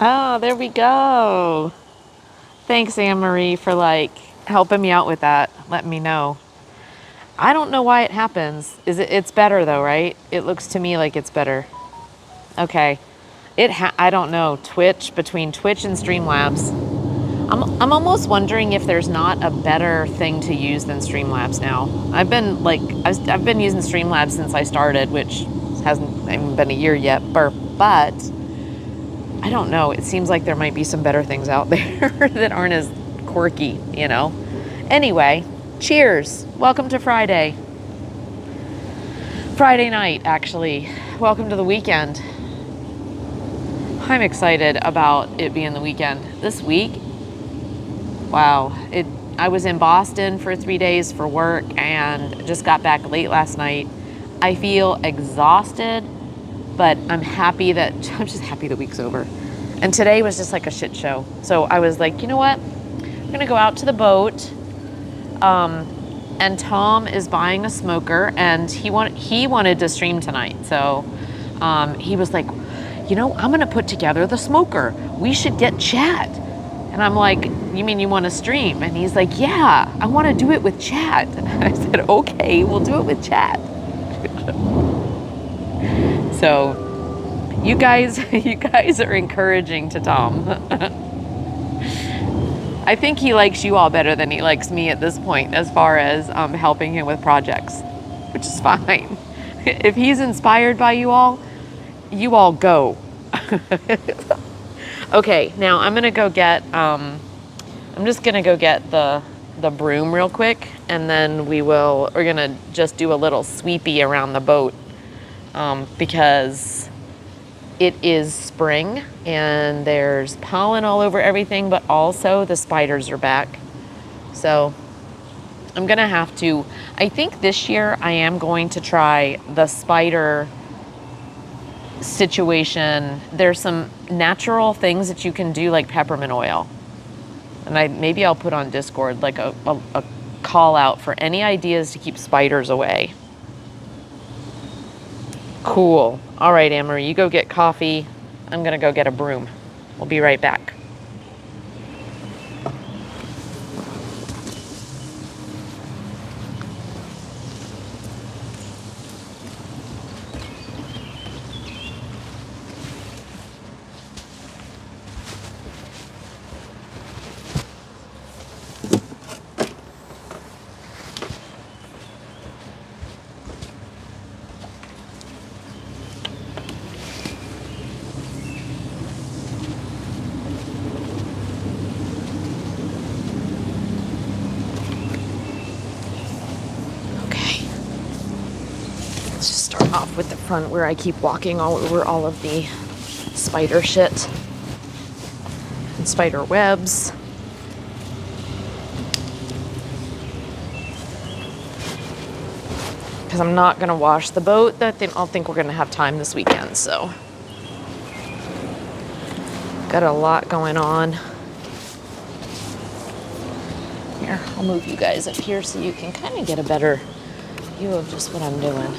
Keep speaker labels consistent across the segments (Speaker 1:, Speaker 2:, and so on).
Speaker 1: Oh, there we go. Thanks, Anne-Marie, for like helping me out with that, letting me know. I don't know why it happens. It's better though, right? It looks to me like it's better. Okay. I don't know. Between Twitch and Streamlabs. I'm almost wondering if there's not a better thing to use than Streamlabs now. I've been using Streamlabs since I started, which hasn't even been a year yet, but I don't know. It seems like there might be some better things out there that aren't as quirky, you know? Anyway, cheers. Welcome to Friday. Friday night, actually. Welcome to the weekend. I'm excited about it being the weekend. This week, wow. I was in Boston for 3 days for work and just got back late last night. I feel exhausted, but I'm just happy the week's over. And today was just like a shit show. So I was like, you know what? I'm gonna go out to the boat. And Tom is buying a smoker, and he wanted to stream tonight. So he was like, you know, I'm gonna put together the smoker. We should get chat. And I'm like, you mean you want to stream? And he's like, yeah, I want to do it with chat. And I said, okay, we'll do it with chat. So you guys are encouraging to Tom. I think he likes you all better than he likes me at this point as far as helping him with projects, which is fine. If he's inspired by you all go. Okay, now I'm gonna go get, I'm just gonna go get the broom real quick, and then we're gonna just do a little sweepy around the boat, because it is spring and there's pollen all over everything, but also the spiders are back. So I'm gonna have to, I think this year I am going to try the spider situation. There's some natural things that you can do, like peppermint oil. And maybe I'll put on Discord like a call out for any ideas to keep spiders away. Cool. All right, Anne-Marie, you go get coffee. I'm gonna go get a broom. We'll be right back. Off with the front where I keep walking all over all of the spider shit and spider webs. Because I'm not going to wash the boat. I don't think we're going to have time this weekend, so got a lot going on. Here, I'll move you guys up here so you can kind of get a better view of just what I'm doing.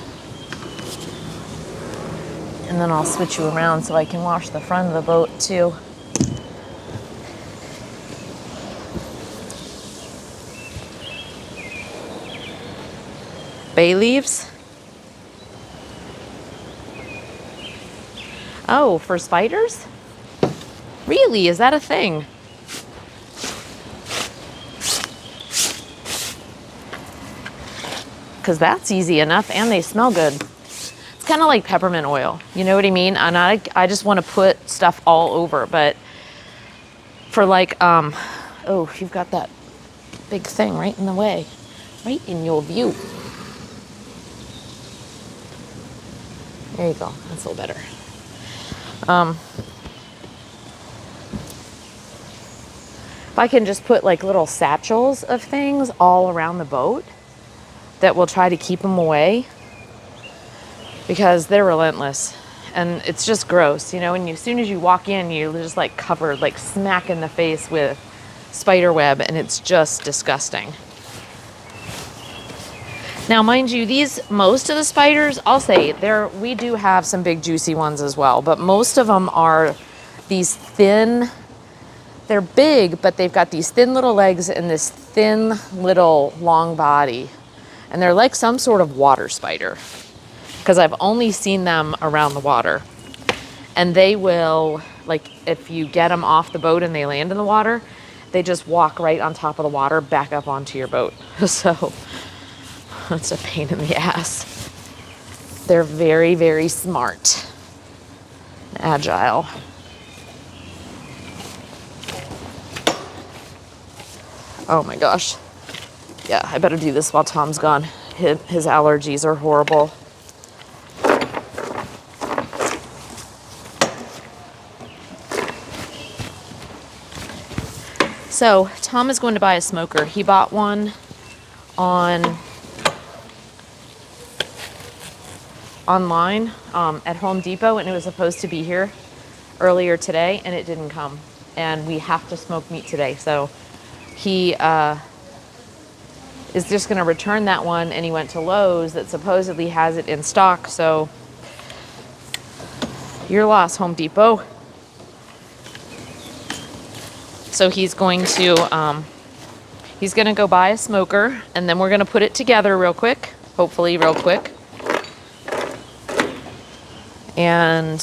Speaker 1: And then I'll switch you around so I can wash the front of the boat too. Bay leaves? Oh, for spiders? Really? Is that a thing? Because that's easy enough and they smell good. Kind of like peppermint oil, you know what I mean? And I just want to put stuff all over, but for like, oh, you've got that big thing right in the way, right in your view. There you go, that's a little better. If I can just put like little satchels of things all around the boat that will try to keep them away, because they're relentless and it's just gross, you know. And as soon as you walk in, you're just like covered, like smack in the face with spider web, and it's just disgusting. Now, mind you, most of the spiders, I'll say we do have some big juicy ones as well, but most of them are these thin, they're big, but they've got these thin little legs and this thin little long body. And they're like some sort of water spider, because I've only seen them around the water. And they will, like, if you get them off the boat and they land in the water, they just walk right on top of the water back up onto your boat. So it's a pain in the ass. They're very, very smart, agile. Oh my gosh. Yeah, I better do this while Tom's gone. His allergies are horrible. So Tom is going to buy a smoker. He bought one online at Home Depot, and it was supposed to be here earlier today, and it didn't come. And we have to smoke meat today, so he is just going to return that one, and he went to Lowe's that supposedly has it in stock. So your loss, Home Depot. So he's going to go buy a smoker, and then we're going to put it together real quick, hopefully real quick. And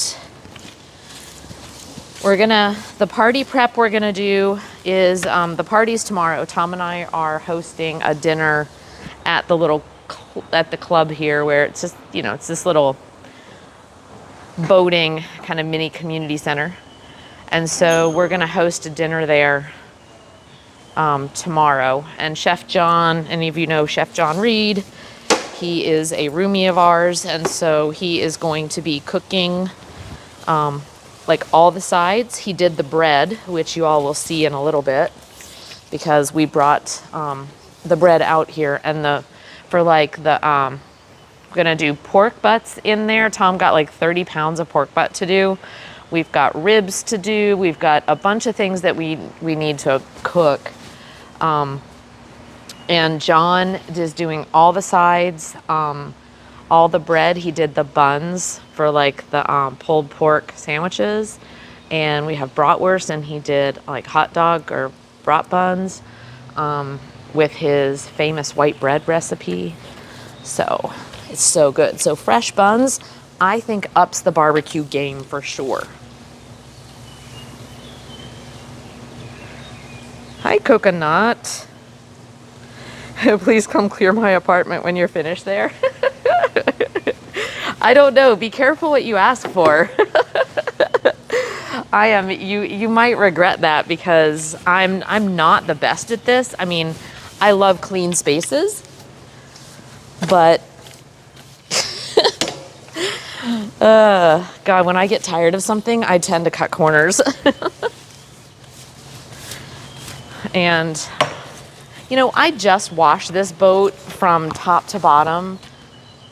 Speaker 1: the party prep we're gonna do is, the party's tomorrow. Tom and I are hosting a dinner at at the club here, where it's just, it's this little boating kind of mini community center. And so we're gonna host a dinner there tomorrow. And Chef John, any of you know Chef John Reed, he is a roomie of ours, and so he is going to be cooking like all the sides. He did the bread, which you all will see in a little bit, because we brought the bread out here. And I'm gonna do pork butts in there. Tom got like 30 pounds of pork butt to do. We've got ribs to do. We've got a bunch of things that we need to cook. And John is doing all the sides, all the bread. He did the buns for like the pulled pork sandwiches. And we have bratwurst, and he did like hot dog or brat buns with his famous white bread recipe. So it's so good. So fresh buns, I think, ups the barbecue game for sure. Hi, Coconut. Please come clear my apartment when you're finished there. I don't know. Be careful what you ask for. You might regret that, because I'm not the best at this. I mean, I love clean spaces, but God, when I get tired of something, I tend to cut corners. And I just washed this boat from top to bottom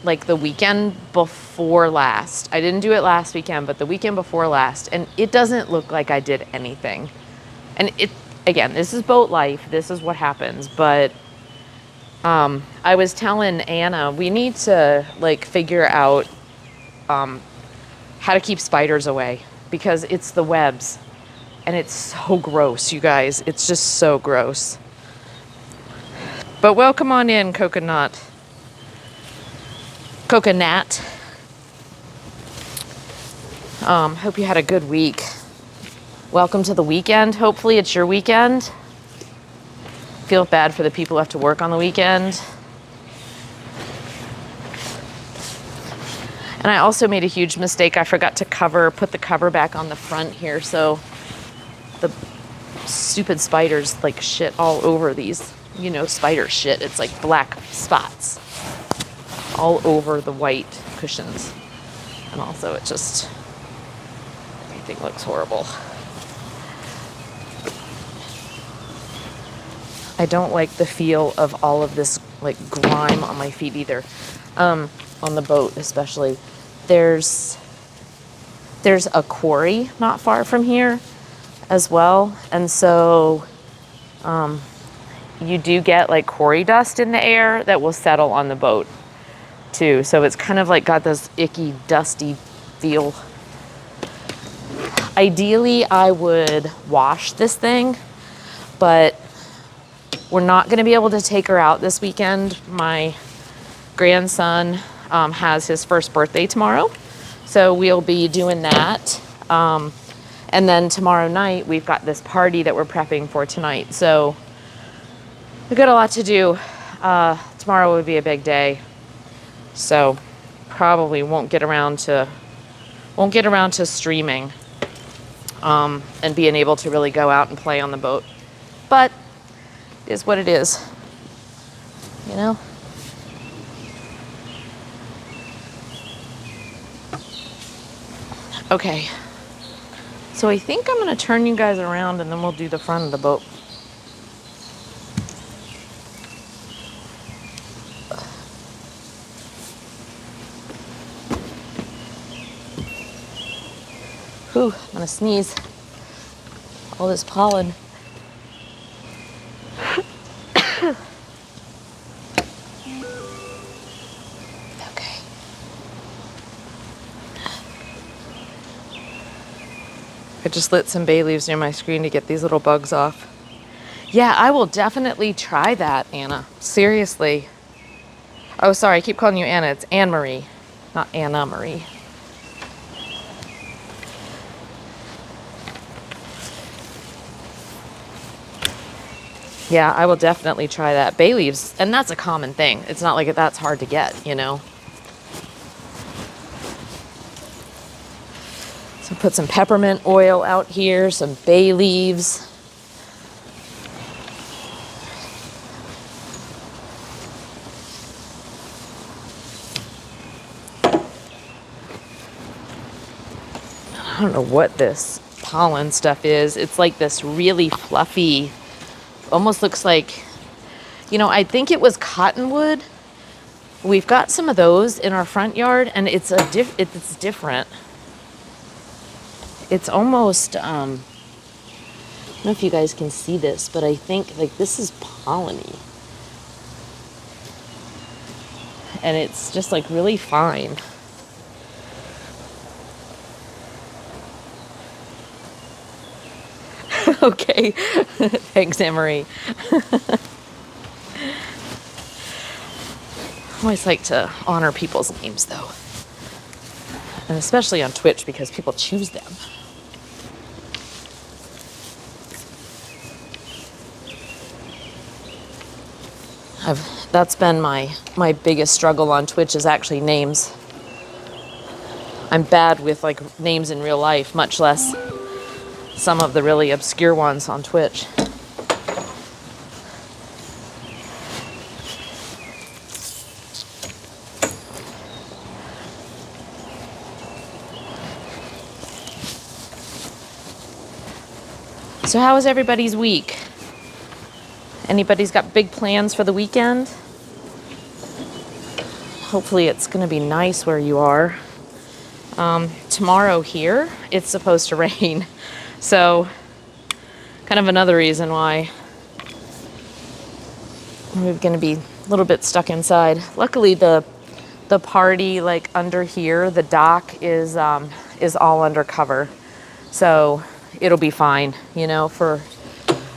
Speaker 1: like the weekend before last. I didn't do it last weekend, but the weekend before last, and it doesn't look like I did anything. And again, this is boat life. This is what happens. But I was telling Anna, we need to like figure out how to keep spiders away, because it's the webs, and it's so gross, you guys. It's just so gross. But welcome on in, Coconut. Hope you had a good week. Welcome to the weekend. Hopefully it's your weekend. Feel bad for the people who have to work on the weekend. And I also made a huge mistake. I forgot to put the cover back on the front here, so the stupid spiders like shit all over these, spider shit. It's like black spots all over the white cushions. And also everything looks horrible. I don't like the feel of all of this like grime on my feet either. On the boat especially. There's a quarry not far from here as well. And so you do get like quarry dust in the air that will settle on the boat too. So it's kind of like got this icky, dusty feel. Ideally, I would wash this thing, but we're not going to be able to take her out this weekend. My grandson has his first birthday tomorrow, so we'll be doing that. And then tomorrow night, we've got this party that we're prepping for tonight. So we've got a lot to do. Tomorrow would be a big day. So probably won't get around to streaming and being able to really go out and play on the boat. But it is what it is, you know? Okay. So I think I'm going to turn you guys around and then we'll do the front of the boat. Whew, I'm going to sneeze. All this pollen. Okay. I just lit some bay leaves near my screen to get these little bugs off. Yeah, I will definitely try that, Anna. Seriously. Oh, sorry, I keep calling you Anna. It's Anne Marie, not Anna Marie. Yeah, I will definitely try that. Bay leaves, and that's a common thing. It's not like that's hard to get, you know. So put some peppermint oil out here, some bay leaves. I don't know what this pollen stuff is. It's like this really fluffy, almost looks like, you know, I think it was cottonwood. We've got some of those in our front yard, and it's it's different. It's almost, I don't know if you guys can see this, but I think like this is polleny. And it's just like really fine. Okay. Thanks, Anne-Marie. I always like to honor people's names, though. And especially on Twitch, because people choose them. That's been my biggest struggle on Twitch is actually names. I'm bad with like names in real life, much less some of the really obscure ones on Twitch. So how was everybody's week? Anybody's got big plans for the weekend? Hopefully it's going to be nice where you are. Tomorrow here, it's supposed to rain. So, kind of another reason why we're going to be a little bit stuck inside. Luckily, the party, like under here, the dock is all under cover, so it'll be fine. You know, for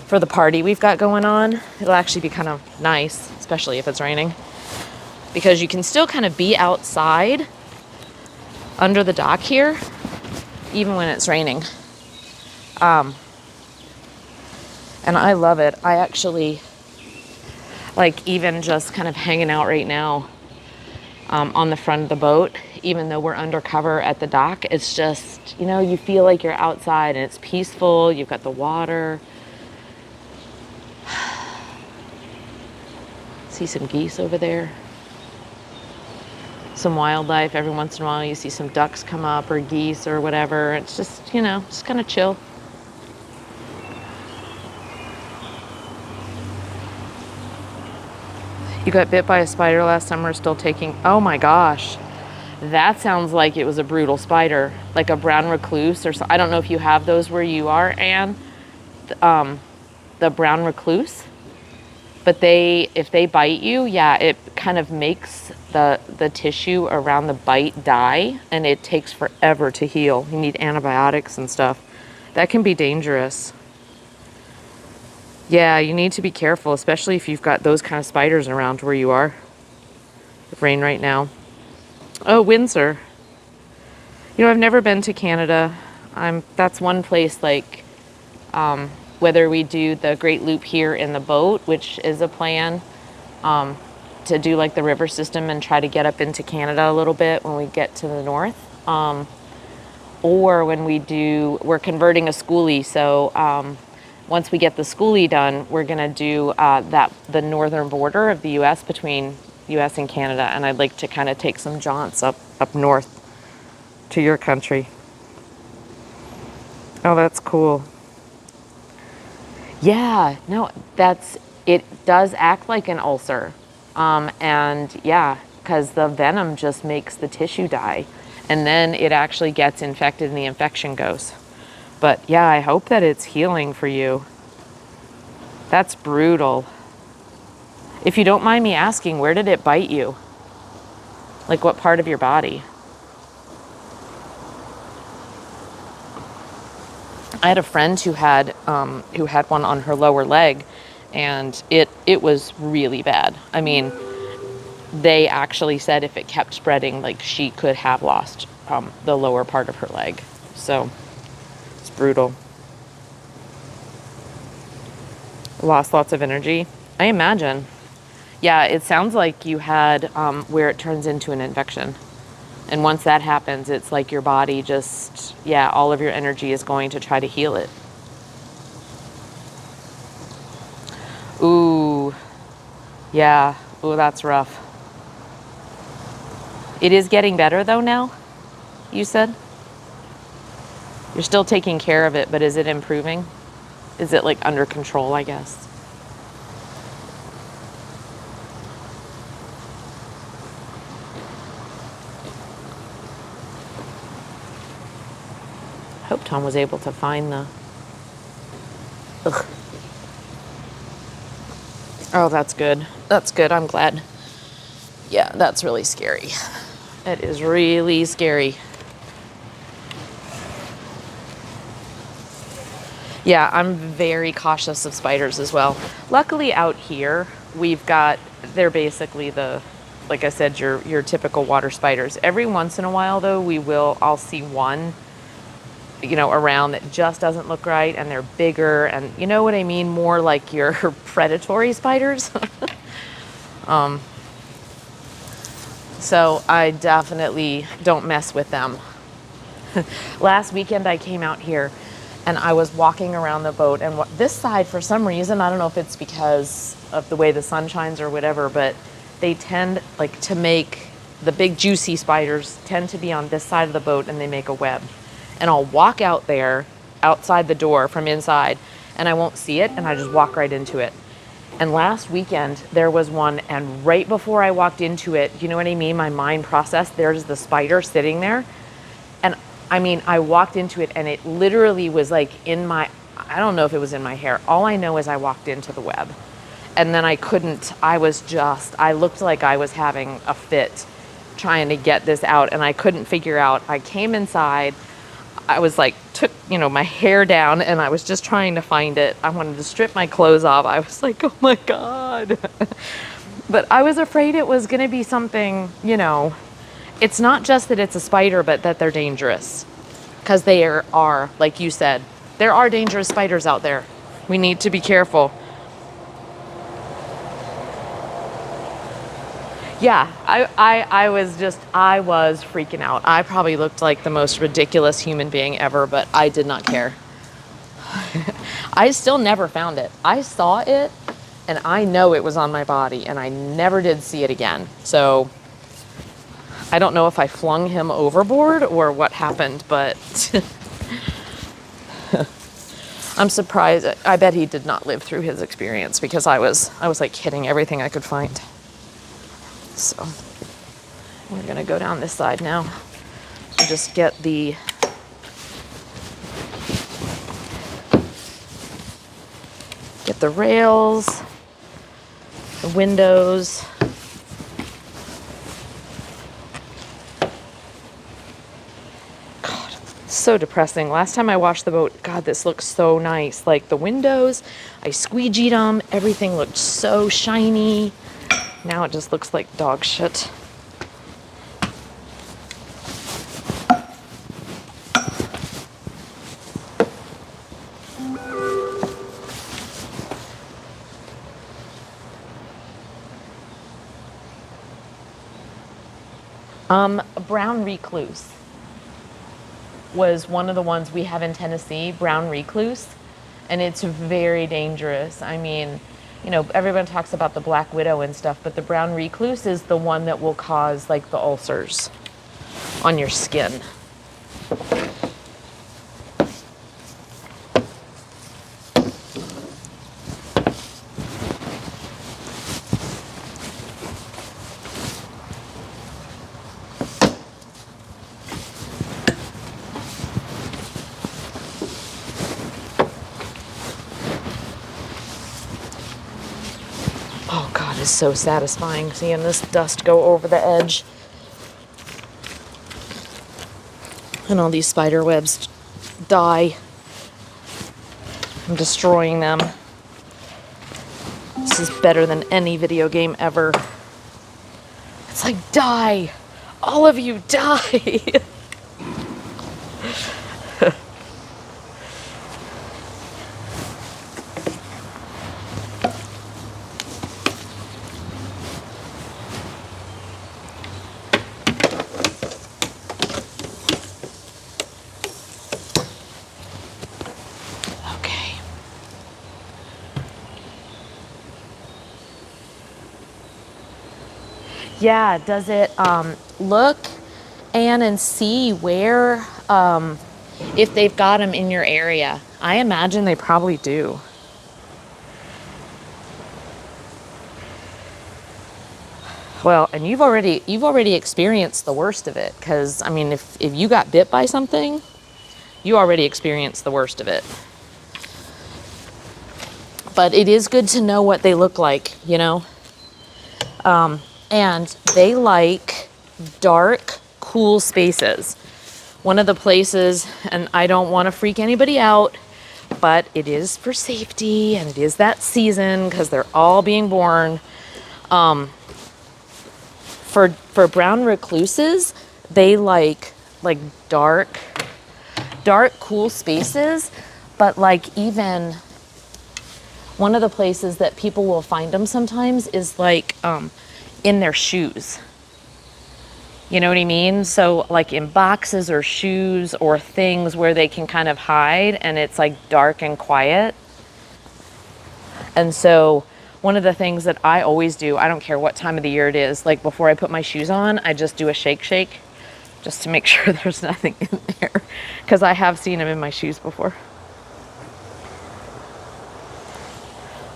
Speaker 1: the party we've got going on, it'll actually be kind of nice, especially if it's raining, because you can still kind of be outside under the dock here, even when it's raining. And I love it. I actually like even just kind of hanging out right now on the front of the boat, even though we're undercover at the dock. It's just, you know, you feel like you're outside and it's peaceful. You've got the water. See some geese over there. Some wildlife. Every once in a while you see some ducks come up or geese or whatever. It's just, you know, just kind of chill. You got bit by a spider last summer, still taking... Oh my gosh. That sounds like it was a brutal spider. Like a brown recluse or so. I don't know if you have those where you are, Anne. The brown recluse. But if they bite you, yeah, it kind of makes the tissue around the bite die, and it takes forever to heal. You need antibiotics and stuff. That can be dangerous. Yeah, you need to be careful, especially if you've got those kind of spiders around where you are. Rain right now. Oh, Windsor. You know, I've never been to Canada. That's one place, like, whether we do the Great Loop here in the boat, which is a plan, to do like the river system and try to get up into Canada a little bit when we get to the north. Or when we're converting a schoolie. So once we get the schoolie done, we're gonna do the northern border of the US between US and Canada. And I'd like to kind of take some jaunts up north to your country. Oh, that's cool. Yeah, no, it does act like an ulcer. And yeah, because the venom just makes the tissue die. And then it actually gets infected and the infection goes. But yeah, I hope that it's healing for you. That's brutal. If you don't mind me asking, where did it bite you? Like what part of your body? I had a friend who had one on her lower leg, and it was really bad. I mean, they actually said if it kept spreading, like she could have lost the lower part of her leg. So it's brutal. Lost lots of energy, I imagine. Yeah, it sounds like you had where it turns into an infection. And once that happens, it's like your body just, yeah, all of your energy is going to try to heal it. Ooh, yeah, ooh, that's rough. It is getting better though now, you said? You're still taking care of it, but is it improving? Is it like under control, I guess? I hope Tom was able to find the... Ugh. Oh, that's good. That's good. I'm glad. Yeah, that's really scary. It is really scary. Yeah, I'm very cautious of spiders as well. Luckily out here, they're basically like I said, your typical water spiders. Every once in a while though, I'll see one, around that just doesn't look right, and they're bigger, and you know what I mean? More like your predatory spiders. So I definitely don't mess with them. Last weekend I came out here and I was walking around the boat, and this side, for some reason, I don't know if it's because of the way the sun shines or whatever, but they tend to make the big juicy spiders tend to be on this side of the boat, and they make a web. And I'll walk out there outside the door from inside and I won't see it, and I just walk right into it. And last weekend there was one, and right before I walked into it, you know what I mean? My mind processed, there's the spider sitting there. And I mean, I walked into it and it literally was like I don't know if it was in my hair. All I know is I walked into the web. And then I looked like I was having a fit trying to get this out, and I couldn't figure out. I came inside, I was like, took, my hair down, and I was just trying to find it. I wanted to strip my clothes off. I was like, oh my God. But I was afraid it was going to be something, it's not just that it's a spider, but that they're dangerous. Because they are, like you said, there are dangerous spiders out there. We need to be careful. Yeah, I was freaking out. I probably looked like the most ridiculous human being ever, but I did not care. I still never found it. I saw it, and I know it was on my body, and I never did see it again. So I don't know if I flung him overboard or what happened, but I'm surprised. I bet he did not live through his experience, because I was like hitting everything I could find. So we're going to go down this side now. So just get the rails. the windows. God, so depressing. Last time I washed the boat, God, this looks so nice. Like the windows, I squeegeed them. Everything looked so shiny. Now it just looks like dog shit. Brown recluse was one of the ones we have in Tennessee, brown recluse, and it's very dangerous. I mean, you know, everyone talks about the black widow and stuff, but the brown recluse is the one that will cause like the ulcers on your skin. Oh God, it's so satisfying seeing this dust go over the edge. And all these spider webs die. I'm destroying them. This is better than any video game ever. It's like, die! All of you, die! Okay. Yeah, does it look and see where if they've got them in your area? I imagine they probably do. Well, and you've already experienced the worst of it, because I mean, if you got bit by something, you already experienced the worst of it. But it is good to know what they look like, you know. And they like dark, cool spaces. One of the places, and I don't want to freak anybody out, but it is for safety, and it is that season because they're all being born. For brown recluses, they like dark, cool spaces. But like, even one of the places that people will find them sometimes is like in their shoes. You know what I mean? So like in boxes or shoes or things where they can kind of hide, and it's like dark and quiet. And so one of the things that I always do, I don't care what time of the year it is, like before I put my shoes on, I just do a shake just to make sure there's nothing in there, because I have seen them in my shoes before.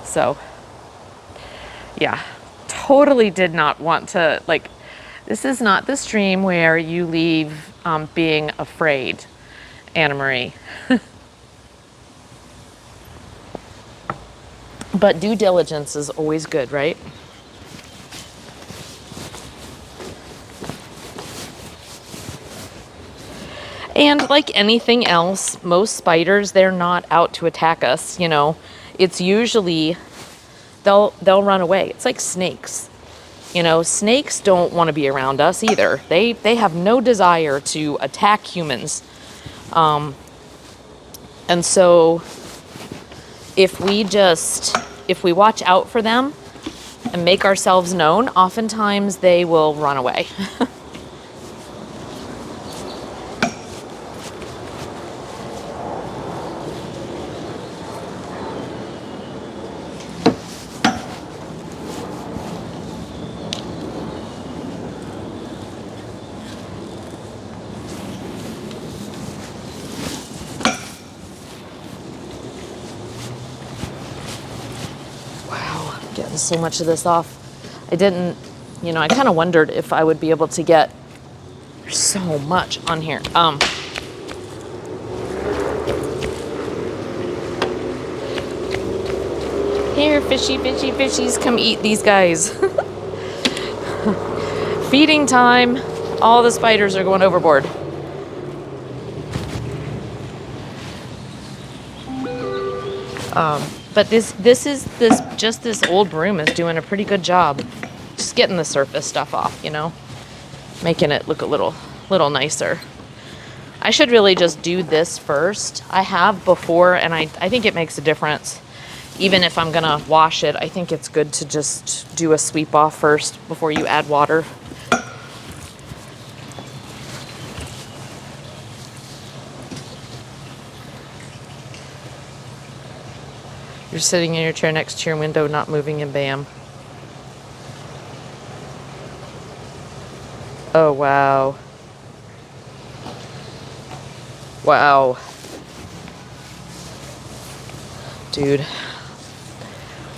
Speaker 1: So yeah, totally did not want to, like, this is not the stream where you leave being afraid, Anna Marie. But due diligence is always good, right? And like anything else, most spiders, they're not out to attack us, you know. It's usually they'll run away. It's like snakes. You know, snakes don't want to be around us either. They have no desire to attack humans. And so if we watch out for them and make ourselves known, oftentimes they will run away. Getting so much of this off. I didn't, you know, I kind of wondered if I would be able to get so much on here. Here, fishy, fishy, fishies, come eat these guys. Feeding time. All the spiders are going overboard. But this old broom is doing a pretty good job. Just getting the surface stuff off, you know, making it look a little nicer. I should really just do this first. I have before, and I think it makes a difference. Even if I'm gonna wash it, I think it's good to just do a sweep off first before you add water. You're sitting in your chair next to your window, not moving, and bam. Oh, wow. Wow. Dude.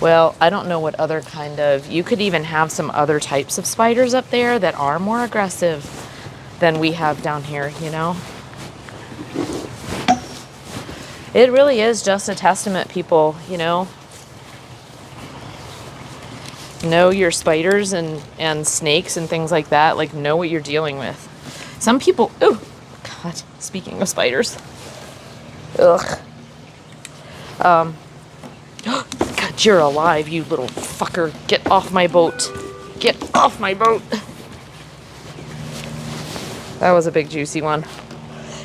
Speaker 1: Well, I don't know what other kind of... You could even have some other types of spiders up there that are more aggressive than we have down here, you know? It really is just a testament, people, you know? Know your spiders and snakes and things like that. Like, know what you're dealing with. Some people... Oh, God. Speaking of spiders. Ugh. God, you're alive, you little fucker. Get off my boat. Get off my boat. That was a big, juicy one.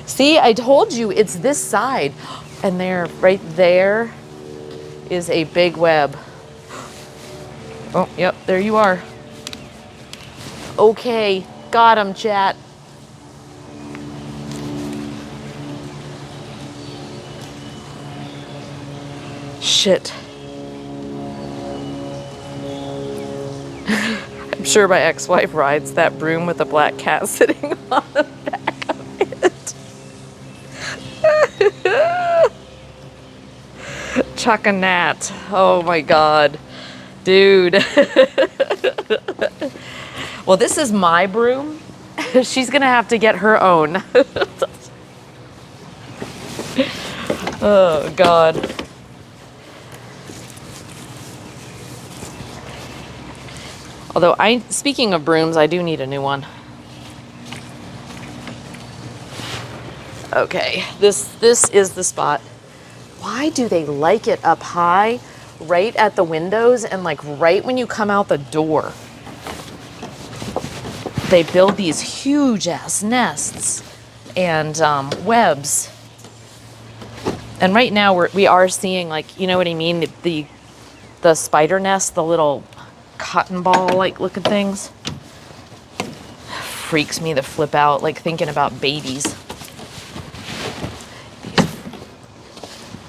Speaker 1: See, I told you, it's this side. And there, right there, is a big web. Oh, yep, there you are. Okay, got him, chat. Shit. I'm sure my ex-wife rides that broom with a black cat sitting on the back of it. Chuckanat. Oh my God. Dude. Well, this is my broom. She's gonna have to get her own. Oh God. Although speaking of brooms, I do need a new one. Okay, this is the spot. Why do they like it up high, right at the windows, and like right when you come out the door? They build these huge ass nests and webs. And right now we are seeing, like, you know what I mean? The spider nest, the little cotton ball like looking things. Freaks me the flip out, like thinking about babies. These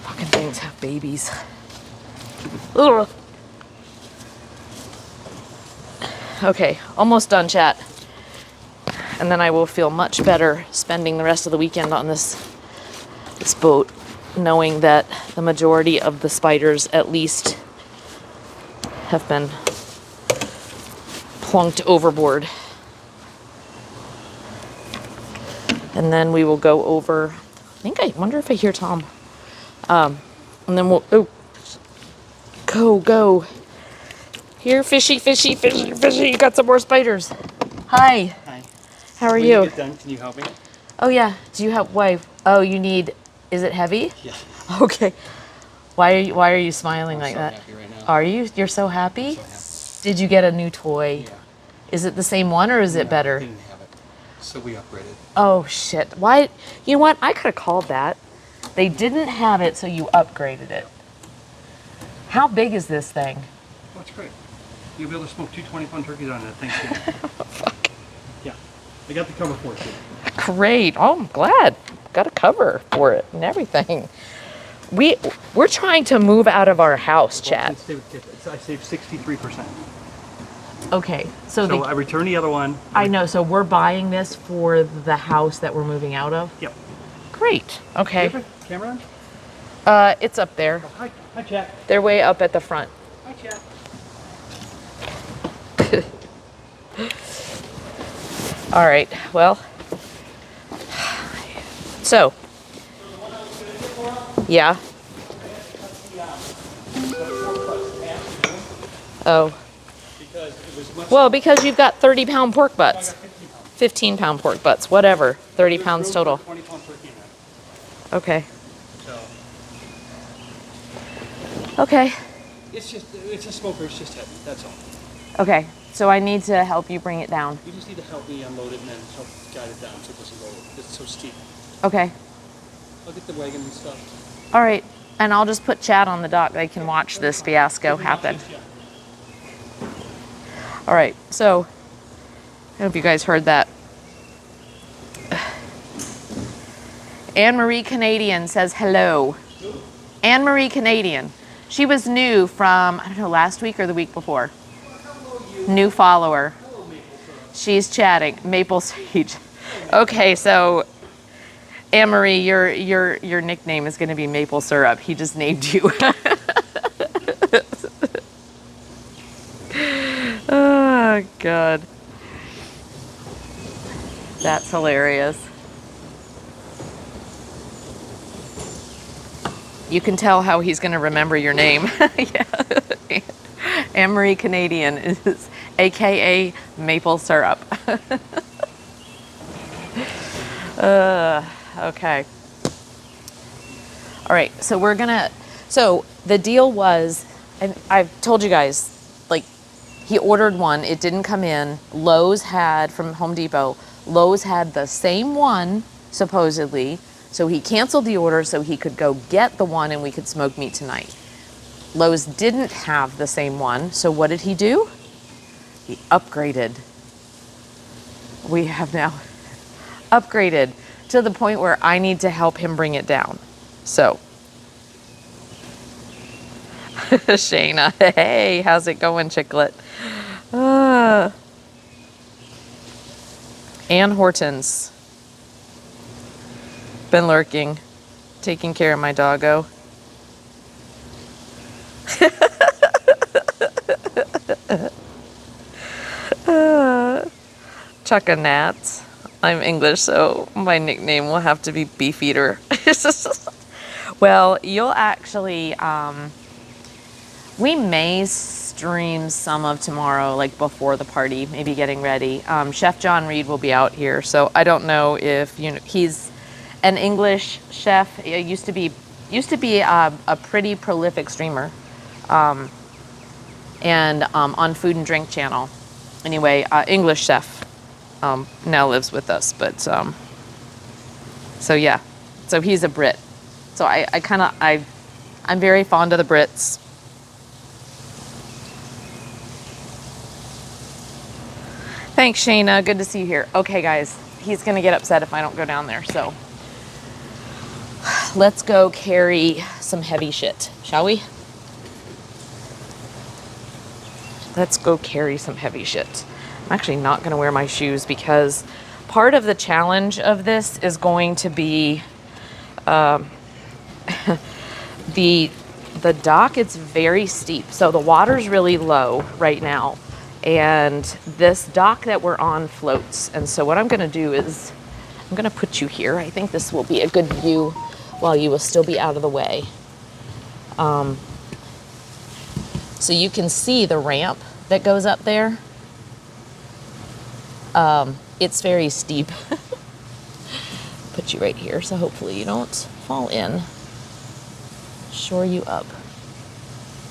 Speaker 1: fucking things have babies. Ugh. Okay, almost done, chat. And then I will feel much better spending the rest of the weekend on this boat, knowing that the majority of the spiders at least have been plunked overboard. And then we will go over, I wonder if I hear Tom. And then we'll, go. Here, fishy, fishy, fishy, fishy, you got some more spiders. Hi.
Speaker 2: Hi.
Speaker 1: How are
Speaker 2: when
Speaker 1: you?
Speaker 2: Get done, can you help me?
Speaker 1: Oh yeah, do you have, why? Oh, you need, is it heavy?
Speaker 2: Yeah.
Speaker 1: Okay. Why are you smiling like
Speaker 2: so
Speaker 1: that?
Speaker 2: Happy right now.
Speaker 1: Are you? You're so happy?
Speaker 2: So happy.
Speaker 1: Did you get a new toy?
Speaker 2: Yeah.
Speaker 1: Is it the same one or is it better?
Speaker 2: Didn't have it, so we upgraded.
Speaker 1: Oh shit. Why? You know what? I could have called that. They didn't have it, so you upgraded it. How big is this thing?
Speaker 2: Oh, it's great. You'll be able to smoke 2 20-pound turkeys on it at Thanksgiving.
Speaker 1: Fuck.
Speaker 2: Yeah. I got the cover for it too.
Speaker 1: Great. Oh, I'm glad. Got a cover for it and everything. We're trying to move out of our house, chat.
Speaker 2: I saved 63%.
Speaker 1: Okay. So
Speaker 2: I returned the other one.
Speaker 1: I know. So we're buying this for the house that we're moving out of?
Speaker 2: Yep.
Speaker 1: Great. Okay.
Speaker 2: Do you have a camera on?
Speaker 1: It's up there.
Speaker 2: Oh, hi, Chat.
Speaker 1: They're way up at the front.
Speaker 2: Hi, Chat.
Speaker 1: All right. Well. So. Yeah. Oh.
Speaker 2: Because it was much.
Speaker 1: Well, because you've got 30-pound pork
Speaker 2: I got
Speaker 1: butts.
Speaker 2: 15 pounds.
Speaker 1: 15-pound pork butts, whatever. 30
Speaker 2: There's
Speaker 1: pounds
Speaker 2: room
Speaker 1: total.
Speaker 2: for a 20-pound turkey in there.
Speaker 1: Okay.
Speaker 2: So
Speaker 1: Okay.
Speaker 2: it's a smoker. It's just heavy. That's all.
Speaker 1: Okay. So I need to help you bring it down.
Speaker 2: You just need to help me unload it and then help guide it down so it doesn't go. It's so steep.
Speaker 1: Okay.
Speaker 2: I'll get the wagon and stuff.
Speaker 1: All right. And I'll just put Chad on the dock. They can watch this fiasco happen.
Speaker 2: Yeah.
Speaker 1: All right. So I hope you guys heard that. Anne-Marie Canadian says hello. Anne-Marie Canadian. She was new from, I don't know, last week or the week before. New follower. She's chatting. Maple Sage. Okay, so Anne-Marie, your nickname is going to be Maple Syrup. He just named you. Oh, God. That's hilarious. You can tell how he's going to remember your name. Yeah. Anne-Marie Canadian is AKA Maple Syrup. Okay. All right, so the deal was, and I've told you guys, like, he ordered one, it didn't come in. Lowe's had, from Home Depot, Lowe's had the same one, supposedly, so he canceled the order so he could go get the one and we could smoke meat tonight. Lowe's didn't have the same one, so what did he do? He upgraded. We have now upgraded to the point where I need to help him bring it down. So, Shayna, hey, how's it going, Chicklet? Ann Hortons. Been lurking, taking care of my doggo. Chucka Nats. I'm English, so my nickname will have to be Beefeater. Well, you'll actually, we may stream some of tomorrow, like before the party, maybe getting ready. Chef John Reed will be out here, so I don't know if, you know, he's an English chef. It used to be a pretty prolific streamer, and on Food and Drink channel. Anyway, English chef now lives with us, but so yeah, so he's a Brit. So I'm very fond of the Brits. Thanks, Shayna. Good to see you here. Okay, guys, he's gonna get upset if I don't go down there, so let's go carry some heavy shit, shall we? Let's go carry some heavy shit. I'm actually not gonna wear my shoes because part of the challenge of this is going to be the dock. It's very steep, so the water's really low right now, and this dock that we're on floats. And so what I'm gonna do is I'm gonna put you here. I think this will be a good view while you will still be out of the way. So you can see the ramp that goes up there. It's very steep. Put you right here, so hopefully you don't fall in. Shore you up.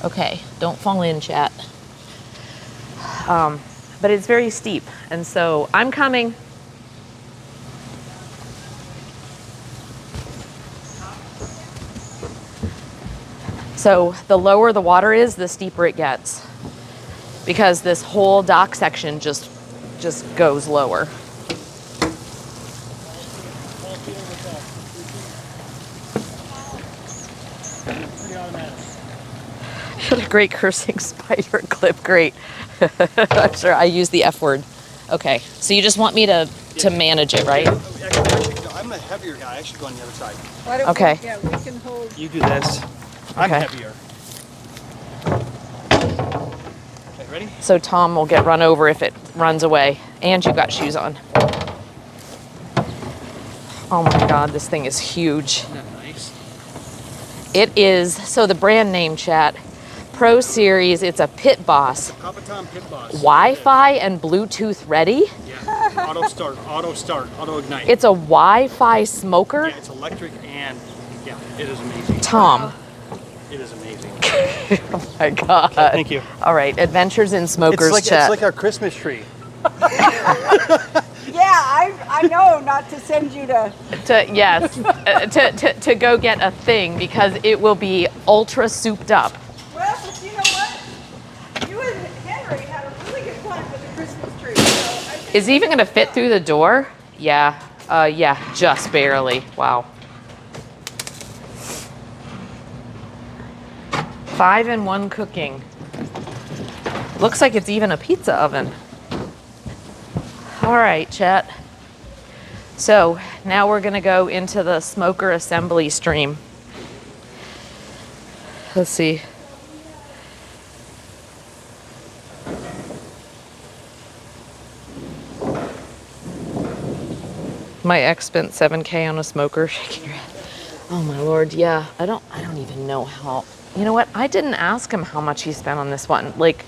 Speaker 1: Okay, don't fall in, chat. But it's very steep, and so I'm coming. So the lower the water is, the steeper it gets, because this whole dock section just goes lower. What a great cursing spider clip. Great. I'm sure I use the F word. Okay, so you just want me to manage it, right?
Speaker 2: I'm a heavier guy. I should go on the other side.
Speaker 3: Why don't
Speaker 1: Okay.
Speaker 3: we can hold.
Speaker 2: You do this. I'm
Speaker 1: Okay.
Speaker 2: heavier. Okay, ready?
Speaker 1: So Tom will get run over if it runs away. And you got shoes on. Oh my God, this thing is huge.
Speaker 2: Isn't that nice?
Speaker 1: It is, so the brand name, chat, Pro Series. It's a Pit Boss.
Speaker 3: Papa Tom Pit Boss.
Speaker 1: Wi-Fi and Bluetooth ready.
Speaker 3: Yeah. Auto start, auto ignite.
Speaker 1: It's a Wi-Fi smoker.
Speaker 3: Yeah, it's electric and yeah, it is amazing.
Speaker 1: Tom.
Speaker 3: It is amazing.
Speaker 1: Oh my God.
Speaker 3: Thank you.
Speaker 1: All right, Adventures in Smokers Chat.
Speaker 3: It's like our Christmas tree.
Speaker 4: Yeah, I know not to send you to.
Speaker 1: To go get a thing because it will be ultra souped up.
Speaker 4: Well, but you know what? You and Henry had a really good time with the Christmas tree. So I think
Speaker 1: Is it even gonna fit through the door? Yeah, yeah, just barely. Wow. 5-in-1 cooking. Looks like it's even a pizza oven. All right, chat. So now we're gonna go into the smoker assembly stream. Let's see. My ex spent $7K on a smoker. Shaking your head. Oh my Lord, yeah. I don't even know how. You know what? I didn't ask him how much he spent on this one. Like,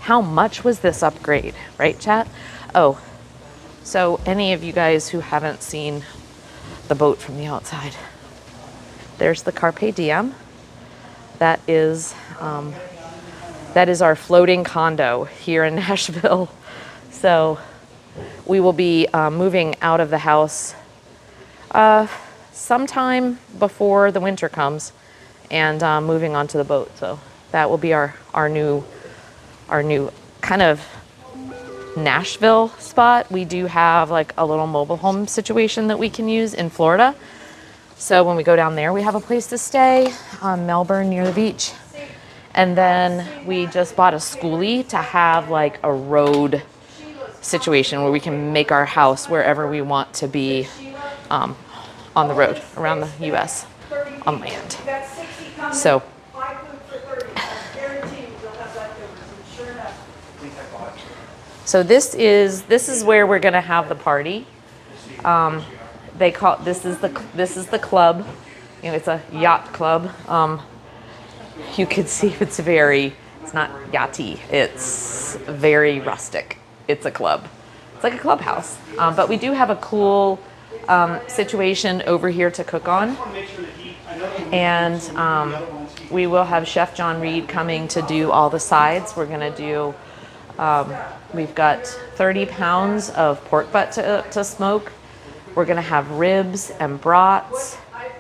Speaker 1: how much was this upgrade, right, chat? Oh, so any of you guys who haven't seen the boat from the outside, there's the Carpe Diem. That is our floating condo here in Nashville. So we will be moving out of the house sometime before the winter comes and moving onto the boat. So that will be our new kind of Nashville spot. We do have like a little mobile home situation that we can use in Florida. So when we go down there, we have a place to stay, Melbourne near the beach. And then we just bought a schoolie to have like a road situation where we can make our house wherever we want to be on the road around the US on land. So this is where we're gonna have the party. They call this is the club. You know, it's a yacht club. You could see it's not yachty. It's very rustic. It's a club. It's like a clubhouse. But we do have a cool situation over here to cook on. And we will have Chef John Reed coming to do all the sides. We're gonna do, we've got 30 pounds of pork butt to smoke. We're gonna have ribs and brats. I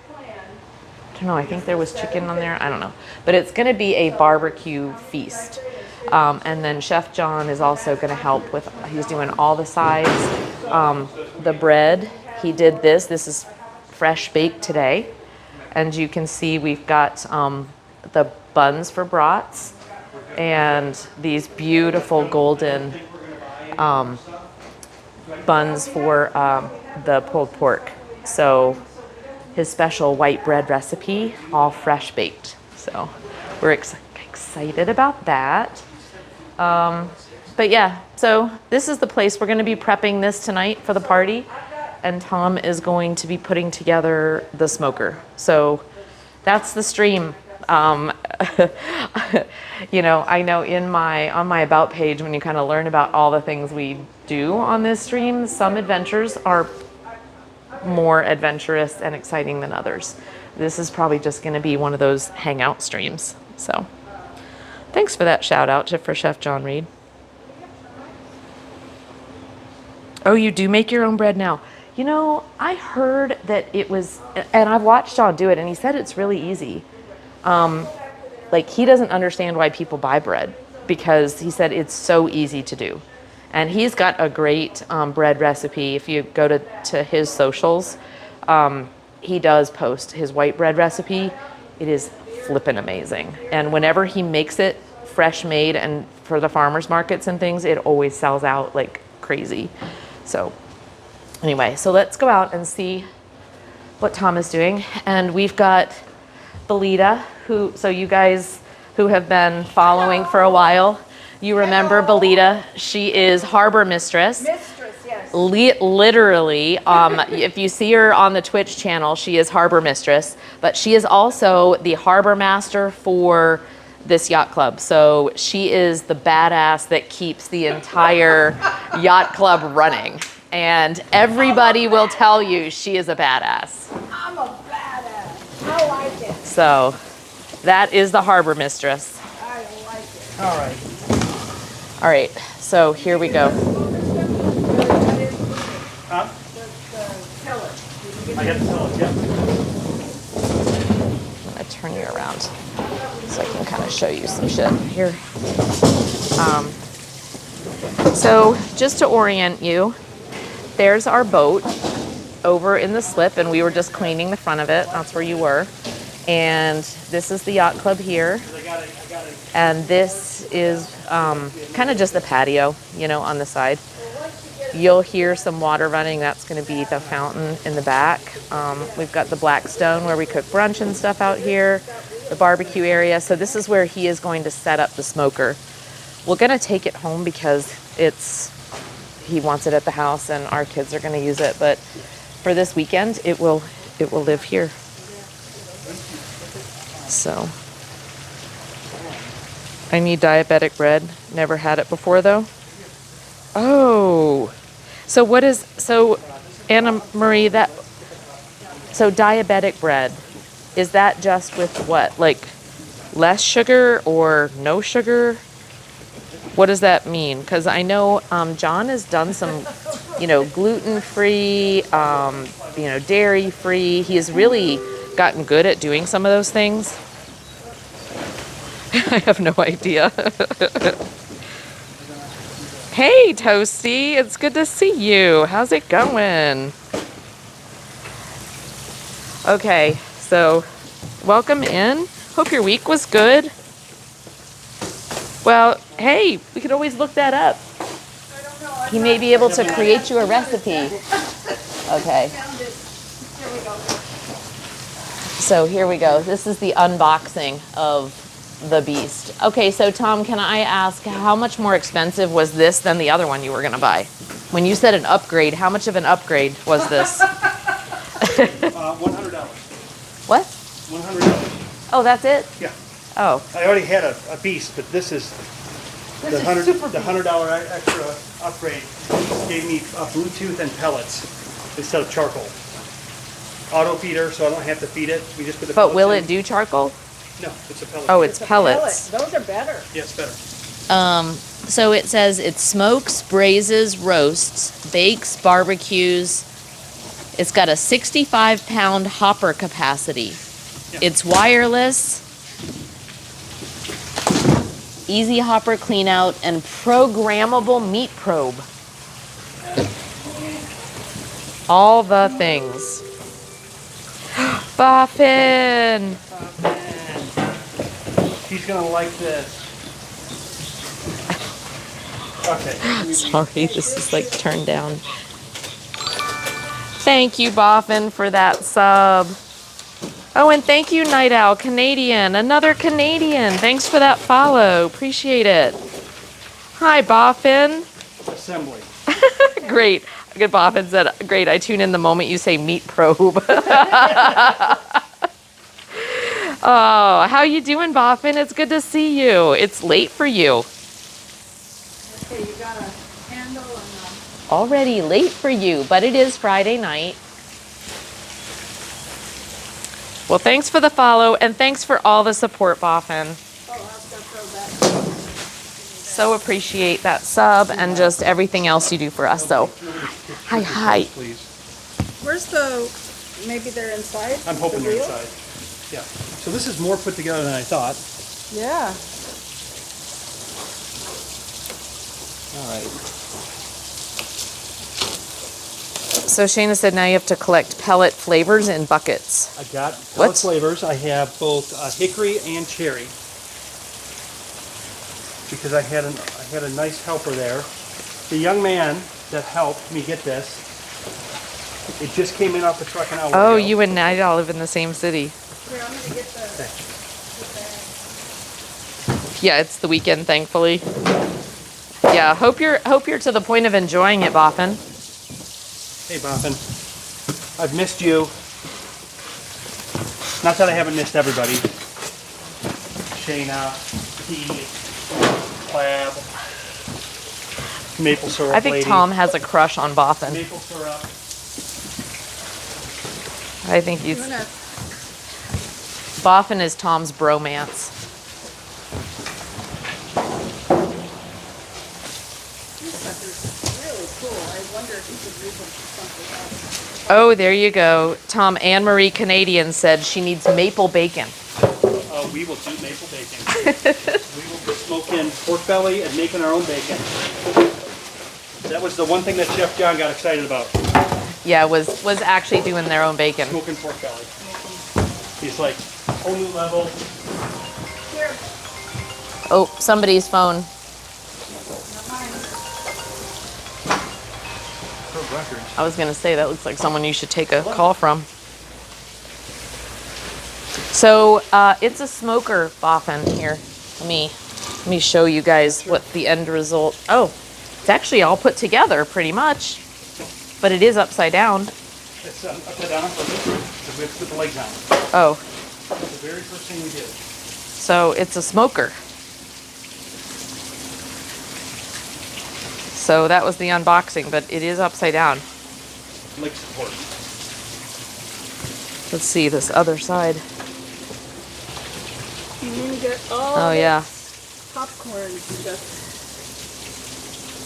Speaker 1: don't know, I think there was chicken on there, I don't know. But it's gonna be a barbecue feast. And then Chef John is also gonna help with, he's doing all the sides. The bread, he did this is fresh baked today. And you can see we've got the buns for brats and these beautiful golden buns for the pulled pork. So his special white bread recipe, all fresh baked. So we're excited about that. But yeah, so this is the place we're gonna be prepping this tonight for the party. And Tom is going to be putting together the smoker. So that's the stream. You know, I know on my about page, when you kind of learn about all the things we do on this stream, some adventures are more adventurous and exciting than others. This is probably just gonna be one of those hangout streams. So thanks for that shout out for Chef John Reed. Oh, you do make your own bread now. You know, I heard that it was, and I've watched John do it, and he said it's really easy. Like, he doesn't understand why people buy bread, because he said it's so easy to do. And he's got a great bread recipe. If you go to his socials, he does post his white bread recipe. It is flippin' amazing. And whenever he makes it fresh made and for the farmers markets and things, it always sells out like crazy. So anyway, so let's go out and see what Tom is doing. And we've got Belita, so you guys who have been following for a while, you remember Belita. She is harbor mistress.
Speaker 4: Mistress, yes.
Speaker 1: Literally, if you see her on the Twitch channel, she is harbor mistress, but she is also the harbor master for this yacht club. So she is the badass that keeps the entire yacht club running. And everybody will tell you she is a badass.
Speaker 4: I'm a badass. I like it.
Speaker 1: So that is the harbor mistress.
Speaker 4: I like it.
Speaker 3: All right.
Speaker 1: All right, so here we go.
Speaker 3: Huh?
Speaker 4: The pellet.
Speaker 3: I got to tell it, yeah.
Speaker 1: I'm gonna turn you around so I can kind of show you some shit here. So just to orient you, there's our boat over in the slip, and we were just cleaning the front of it. That's where you were. And this is the yacht club here. And this is kind of just the patio, you know, on the side. You'll hear some water running. That's going to be the fountain in the back. We've got the Blackstone where we cook brunch and stuff out here, the barbecue area. So this is where he is going to set up the smoker. We're going to take it home because he wants it at the house and our kids are going to use it. But for this weekend, it will live here. So I need diabetic bread. Never had it before though. Oh, so Anna Marie, so diabetic bread, is that just with what? Like less sugar or no sugar? What does that mean? Because I know John has done some, gluten-free, dairy-free. He has really gotten good at doing some of those things. I have no idea. Hey, Toasty, it's good to see you. How's it going? Okay, so welcome in. Hope your week was good. Well, hey, we could always look that up. He may be able to create you a recipe. Okay. So here we go. This is the unboxing of the beast. Okay, so Tom, can I ask how much more expensive was this than the other one you were going to buy? When you said an upgrade, how much of an upgrade was this?
Speaker 3: $100.
Speaker 1: What?
Speaker 3: $100.
Speaker 1: Oh, that's it?
Speaker 3: Yeah.
Speaker 1: Oh,
Speaker 3: I already had a beast, but this is the $100 extra upgrade. Gave me Bluetooth and pellets instead of charcoal. Auto feeder, so I don't have to feed it. We just put the
Speaker 1: but
Speaker 3: pellets
Speaker 1: will
Speaker 3: in.
Speaker 1: it do charcoal?
Speaker 3: No, it's a pellet.
Speaker 1: Oh, it's pellets.
Speaker 4: Those are better.
Speaker 3: Yeah, it's better.
Speaker 1: So it says it smokes, braises, roasts, bakes, barbecues. It's got a 65-pound hopper capacity.
Speaker 3: Yeah.
Speaker 1: It's wireless, easy hopper clean out, and programmable meat probe. All the things. Boffin!
Speaker 3: She's gonna like this. Okay.
Speaker 1: Sorry, this is like turned down. Thank you, Boffin, for that sub. Oh, and thank you, Night Owl Canadian. Another Canadian. Thanks for that follow. Appreciate it. Hi, Boffin.
Speaker 3: Assembly.
Speaker 1: Great. Good. Boffin said, great. I tune in the moment you say meat probe. Oh, how you doing, Boffin? It's good to see you. It's late for you.
Speaker 4: Okay, you got a handle and
Speaker 1: Already late for you, but it is Friday night. Well, thanks for the follow, and thanks for all the support, Boffin.
Speaker 4: I was gonna throw that.
Speaker 1: So appreciate that sub and just everything else you do for us. So, hi.
Speaker 3: Please.
Speaker 4: Where's the? Maybe they're inside.
Speaker 3: I'm hoping
Speaker 4: the
Speaker 3: they're
Speaker 4: wheel?
Speaker 3: inside. Yeah. So this is more put together than I thought.
Speaker 4: Yeah.
Speaker 3: All right.
Speaker 1: So Shayna said now you have to collect pellet flavors in buckets.
Speaker 3: I got
Speaker 1: What?
Speaker 3: pellet flavors. I have both hickory and cherry. Because I had a nice helper there. The young man that helped me get this, it just came in off the truck an hour ago.
Speaker 1: Oh, you and Night Owl live in the same city.
Speaker 4: Here, I'm gonna get the.
Speaker 1: Yeah, it's the weekend, thankfully. Yeah, hope you're to the point of enjoying it, Boffin.
Speaker 3: Hey, Boffin. I've missed you. Not that I haven't missed everybody. Shayna, tea, clab, maple syrup.
Speaker 1: I think
Speaker 3: lady.
Speaker 1: Tom has a crush on Boffin.
Speaker 3: Maple syrup.
Speaker 1: I think he's
Speaker 4: I'm gonna,
Speaker 1: Boffin is Tom's bromance.
Speaker 4: these suckers are really cool. I wonder if you could use them for something else.
Speaker 1: Oh, there you go. Tom, Anne Marie Canadian said she needs maple bacon.
Speaker 3: We will do maple bacon. We will be smoking pork belly and making our own bacon. That was the one thing that Chef John got excited about.
Speaker 1: Yeah, was actually doing their own bacon.
Speaker 3: Smoking pork belly. He's like, whole new level.
Speaker 4: Here,
Speaker 1: Oh, somebody's phone.
Speaker 4: not mine.
Speaker 3: For record.
Speaker 1: I was gonna say that looks like someone you should take a call from. So it's a smoker Boffin here. Let me show you guys what the end result. Oh, it's actually all put together pretty much, but it is upside down.
Speaker 3: It's upside down for me, because we have to put the legs on.
Speaker 1: Oh,
Speaker 3: That's the very first thing we did.
Speaker 1: so it's a smoker. So that was the unboxing, but it is upside down.
Speaker 3: Leg support.
Speaker 1: Let's see this other side.
Speaker 4: And then you get all
Speaker 1: Oh yeah.
Speaker 4: popcorn and stuff.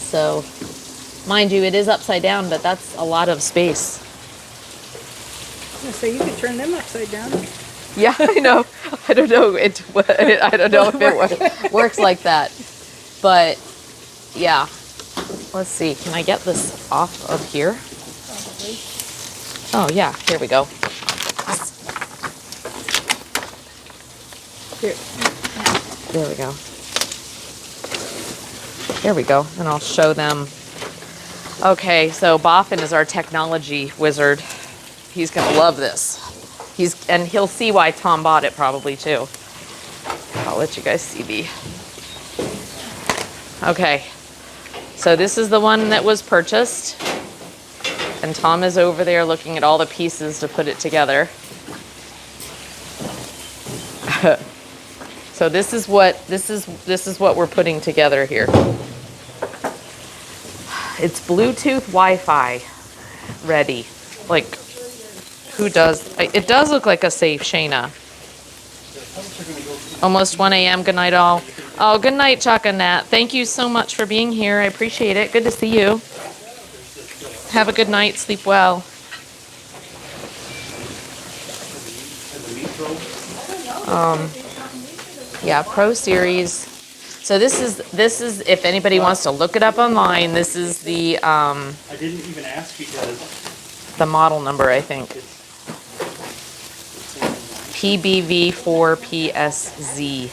Speaker 1: So, mind you, it is upside down, but that's a lot of space.
Speaker 4: So you could turn them upside down.
Speaker 1: Yeah, I know. I don't know. I don't know if it works like that. But yeah. Let's see. Can I get this off of here?
Speaker 4: Probably.
Speaker 1: Oh yeah. Here we go.
Speaker 4: Here.
Speaker 1: There we go. There we go. And I'll show them. Okay, so Boffin is our technology wizard. He's gonna love this. And he'll see why Tom bought it probably too. I'll let you guys see the. Okay, so this is the one that was purchased, and Tom is over there looking at all the pieces to put it together. So this is what we're putting together here. It's Bluetooth Wi-Fi ready. Like, who does? It does look like a safe, Shayna. Almost 1 a.m. Good night, all. Oh, good night, Chuck and Nat. Thank you so much for being here. I appreciate it. Good to see you. Have a good night. Sleep well. Yeah, Pro Series. So this is if anybody wants to look it up online. This is the
Speaker 3: I didn't even ask because
Speaker 1: the model number, I think. PBV4PSZ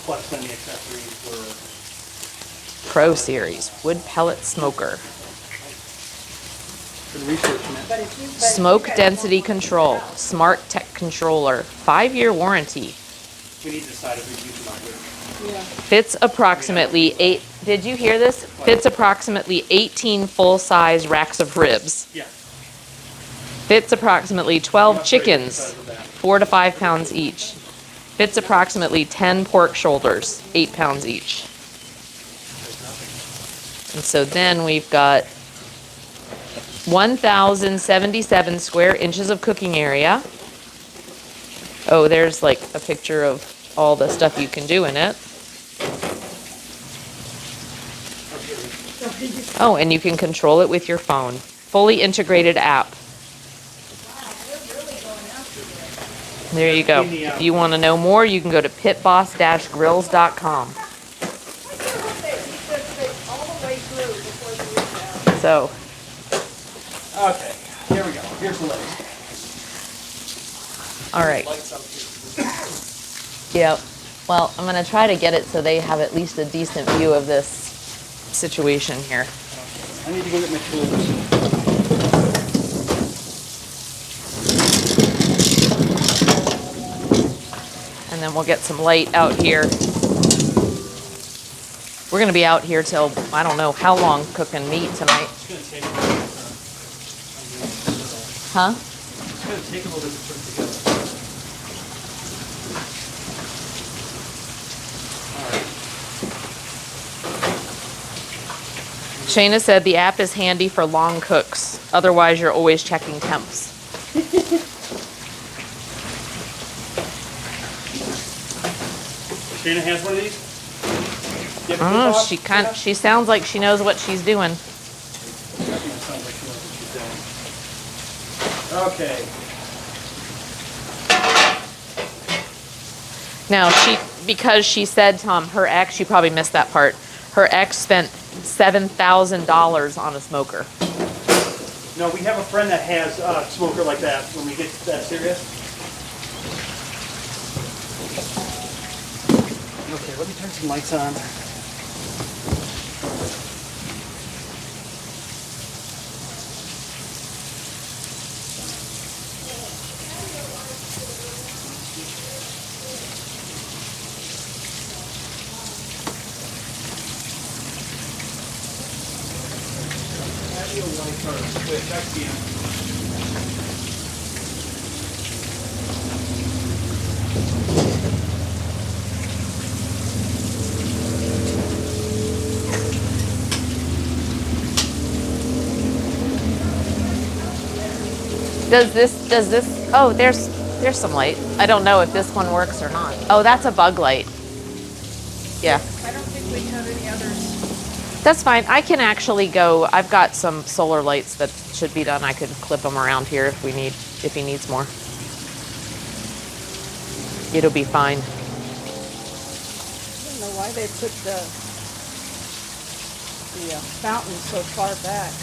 Speaker 3: plus then the accessories were
Speaker 1: Pro Series Wood Pellet Smoker.
Speaker 3: been researching it.
Speaker 4: But if you,
Speaker 1: Smoke Density Control. Smart Tech Controller. 5-year warranty.
Speaker 3: We need to decide if we use them out here.
Speaker 4: yeah.
Speaker 1: Fits approximately 8. Did you hear this? Fits approximately 18 full-size racks of ribs.
Speaker 3: Yeah.
Speaker 1: Fits approximately 12 chickens,
Speaker 3: Size of that.
Speaker 1: 4 to 5 pounds each. Fits approximately 10 pork shoulders, 8 pounds each. And so then we've got 1,077 square inches of cooking area. Oh, there's like a picture of all the stuff you can do in it. Oh, and you can control it with your phone. Fully integrated app. There you go. If you want to know more, you can go to pitboss-grills.com. So,
Speaker 3: Okay, here we go. Here's the legs.
Speaker 1: all right.
Speaker 3: Lights up here.
Speaker 1: Yeah. Well, I'm going to try to get it so they have at least a decent view of this situation here.
Speaker 3: I need to go get my tools.
Speaker 1: And then we'll get some light out here. We're going to be out here till, I don't know how long, cooking meat tonight.
Speaker 3: It's gonna take a little bit.
Speaker 1: Huh?
Speaker 3: It's gonna take a little bit to put it together.
Speaker 1: Shayna said the app is handy for long cooks. Otherwise, you're always checking temps.
Speaker 3: Shayna has one of these? You have a
Speaker 1: I don't know.
Speaker 3: cook-off,
Speaker 1: She sounds like she knows what she's doing.
Speaker 3: Shayna? Definitely sounds like she knows what she's doing. Okay.
Speaker 1: Now because she said, Tom, her ex, you probably missed that part. Her ex spent $7,000 on a smoker.
Speaker 3: No, we have a friend that has a smoker like that when we get that serious. Okay, let me turn some lights on. Patio lights are switch. I see 'em.
Speaker 1: Does this, oh, there's some light. I don't know if this one works or not. Oh, that's a bug light. Yeah,
Speaker 4: I don't think we have any others.
Speaker 1: that's fine. I can actually go, I've got some solar lights that should be done. I could clip them around here if he needs more. It'll be fine.
Speaker 4: I don't know why they put the fountain so far back.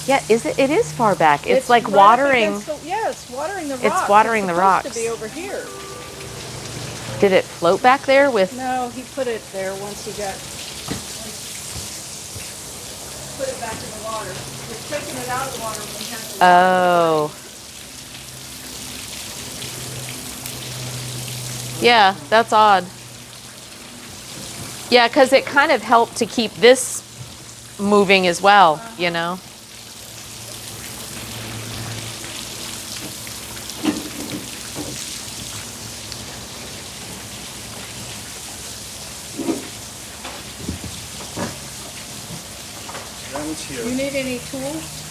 Speaker 1: Yeah, it is far back. It's like
Speaker 4: right
Speaker 1: watering.
Speaker 4: against yeah, it's watering the rocks.
Speaker 1: It's watering the
Speaker 4: supposed
Speaker 1: rocks.
Speaker 4: to be over here.
Speaker 1: Did it float back there with?
Speaker 4: No, he put it there once he put it back in the water. He's taking it out of the water when he has the
Speaker 1: Oh. Yeah, that's odd. Yeah, because it kind of helped to keep this moving as well, you know?
Speaker 3: That one's here.
Speaker 4: You need any tools?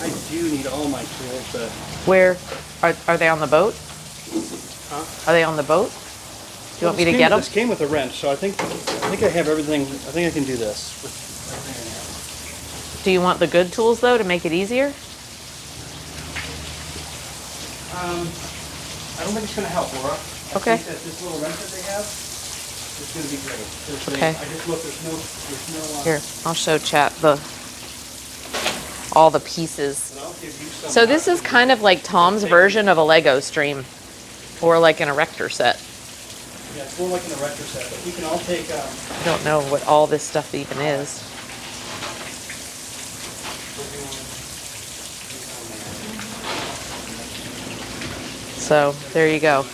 Speaker 3: I do need all my tools, but
Speaker 1: Where are they on the boat?
Speaker 3: Huh?
Speaker 1: Are they on the boat? Do you want me to get them?
Speaker 3: This came with a wrench, so I think I have everything. I think I can do this with everything in here.
Speaker 1: Do you want the good tools though to make it easier?
Speaker 3: I don't think it's going to help, Laura.
Speaker 1: Okay.
Speaker 3: I think that this little wrench that they have is going to be great.
Speaker 1: Okay.
Speaker 3: I just looked. There's no.
Speaker 1: Here, I'll show chat all the pieces.
Speaker 3: And I'll give you some.
Speaker 1: So this is kind of like Tom's version of a Lego stream, or like an erector set.
Speaker 3: Yeah, it's more like an erector set, but we can all take.
Speaker 1: I don't know what all this stuff even is. So there you go.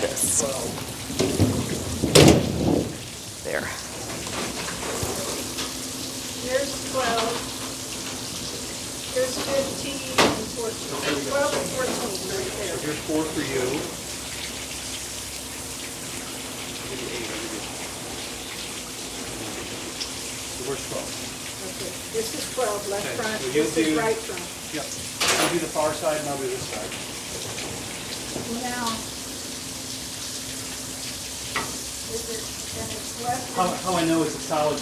Speaker 1: This. There.
Speaker 4: Here's 12. Here's 15 and 14. 12 and 14 right there.
Speaker 3: Here's 4 for you. Where's 12?
Speaker 4: Okay. This is 12 left
Speaker 3: Okay,
Speaker 4: front.
Speaker 3: so
Speaker 4: This
Speaker 3: you'll
Speaker 4: is
Speaker 3: do-
Speaker 4: right front.
Speaker 3: Yep. You do the far side, and I'll do this side.
Speaker 4: Now, is it, and it's left?
Speaker 3: How I know it's the solid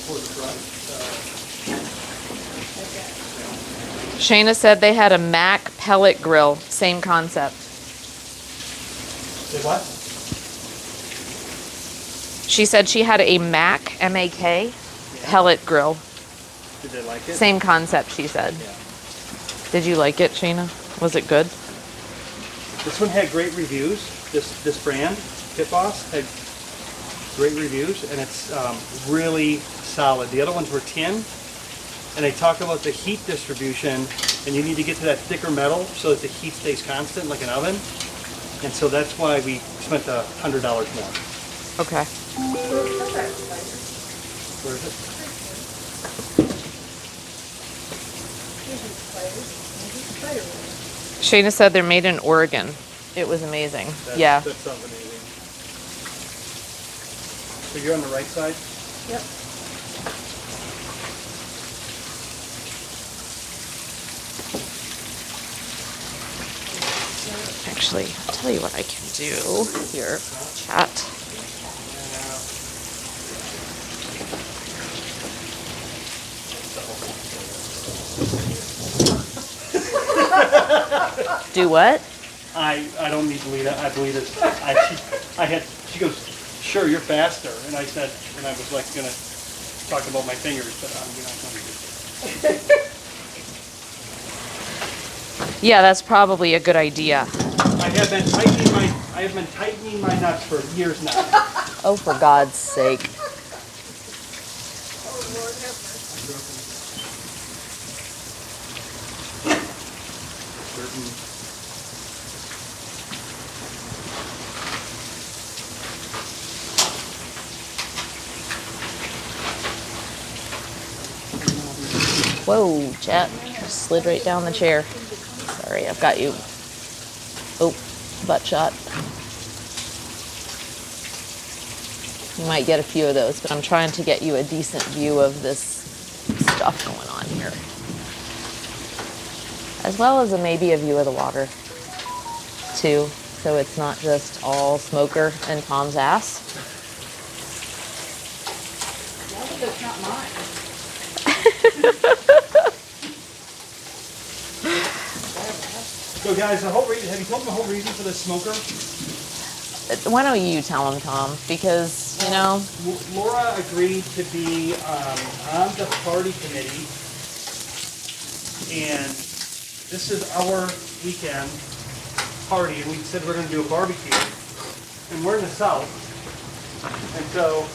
Speaker 3: towards the front.
Speaker 4: Okay.
Speaker 1: Shayna said they had a Mac pellet grill, same concept.
Speaker 3: Say what?
Speaker 1: She said she had a Mac, M-A-K, pellet grill.
Speaker 3: Did they like it?
Speaker 1: Same concept, she said.
Speaker 3: Yeah.
Speaker 1: Did you like it, Shayna? Was it good?
Speaker 3: This one had great reviews. This brand, Pit Boss, had great reviews, and it's really solid. The other ones were tin, and they talk about the heat distribution, and you need to get to that thicker metal so that the heat stays constant, like an oven. And so that's why we spent $100 more.
Speaker 1: Okay.
Speaker 3: Where is it?
Speaker 1: Shayna said they're made in Oregon. It was amazing.
Speaker 3: That,
Speaker 1: Yeah.
Speaker 3: That sounds amazing. So you're on the right side?
Speaker 4: Yep.
Speaker 1: Actually, I'll tell you what I can do here. Chat. Do what?
Speaker 3: I don't need to lead it. I believe it. She goes, sure, you're faster. And I said, and I was like gonna talk about my fingers, but I'm not going to.
Speaker 1: Yeah, that's probably a good idea.
Speaker 3: I have been tightening my nuts for years now.
Speaker 1: Oh, for God's sake.
Speaker 4: Oh, Lord have mercy.
Speaker 3: Certain
Speaker 1: Whoa, chat. Just slid right down the chair. Sorry, I've got you. Oh, butt shot. You might get a few of those, but I'm trying to get you a decent view of this stuff going on here. As well as maybe a view of the water, too. So it's not just all Smoker and Tom's ass.
Speaker 4: Yeah, but that's not mine.
Speaker 3: So guys, have you told them the whole reason for this smoker?
Speaker 1: Why don't you tell him, Tom? Because, you know,
Speaker 3: Laura agreed to be on the party committee, and this is our weekend party, and we said we're going to do a barbecue, and we're in the south, and so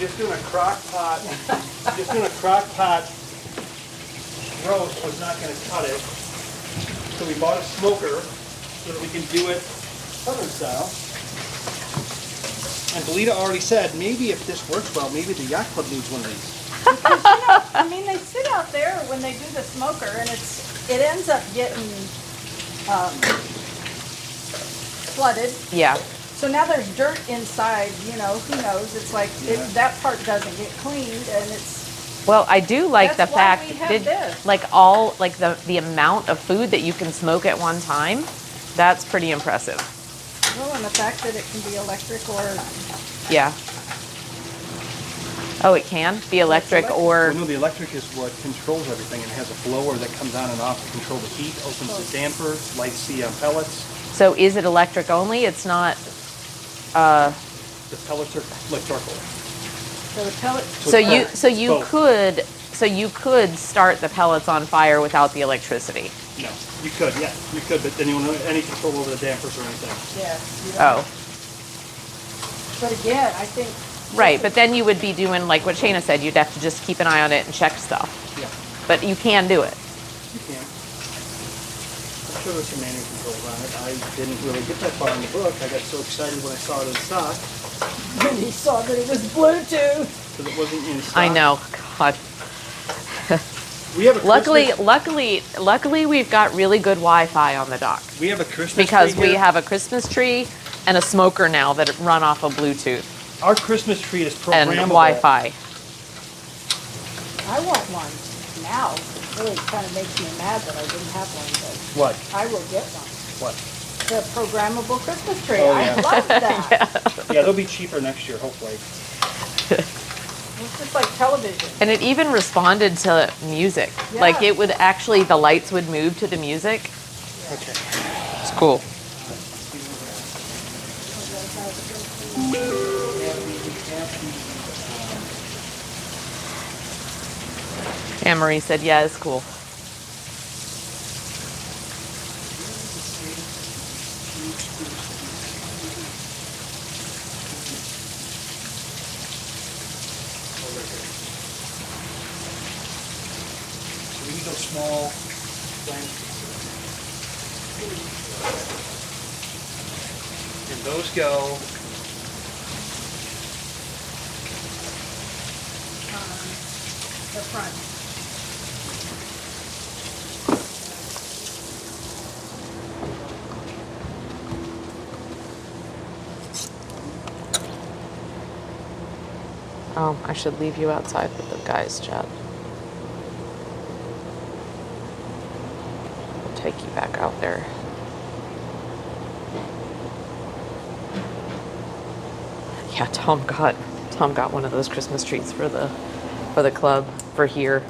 Speaker 3: just doing a crock pot roast was not going to cut it, so we bought a smoker so that we can do it southern style. And Belita already said, maybe if this works well, maybe the yacht club needs one of these.
Speaker 4: I mean, they sit out there when they do the smoker, and it ends up getting flooded.
Speaker 1: yeah.
Speaker 4: So now there's dirt inside. You know, who knows? It's like that part doesn't get cleaned, and it's
Speaker 1: Well, I do like
Speaker 4: That's
Speaker 1: the
Speaker 4: why
Speaker 1: fact
Speaker 4: we have this.
Speaker 1: the amount of food that you can smoke at one time. That's pretty impressive.
Speaker 4: well, and the fact that it can be electric or
Speaker 1: Yeah. Oh, it can be electric or
Speaker 3: Well, no, the electric is what controls everything, and it has a blower that comes on and off to control the heat, opens the damper, lights the pellets.
Speaker 1: so is it electric only? It's not
Speaker 3: The pellets are like charcoal.
Speaker 4: so the pellet.
Speaker 1: so you
Speaker 3: Both.
Speaker 1: could start the pellets on fire without the electricity.
Speaker 3: No, you could, but then you won't have any control over the dampers or anything.
Speaker 4: Yeah. you don't-
Speaker 1: Oh.
Speaker 4: But again, I think.
Speaker 1: Right, but then you would be doing like what Shayna said, you'd have to just keep an eye on it and check stuff.
Speaker 3: Yeah,
Speaker 1: But you can do it.
Speaker 3: you can. I'm sure there's some manual controls on it. I didn't really get that far in the book. I got so excited when I saw it in stock,
Speaker 4: When he saw that it was Bluetooth.
Speaker 3: because it wasn't in stock.
Speaker 1: I know. God.
Speaker 3: We have a
Speaker 1: Luckily we've got really good Wi-Fi on the dock.
Speaker 3: we have a Christmas
Speaker 1: Because
Speaker 3: tree
Speaker 1: we
Speaker 3: here.
Speaker 1: have a Christmas tree and a smoker now that run off of Bluetooth
Speaker 3: Our Christmas tree is
Speaker 1: and
Speaker 3: programmable.
Speaker 1: Wi-Fi.
Speaker 4: I want one now. It really kind of makes me mad that I didn't have one, but
Speaker 3: What?
Speaker 4: I will get one.
Speaker 3: What?
Speaker 4: The programmable Christmas tree.
Speaker 3: Oh,
Speaker 4: I
Speaker 3: yeah.
Speaker 4: love that.
Speaker 3: Yeah, they'll be cheaper next year, hopefully.
Speaker 4: It's just like television.
Speaker 1: And it even responded to music. Like
Speaker 4: Yeah.
Speaker 1: it would actually, the lights would move to the music.
Speaker 3: Okay.
Speaker 1: It's cool. Anne Marie said, yeah, it's cool.
Speaker 3: So we need those small blanks. And those go.
Speaker 4: The front.
Speaker 1: Oh, I should leave you outside with the guys, Chad. I'll take you back out there. Yeah, Tom got one of those Christmas trees for the club for here,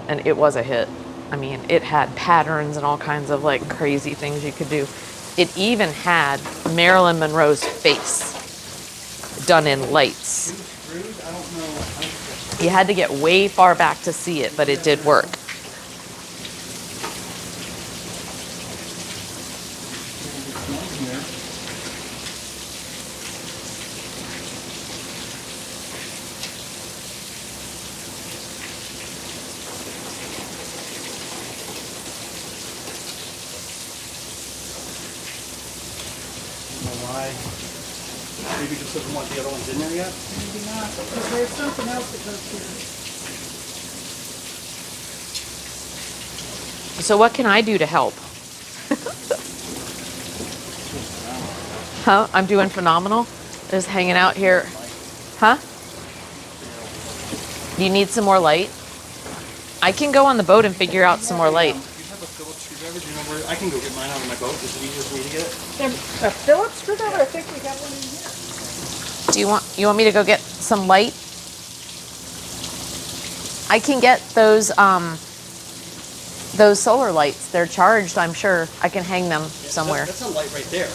Speaker 1: and it was a hit. I mean, it had patterns and all kinds of like crazy things you could do. It even had Marilyn Monroe's face done in lights.
Speaker 3: Screws? I don't know.
Speaker 1: You had to get way far back to see it, but it did work.
Speaker 3: Why? Maybe just doesn't want the other ones in there yet?
Speaker 4: Maybe not, because there's something else that goes here.
Speaker 1: So what can I do to help? Huh? I'm doing phenomenal. Just hanging out here. Huh? Do you need some more light? I can go on the boat and figure out some more light.
Speaker 3: Do you have a Phillips screwdriver? Do you know where? I can go get mine out of my boat. Is it easier for me to get it?
Speaker 4: A Phillips screwdriver? I think we have one in here.
Speaker 1: Do you want me to go get some light? I can get those solar lights. They're charged, I'm sure. I can hang them somewhere.
Speaker 3: That's a light right there.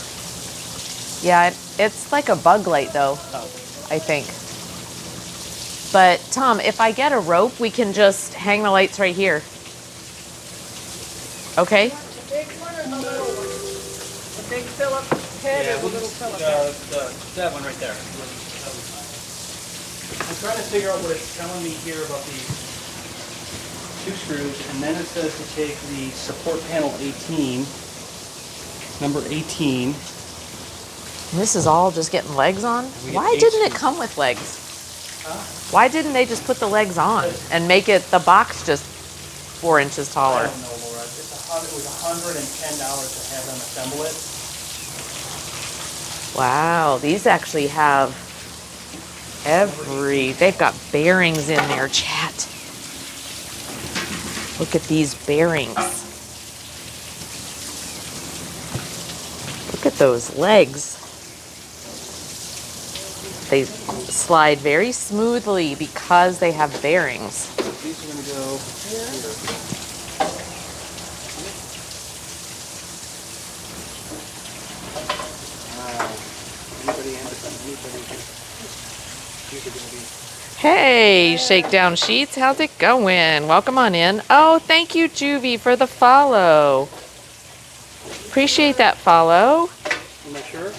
Speaker 1: Yeah, it's like a bug light though, I think. But Tom, if I get a rope, we can just hang the lights right here. Okay?
Speaker 4: The big one or the little one? The big Phillips head or the little Phillips head?
Speaker 3: That one right there. I'm trying to figure out what it's telling me here about these two screws, and then it says to take the support panel 18, number 18.
Speaker 1: This is all just getting legs on?
Speaker 3: We get
Speaker 1: Why
Speaker 3: 8
Speaker 1: didn't it
Speaker 3: screws.
Speaker 1: come with legs?
Speaker 3: Huh?
Speaker 1: Why didn't they just put the legs on and make it the box just 4 inches
Speaker 3: I
Speaker 1: taller?
Speaker 3: don't know, Laura. It was $110 to have them assemble it.
Speaker 1: Wow, these actually have they've got bearings in there, chat. Look at these bearings. Look at those legs. They slide very smoothly because they have bearings.
Speaker 3: These are going to go here.
Speaker 1: Hey, Shakedown Sheets, how's it going? Welcome on in. Oh, thank you, Juvie, for the follow. Appreciate that follow.
Speaker 3: You not sure?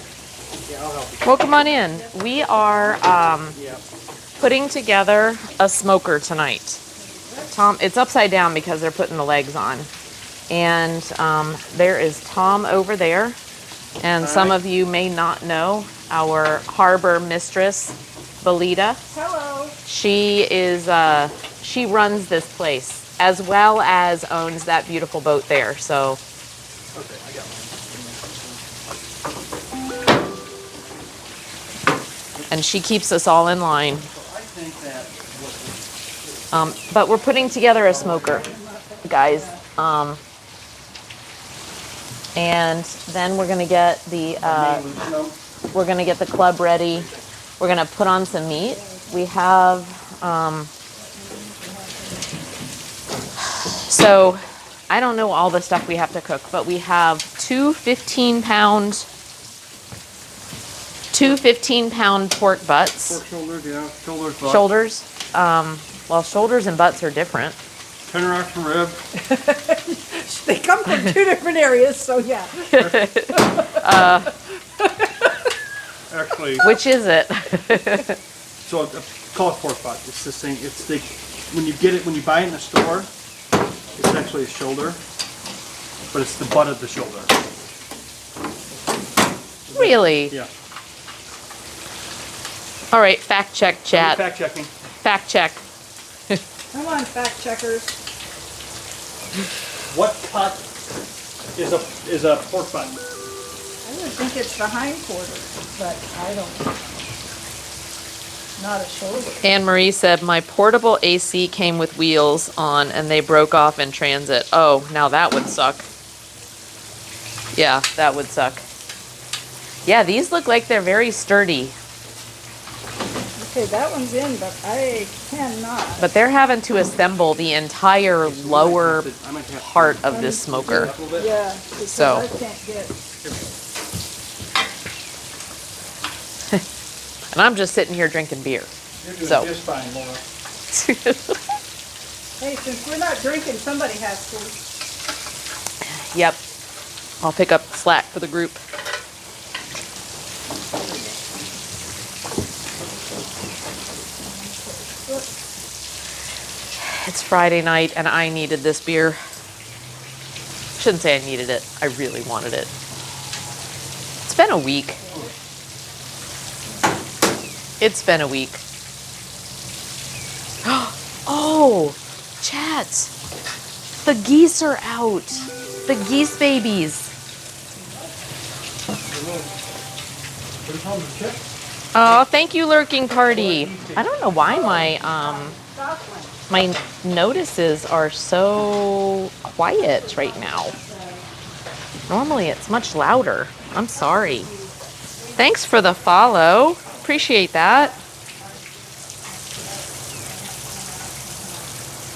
Speaker 3: Yeah, I'll help you.
Speaker 1: Welcome on in. We are
Speaker 3: Yeah.
Speaker 1: putting together a smoker tonight. Tom, it's upside down because they're putting the legs on. And there is Tom over there. And some of you may not know our harbor mistress, Belita.
Speaker 4: Hello.
Speaker 1: She is, she runs this place as well as owns that beautiful boat there. So
Speaker 3: Okay, I got one.
Speaker 1: and she keeps us all in line.
Speaker 3: So I think that
Speaker 1: But we're putting together a smoker, guys. And then we're gonna get the we're gonna get the club ready. We're gonna put on some meat. We have so I don't know all the stuff we have to cook, but we have two 15-pound pork butts.
Speaker 2: Pork shoulders, yeah. Shoulders, butt.
Speaker 1: Shoulders. Well, shoulders and butts are different.
Speaker 2: Tenor oxen rib.
Speaker 4: They come from two different areas, so yeah.
Speaker 2: Actually,
Speaker 1: Which is it?
Speaker 3: so call it pork butt. It's the same. It's the when you get it when you buy it in the store, it's actually a shoulder, but it's the butt of the shoulder.
Speaker 1: Really?
Speaker 3: Yeah.
Speaker 1: All right, fact check, chat.
Speaker 3: Fact checking.
Speaker 1: Fact check.
Speaker 4: Come on, fact checkers.
Speaker 3: What cut is a pork butt?
Speaker 4: I would think it's the hindquarters, but I don't know. not a shoulder.
Speaker 1: Anne Marie said, my portable AC came with wheels on and they broke off in transit. Oh, now that would suck. Yeah, that would suck. Yeah, these look like they're very sturdy,
Speaker 4: Okay, that one's in, but I cannot.
Speaker 1: but they're having to assemble the entire lower
Speaker 2: I might have to
Speaker 1: part of this smoker.
Speaker 2: a little bit.
Speaker 4: Yeah, because
Speaker 1: So.
Speaker 4: I can't get.
Speaker 1: And I'm just sitting here drinking beer.
Speaker 3: You're doing
Speaker 1: So.
Speaker 3: just fine, Laura.
Speaker 4: Hey, since we're not drinking, somebody has to.
Speaker 1: Yep. I'll pick up the slack for the group. It's Friday night and I needed this beer. Shouldn't say I needed it. I really wanted it. It's been a week. It's been a week. Oh, chat. The geese are out. The geese babies. Oh, thank you, Lurking Party. I don't know why my notices are so quiet right now. Normally it's much louder. I'm sorry. Thanks for the follow. Appreciate that.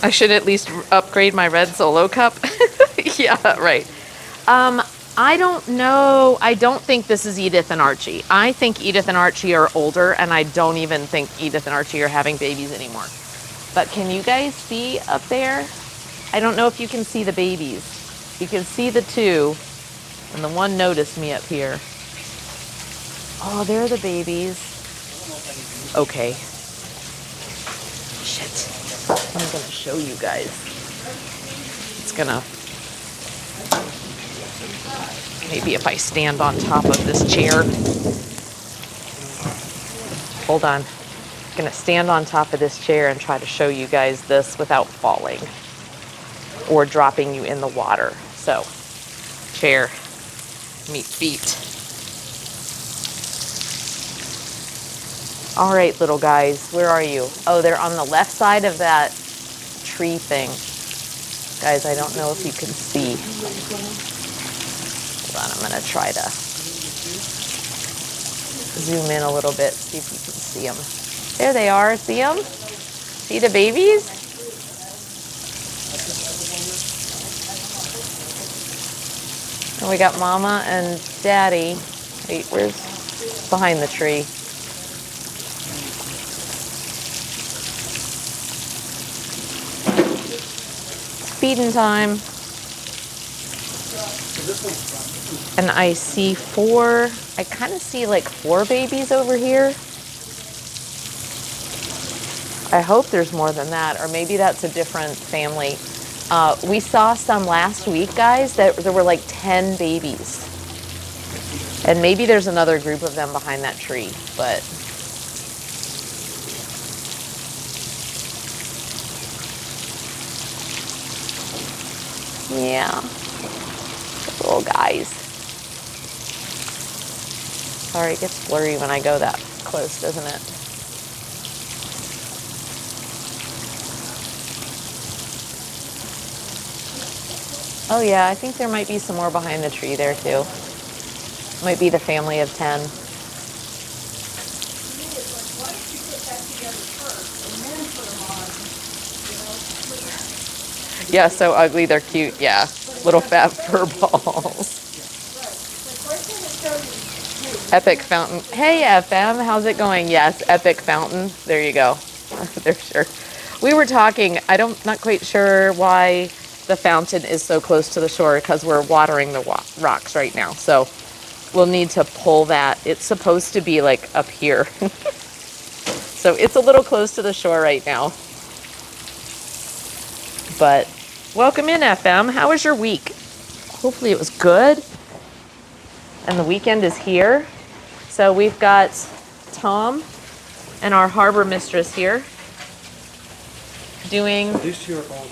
Speaker 1: I should at least upgrade my red Solo cup. Yeah, right. I don't know. I don't think this is Edith and Archie. I think Edith and Archie are older, and I don't even think Edith and Archie are having babies anymore. But can you guys see up there? I don't know if you can see the babies. You can see the two, and the one noticed me up here. Oh, they're the babies. Okay. Shit. I'm gonna show you guys. It's gonna... Maybe if I stand on top of this chair. Hold on. I'm gonna stand on top of this chair and try to show you guys this without falling or dropping you in the water. So, chair, meet feet. All right, little guys, where are you? Oh, they're on the left side of that tree thing. Guys, I don't know if you can see. Hold on, I'm gonna try to zoom in a little bit, see if you can see them. There they are, see them? See the babies? And we got Mama and Daddy. Wait, where's behind the tree? It's feeding time. And I see I kind of see like 4 babies over here. I hope there's more than that, or maybe that's a different family. We saw some last week, guys, that there were like 10 babies. And maybe there's another group of them behind that tree, but... Yeah. Little guys. Sorry, it gets blurry when I go that close, doesn't it? Oh yeah, I think there might be some more behind the tree there too. Might be the family of 10. Yeah, so ugly, they're cute, yeah. Little fat fur balls. Epic Fountain. Hey FM, how's it going? Yes, Epic Fountain. There you go. They're sure. We were talking, not quite sure why the fountain is so close to the shore, because we're watering the rocks right now. So we'll need to pull that. It's supposed to be like up here. So it's a little close to the shore right now. But welcome in, FM. How was your week? Hopefully it was good. And the weekend is here. So we've got Tom and our harbor mistress here doing...
Speaker 2: These two are old.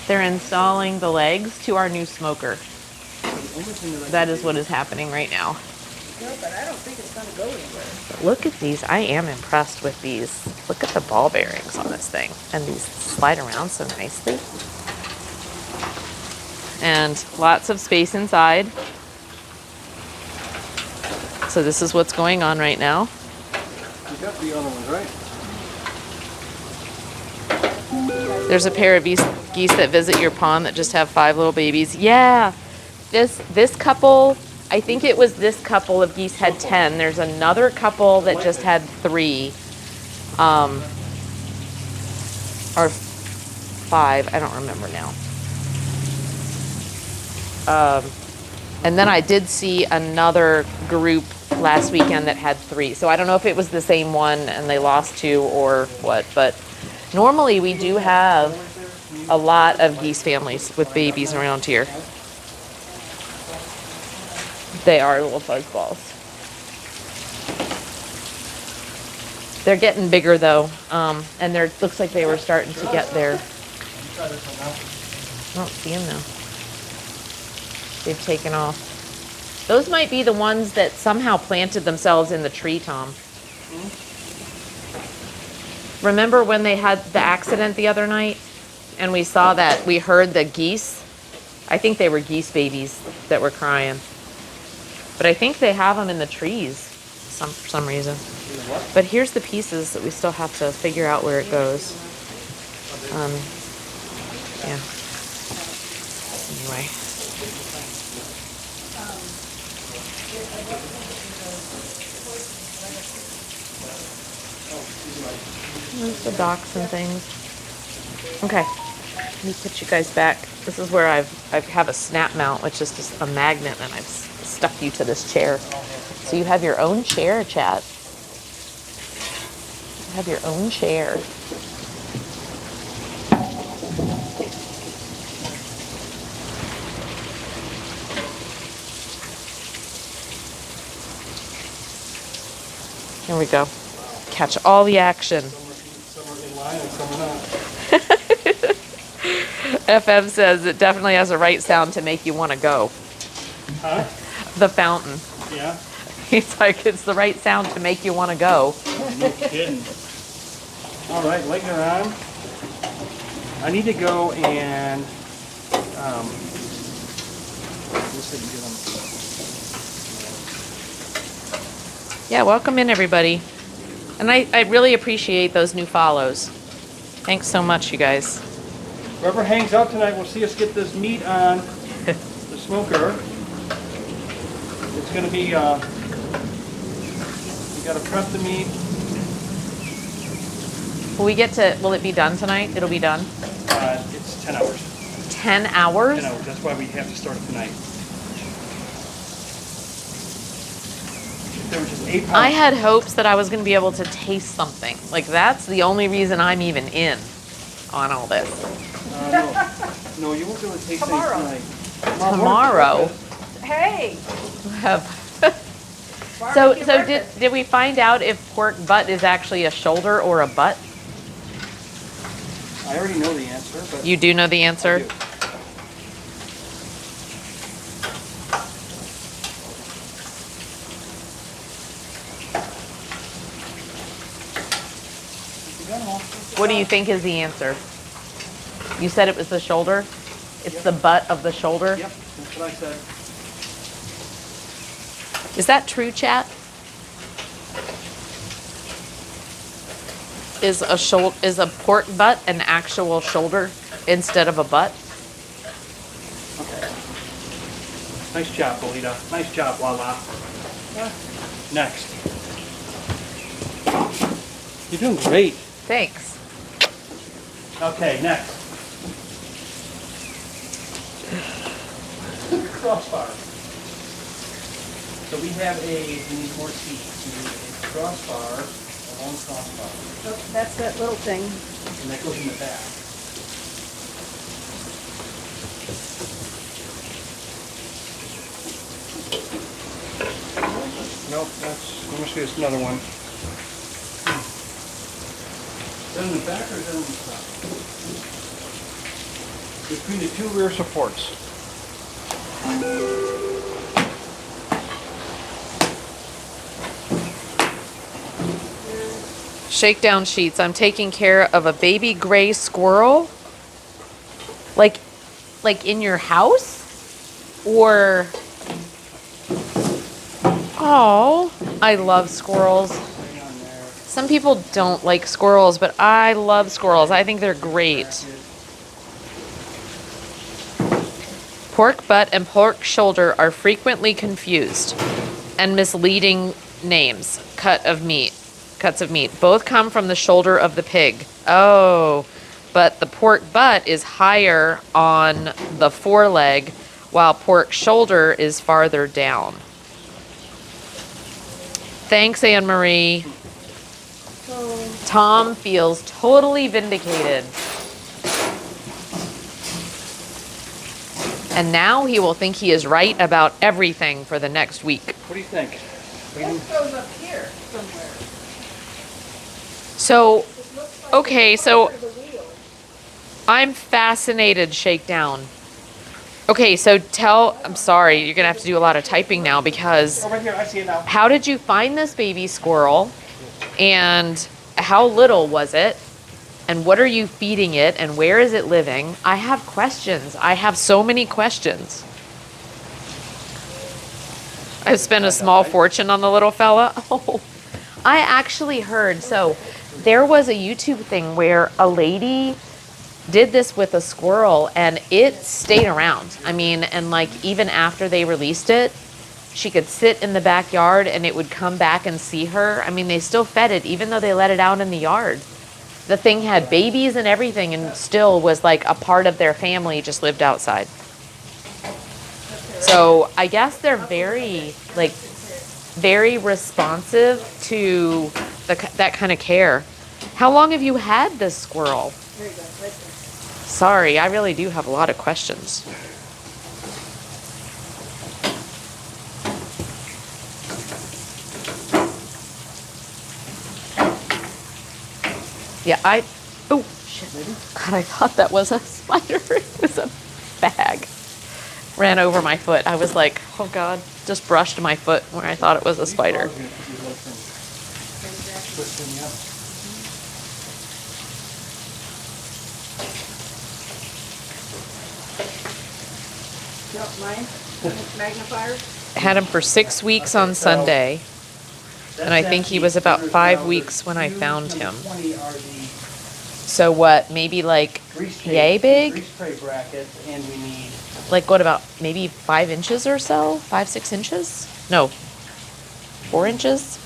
Speaker 1: They're installing the legs to our new smoker. That is what is happening right now.
Speaker 4: No, but I don't think it's gonna go anywhere.
Speaker 1: But look at these. I am impressed with these. Look at the ball bearings on this thing. And these slide around so nicely. And lots of space inside. So this is what's going on right now.
Speaker 2: You got the other ones, right?
Speaker 1: There's a pair of geese that visit your pond that just have 5 little babies. Yeah, this couple, I think it was this couple of geese had 10. There's another couple that just had 3, or 5. I don't remember now. And then I did see another group last weekend that had 3. So I don't know if it was the same one and they lost 2 or what, but normally we do have a lot of geese families with babies around here. They are little fuzzballs. They're getting bigger though, and there looks like they were starting to get there. I don't see them now. They've taken off. Those might be the ones that somehow planted themselves in the tree, Tom. Remember when they had the accident the other night? And we saw that, we heard the geese? I think they were geese babies that were crying. But I think they have them in the trees for some reason. But here's the pieces that we still have to figure out where it goes. Yeah. Anyway. There's the docks and things. Okay, let me put you guys back. This is where I have a snap mount, which is just a magnet, and I've stuck you to this chair. So you have your own chair, chat. You have your own chair. Here we go. Catch all the action.
Speaker 2: Some are in line and some are not.
Speaker 1: FM says it definitely has a right sound to make you want to go.
Speaker 3: Huh?
Speaker 1: The fountain.
Speaker 3: Yeah?
Speaker 1: He's like, it's the right sound to make you want to go.
Speaker 3: No kidding. All right, lights are on. I need to go and, let's see, get them.
Speaker 1: Yeah, welcome in, everybody. And I really appreciate those new follows. Thanks so much, you guys.
Speaker 3: Whoever hangs out tonight will see us get this meat on the smoker. It's going to be, you got to prep the meat.
Speaker 1: Will it be done tonight? It'll be done?
Speaker 3: It's 10 hours.
Speaker 1: 10 hours?
Speaker 3: 10 hours. That's why we have to start it tonight. If there were just 8 pounds.
Speaker 1: I had hopes that I was going to be able to taste something. Like, that's the only reason I'm even in on all this.
Speaker 3: No, you won't be able to taste
Speaker 4: Tomorrow.
Speaker 3: anything tonight.
Speaker 1: Tomorrow?
Speaker 4: Hey,
Speaker 1: So
Speaker 4: barbecue breakfast.
Speaker 1: did we find out if pork butt is actually a shoulder or a butt?
Speaker 3: I already know the answer, but
Speaker 1: You do know the
Speaker 3: I
Speaker 1: answer?
Speaker 3: do.
Speaker 1: What do you think is the answer? You said it was the shoulder? It's the butt of the shoulder?
Speaker 3: Yep, that's what I said.
Speaker 1: Is that true, chat? Is a pork butt an actual shoulder instead of a butt?
Speaker 3: Okay. Nice job, Bolita. Nice job, Lala. Next. You're doing great.
Speaker 1: Thanks.
Speaker 3: Okay, next. Crossbar. So we need more seats. We need a crossbar, a long crossbar,
Speaker 4: Oh, that's that little thing.
Speaker 3: and that goes in the back. Nope, let me see, it's another one. Is that in the back or is that on the front? Between the 2 rear supports.
Speaker 1: Shakedown sheets. I'm taking care of a baby gray squirrel. Like in your house? Or... Oh, I love squirrels.
Speaker 3: Hang on there.
Speaker 1: Some people don't like squirrels, but I love squirrels. I think they're great. Pork butt and pork shoulder are frequently confused and misleading names. Cuts of meat. Both come from the shoulder of the pig. Oh, but the pork butt is higher on the foreleg, while pork shoulder is farther down. Thanks, Anne Marie. Tom feels totally vindicated. And now he will think he is right about everything for the next week.
Speaker 3: What do you think?
Speaker 4: This goes up here somewhere.
Speaker 1: So,
Speaker 4: It looks like
Speaker 1: okay,
Speaker 4: it's
Speaker 1: so
Speaker 4: under the wheel.
Speaker 1: I'm fascinated, Shakedown. Okay, so I'm sorry, you're gonna have to do a lot of typing now because
Speaker 3: Oh, right here, I see it now.
Speaker 1: how did you find this baby squirrel? And how little was it? And what are you feeding it? And where is it living? I have questions. I have so many questions. I've spent a small fortune on the little fella. Oh, I actually heard, so there was a YouTube thing where a lady did this with a squirrel and it stayed around. I mean, and like even after they released it, she could sit in the backyard and it would come back and see her. I mean, they still fed it even though they let it out in the yard. The thing had babies and everything and still was like a part of their family, just lived outside. So I guess they're very responsive to that kind of care. How long have you had this squirrel?
Speaker 4: There you go, right there.
Speaker 1: Sorry, I really do have a lot of questions. Yeah, oh, shit. God, I thought that was a spider. It was a bag. Ran over my foot. I was like, oh God, just brushed my foot where I thought it was a spider.
Speaker 4: You don't mind? Magnifier?
Speaker 1: Had him for 6 weeks on Sunday. And I think he was about 5 weeks when I found him.
Speaker 3: 20 are the
Speaker 1: So what, maybe like yay big?
Speaker 3: grease tray brackets, and we need
Speaker 1: Like what about maybe 5 inches or so? 5, 6 inches? No, 4 inches?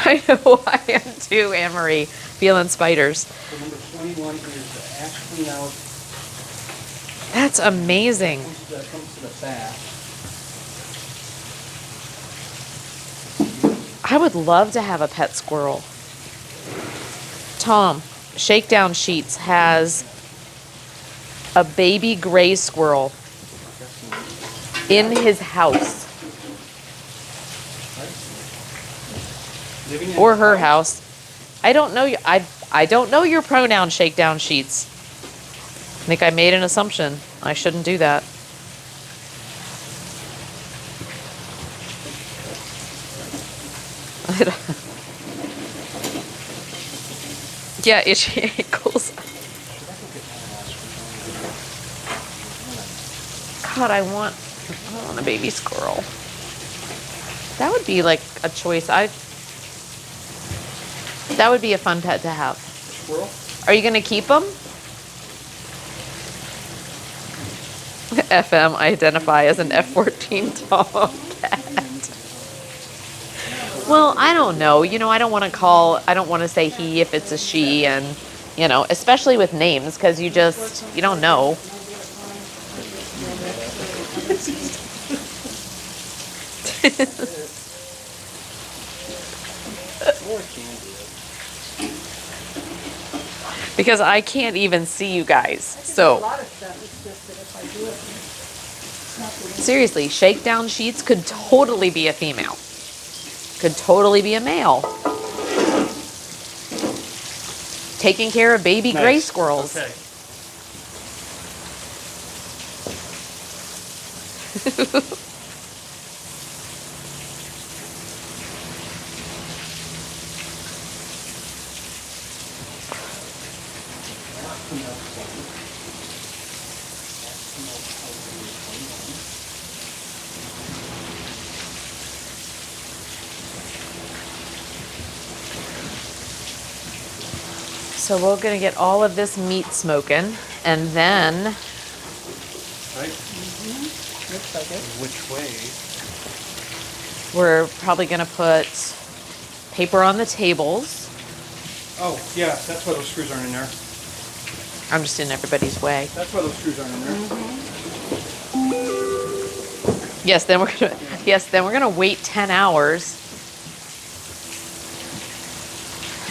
Speaker 1: I know I am too, Anne-Marie, feeling spiders.
Speaker 3: so number 21 is the ash clean out.
Speaker 1: That's amazing.
Speaker 3: That comes to the back.
Speaker 1: I would love to have a pet squirrel. Tom, Shakedown Sheets has a baby gray squirrel in his house.
Speaker 3: Living in
Speaker 1: Or
Speaker 3: his
Speaker 1: her house. I don't know. I don't know your pronoun, Shakedown Sheets. I think I made an assumption. I shouldn't do that. Yeah, itchy ankles. God, I want a baby squirrel. That would be like a choice. That would be a fun pet to have.
Speaker 3: squirrel.
Speaker 1: Are you gonna keep them? FM identify as an F-14 Tomcat. Well, I don't know. You know, I don't want to say he if it's a she, and, you know, especially with names, because you don't know. Because I can't even see you guys.
Speaker 4: A
Speaker 1: So,
Speaker 4: lot of stuff, it's just that if I do it, it's not the
Speaker 1: seriously, Shakedown Sheets could totally be a female. Could totally be a male. Taking care of baby gray
Speaker 3: Nice.
Speaker 1: squirrels.
Speaker 3: Okay.
Speaker 1: So we're gonna get all of this meat smoking, and then
Speaker 3: Right?
Speaker 4: Looks like it.
Speaker 3: Which way?
Speaker 1: we're probably gonna put paper on the tables.
Speaker 3: Oh, yeah, that's why those screws aren't in there.
Speaker 1: I'm just in everybody's way.
Speaker 3: That's why those screws aren't in there.
Speaker 1: Yes, then we're gonna wait 10 hours.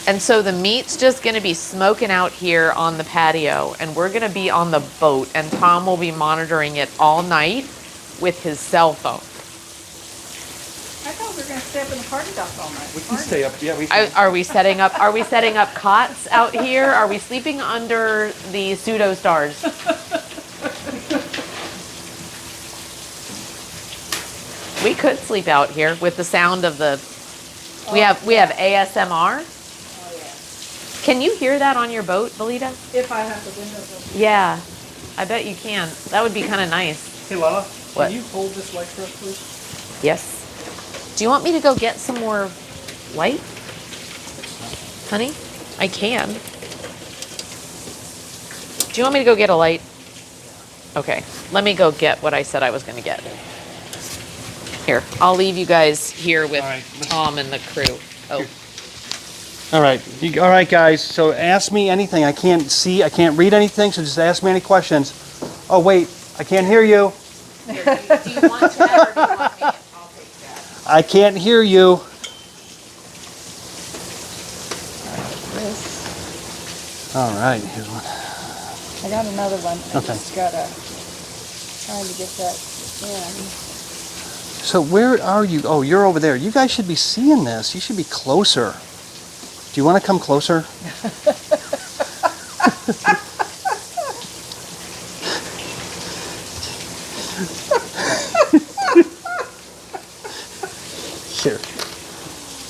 Speaker 1: And so the meat's just gonna be smoking out here on the patio, and we're gonna be on the boat, and Tom will be monitoring it all night with his cell phone.
Speaker 4: I thought we were gonna stay up in the party dock all night.
Speaker 3: We can stay up, yeah, we can.
Speaker 1: Are we setting up cots out here? Are we sleeping under the pseudo stars? We could sleep out here with the sound of the. We have ASMR.
Speaker 4: Oh, yeah.
Speaker 1: Can you hear that on your boat, Belita?
Speaker 4: If I have the windows open.
Speaker 1: Yeah, I bet you can. That would be kind of nice.
Speaker 3: Hey, Lala,
Speaker 1: What?
Speaker 3: can you hold this light for us, please?
Speaker 1: Yes. Do you want me to go get some more light, honey? I can. Do you want me to go get a light? Okay, let me go get what I said I was going to get. Here, I'll leave you guys here with
Speaker 3: All right.
Speaker 1: Tom and the crew. Oh,
Speaker 3: All right, all right, guys. So ask me anything. I can't see, I can't read anything, so just ask me any questions. Oh wait, I can't hear you.
Speaker 1: do you want Chad or do you want me? I'll take Chad.
Speaker 3: I can't hear you.
Speaker 4: This.
Speaker 3: All right, here's one.
Speaker 4: I got another one. I
Speaker 3: Okay.
Speaker 4: just gotta, trying to get that in.
Speaker 3: So where are you? Oh, you're over there. You guys should be seeing this. You should be closer. Do you want to come closer? Here.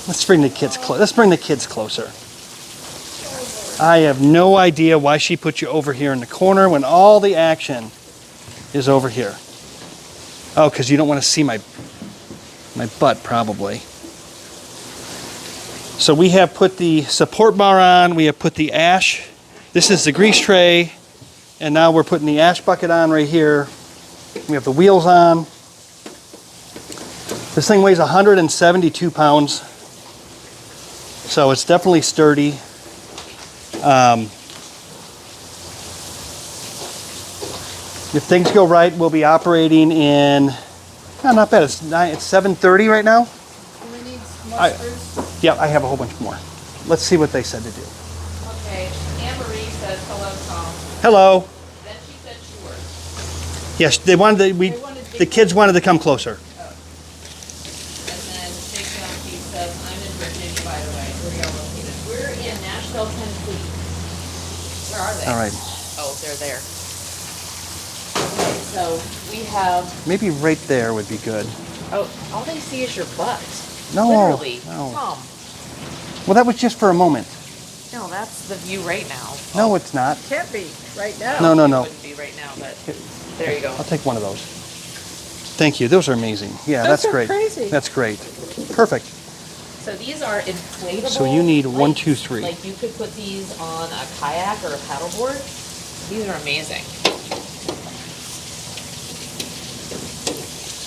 Speaker 3: Let's bring the kids close. Let's bring the kids closer. I have no idea why she put you over here in the corner when all the action is over here. Oh, because you don't want to see my butt, probably. So we have put the support bar on. We have put the ash. This is the grease tray. And now we're putting the ash bucket on right here. We have the wheels on. This thing weighs 172 pounds. So it's definitely sturdy. If things go right, we'll be operating in, not bad, it's 7:30 right now.
Speaker 4: Do we need more
Speaker 3: I-
Speaker 4: screws?
Speaker 3: Yeah, I have a whole bunch more. Let's see what they said to do.
Speaker 1: Okay, Anne Marie says hello, Tom.
Speaker 3: Hello.
Speaker 1: Then she said sure.
Speaker 3: Yes, they wanted
Speaker 4: They wanted
Speaker 3: the kids wanted to come closer.
Speaker 1: And then Jake Youngkey says, I'm in Virginia, by the way. Where are y'all located? We're in Nashville, Tennessee. Where are they?
Speaker 3: All right,
Speaker 1: Oh, they're there. Okay, so we have,
Speaker 3: maybe right there would be good.
Speaker 1: oh, all they see is your butt.
Speaker 3: No,
Speaker 1: Literally.
Speaker 3: no.
Speaker 1: Tom.
Speaker 3: Well, that was just for a moment.
Speaker 1: No, that's the view right now.
Speaker 3: No, it's not.
Speaker 4: Can't be, right now.
Speaker 3: No, no,
Speaker 1: It
Speaker 3: no.
Speaker 1: wouldn't be right now, but there you go.
Speaker 3: I'll take one of those. Thank you. Those are amazing. Yeah,
Speaker 4: Those
Speaker 3: that's
Speaker 4: are
Speaker 3: great.
Speaker 4: crazy.
Speaker 3: That's great. Perfect.
Speaker 1: So these are inflatable.
Speaker 3: So you need one,
Speaker 1: lights.
Speaker 3: two, three.
Speaker 1: Like you could put these on a kayak or a paddleboard. These are amazing.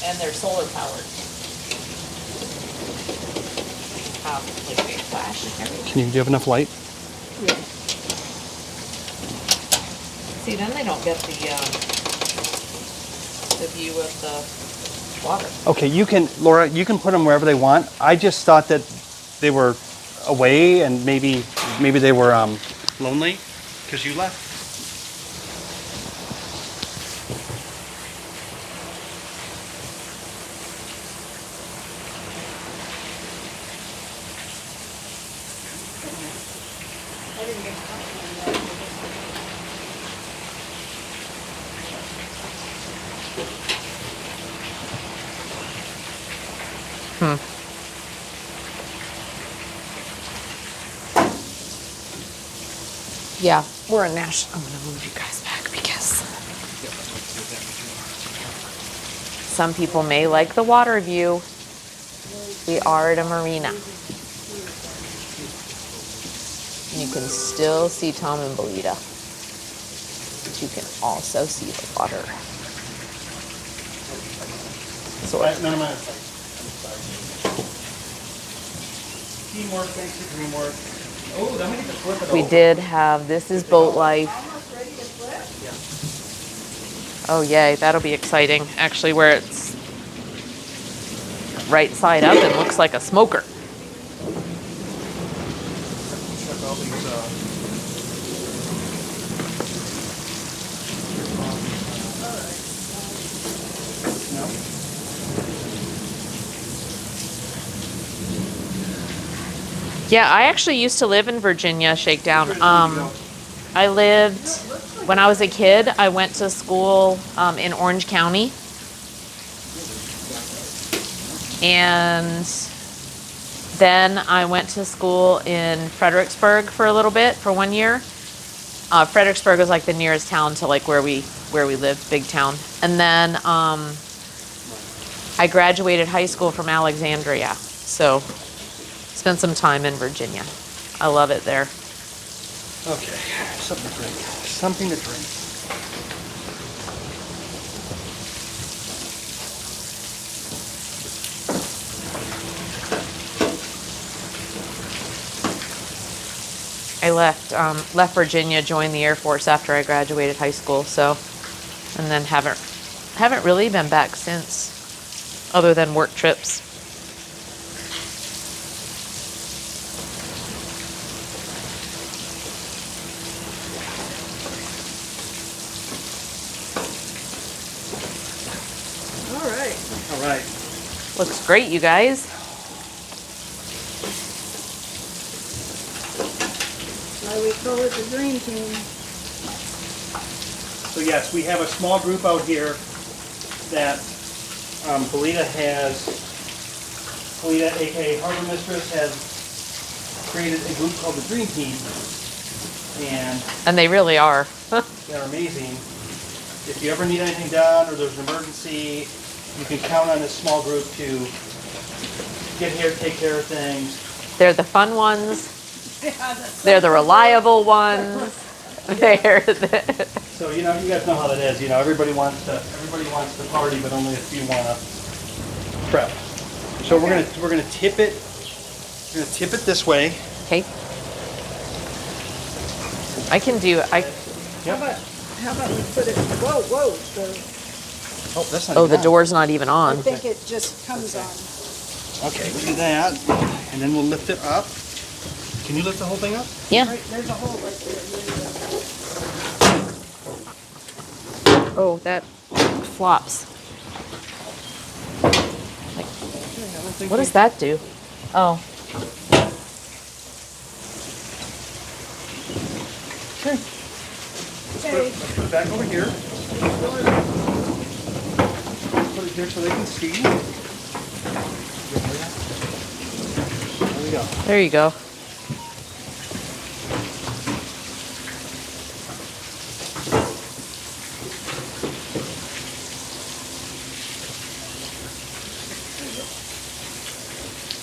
Speaker 1: And they're solar powered. Like big flash and everything.
Speaker 3: Do you have enough light?
Speaker 4: Yeah.
Speaker 1: See, then they don't get the view of the water.
Speaker 3: Okay, you can, Laura, you can put them wherever they want. I just thought that they were away and maybe they were lonely because you left.
Speaker 4: I didn't get coffee on that.
Speaker 1: Yeah, we're in Nash. I'm gonna move you guys back because some people may like the water view. We are at a marina. You can still see Tom and Belita. But you can also see the water.
Speaker 3: None of mine are sites. Teamwork makes the dream work. Oh, then we need to flip it
Speaker 1: We
Speaker 3: over.
Speaker 1: did have, this is boat life.
Speaker 4: Almost ready to flip?
Speaker 1: Oh yay, that'll be exciting. Actually, where it's right side up, it looks like a smoker.
Speaker 3: Check all these, no?
Speaker 1: Yeah, I actually used to live in Virginia, Shakedown.
Speaker 3: Where did you go?
Speaker 1: I lived, when I was a kid, I went to school in Orange County. And then I went to school in Fredericksburg for a little bit, for 1 year. Fredericksburg was like the nearest town to like where we lived, big town. And then I graduated high school from Alexandria. So spent some time in Virginia. I love it there.
Speaker 3: Okay, something to drink. Something to drink.
Speaker 1: I left Virginia, joined the Air Force after I graduated high school. So, and then haven't really been back since, other than work trips.
Speaker 4: All right.
Speaker 3: All right.
Speaker 1: Looks great, you guys.
Speaker 4: Why we call it the Dream Team.
Speaker 3: So yes, we have a small group out here that Belita, aka Harbor Mistress, has created a group called the Dream Team, and
Speaker 1: And they really are.
Speaker 3: they're amazing. If you ever need anything done or there's an emergency, you can count on this small group to get here, take care of things.
Speaker 1: They're the fun ones.
Speaker 4: Yeah, that's
Speaker 1: They're the reliable ones. They're the,
Speaker 3: So you guys know how that is. Everybody wants to party, but only a few want to prep. So we're gonna tip it. We're gonna tip it this way.
Speaker 1: okay. I can do.
Speaker 4: How about we put it, whoa,
Speaker 3: Oh, that's not.
Speaker 1: Oh,
Speaker 3: even
Speaker 1: the
Speaker 3: on.
Speaker 1: door's not even
Speaker 4: I
Speaker 1: on.
Speaker 4: think it just comes on.
Speaker 3: Okay, we'll do that, and then we'll lift it up. Can you lift the whole thing up?
Speaker 1: Yeah.
Speaker 4: Right, there's a hole right there.
Speaker 1: Oh, that flops. What does that do? Oh.
Speaker 3: Okay.
Speaker 4: Okay.
Speaker 3: Let's put it back over here. Put it here so they can see. There we go.
Speaker 1: There you go.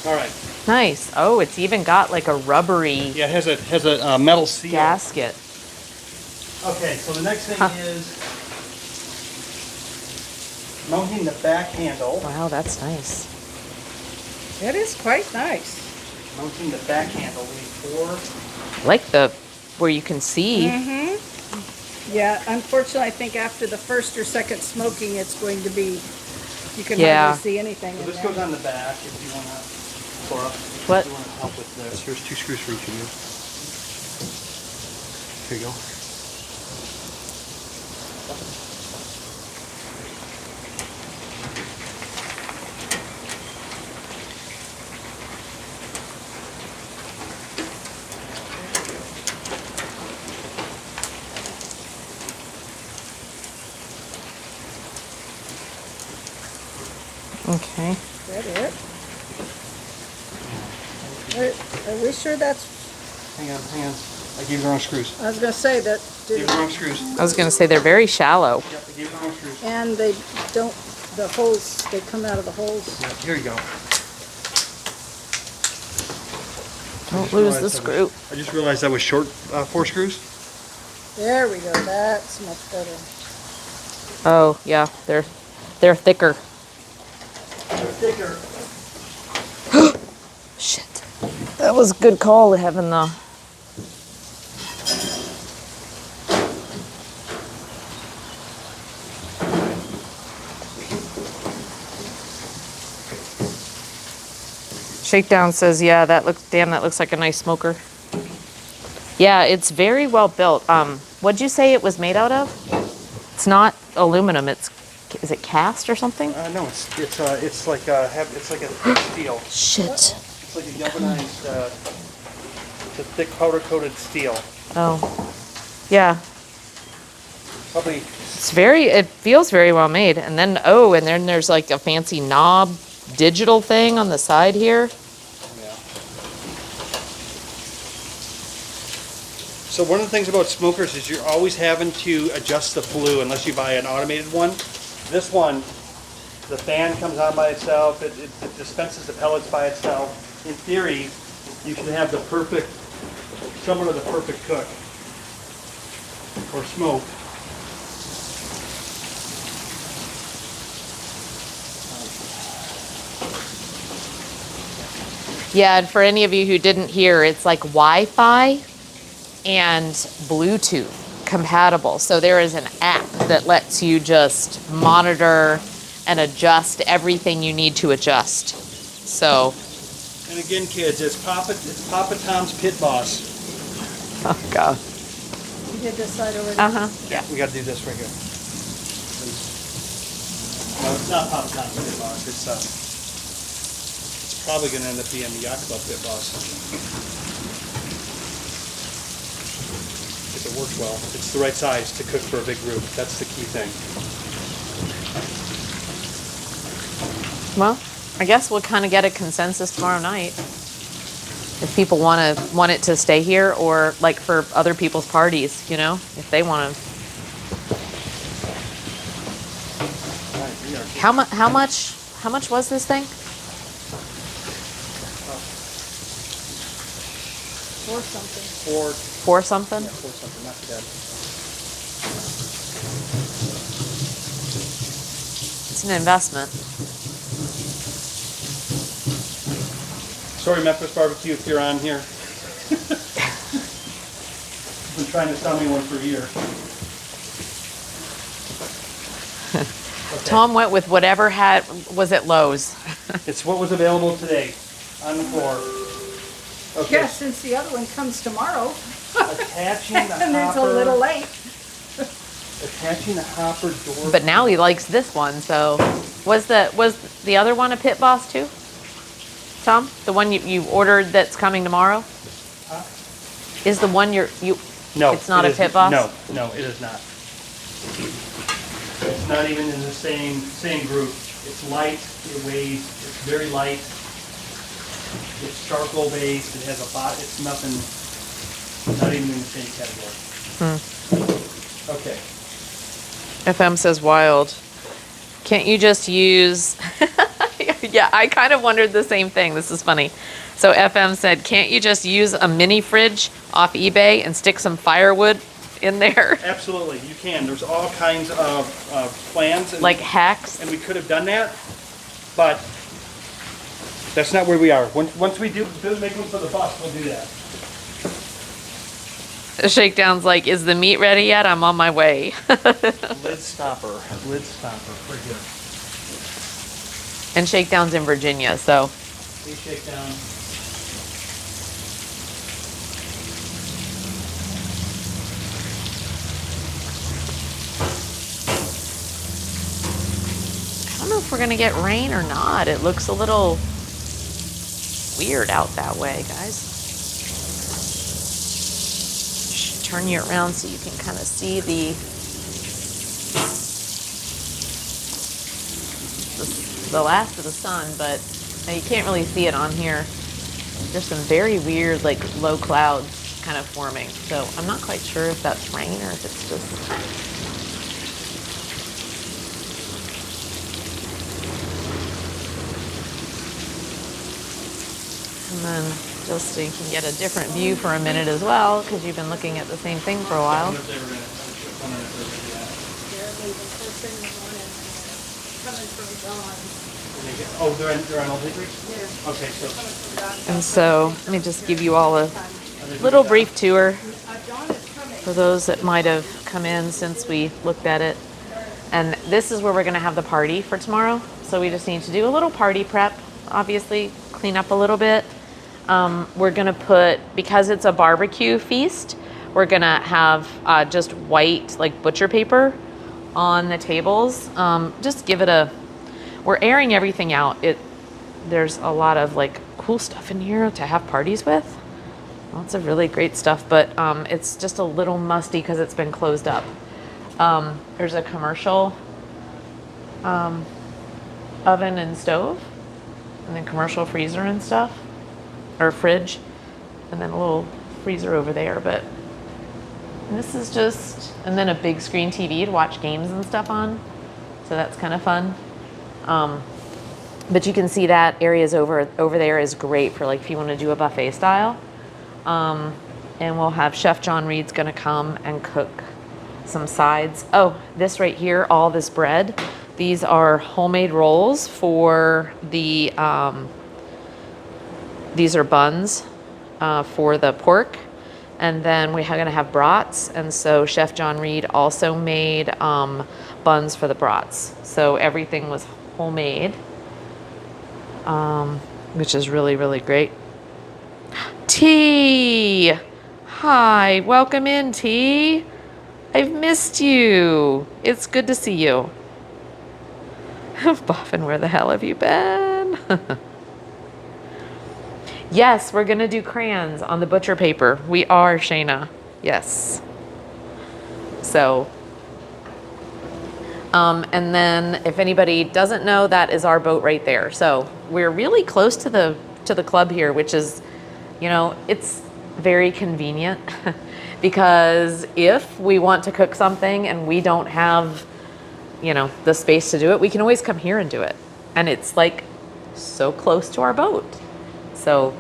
Speaker 3: All right.
Speaker 1: Nice. Oh, it's even got like a rubbery
Speaker 3: Yeah, it has a metal seal.
Speaker 1: gasket.
Speaker 3: Okay, so the next thing
Speaker 1: Huh.
Speaker 3: is mounting the back handle.
Speaker 1: Wow, that's nice.
Speaker 4: It is quite nice.
Speaker 3: Mounting the back handle. We need 4.
Speaker 1: I like the where you can see.
Speaker 4: Mm-hmm. Yeah, unfortunately, I think after the first or second smoking, it's going to be, you can
Speaker 1: Yeah.
Speaker 4: hardly see anything
Speaker 3: So
Speaker 4: in
Speaker 3: this
Speaker 4: there.
Speaker 3: goes on the back if you want to, Cora.
Speaker 1: What?
Speaker 3: If you want to help with this. Here's 2 screws for each of you. Here you go.
Speaker 1: Okay.
Speaker 4: Is that it? Are we sure that's,
Speaker 3: Hang on.
Speaker 2: I gave you the wrong screws.
Speaker 4: I was gonna say that,
Speaker 2: Gave you the wrong screws.
Speaker 1: I was gonna say they're very shallow.
Speaker 2: Yep, I gave you the wrong screws.
Speaker 4: and they don't, the holes, they come out of the holes.
Speaker 2: Yep, here you go.
Speaker 1: Don't lose the screw.
Speaker 2: I just realized I was short 4 screws.
Speaker 4: There we go, that's much better.
Speaker 1: Oh yeah, they're thicker.
Speaker 3: Thicker.
Speaker 1: Shit. That was a good call having the. Shakedown says, yeah, that looks like a nice smoker. Yeah, it's very well built. What'd you say it was made out of? It's not aluminum, is it cast or something?
Speaker 3: No, it's like a thick steel.
Speaker 1: Shit.
Speaker 3: It's like a galvanized, it's a thick powder coated steel.
Speaker 1: Oh. Yeah.
Speaker 3: Probably.
Speaker 1: It feels very well made. And then there's like a fancy knob digital thing on the side here.
Speaker 3: Yeah. So one of the things about smokers is you're always having to adjust the flue unless you buy an automated one. This one, the fan comes on by itself, it dispenses the pellets by itself. In theory, you should have somewhat of the perfect cook or smoke.
Speaker 1: Yeah, and for any of you who didn't hear, it's like Wi-Fi and Bluetooth compatible. So there is an app that lets you just monitor and adjust everything you need to adjust. So.
Speaker 3: And again, kids, it's Papa Tom's Pit Boss.
Speaker 1: Oh God.
Speaker 4: You did this side already?
Speaker 1: Uh-huh. Yeah.
Speaker 3: We got to do this right here. No, it's not Papa Tom's Pit Boss. It's probably going to end up being the Yacht Club Pit Boss. If it works well, it's the right size to cook for a big group. That's the key thing.
Speaker 1: Well, I guess we'll kind of get a consensus tomorrow night. If people want it to stay here, or like for other people's parties, if they want to. How much was this thing?
Speaker 4: Or something.
Speaker 1: For something?
Speaker 3: Yeah, for something, not too bad.
Speaker 1: It's an investment.
Speaker 3: Sorry, Memphis Barbecue, if you're on here. Been trying to sell me one for a year. Okay.
Speaker 1: Tom went with whatever was at Lowe's.
Speaker 3: It's what was available today on the floor. Okay.
Speaker 4: Yeah, since the other one comes tomorrow,
Speaker 3: Attaching the
Speaker 4: and it's a little
Speaker 3: hopper.
Speaker 4: late.
Speaker 3: Attaching the hopper door.
Speaker 1: But now he likes this one. So, was the other one a Pit Boss too? Tom, the one you ordered that's coming tomorrow?
Speaker 3: Huh?
Speaker 1: Is the one you?
Speaker 3: No,
Speaker 1: It's not
Speaker 3: it
Speaker 1: a
Speaker 3: isn't.
Speaker 1: Pit Boss?
Speaker 3: No, it is not. It's not even in the same group. It's light. It weighs. It's very light. It's charcoal based. It has a bot. It's nothing. Not even in the same category. Okay.
Speaker 1: FM says wild. Can't you just use? Yeah, I kind of wondered the same thing. This is funny. So FM said, can't you just use a mini fridge off eBay and stick some firewood in there?
Speaker 3: Absolutely, you can. There's all kinds of plans. And,
Speaker 1: Like hacks?
Speaker 3: and we could have done that, but that's not where we are. Once we do make them for the bus, we'll do that.
Speaker 1: Shakedown's like, is the meat ready yet? I'm on my way.
Speaker 3: Lid stopper, right here.
Speaker 1: And Shakedown's in Virginia, so.
Speaker 3: Please shake down.
Speaker 1: I don't know if we're gonna get rain or not. It looks a little weird out that way, guys. Should turn you around so you can kind of see the last of the sun, but you can't really see it on here. There's some very weird, like, low clouds kind of forming. So I'm not quite sure if that's rain or if it's just. And then just so you can get a different view for a minute as well, because you've been looking at the same thing for a while.
Speaker 4: They're leaving first thing in the morning, coming from Dawn.
Speaker 3: Oh, they're on Old Hickory?
Speaker 4: Yeah.
Speaker 3: Okay, so
Speaker 4: Coming from Dawn.
Speaker 1: And so let me just give you all a little brief tour
Speaker 4: Dawn is coming.
Speaker 1: for those that might have come in since we looked at it. And this is where we're going to have the party for tomorrow. So we just need to do a little party prep, obviously, clean up a little bit. We're going to put, because it's a barbecue feast, we're going to have just white, like butcher paper on the tables. Just give it a, we're airing everything out. There's a lot of like cool stuff in here to have parties with. Lots of really great stuff, but it's just a little musty because it's been closed up. There's a commercial oven and stove, and then commercial freezer and stuff, or fridge, and then a little freezer over there. But this is just, and then a big screen TV to watch games and stuff on. So that's kind of fun. But you can see that areas over there is great for like if you want to do a buffet style. And we'll have Chef John Reed's going to come and cook some sides. Oh, this right here, all this bread. These are homemade rolls for the, these are buns for the pork. And then we're going to have brats. And so Chef John Reed also made buns for the brats. So everything was homemade, which is really, really great. T, hi, welcome in, T. I've missed you. It's good to see you. Boffin, where the hell have you been? Yes, we're gonna do crayons on the butcher paper. We are, Shayna. Yes. So, and then if anybody doesn't know, that is our boat right there. So we're really close to the club here, which is, you know, it's very convenient because if we want to cook something and we don't have, you know, the space to do it, we can always come here and do it. And it's like so close to our boat. So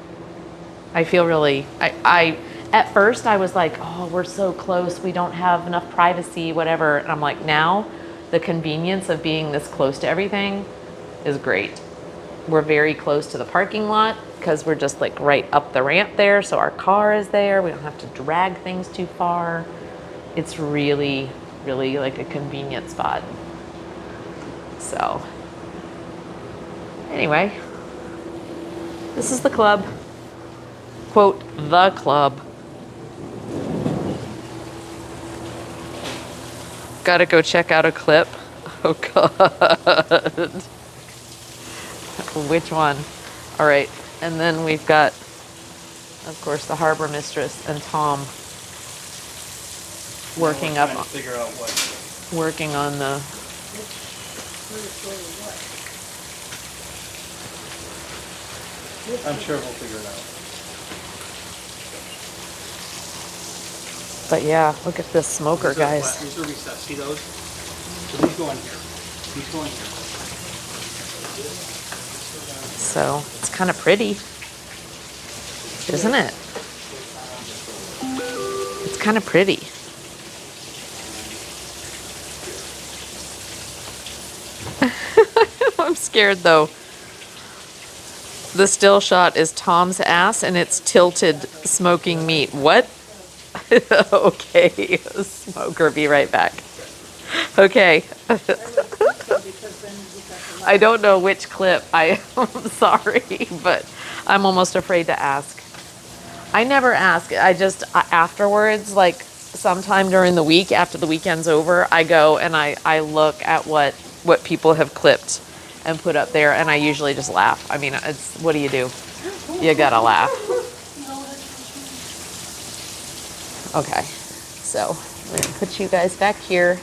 Speaker 1: I feel really, I at first I was like, oh, we're so close. We don't have enough privacy, whatever. And I'm like, now the convenience of being this close to everything is great. We're very close to the parking lot because we're just like right up the ramp there. So our car is there. We don't have to drag things too far. It's really, really like a convenient spot. So anyway, this is the club. Quote, the club. Gotta go check out a clip. Oh God. Which one? All right. And then we've got, of course, the harbor mistress and Tom working up,
Speaker 3: trying to figure out what.
Speaker 1: working on the,
Speaker 3: I'm sure we'll figure it out.
Speaker 1: but yeah, look at this smoker,
Speaker 3: These are
Speaker 1: guys.
Speaker 3: flat- These are recessed. See those? So these go in here. These go in here.
Speaker 1: So it's kind of pretty, isn't it? It's kind of pretty. I'm scared though. The still shot is Tom's ass and it's tilted smoking meat. What? Okay, smoker, be right back. Okay. I don't know which clip. I'm sorry, but I'm almost afraid to ask. I never ask. I just afterwards, like sometime during the week, after the weekend's over, I go and I look at what people have clipped and put up there, and I usually just laugh. I mean, it's, what do? You gotta laugh. Okay, so I'm gonna put you guys back here.
Speaker 4: For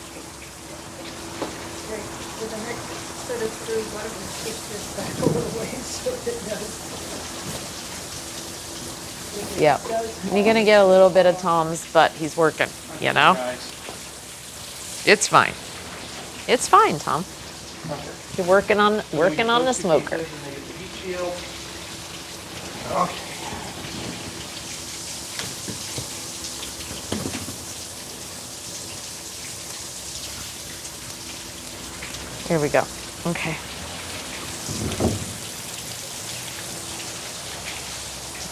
Speaker 4: the next set of screws, why don't we push this back a little way so it does.
Speaker 1: Yep. You're gonna get a little bit of Tom's, but he's working, you know?
Speaker 3: Guys.
Speaker 1: It's fine. It's fine, Tom. You're working on the smoker.
Speaker 3: And they get the heat shield. Okay.
Speaker 1: Here we go. Okay.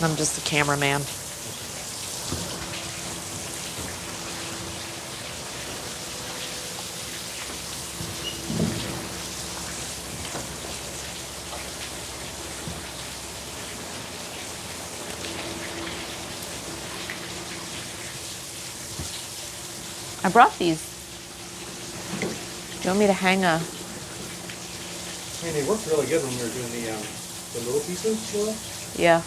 Speaker 1: I'm just the cameraman. I brought these. Do you want me to hang a...
Speaker 3: I mean, they worked really good when we were doing the little pieces, you know?
Speaker 1: Yeah.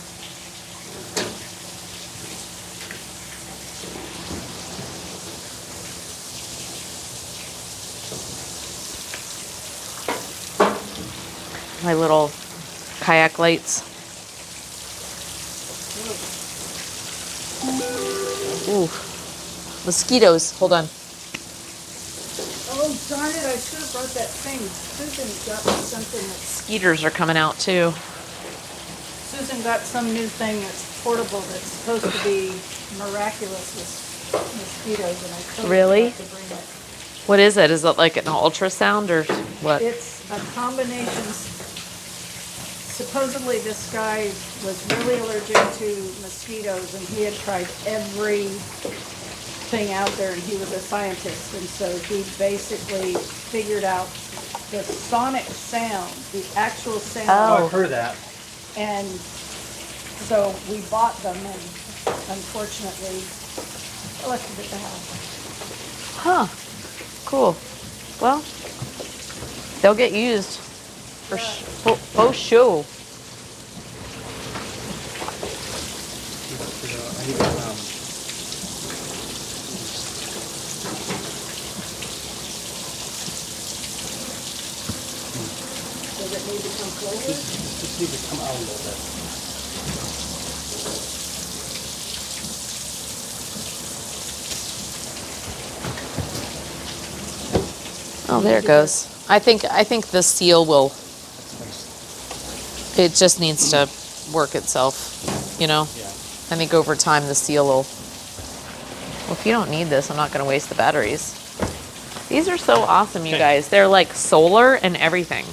Speaker 1: My little kayak lights. Ooh. Mosquitoes. Hold on.
Speaker 4: Oh, darn it, I should have brought that thing. Susan got me something that's,
Speaker 1: Skeeters are coming out too.
Speaker 4: Susan got some new thing that's portable that's supposed to be miraculous with mosquitoes, and I totally
Speaker 1: Really?
Speaker 4: forgot to bring it.
Speaker 1: What is it? Is it like an ultrasound or what?
Speaker 4: It's a combination. Supposedly this guy was really allergic to mosquitoes, and he had tried everything out there, and he was a scientist, and so he basically figured out the sonic sound, the actual sound.
Speaker 1: Oh.
Speaker 3: I've heard of that.
Speaker 4: And so we bought them, and unfortunately, I left it at the house.
Speaker 1: Huh. Cool. Well, they'll get used for sure.
Speaker 3: I need to,
Speaker 4: Does it need to come closer?
Speaker 3: just need to come out a little bit.
Speaker 1: Oh, there it goes. I think the seal will. It just needs to work itself, you know.
Speaker 3: Yeah.
Speaker 1: I think over time the seal will. Well, if you don't need this, I'm not going to waste the batteries. These are so awesome, you
Speaker 3: Okay.
Speaker 1: guys. They're like solar and everything,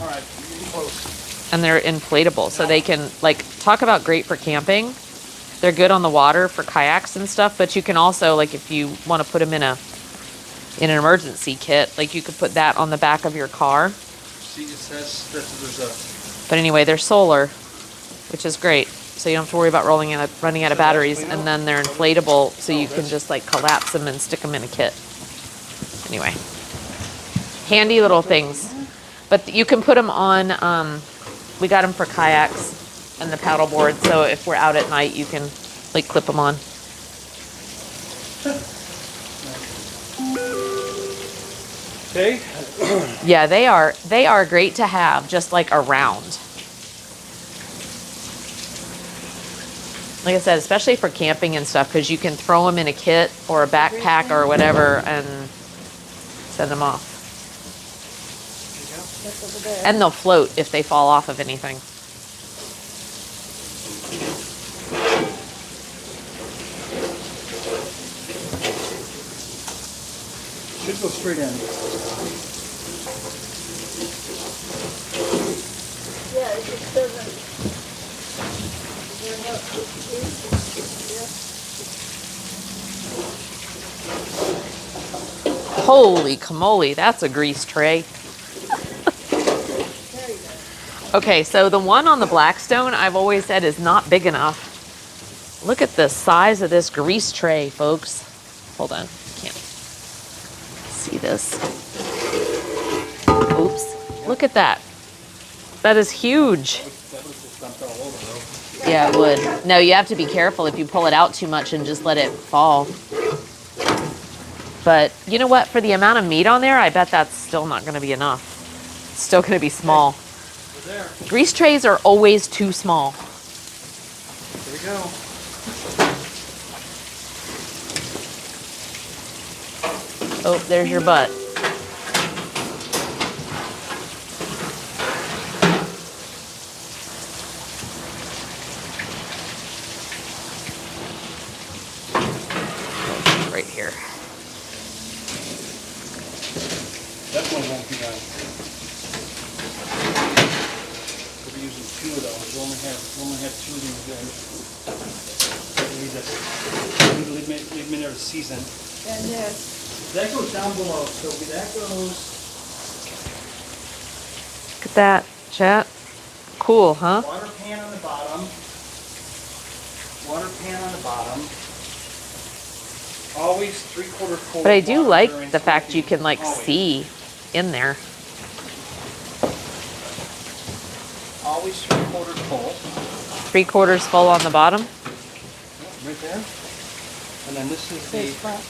Speaker 3: All right, you're getting close.
Speaker 1: and they're inflatable, so they can like talk about great for camping. They're good on the water for kayaks and stuff, but you can also like if you want to put them in an emergency kit, like you could put that on the back of your car.
Speaker 3: See, it says that there's a.
Speaker 1: But anyway, they're solar, which is great. So you don't have to worry about running out of
Speaker 3: So that's
Speaker 1: batteries,
Speaker 3: clean
Speaker 1: and
Speaker 3: up?
Speaker 1: then they're inflatable, so you can
Speaker 3: that's-
Speaker 1: just like collapse them and stick them in a kit. Anyway, handy little things. But you can put them on. We got them for kayaks and the paddleboard, so if we're out at night, you can like clip them on.
Speaker 3: Okay.
Speaker 1: Yeah, they are great to have just like around. Like I said, especially for camping and stuff, because you can throw them in a kit or a backpack or whatever and send them off.
Speaker 4: That's over there.
Speaker 1: And they'll float if they fall off of anything.
Speaker 3: Should go straight in.
Speaker 4: Yeah, it just doesn't. They're not- yeah.
Speaker 1: Holy camole, that's a grease tray.
Speaker 4: There you go.
Speaker 1: Okay, so the one on the Blackstone, I've always said is not big enough. Look at the size of this grease tray, folks. Hold on, can't see this. Oops, look at that. That is huge.
Speaker 3: That was just dumped all over though.
Speaker 1: Yeah, it would. No, you have to be careful if you pull it out too much and just let it fall. But you know what? For the amount of meat on there, I bet that's still not going to be enough. It's still going to be small.
Speaker 3: We're there.
Speaker 1: Grease trays are always too small.
Speaker 3: Here we go.
Speaker 1: Oh, there's your butt. Right here.
Speaker 3: Definitely won't be done. We'll be using 2 of those. We only have 2 of these there. We need to leave them in there to season.
Speaker 4: And this,
Speaker 3: That goes down below, so that goes,
Speaker 1: Look at that, chat. Cool, huh?
Speaker 3: water pan on the bottom. Water pan on the bottom. Always 3/4 full.
Speaker 1: But I do
Speaker 3: water
Speaker 1: like
Speaker 3: during
Speaker 1: the fact you
Speaker 3: smoking.
Speaker 1: can like
Speaker 3: Always.
Speaker 1: see in there.
Speaker 3: Always 3/4 full.
Speaker 1: 3/4 full on the bottom.
Speaker 3: Right there. And then this is
Speaker 4: this
Speaker 3: the,
Speaker 4: front.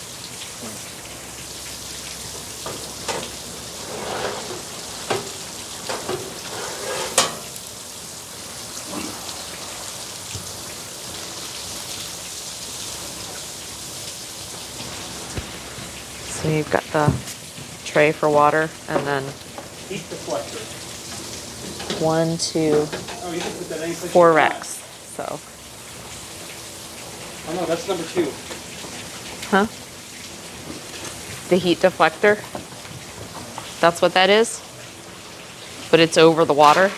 Speaker 1: So you've got the tray for water and then
Speaker 3: heat deflector.
Speaker 1: 1, 2,
Speaker 3: Oh, you can put that any place
Speaker 1: 4
Speaker 3: you want.
Speaker 1: racks. So,
Speaker 3: Oh no, that's number 2.
Speaker 1: huh? The heat deflector. That's what that is. But it's over the water.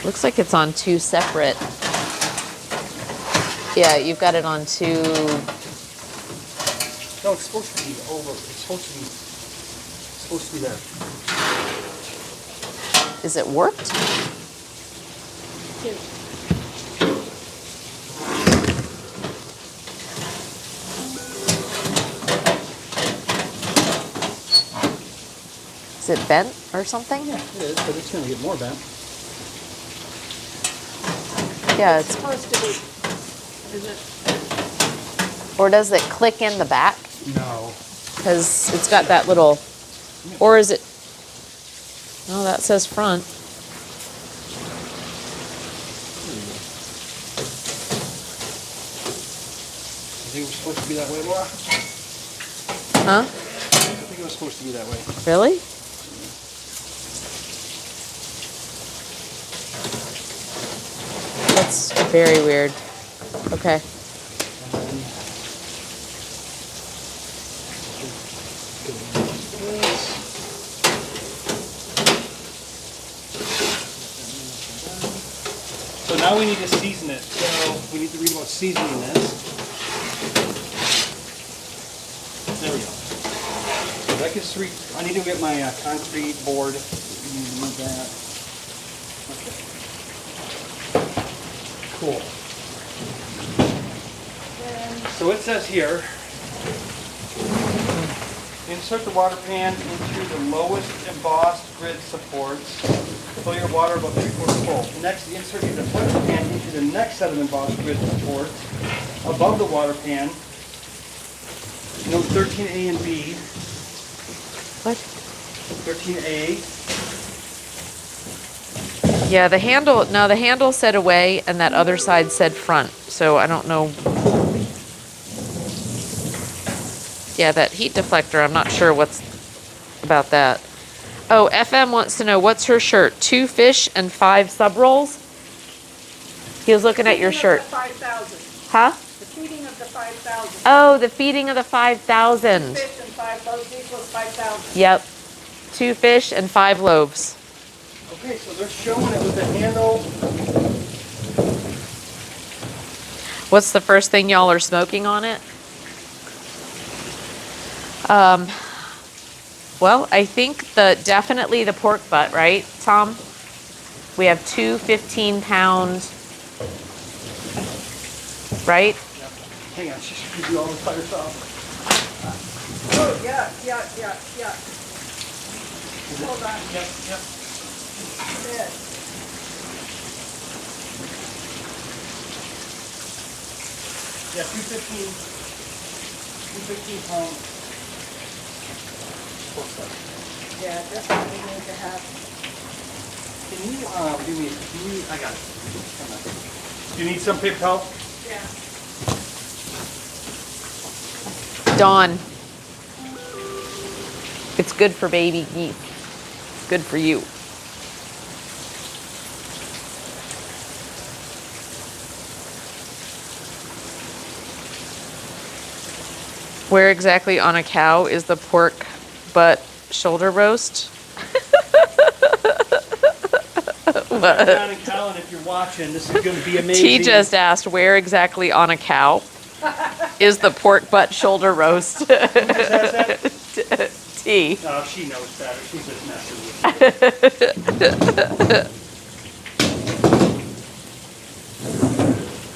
Speaker 1: Looks like it's on 2 separate. Yeah, you've got it on 2.
Speaker 3: No, it's supposed to be over. It's supposed to be there.
Speaker 1: Is it warped?
Speaker 4: Two.
Speaker 1: Is it bent or something?
Speaker 3: Yeah, it is, but it's gonna get more bent.
Speaker 1: Yeah,
Speaker 4: It's
Speaker 1: it's,
Speaker 4: supposed to be, is it?
Speaker 1: or does it click in the back?
Speaker 3: No.
Speaker 1: Because it's got that little, or is it, no, that says front.
Speaker 3: I think it was supposed to be that way, Laura.
Speaker 1: Huh?
Speaker 3: I think it was supposed to be that way.
Speaker 1: Really? That's very weird. Okay.
Speaker 3: So now we need to season it. So we need to read about seasoning this. There we go. So that gets I need to get my concrete board. We need to move that. Okay. Cool. So it says here, insert the water pan into the lowest embossed grid supports. Fill your water about 3/4 full. Next, insert your deflector pan into the next set of embossed grid supports above the water pan. Note 13A and B.
Speaker 1: What?
Speaker 3: 13A.
Speaker 1: Yeah, the handle said away and that other side said front. So I don't know. Yeah, that heat deflector, I'm not sure what's about that. Oh, FM wants to know, what's her shirt? 2 fish and 5 sub rolls? He was looking at your shirt.
Speaker 4: 5,000.
Speaker 1: Huh?
Speaker 4: The feeding of the 5,000.
Speaker 1: Oh, the feeding of the 5,000.
Speaker 4: Fish and 5 loaves equals 5,000.
Speaker 1: Yep. 2 fish and 5 loaves.
Speaker 3: Okay, so they're showing it with the handle.
Speaker 1: What's the first thing y'all are smoking on it? Well, I think definitely the pork butt, right, Tom? We have 2 15-pound, right?
Speaker 3: Hang on, she should do all this by herself.
Speaker 4: Oh, yeah. Hold on.
Speaker 3: Yep.
Speaker 4: This.
Speaker 3: Yeah, 215 pound pork butt.
Speaker 4: Yeah, definitely need to have.
Speaker 3: Can you, I got it. Come on. Do you need some paper towel?
Speaker 4: Yeah.
Speaker 1: Dawn. It's good for baby geese. It's good for you. Where exactly on a cow is the pork butt shoulder roast?
Speaker 3: John and Colin, if you're watching, this is going to be amazing.
Speaker 1: T just asked, where exactly on a cow is the pork butt shoulder roast?
Speaker 3: Who just asked that?
Speaker 1: T.
Speaker 3: No, she knows better. She's just messing with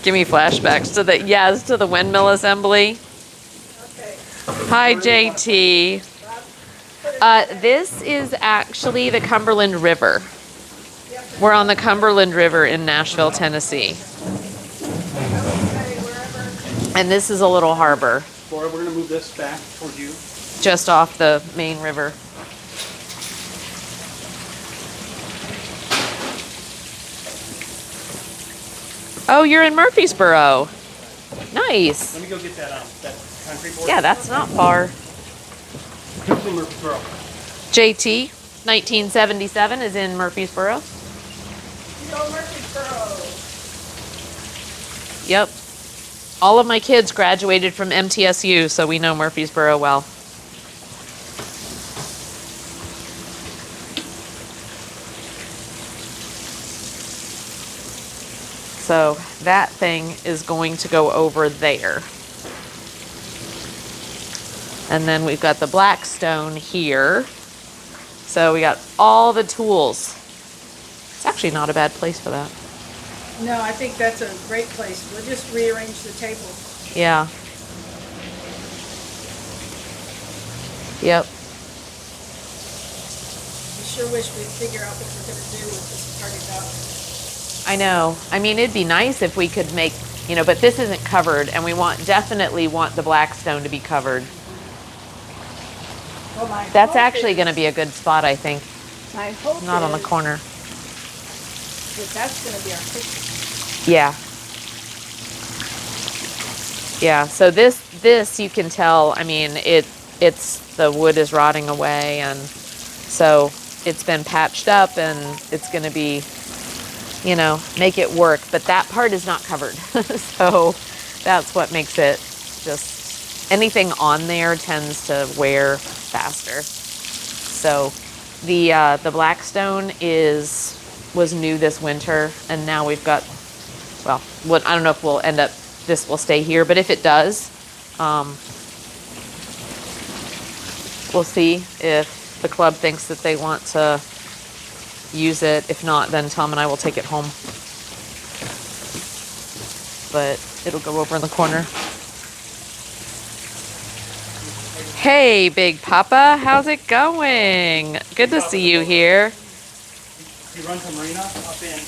Speaker 1: Give me flashbacks to the windmill assembly.
Speaker 4: Okay.
Speaker 1: Hi, JT. This is actually the Cumberland River. We're on the Cumberland River in Nashville, Tennessee.
Speaker 4: Okay, wherever.
Speaker 1: And this is a little harbor
Speaker 3: Laura, we're going to move this back towards you.
Speaker 1: just off the main river. Oh, you're in Murfreesboro. Nice.
Speaker 3: Let me go get that that concrete board.
Speaker 1: Yeah, that's not far.
Speaker 3: Quickly, Murfreesboro.
Speaker 1: JT, 1977 is in Murfreesboro.
Speaker 4: Go Murfreesboro.
Speaker 1: Yep. All of my kids graduated from MTSU, so we know Murfreesboro well. So that thing is going to go over there. And then we've got the Blackstone here. So we got all the tools. It's actually not a bad place for that.
Speaker 4: No, I think that's a great place. We'll just rearrange the table.
Speaker 1: Yeah. Yep.
Speaker 4: I sure wish we'd figure out what we're gonna do with this party dock.
Speaker 1: I know. I mean, it'd be nice if we could make, but this isn't covered, and we definitely want the Blackstone to be covered.
Speaker 4: Well, my
Speaker 1: That's
Speaker 4: hope
Speaker 1: actually
Speaker 4: is-
Speaker 1: going to be a good spot, I think.
Speaker 4: My hope
Speaker 1: Not on the
Speaker 4: is
Speaker 1: corner.
Speaker 4: that that's gonna be our kitchen.
Speaker 1: Yeah. Yeah. So this you can tell. I mean, it's the wood is rotting away, and so it's been patched up, and it's going to be, make it work. But that part is not covered, so that's what makes it just anything on there tends to wear faster. So the Blackstone was new this winter, and now we've got. Well, I don't know if this will stay here, but if it does, we'll see if the club thinks that they want to use it. If not, then Tom and I will take it home. But it'll go over in the corner. Hey, Big Papa, how's it going? Good to see you here.
Speaker 3: You run to Marina up in.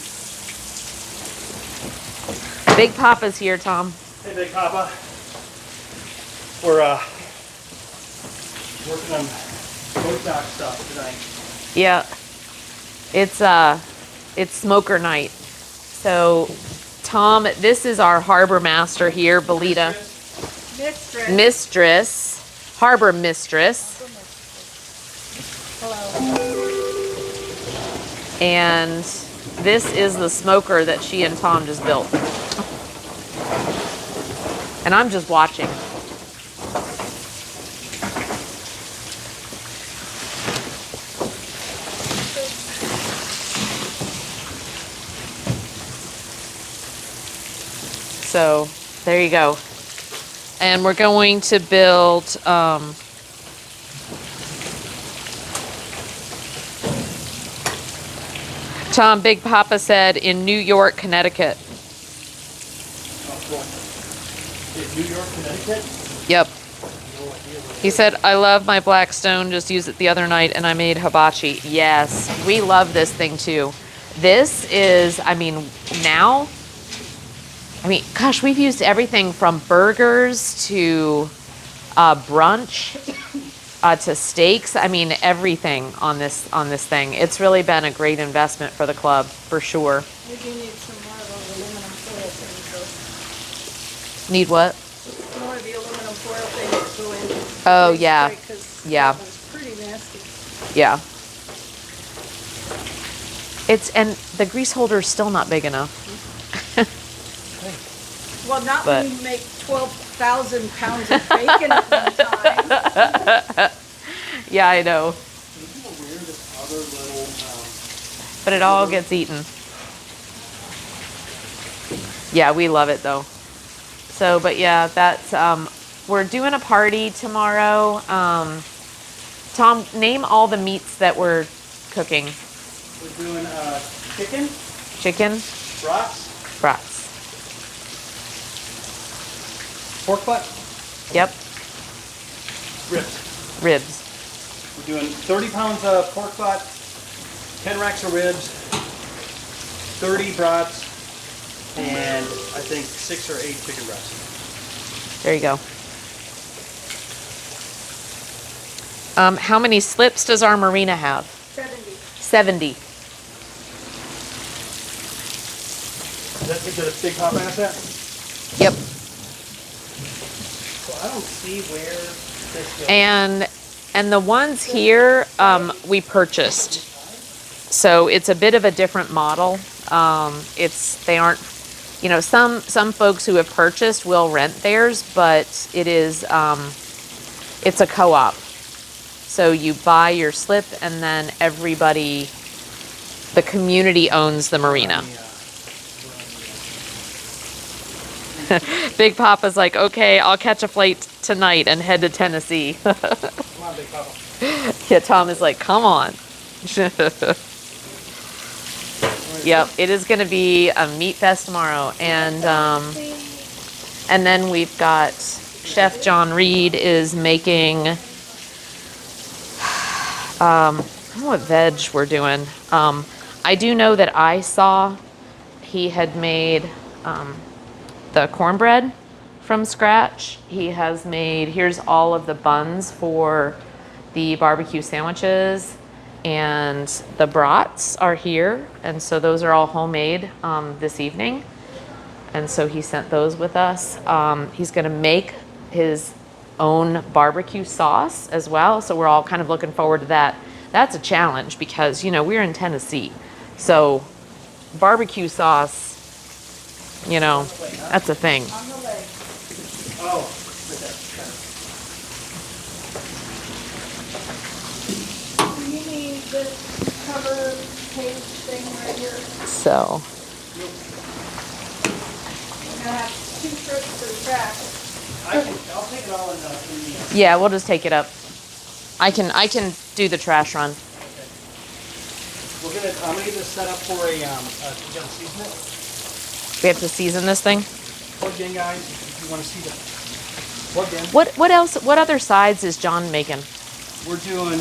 Speaker 1: Big Papa's here, Tom.
Speaker 3: Hey, Big Papa. We're working on boat dock stuff tonight.
Speaker 1: Yeah. It's smoker night. So, Tom, this is our harbor master here, Belita. Mistress. Harbor mistress.
Speaker 4: Hello.
Speaker 1: And this is the smoker that she and Tom just built. And I'm just watching. So there you go. And we're going to build Tom, Big Papa said in New York, Connecticut.
Speaker 3: Oh, cool. In New York, Connecticut?
Speaker 1: Yep. He said, I love my Blackstone, just used it the other night and I made hibachi. Yes, we love this thing too. This is, gosh, we've used everything from burgers to brunch to steaks. I mean, everything on this thing. It's really been a great investment for the club, for sure.
Speaker 4: We do need some more of those aluminum foil things,
Speaker 1: Need what?
Speaker 4: though. More of the aluminum foil things that go in.
Speaker 1: Oh,
Speaker 4: the
Speaker 1: yeah.
Speaker 4: spray, 'cause
Speaker 1: Yeah.
Speaker 4: that one's pretty nasty.
Speaker 1: Yeah. And the grease holder is still not big enough.
Speaker 4: Well, not
Speaker 1: But-
Speaker 4: when you make 12,000 pounds of bacon at one time.
Speaker 1: Yeah, I know.
Speaker 3: Isn't it weird this other little,
Speaker 1: But it all gets eaten. Yeah, we love it though. So, but yeah, that's, we're doing a party tomorrow. Tom, name all the meats that we're cooking.
Speaker 3: we're doing chicken,
Speaker 1: Chicken,
Speaker 3: brats,
Speaker 1: brats.
Speaker 3: pork butt,
Speaker 1: Yep,
Speaker 3: ribs.
Speaker 1: ribs.
Speaker 3: We're doing 30 pounds of pork butt, 10 racks of ribs, 30 brats, and I think 6 or 8 chicken breasts.
Speaker 1: There you go. How many slips does our marina have?
Speaker 4: 70.
Speaker 1: 70.
Speaker 3: Is that the big pop asset?
Speaker 1: Yep.
Speaker 3: So I don't see where this goes.
Speaker 1: And the ones here, we purchased. So it's a bit of a different model. They aren't, you know, some folks who have purchased will rent theirs, but it is, it's a co-op. So you buy your slip and then everybody, the community owns the marina. Big Papa's like, okay, I'll catch a flight tonight and head to Tennessee.
Speaker 3: Come on, big papa.
Speaker 1: Yeah, Tom is like, come on. Yep, it is going to be a meat fest tomorrow. And then we've got Chef John Reed is making, I don't know what veg we're doing. I do know that I saw he had made the cornbread from scratch. He has made, here's all of the buns for the barbecue sandwiches, and the brats are here, and so those are all homemade this evening, and so he sent those with us. He's gonna make his own barbecue sauce as well, so we're all kind of looking forward to that. That's a challenge because, you know, we're in Tennessee, so barbecue sauce, you know, that's a thing.
Speaker 4: On the leg.
Speaker 3: Oh, right there.
Speaker 4: Do you need this cover page thing right here?
Speaker 1: So,
Speaker 4: We're gonna have 2 trips to the track.
Speaker 3: I'll take it all in the.
Speaker 1: yeah, we'll just take it up. I can do the trash run.
Speaker 3: I'm gonna get this set up for you gotta season it.
Speaker 1: We have to season this thing.
Speaker 3: Plugged in, guys, if you wanna see the, plugged in.
Speaker 1: What else? What other sides is John making?
Speaker 3: We're doing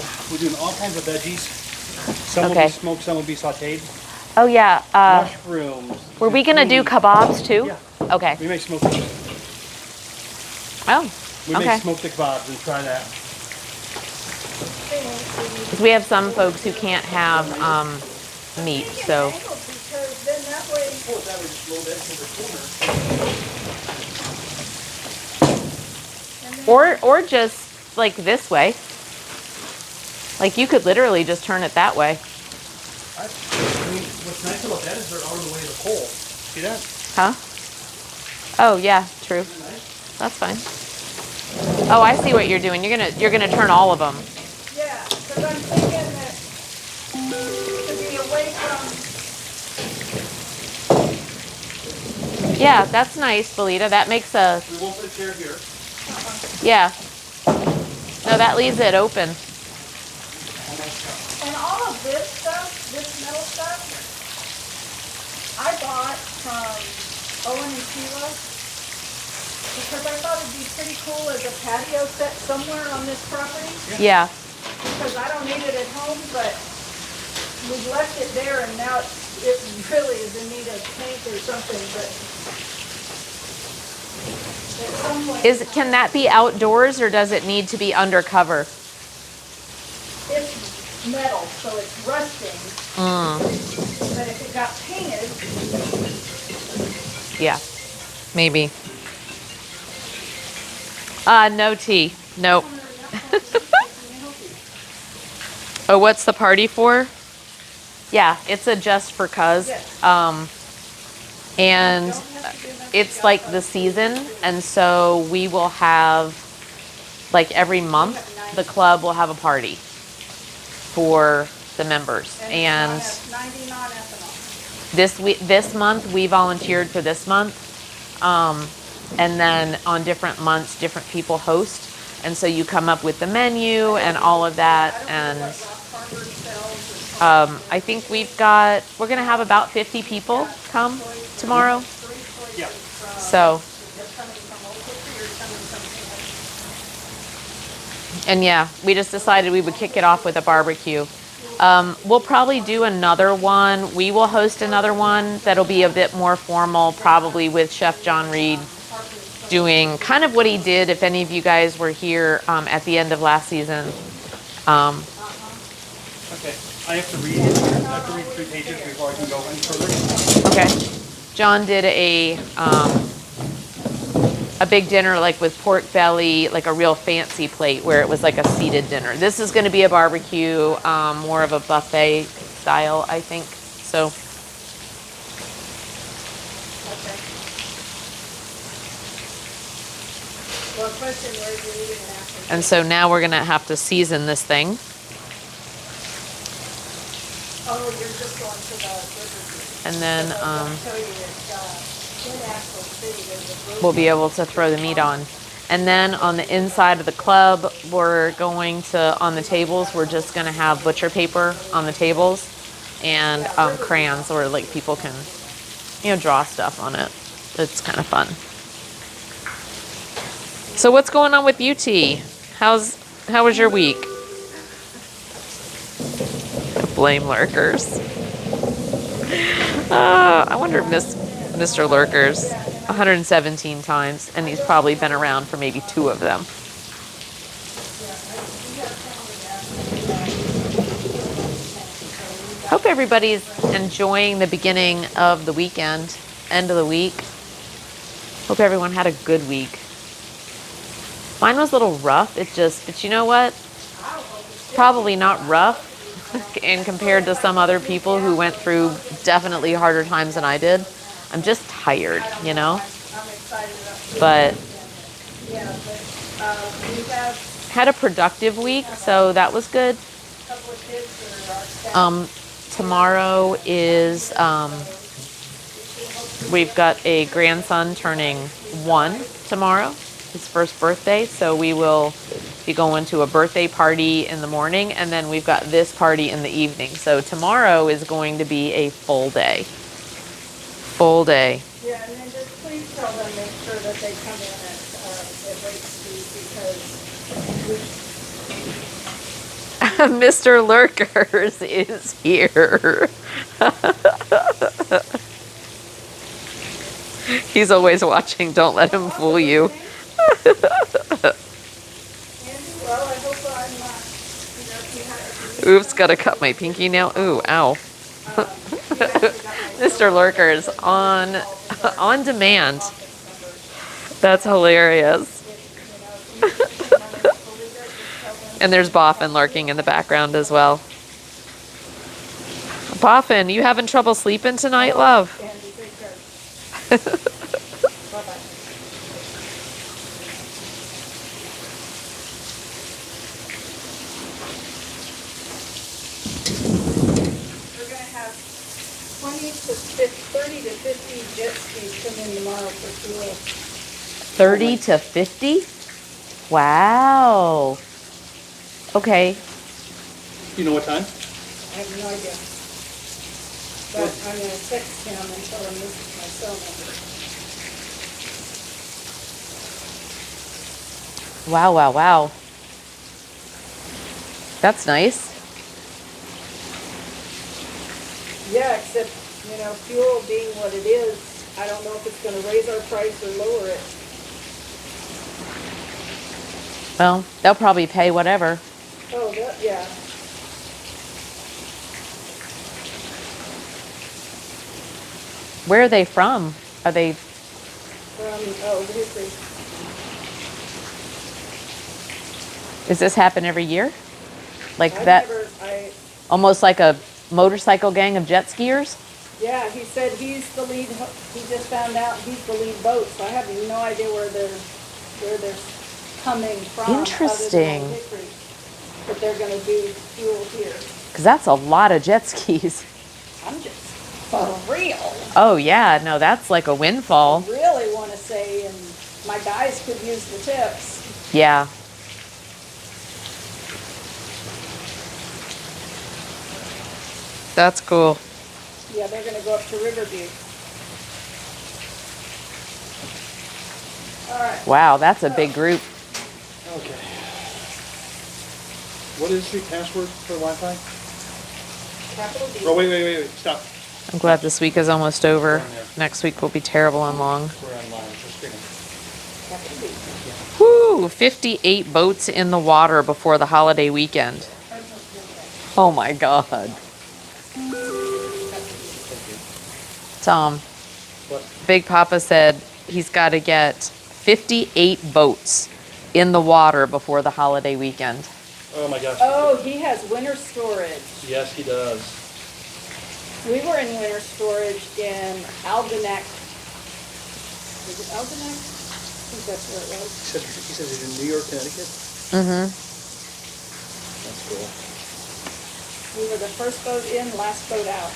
Speaker 3: all kinds of veggies. Some will
Speaker 1: Okay.
Speaker 3: be smoked, some will be sauteed.
Speaker 1: Oh yeah.
Speaker 3: Mushrooms.
Speaker 1: Were we gonna do
Speaker 3: zucchini.
Speaker 1: kebabs too?
Speaker 3: Yeah.
Speaker 1: Okay.
Speaker 3: We make smoked.
Speaker 1: Oh.
Speaker 3: We
Speaker 1: Okay.
Speaker 3: make smoked kebabs and try that.
Speaker 1: 'Cause we have some folks who can't have meat, so.
Speaker 4: Because then that way,
Speaker 3: Oh, that was just a little bit to the corner.
Speaker 1: Or just like this way. Like you could literally just turn it that way.
Speaker 3: I mean, what's nice about that is they're out of the way of the pole. See that?
Speaker 1: Huh? Oh yeah, true. That's fine. Oh, I see what you're doing. You're gonna turn all of them.
Speaker 4: yeah, because I'm thinking that to be away from,
Speaker 1: Yeah, that's nice, Belita. That makes a,
Speaker 3: We won't put a chair here.
Speaker 1: yeah. No, that leaves it open.
Speaker 4: and all of this stuff, this metal stuff, I bought from Owen and Sheila because I thought it'd be pretty cool as a patio set somewhere on this property.
Speaker 1: Yeah.
Speaker 4: Because I don't need it at home, but we've left it there and now it really is in need of paint or something, but at some point.
Speaker 1: Can that be outdoors or does it need to be undercover?
Speaker 4: metal, so it's rusting. But if it got painted,
Speaker 1: Yeah, maybe. No tea. Nope. Oh, what's the party for? Yeah, it's a just for cuz.
Speaker 4: Yes.
Speaker 1: And it's like the season, and so we will have, like every month, the club will have a party for the members. And
Speaker 4: it's 90 non-ethanol.
Speaker 1: this month we volunteered for this month, and then on different months different people host, and so you come up with the menu and all of that. And I think we're gonna have about 50 people come tomorrow.
Speaker 3: Yeah.
Speaker 1: So, and yeah, we just decided we would kick it off with a barbecue. We'll probably do another one. We will host another one that'll be a bit more formal, probably with Chef John Reed doing kind of what he did, if any of you guys were here at the end of last season.
Speaker 3: Okay. I have to read 3 pages before I can go any further.
Speaker 1: Okay. John did a big dinner, like with pork belly, like a real fancy plate where it was like a seated dinner. This is going to be a barbecue, more of a buffet style, I think. So,
Speaker 4: Well, question, where are you eating after?
Speaker 1: and so now we're going to have to season this thing.
Speaker 4: Oh, you're just going to the Riverview.
Speaker 1: And then
Speaker 4: I'll tell you, in Asheville City, there's a
Speaker 1: we'll be able to throw the meat on. And then on the inside of the club, we're going to, on the tables, we're just going to have butcher paper on the tables and crayons, or like people can, draw stuff on it. It's kind of fun. So what's going on with UT? How was your week? Blame lurkers. I wonder if Mr. Lurkers 117 times, and he's probably been around for maybe 2 of them. Hope everybody's enjoying the beginning of the weekend, end of the week. Hope everyone had a good week. Mine was a little rough. But you know what? Probably not rough and compared to some other people who went through definitely harder times than I did. I'm just tired,
Speaker 4: I'm excited about
Speaker 1: But
Speaker 4: we have
Speaker 1: had a productive week, so that was good.
Speaker 4: a couple of kids that are our staff.
Speaker 1: Tomorrow is, we've got a grandson turning 1 tomorrow, his first birthday. So we will be going to a birthday party in the morning, and then we've got this party in the evening. So tomorrow is going to be a full day. Full day.
Speaker 4: Yeah, and then just please tell them, make sure that they come in at rate speed, because
Speaker 1: Mr. Lurkers is here. He's always watching. Don't let him fool you.
Speaker 4: Andy, well, I hope I'm not, if you
Speaker 1: Oops, gotta cut my pinky nail. Ooh, ow. Mr. Lurkers on demand. That's hilarious. And there's Boffin lurking in the background as well. Boffin, you having trouble sleeping tonight, love?
Speaker 4: Andy, take care. Bye-bye. We're gonna have 30 to 50 jet skis come in tomorrow for fuel.
Speaker 1: 30 to 50? Wow. Okay.
Speaker 3: You know what time?
Speaker 4: I have no idea. But I'm gonna text him and tell him this is my cell number.
Speaker 1: Wow, wow, wow. That's nice.
Speaker 4: Yeah, except, fuel being what it is, I don't know if it's gonna raise our price or lower it.
Speaker 1: Well, they'll probably pay whatever.
Speaker 4: Oh, yeah.
Speaker 1: Where are they from? Are they
Speaker 4: Hickory.
Speaker 1: Does this happen every year? Like
Speaker 4: I've
Speaker 1: that,
Speaker 4: never,
Speaker 1: almost like a motorcycle gang of jet skiers?
Speaker 4: yeah, he said he's the lead, he just found out he's the lead boat, so I have no idea where they're coming from.
Speaker 1: Interesting.
Speaker 4: Other than Hickory, but they're gonna do fuel here.
Speaker 1: Because that's a lot of jet skis.
Speaker 4: I'm just, for real,
Speaker 1: Oh, yeah. No, that's like a windfall.
Speaker 4: really wanna say, and my guys could use the tips.
Speaker 1: Yeah. That's cool.
Speaker 4: Yeah, they're gonna go up to Riverview. All right.
Speaker 1: Wow, that's a big group.
Speaker 3: Okay. What is the password for Wi-Fi?
Speaker 4: Capital D.
Speaker 3: Oh, wait, stop.
Speaker 1: I'm glad this week is almost over.
Speaker 3: Yeah.
Speaker 1: Next week will be terrible and long.
Speaker 3: We're online, just kidding.
Speaker 4: Capital D.
Speaker 1: Woo! 58 boats in the water before the holiday weekend. Oh my God. Tom,
Speaker 3: What?
Speaker 1: Big Papa said he's got to get 58 boats in the water before the holiday weekend.
Speaker 3: Oh my gosh.
Speaker 4: Oh, he has winter storage.
Speaker 3: Yes, he does.
Speaker 4: We were in winter storage in Algonac. Was it Algonac? I think that's where it was.
Speaker 3: He says he's in New York, Connecticut?
Speaker 1: Mm-hmm.
Speaker 3: That's cool.
Speaker 4: We were the first boat in, last boat out.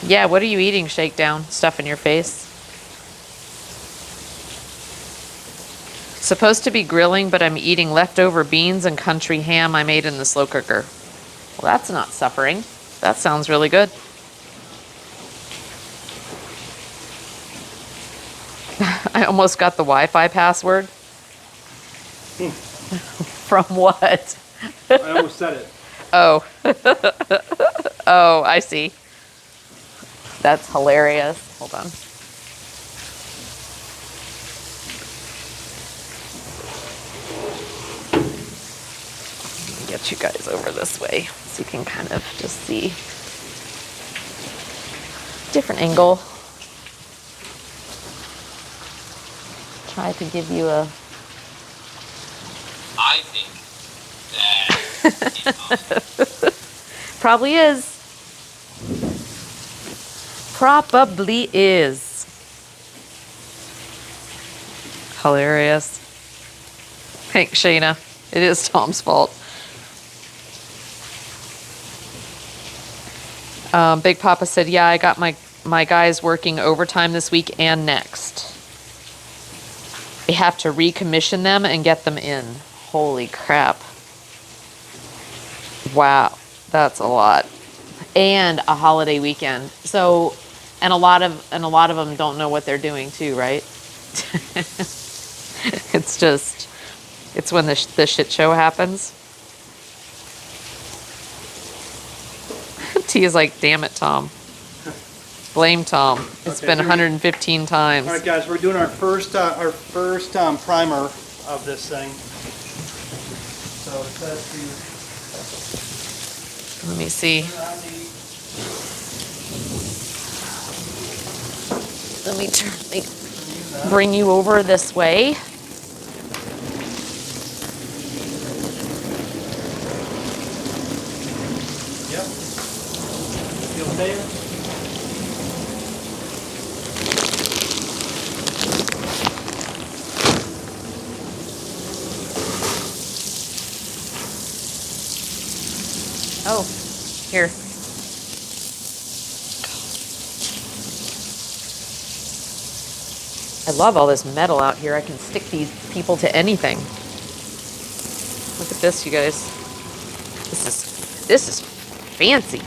Speaker 1: Yeah, what are you eating, Shakedown? Stuff in your face? Supposed to be grilling, but I'm eating leftover beans and country ham I made in the slow cooker. Well, that's not suffering. That sounds really good. I almost got the Wi-Fi password. From what?
Speaker 3: I almost said it.
Speaker 1: Oh. Oh, I see. That's hilarious. Hold on. Get you guys over this way so you can kind of just see different angle. Try to give you a
Speaker 5: I think that
Speaker 1: probably is. Probably is. Hilarious. Thanks, Shayna. It is Tom's fault. Big Papa said, yeah, I got my guys working overtime this week and next. We have to recommission them and get them in. Holy crap. Wow, that's a lot. And a holiday weekend. So, and a lot of them don't know what they're doing too, right? It's when the shit show happens. T is like, damn it, Tom. Blame Tom. It's
Speaker 3: Okay,
Speaker 1: been
Speaker 3: so
Speaker 1: 115 times.
Speaker 3: All right, guys, we're doing our first primer of this thing. So it says
Speaker 1: Let me see. Let me bring you over this way.
Speaker 3: Yep. You okay?
Speaker 1: Oh, here. I love all this metal out here. I can stick these people to anything. Look at this, you guys. This is fancy.
Speaker 3: It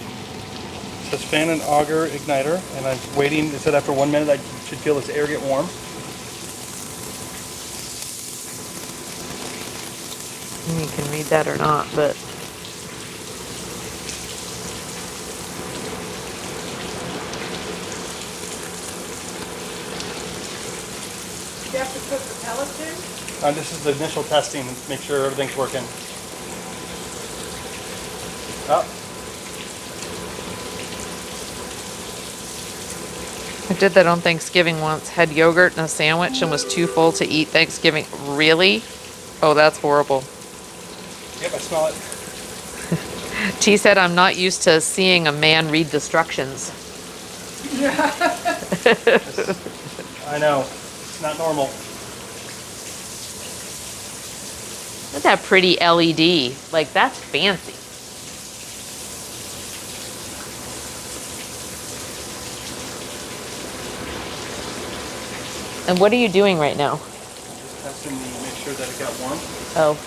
Speaker 3: says fan and auger igniter, and I'm waiting. It said after 1 minute I should feel this air get warm.
Speaker 1: You can read that or not, but
Speaker 4: You have to put the pellets in?
Speaker 3: This is the initial testing, make sure everything's working. Up.
Speaker 1: I did that on Thanksgiving once. Had yogurt and a sandwich and was too full to eat Thanksgiving. Really? Oh, that's horrible.
Speaker 3: Yep, I smell it.
Speaker 1: T said, I'm not used to seeing a man read instructions.
Speaker 3: I know. It's not normal.
Speaker 1: Look at that pretty LED. Like, that's fancy. And what are you doing right now?
Speaker 3: Just testing to make sure that it got warm.
Speaker 1: Oh.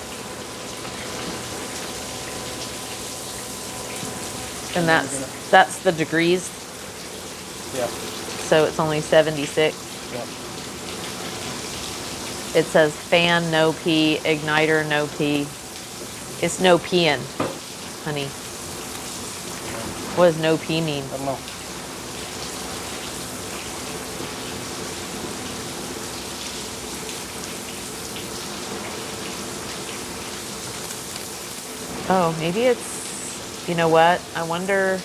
Speaker 1: And that's the degrees,
Speaker 3: Yeah.
Speaker 1: so it's only 76.
Speaker 3: Yep.
Speaker 1: It says fan, no pee, igniter, no pee. It's no peeing, honey. What does no pee mean?
Speaker 3: I don't know.
Speaker 1: Oh, maybe it's, you know what? I wonder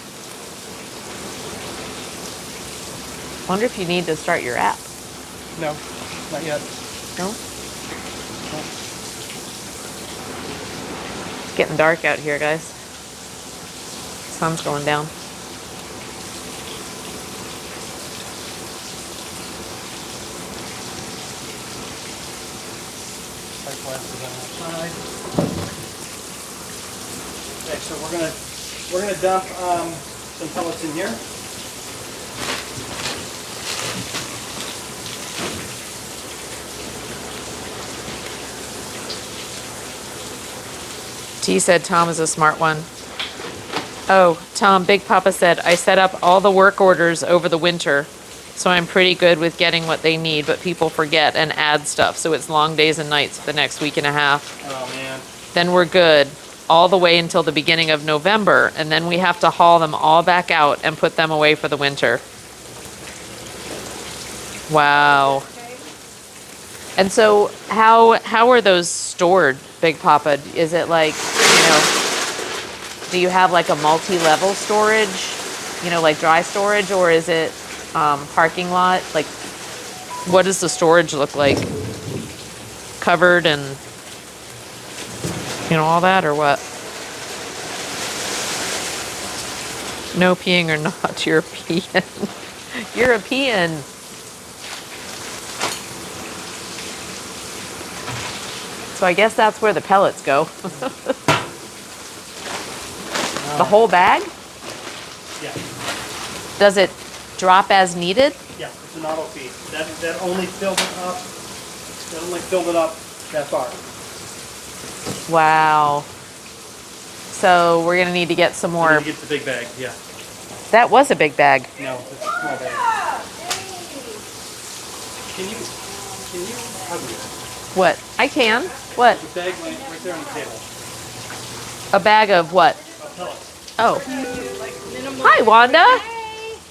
Speaker 1: if you need to start your app.
Speaker 3: No, not yet.
Speaker 1: No? It's getting dark out here, guys. Sun's going down.
Speaker 3: Light glasses on outside. Okay, so we're gonna dump some pellets in here.
Speaker 1: T said Tom is a smart one. Oh, Tom, Big Papa said, I set up all the work orders over the winter, so I'm pretty good with getting what they need, but people forget and add stuff, so it's long days and nights for the next week and a half.
Speaker 3: Oh man.
Speaker 1: Then we're good all the way until the beginning of November, and then we have to haul them all back out and put them away for the winter. Wow. And so how are those stored, Big Papa? Is it like, do you have like a multi-level storage, like dry storage, or is it parking lot? Like, what does the storage look like? Covered and, all that, or what? No peeing or not, European. European. So I guess that's where the pellets go. The whole bag?
Speaker 3: Yeah.
Speaker 1: Does it drop as needed?
Speaker 3: Yeah, it's an auto feed. That only filled it up. That only filled it up that far.
Speaker 1: Wow. So we're gonna need to get some more.
Speaker 3: You get the big bag, yeah.
Speaker 1: That was a big bag.
Speaker 3: No, it's a small bag. Can you hug me?
Speaker 1: What? I can. What?
Speaker 3: The bag right there on the table.
Speaker 1: A bag of what?
Speaker 3: Pellets.
Speaker 1: Oh. Hi, Wanda.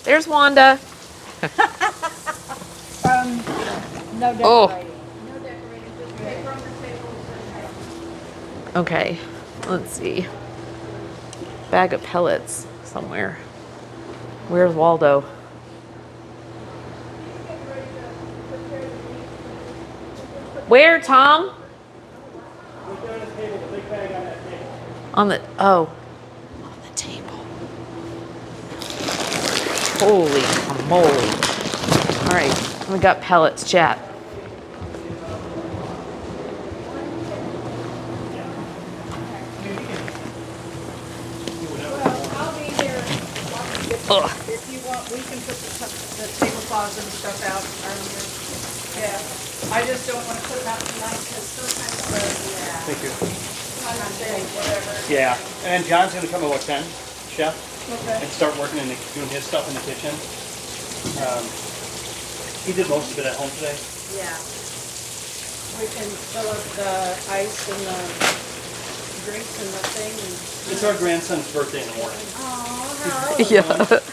Speaker 1: There's Wanda.
Speaker 4: No decorating.
Speaker 1: Oh.
Speaker 4: No decorating, just paper on the table.
Speaker 1: Okay. Let's see. Bag of pellets somewhere. Where's Waldo? Where, Tom?
Speaker 3: Right there on the table, the big bag on that table.
Speaker 1: On the on the table. Holy moly. All right, we got pellets, chat.
Speaker 4: Well, I'll be here.
Speaker 1: Ugh.
Speaker 4: If you want, we can put the tablecloths and stuff out earlier. Yeah, I just don't want to put them out tonight because sometimes
Speaker 3: Thank you.
Speaker 4: whatever.
Speaker 3: Yeah, and John's gonna come at what, 10, chef?
Speaker 4: Okay.
Speaker 3: And start working and doing his stuff in the kitchen. He did most of it at home today.
Speaker 4: Yeah. We can fill up the ice and the drinks and the thing.
Speaker 3: It's our grandson's birthday in the morning.
Speaker 4: Oh, how
Speaker 1: Yeah.
Speaker 4: What?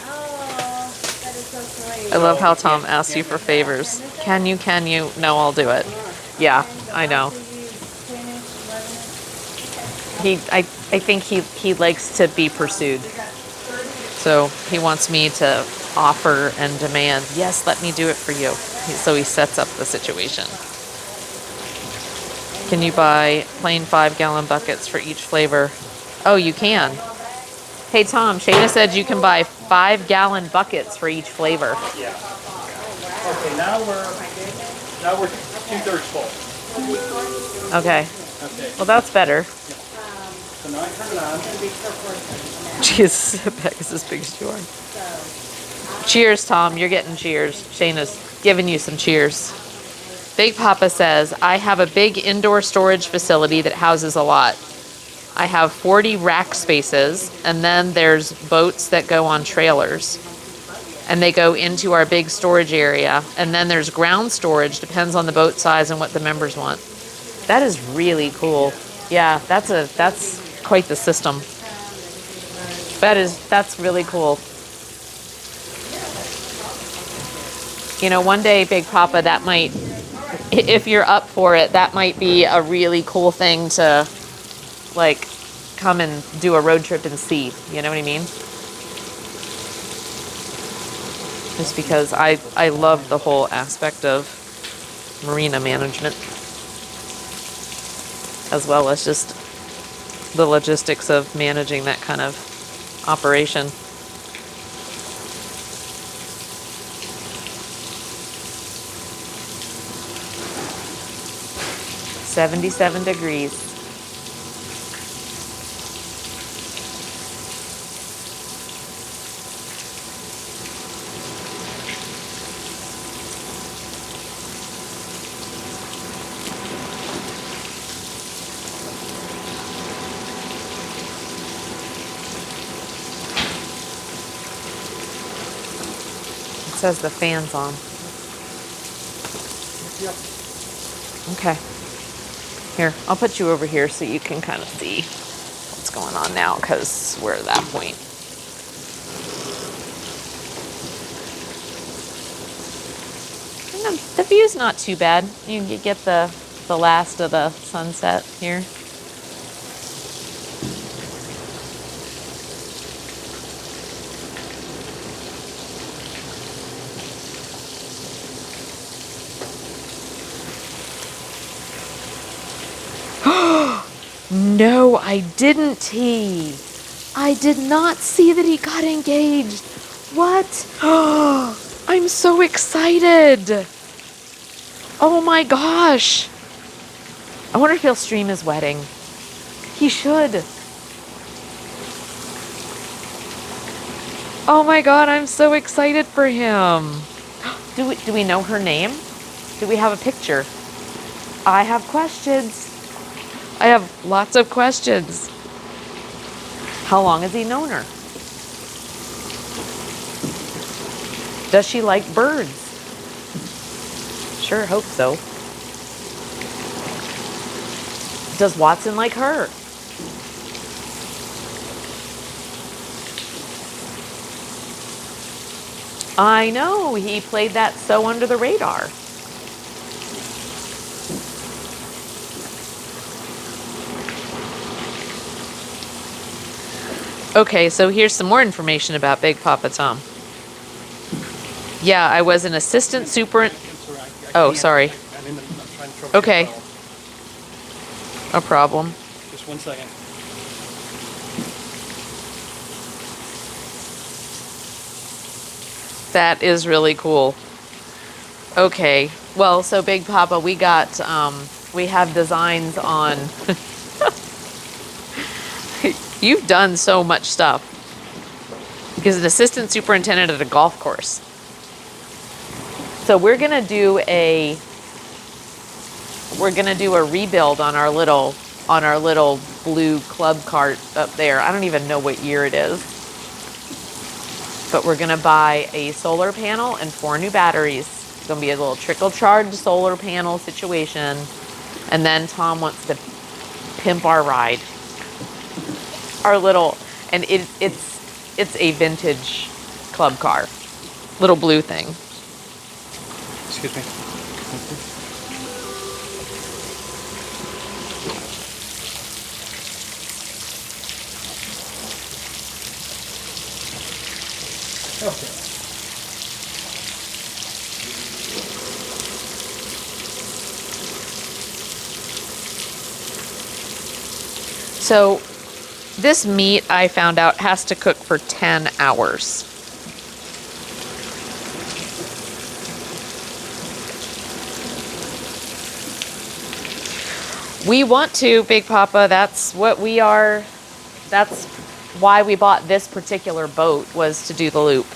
Speaker 4: Oh, that is so sweet.
Speaker 1: I love how Tom asks you for favors. Can you? No, I'll do it. Yeah, I know.
Speaker 4: After you finish loving it.
Speaker 1: I think he likes to be pursued. So he wants me to offer and demand. Yes, let me do it for you. So he sets up the situation. Can you buy plain 5-gallon buckets for each flavor? Oh, you can. Hey, Tom, Shayna said you can buy 5-gallon buckets for each flavor.
Speaker 3: Yeah. Okay, now we're 2/3 full.
Speaker 1: Okay.
Speaker 3: Okay.
Speaker 1: Well, that's better.
Speaker 3: So now I turn it on.
Speaker 1: Jeez, Beck is as big as you are. Cheers, Tom. You're getting cheers. Shayna's giving you some cheers. Big Papa says, I have a big indoor storage facility that houses a lot. I have 40 rack spaces, and then there's boats that go on trailers. And they go into our big storage area. And then there's ground storage, depends on the boat size and what the members want. That is really cool. Yeah, that's quite the system. That's really cool. You know, one day, Big Papa, that might, if you're up for it, that might be a really cool thing to, like, come and do a road trip and see. You know what I mean? Just because I love the whole aspect of marina management, as well as just the logistics of managing that kind of operation. "77 degrees. It says the fan's on.
Speaker 3: Yep.
Speaker 1: Okay. Here, I'll put you over here so you can kind of see what's going on now, because we're at that point. And the view's not too bad. You can get the last of the sunset here. No, I didn't, T. I did not see that he got engaged. What? I'm so excited. Oh my gosh. I wonder if he'll stream his wedding. He should. Oh my God, I'm so excited for him. Do we know her name? Do we have a picture? I have questions. I have lots of questions. How long has he known her? Does she like birds? Sure hope so. Does Watson like her? I know, he played that so under the radar. Okay, so here's some more information about Big Papa Tom. Yeah, I was an assistant Oh, sorry. Okay. No problem.
Speaker 3: Just 1 second.
Speaker 1: That is really cool. Okay, well, so Big Papa, we have designs on. You've done so much stuff. He's an assistant superintendent at a golf course. So we're gonna do a rebuild on our little blue club cart up there. I don't even know what year it is. But we're gonna buy a solar panel and 4 new batteries. It's gonna be a little trickle charged solar panel situation. And then Tom wants to pimp our ride. Our little, and it's a vintage club car, little blue thing.
Speaker 3: Excuse me. Okay.
Speaker 1: So this meat, I found out, has to cook for 10 hours. We want to, Big Papa. That's what we are. That's why we bought this particular boat, was to do the loop.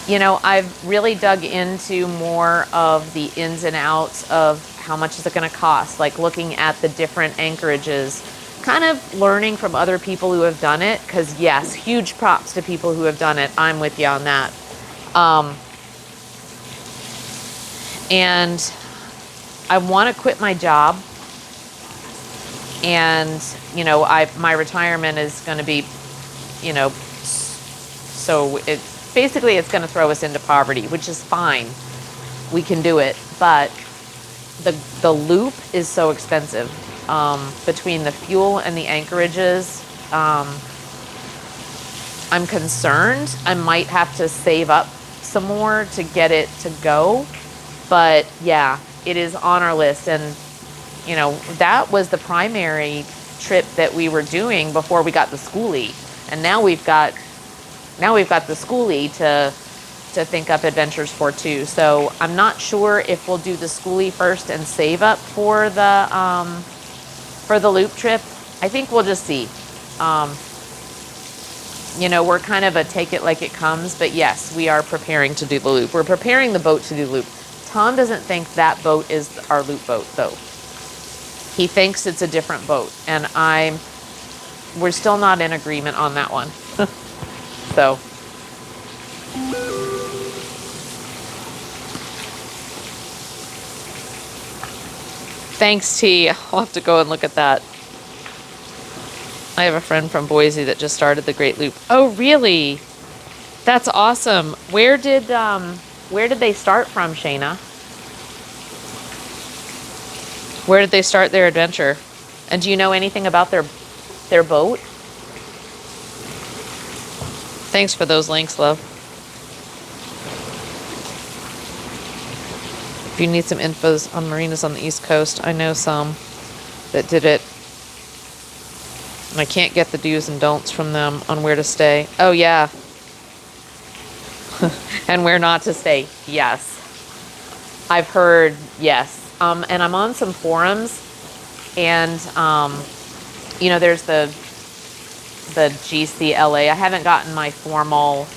Speaker 1: You know, I've really dug into more of the ins and outs of how much is it going to cost, like looking at the different anchorages, kind of learning from other people who have done it, because yes, huge props to people who have done it. I'm with you on that. And I want to quit my job, and you know, my retirement is going to be, you know, so it's going to throw us into poverty, which is fine. We can do it, but the loop is so expensive. Between the fuel and the anchorages, I'm concerned I might have to save up some more to get it to go. But yeah, it is on our list. And you know, that was the primary trip that we were doing before we got the schoolie. And now we've got the schoolie to think up adventures for too. So I'm not sure if we'll do the schoolie first and save up for the loop trip. I think we'll just see. You know, we're kind of a take it like it comes, but yes, we are preparing to do the loop. We're preparing the boat to do the loop. Tom doesn't think that boat is our loop boat though. He thinks it's a different boat, and we're still not in agreement on that one. So. Thanks, T. I'll have to go and look at that. I have a friend from Boise that just started the Great Loop. Oh, really? That's awesome. Where did they start from, Shayna? Where did they start their adventure? And do you know anything about their boat? Thanks for those links, love. If you need some infos on marinas on the East Coast, I know some that did it. And I can't get the do's and don'ts from them on where to stay. Oh, yeah. And where not to stay. Yes. I've heard, yes. And I'm on some forums, and, you know, there's the GCLA. I haven't gotten my formal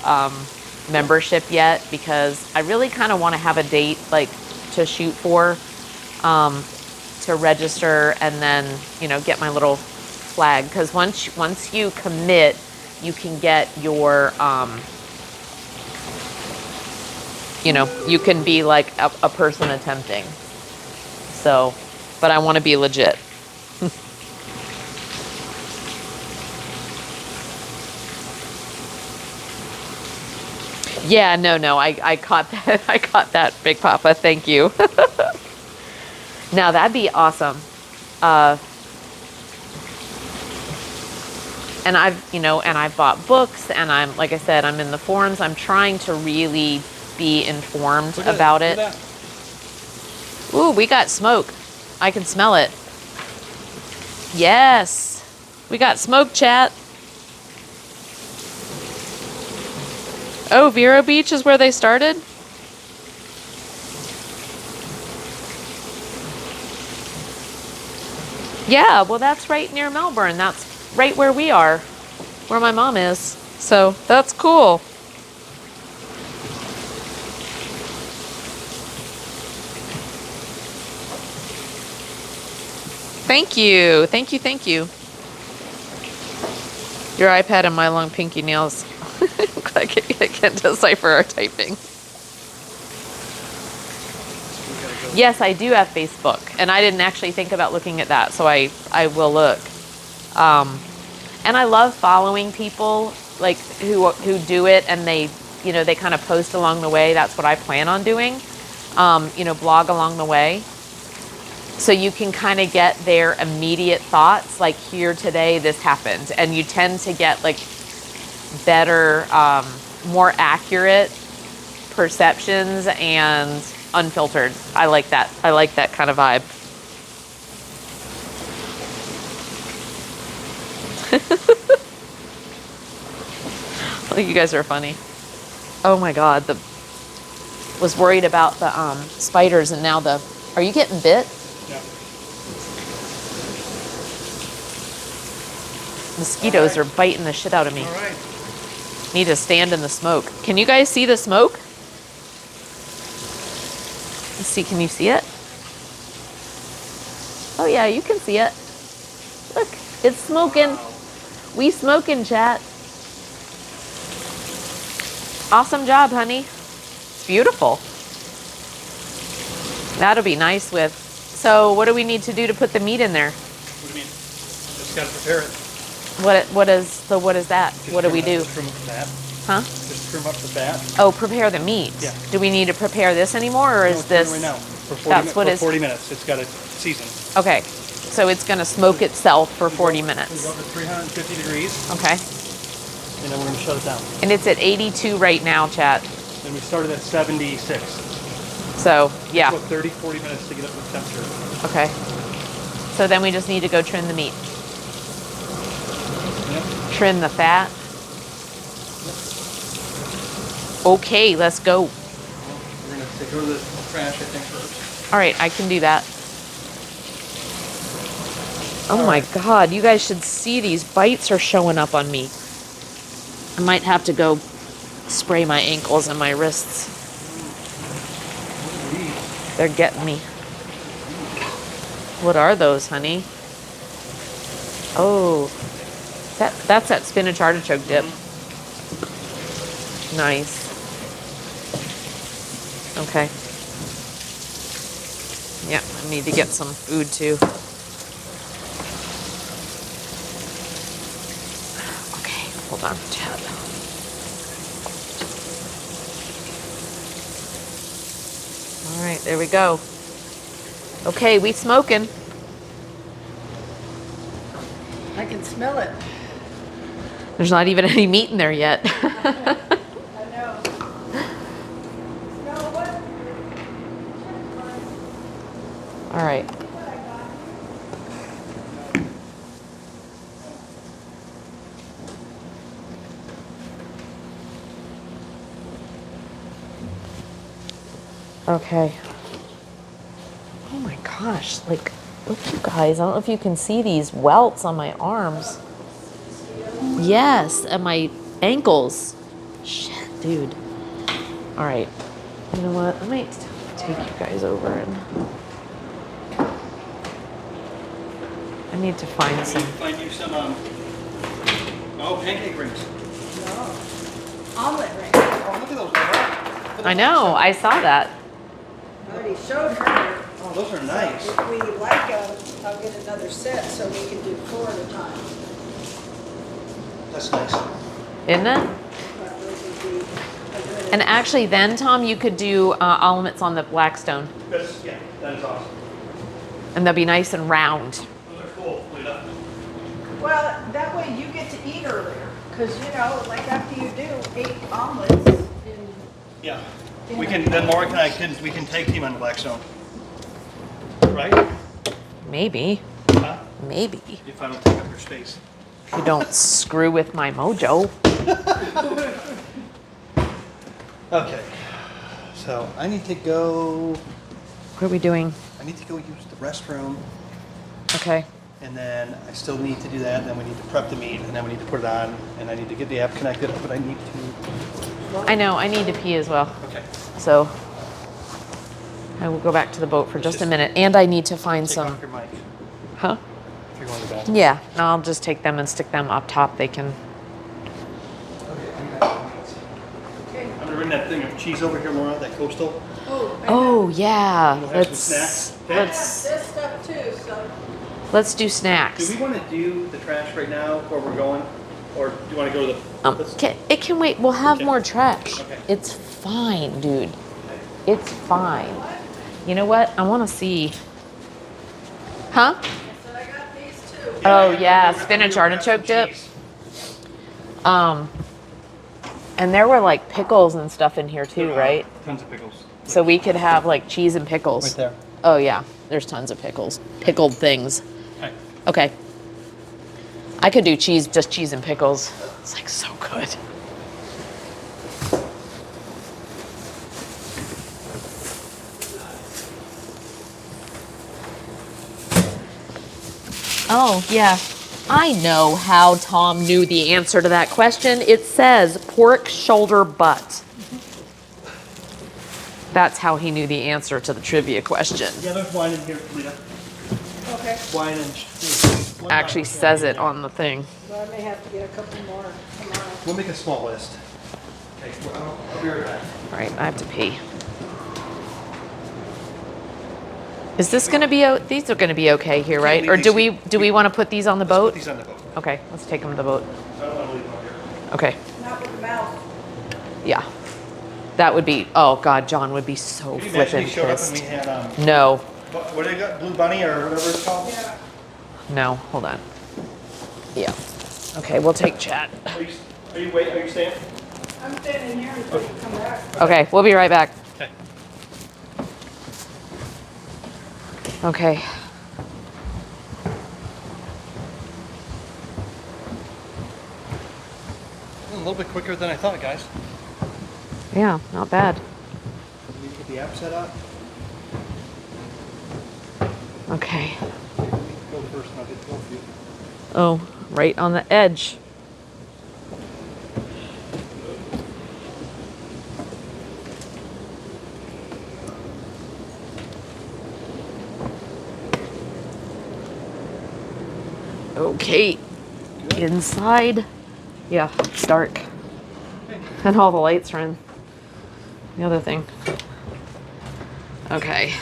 Speaker 1: membership yet, because I really kind of want to have a date, like, to shoot for, to register, and then, you know, get my little flag. Because once you commit, you can get your, you know, you can be like a person attempting. So, but I want to be legit. Yeah, no, I caught that. I caught that, Big Papa. Thank you. Now that'd be awesome. And I've bought books, and I'm, like I said, I'm in the forums. I'm trying to really be informed about it. Ooh, we got smoke. I can smell it. Yes, we got smoke, chat. Oh, Vero Beach is where they started? Yeah, well, that's right near Melbourne. That's right where we are, where my mom is. So that's cool. Thank you. Thank you. Thank you. Your iPad and my long pinky nails. I can't decipher our typing. Yes, I do have Facebook, and I didn't actually think about looking at that, so I will look. And I love following people like who do it, and they kind of post along the way. That's what I plan on doing. Blog along the way, so you can kind of get their immediate thoughts. Like, here today, this happened, and you tend to get like better, more accurate perceptions and unfiltered. I like that. I like that kind of vibe. Well, you guys are funny. Oh my God, was worried about the spiders and now are you getting bit?
Speaker 3: Yeah.
Speaker 1: Mosquitoes are biting the shit out of me.
Speaker 3: All right.
Speaker 1: Need to stand in the smoke. Can you guys see the smoke? Let's see, can you see it? Oh yeah, you can see it. Look, it's smoking.
Speaker 3: Wow.
Speaker 1: We smoking, chat. Awesome job, honey. It's beautiful. That'll be nice with. So what do we need to do to put the meat in there?
Speaker 3: What do you mean? Just gotta prepare it.
Speaker 1: What is that?
Speaker 3: Just
Speaker 1: What do we
Speaker 3: trim
Speaker 1: do?
Speaker 3: Just trim up the fat.
Speaker 1: Huh?
Speaker 3: Just trim up the fat.
Speaker 1: Oh, prepare the meat.
Speaker 3: Yeah.
Speaker 1: Do we need to prepare this anymore, or
Speaker 3: No,
Speaker 1: is
Speaker 3: it's ready
Speaker 1: this?
Speaker 3: right now for 40,
Speaker 1: That's what
Speaker 3: for
Speaker 1: is-
Speaker 3: 40 minutes. It's got to season.
Speaker 1: Okay. So it's gonna smoke itself for 40
Speaker 3: We
Speaker 1: minutes.
Speaker 3: go up to 350 degrees,
Speaker 1: Okay.
Speaker 3: and then we're gonna shut it down.
Speaker 1: And it's at 82 right now, chat.
Speaker 3: And we started at 76.
Speaker 1: So yeah.
Speaker 3: Took 30, 40 minutes to get up to temperature.
Speaker 1: Okay. So then we just need to go trim the meat.
Speaker 3: Yep.
Speaker 1: Trim the fat. Okay, let's go.
Speaker 3: We're gonna go to the trash, I think, first.
Speaker 1: All right, I can do that. Oh my God, you guys should see these bites are showing up on me. I might have to go spray my ankles and my wrists. They're getting me. What are those, honey? Oh, that's that spinach artichoke dip. Nice. Okay. Yeah, I need to get some food too. Okay, hold on, Chad. All right, there we go. Okay, we smoking.
Speaker 4: I can smell it.
Speaker 1: There's not even any meat in there yet.
Speaker 4: I know. Smell what?
Speaker 1: All right. Okay. Oh my gosh, like, look you guys, I don't know if you can see these welts on my arms. Yes, and my ankles. Shit, dude. All right. You know what? I might take you guys over and I need to find some.
Speaker 3: Find you some, pancake rings.
Speaker 4: No. Omelet ring.
Speaker 3: Oh, look at those.
Speaker 1: I know, I saw that.
Speaker 4: I already showed her.
Speaker 3: Oh, those are nice.
Speaker 4: If we like them, I'll get another set so we can do 4 at a time.
Speaker 3: That's nice.
Speaker 1: Isn't it?
Speaker 4: But those would be a good-
Speaker 1: And actually then, Tom, you could do omelets on the Blackstone.
Speaker 3: Yeah, that is awesome.
Speaker 1: And they'll be nice and round.
Speaker 3: Those are cool. Lita.
Speaker 4: Well, that way you get to eat earlier. Because, like after you do 8 omelets in
Speaker 3: Yeah. We can, then Laura and I we can tag team on the Blackstone. Right?
Speaker 1: Maybe.
Speaker 3: Huh?
Speaker 1: Maybe.
Speaker 3: If I don't take up your space.
Speaker 1: If you don't screw with my mojo.
Speaker 3: Okay. So I need to go,
Speaker 1: What are we doing?
Speaker 3: I need to go use the restroom.
Speaker 1: Okay.
Speaker 3: And then I still need to do that. Then we need to prep the meat, and then we need to put it on. And I need to get the app connected, but I need to.
Speaker 1: I know, I need to pee as well.
Speaker 3: Okay.
Speaker 1: So I will go back to the boat for just a minute. And I need to find
Speaker 3: Take
Speaker 1: some.
Speaker 3: off your mic
Speaker 1: Huh?
Speaker 3: if you're going to the bathroom.
Speaker 1: Yeah. No, I'll just take them and stick them up top. They can.
Speaker 4: Okay.
Speaker 3: I'm gonna bring that thing of cheese over here, Laura. That coastal.
Speaker 4: Oh,
Speaker 1: Oh yeah.
Speaker 3: We'll have some snacks.
Speaker 4: I have
Speaker 1: Let's
Speaker 4: this stuff too, so.
Speaker 1: let's do
Speaker 3: Do
Speaker 1: snacks.
Speaker 3: we want to do the trash right now where we're going, or do you want to go to the? let's-
Speaker 1: It can wait. We'll have
Speaker 3: Okay.
Speaker 1: more trash.
Speaker 3: Okay.
Speaker 1: It's fine, dude. It's fine. You know what? I want to see. Huh?
Speaker 4: I said I got these too.
Speaker 1: Oh,
Speaker 3: I
Speaker 1: yeah,
Speaker 3: got-
Speaker 1: spinach
Speaker 3: I got
Speaker 1: artichoke
Speaker 3: some
Speaker 1: dip.
Speaker 3: cheese.
Speaker 1: And there were like pickles and stuff in here too, right?
Speaker 3: Tons of pickles.
Speaker 1: So we could have like cheese and pickles.
Speaker 3: Right there.
Speaker 1: Oh yeah, there's tons of pickles. Pickled things.
Speaker 3: Okay.
Speaker 1: Okay. I could do cheese, just cheese and pickles. It's like so good. Oh, yeah. I know how Tom knew the answer to that question. It says pork shoulder butt. That's how he knew the answer to the trivia question.
Speaker 3: Yeah, there's wine in here, Lita.
Speaker 4: Okay,
Speaker 3: Wine and...
Speaker 1: Actually says it on the thing.
Speaker 4: well, I may have to get a couple more tomorrow.
Speaker 3: We'll make a small list. Okay, well, I'll be right back.
Speaker 1: All right, I have to pee. Is this going to be, these are going to be okay here, right? Or do we want to put these on the
Speaker 3: Let's put
Speaker 1: boat?
Speaker 3: these on the boat.
Speaker 1: Okay, let's take them to the boat.
Speaker 3: I don't want to leave them out here.
Speaker 1: Okay,
Speaker 4: Not with the mouth.
Speaker 1: yeah. That would be, oh God, John would be so
Speaker 3: Can you imagine
Speaker 1: flippin'
Speaker 3: we showed up and we
Speaker 1: pissed.
Speaker 3: had,
Speaker 1: No,
Speaker 3: what do they got? Blue Bunny or whatever it's called?
Speaker 4: Yeah.
Speaker 1: no, hold on. Yeah. Okay, we'll take Chad.
Speaker 3: Are you staying?
Speaker 4: I'm standing here until you come back.
Speaker 1: Okay, we'll be right back.
Speaker 3: Okay.
Speaker 1: Okay.
Speaker 3: A little bit quicker than I thought, guys.
Speaker 1: Yeah, not bad.
Speaker 3: Let me get the app set up.
Speaker 1: Okay.
Speaker 3: Go first and I'll get the for you.
Speaker 1: Oh, right on the edge. Okay. Inside. Yeah, it's dark. And all the lights are in the other thing. Okay.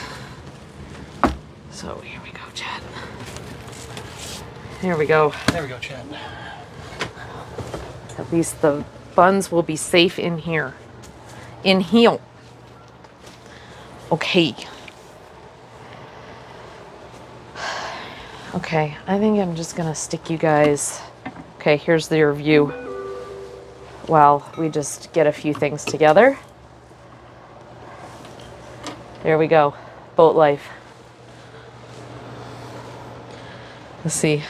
Speaker 1: So here we go, Chad. Here we go.
Speaker 3: There we go, Chad.
Speaker 1: At least the buns will be safe in here. In here. Okay. Okay, I think I'm just gonna stick you guys. Okay, here's the review. While we just get a few things together. There we go. Boat life. Let's see.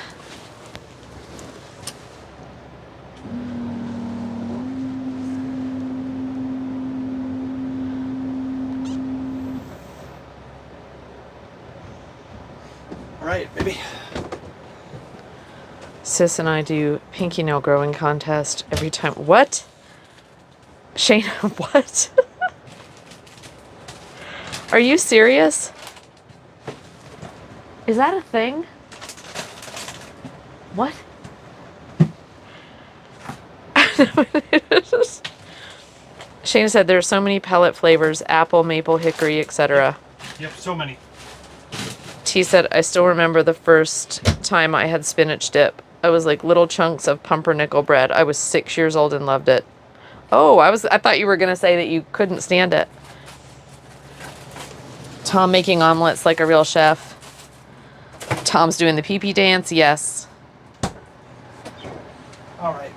Speaker 3: All right, baby.
Speaker 1: Sis and I do pinky nail growing contest every time. What? Shayna, what? Are you serious? Is that a thing? What? Shayna said there are so many pellet flavors, apple, maple, hickory, etc.
Speaker 3: Yep, so many.
Speaker 1: T said, I still remember the first time I had spinach dip. I was like little chunks of pumpernickel bread. I was 6 years old and loved it. Oh, I thought you were going to say that you couldn't stand it. Tom making omelets like a real chef. Tom's doing the pee-pee dance. Yes.
Speaker 3: All right.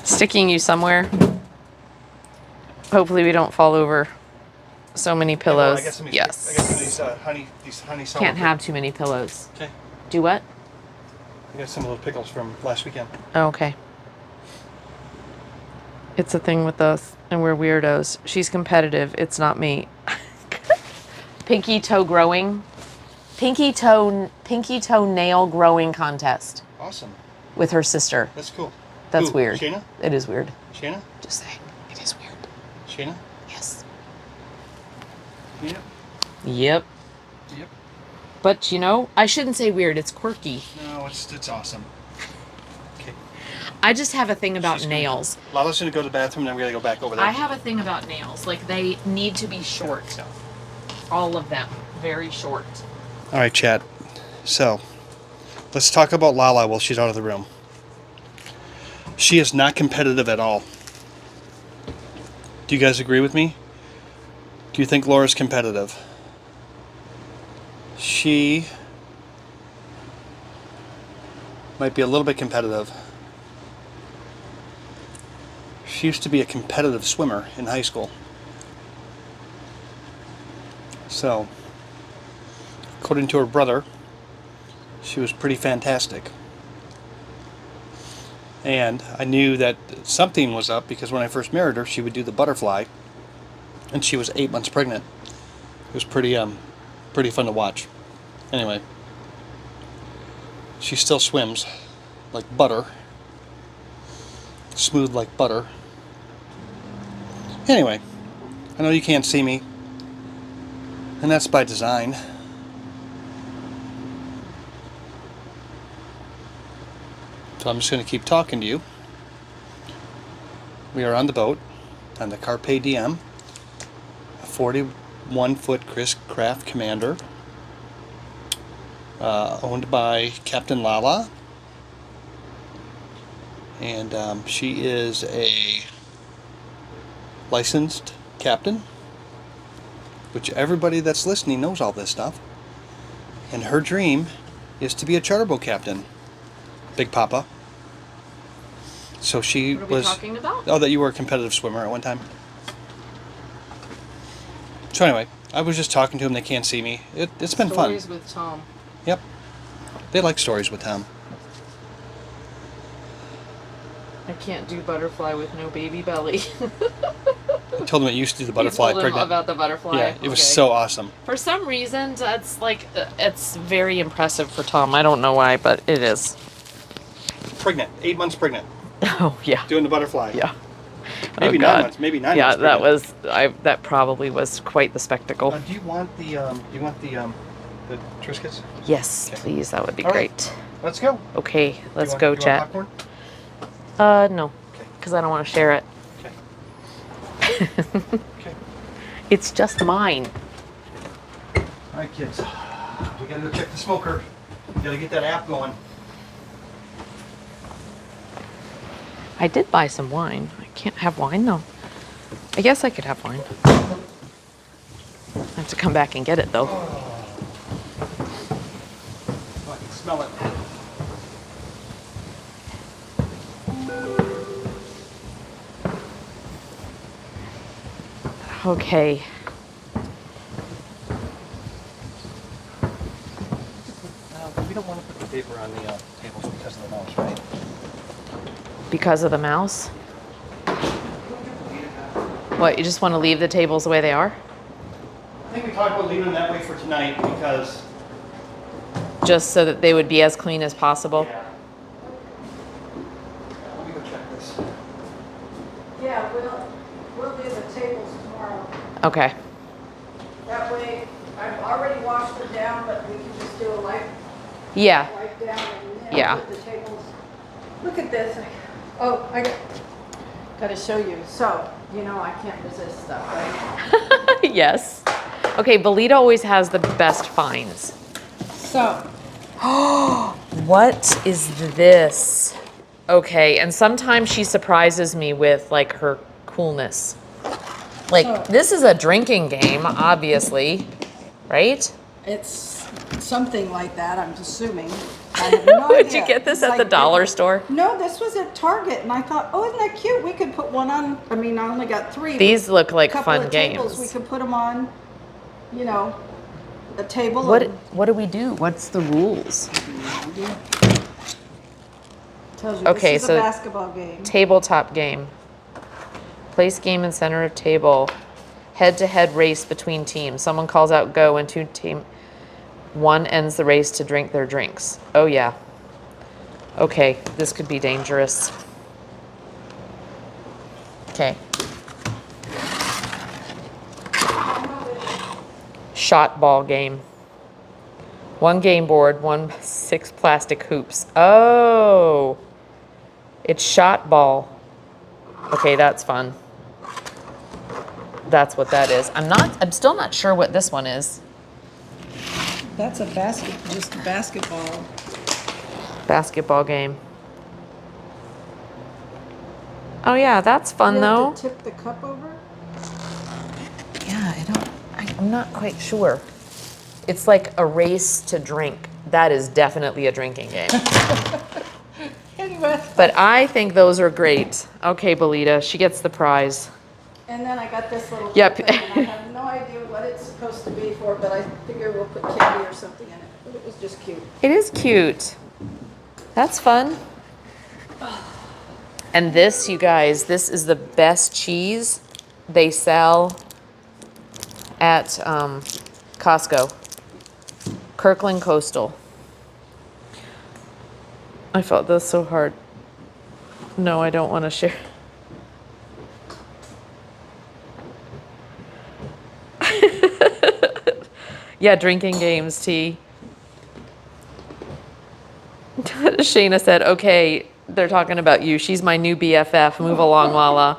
Speaker 1: Sticking you somewhere. Hopefully we don't fall over so many pillows.
Speaker 3: I got some of these,
Speaker 1: Yes.
Speaker 3: I got some of these honey summer.
Speaker 1: Can't have too many pillows.
Speaker 3: Okay.
Speaker 1: Do what?
Speaker 3: I got some of those pickles from last weekend.
Speaker 1: Oh, okay. It's a thing with us, and we're weirdos. She's competitive. It's not me. Pinky toe nail growing contest
Speaker 3: Awesome.
Speaker 1: with her sister.
Speaker 3: That's cool.
Speaker 1: That's
Speaker 3: Who,
Speaker 1: weird.
Speaker 3: Shayna?
Speaker 1: It is weird.
Speaker 3: Shayna?
Speaker 1: Just saying. It is weird.
Speaker 3: Shayna?
Speaker 1: Yes.
Speaker 3: Yep.
Speaker 1: Yep.
Speaker 3: Yep.
Speaker 1: But you know, I shouldn't say weird. It's quirky.
Speaker 3: No, it's awesome. Okay.
Speaker 1: I just have a thing about
Speaker 3: She's gonna-
Speaker 1: nails.
Speaker 3: Lala's gonna go to the bathroom, then we're gonna go back over there.
Speaker 1: I have a thing about nails. Like they need to be short. All of them. Very short.
Speaker 3: All right, Chad. So, let's talk about Lala while she's out of the room. She is not competitive at all. Do you guys agree with me? Do you think Laura's competitive? She might be a little bit competitive. She used to be a competitive swimmer in high school. So, according to her brother, she was pretty fantastic. And I knew that something was up because when I first married her, she would do the butterfly, and she was 8 months pregnant. It was pretty fun to watch. Anyway, she still swims like butter, smooth like butter. Anyway, I know you can't see me, and that's by design. So I'm just going to keep talking to you. We are on the boat, on the Carpe Diem, a 41-foot Chris Craft Commander, owned by Captain Lala, and she is a licensed captain, which everybody that's listening knows all this stuff, and her dream is to be a charter boat captain, Big Papa. So she
Speaker 1: What are we
Speaker 3: was.
Speaker 1: talking about?
Speaker 3: Oh, that you were a competitive swimmer at one time. So anyway, I was just talking to him. They can't see me. It's been fun.
Speaker 1: Stories with Tom.
Speaker 3: Yep. They like stories with Tom.
Speaker 1: I can't do butterfly with no baby belly.
Speaker 3: I told him I used to do the butterfly
Speaker 1: You told him
Speaker 3: pregnant.
Speaker 1: about the butterfly.
Speaker 3: Yeah, it was
Speaker 1: Okay.
Speaker 3: so awesome.
Speaker 1: For some reason, that's like it's very impressive for Tom. I don't know why, but it is.
Speaker 3: Pregnant, 8 months pregnant,
Speaker 1: Oh yeah.
Speaker 3: doing the butterfly.
Speaker 1: Yeah.
Speaker 3: Maybe
Speaker 1: Oh,
Speaker 3: 9
Speaker 1: God.
Speaker 3: months. Maybe 9
Speaker 1: Yeah,
Speaker 3: months.
Speaker 1: that
Speaker 3: pregnant.
Speaker 1: that probably was quite the spectacle.
Speaker 3: Do you want the Triscuits?
Speaker 1: Yes,
Speaker 3: Okay.
Speaker 1: please. That would be
Speaker 3: All right.
Speaker 1: great.
Speaker 3: Let's go.
Speaker 1: Okay, let's
Speaker 3: You want-
Speaker 1: go,
Speaker 3: you want
Speaker 1: chat.
Speaker 3: popcorn?
Speaker 1: No,
Speaker 3: Okay.
Speaker 1: because I don't want to share it.
Speaker 3: Okay. Okay.
Speaker 1: It's just mine.
Speaker 3: All right, kids. We gotta go check the smoker. We gotta get that app going.
Speaker 1: I did buy some wine. I can't have wine though. I guess I could have wine. I have to come back and get it though.
Speaker 3: Oh, I can smell it.
Speaker 1: Okay.
Speaker 3: We don't want to put the paper on the tables because of the mouse, right?
Speaker 1: Because of the mouse? What, you just want to leave the tables the way they are?
Speaker 3: I think we talked about leaving them that way for tonight because.
Speaker 1: Just so that they would be as clean as possible?
Speaker 3: Yeah. Let me go check this.
Speaker 4: Yeah, we'll do the tables tomorrow.
Speaker 1: Okay.
Speaker 4: That way, I've already washed them down, but we can just do a light
Speaker 1: Yeah.
Speaker 4: wipe down and then
Speaker 1: Yeah.
Speaker 4: put the tables. Look at this. Oh, I gotta show you. So, you know I can't resist stuff, right?
Speaker 1: Yes. Okay, Belita always has the best finds.
Speaker 4: So,
Speaker 1: What is this? Okay, and sometimes she surprises me with like her coolness. Like,
Speaker 4: So-
Speaker 1: this is a drinking game, obviously, right?
Speaker 4: it's something like that, I'm assuming. I have no
Speaker 1: Did
Speaker 4: idea.
Speaker 1: you get this
Speaker 4: It's
Speaker 1: at the
Speaker 4: like
Speaker 1: dollar store?
Speaker 4: No, this was at Target, and I thought, oh, isn't that cute? We could put one on. I mean, I only got 3.
Speaker 1: These look like
Speaker 4: couple
Speaker 1: fun
Speaker 4: of tables,
Speaker 1: games.
Speaker 4: we could put them on, you know, a table.
Speaker 1: What
Speaker 4: and-
Speaker 1: do we do? What's the rules?
Speaker 4: Tells you
Speaker 1: Okay,
Speaker 4: this is
Speaker 1: so
Speaker 4: a basketball game.
Speaker 1: Tabletop game. Place game in center of table. Head-to-head race between teams. Someone calls out go and one ends the race to drink their drinks. Oh yeah. Okay, this could be dangerous. Okay. Shot ball game. 1 game board, 6 plastic hoops. Oh. It's shot ball. Okay, that's fun. That's what that is. I'm still not sure what this one is.
Speaker 4: That's a just basketball.
Speaker 1: Basketball game. Oh yeah, that's fun
Speaker 4: You
Speaker 1: though.
Speaker 4: have to tip the cup over?
Speaker 1: Yeah, I'm not quite sure. It's like a race to drink. That is definitely a drinking game.
Speaker 4: Anyway.
Speaker 1: But I think those are great. Okay, Belita, she gets the prize.
Speaker 4: And then I got this little
Speaker 1: Yep.
Speaker 4: thing, and I have no idea what it's supposed to be for, but I figure we'll put candy or something in it. But it was is just cute.
Speaker 1: It is cute. That's fun. And this, you guys, this is the best cheese they sell at Costco. Kirkland Coastal. I felt this so hard. No, I don't want to share. Yeah, drinking games, T. Shayna said, okay, they're talking about you. She's my new BFF. Move along, Lala.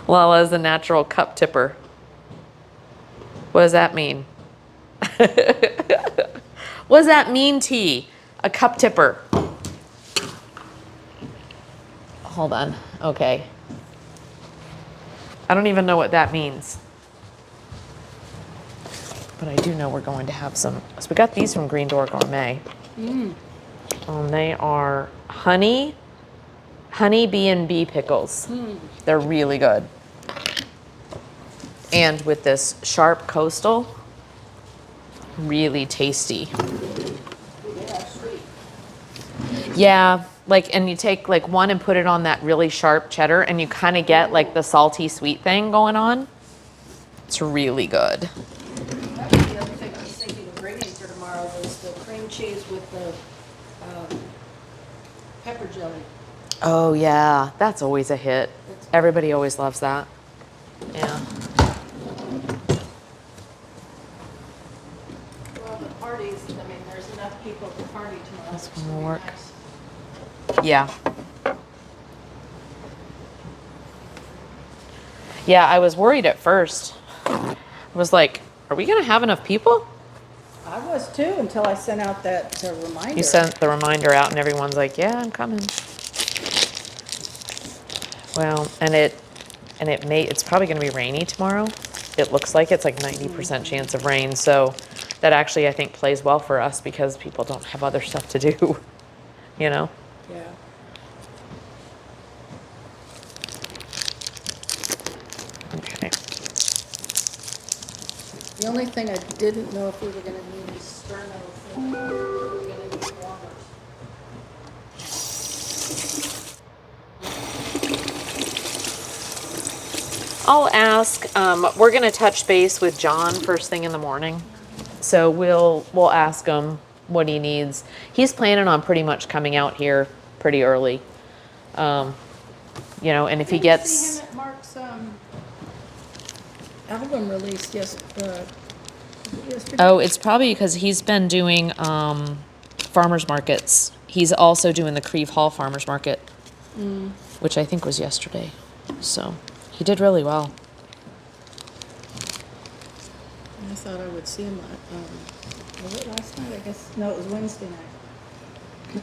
Speaker 1: Lala is a natural cup tipper. What does that mean? What does that mean, T? A cup tipper. Hold on. Okay. I don't even know what that means. But I do know we're going to have some. So we got these from Green Door Gourmet. They are honey B&B pickles. They're really good. And with this sharp coastal, really tasty. Yeah, like, and you take like one and put it on that really sharp cheddar and you kind of get like the salty sweet thing going on. It's really good.
Speaker 4: That was the other thing I was thinking of bringing for tomorrow was the cream cheese with the pepper jelly.
Speaker 1: Oh yeah, that's always a hit. Everybody always loves that. Yeah.
Speaker 4: Well, the parties, I mean, there's enough people at the party tomorrow.
Speaker 1: This
Speaker 4: It's
Speaker 1: one
Speaker 4: gonna
Speaker 1: will
Speaker 4: be
Speaker 1: work.
Speaker 4: nice.
Speaker 1: Yeah. Yeah, I was worried at first. I was like, are we gonna have enough people?
Speaker 4: I was too, until I sent out that reminder.
Speaker 1: You sent the reminder out and everyone's like, yeah, I'm coming. Well, it's probably gonna be rainy tomorrow. It looks like it's like 90% chance of rain, so that actually I think plays well for us because people don't have other stuff to do, you know?
Speaker 4: Yeah.
Speaker 1: Okay.
Speaker 4: The only thing I didn't know if we were gonna need is sterno for, we were gonna need warmers.
Speaker 1: I'll ask, we're gonna touch base with John first thing in the morning. So we'll ask him what he needs. He's planning on pretty much coming out here pretty early. You know, and if he
Speaker 4: Didn't
Speaker 1: gets,
Speaker 4: see him at Mark's album release yesterday.
Speaker 1: oh, it's probably because he's been doing, farmers markets. He's also doing the Creve Hall Farmers Market, which I think was yesterday. So he did really well.
Speaker 4: I thought I would see him, was it last night? I guess, no, it was Wednesday night.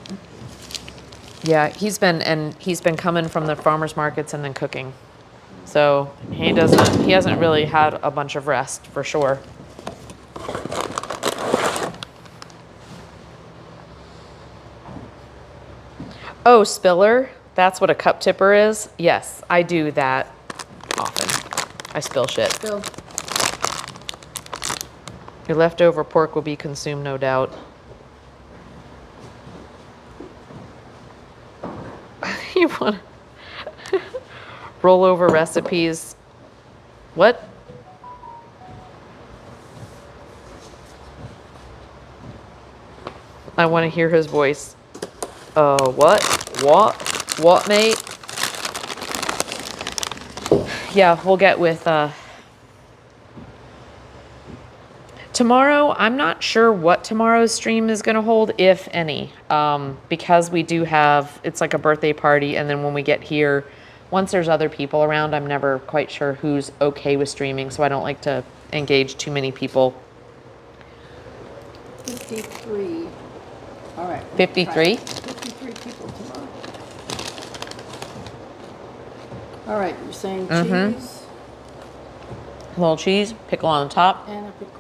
Speaker 1: Yeah, he's been coming from the farmers markets and then cooking. So he hasn't really had a bunch of rest for sure. Oh, spiller, that's what a cup tipper is? Yes, I do that often. I spill shit.
Speaker 4: Phil,
Speaker 1: Your leftover pork will be consumed, no doubt. You want to roll over recipes? What? I want to hear his voice. What? What, mate? Yeah, we'll get with, tomorrow, I'm not sure what tomorrow's stream is going to hold, if any, because we do have, it's like a birthday party, and then when we get here, once there's other people around, I'm never quite sure who's okay with streaming, so I don't like to engage too many people.
Speaker 4: 53. All right.
Speaker 1: 53?
Speaker 4: 53 people tomorrow. All right, you're saying
Speaker 1: Mm-hmm.
Speaker 4: cheese
Speaker 1: A little cheese, pickle on the top.
Speaker 4: and a pickle.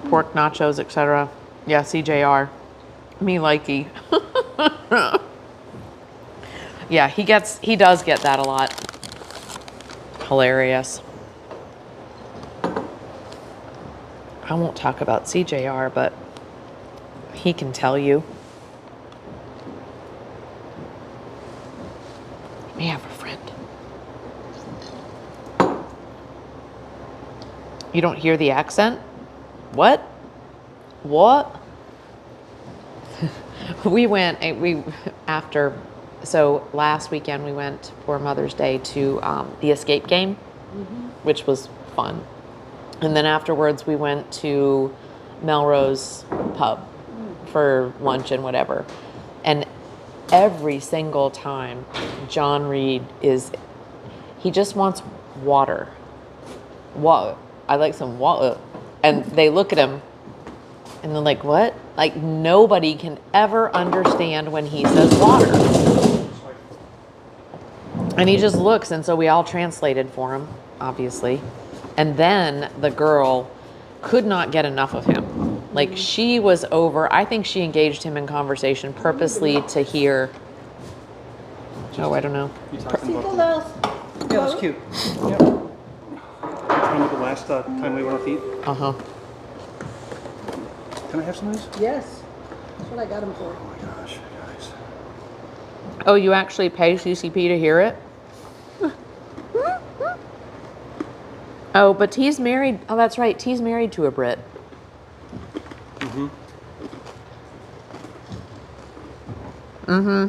Speaker 1: Pork nachos, etc. Yeah, CJR. Me likey. Yeah, he does get that a lot. Hilarious. I won't talk about CJR, but he can tell you. You may have a friend. You don't hear the accent? What? What? So last weekend we went for Mother's Day to the Escape Game, which was fun. And then afterwards we went to Melrose Pub for lunch and whatever. And every single time John Reed he just wants water. Water. I like some water. And they look at him and they're like, what? Like nobody can ever understand when he says water. And he just looks, and so we all translated for him, obviously. And then the girl could not get enough of him. Like she was over, I think she engaged him in conversation purposely to hear. Oh, I don't know.
Speaker 2: You talking about
Speaker 4: Nicholas.
Speaker 2: Yeah, that's cute. Yep. Remember the last time we went out to eat?
Speaker 1: Uh-huh.
Speaker 2: Can I have some of these?
Speaker 4: Yes, that's what I got him for.
Speaker 2: Oh my gosh, guys.
Speaker 1: Oh, you actually pay CCP to hear it? Oh, but T's married. Oh, that's right. T's married to a Brit.
Speaker 2: Mm-hmm.
Speaker 1: Mm-hmm.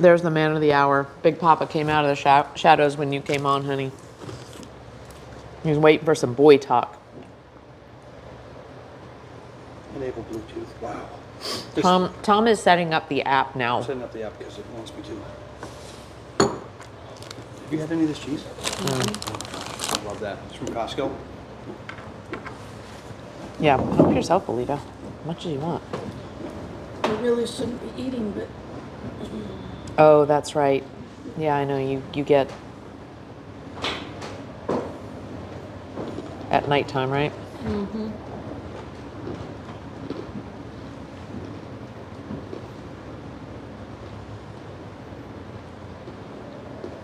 Speaker 1: There's the man of the hour. Big Papa came out of the shadows when you came on, honey. He was waiting for some boy talk.
Speaker 2: Enable Bluetooth. Wow.
Speaker 1: Tom is setting up the app now.
Speaker 2: I'm setting up the app because it wants me to. Have you had any of this cheese? I love that. It's from Costco.
Speaker 1: Yeah, help yourself, Alita. As much as you want.
Speaker 4: I really shouldn't be eating, but
Speaker 1: Oh, that's right. Yeah, I know. You get at nighttime, right?
Speaker 4: mm-hmm.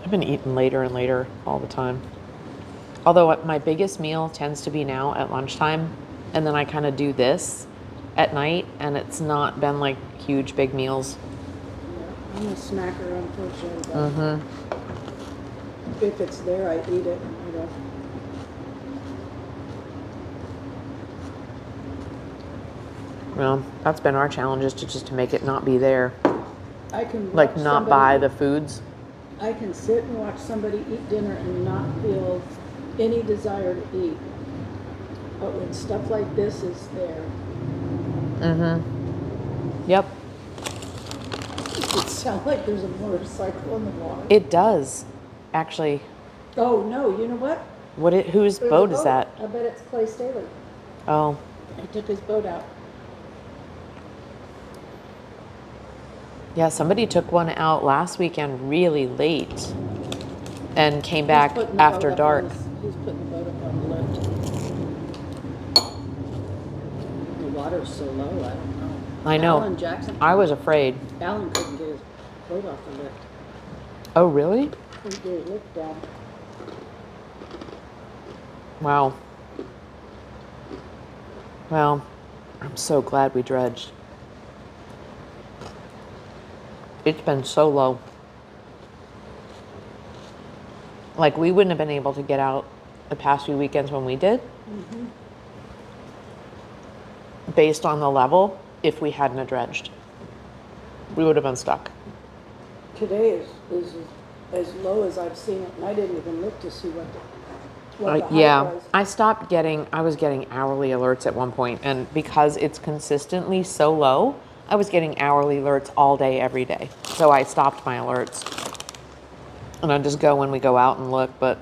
Speaker 1: I've been eating later and later all the time. Although my biggest meal tends to be now at lunchtime, and then I kind of do this at night, and it's not been like huge big meals.
Speaker 4: Yeah, I'm a snacker, unfortunately. But
Speaker 1: Mm-hmm.
Speaker 4: if it's there, I eat it. You know.
Speaker 1: Well, that's been our challenge, is to make it not be there.
Speaker 4: I can
Speaker 1: Like
Speaker 4: watch
Speaker 1: not buy the foods.
Speaker 4: I can sit and watch somebody eat dinner and not feel any desire to eat. But when stuff like this is there,
Speaker 1: Mm-hmm. Yep.
Speaker 4: it sounds like there's a motorcycle in the water.
Speaker 1: It does. Actually,
Speaker 4: Oh no! You know what?
Speaker 1: whose
Speaker 4: There's a
Speaker 1: boat is that?
Speaker 4: I bet it's Clay Staley.
Speaker 1: Oh,
Speaker 4: He took his boat out.
Speaker 1: yeah, somebody took one out last weekend really late and came back
Speaker 4: He's putting the
Speaker 1: after
Speaker 4: boat up
Speaker 1: dark.
Speaker 4: he's putting the boat up on the lift. The water's so low, I don't know.
Speaker 1: I know.
Speaker 4: Alan Jackson.
Speaker 1: I was afraid.
Speaker 4: Alan couldn't get his boat off the lift.
Speaker 1: Oh, really?
Speaker 4: Couldn't get his lift down.
Speaker 1: Wow. Well, I'm so glad we dredged. It's been so low. Like, we wouldn't have been able to get out the past few weekends when we did, based on the level, if we hadn't have dredged. We would have been stuck.
Speaker 4: Today is as low as I've seen it, and I didn't even look to see what the height
Speaker 1: Yeah,
Speaker 4: was.
Speaker 1: I was getting hourly alerts at one point, and because it's consistently so low, I was getting hourly alerts all day, every day. So I stopped my alerts. And I just go when we go out and look, but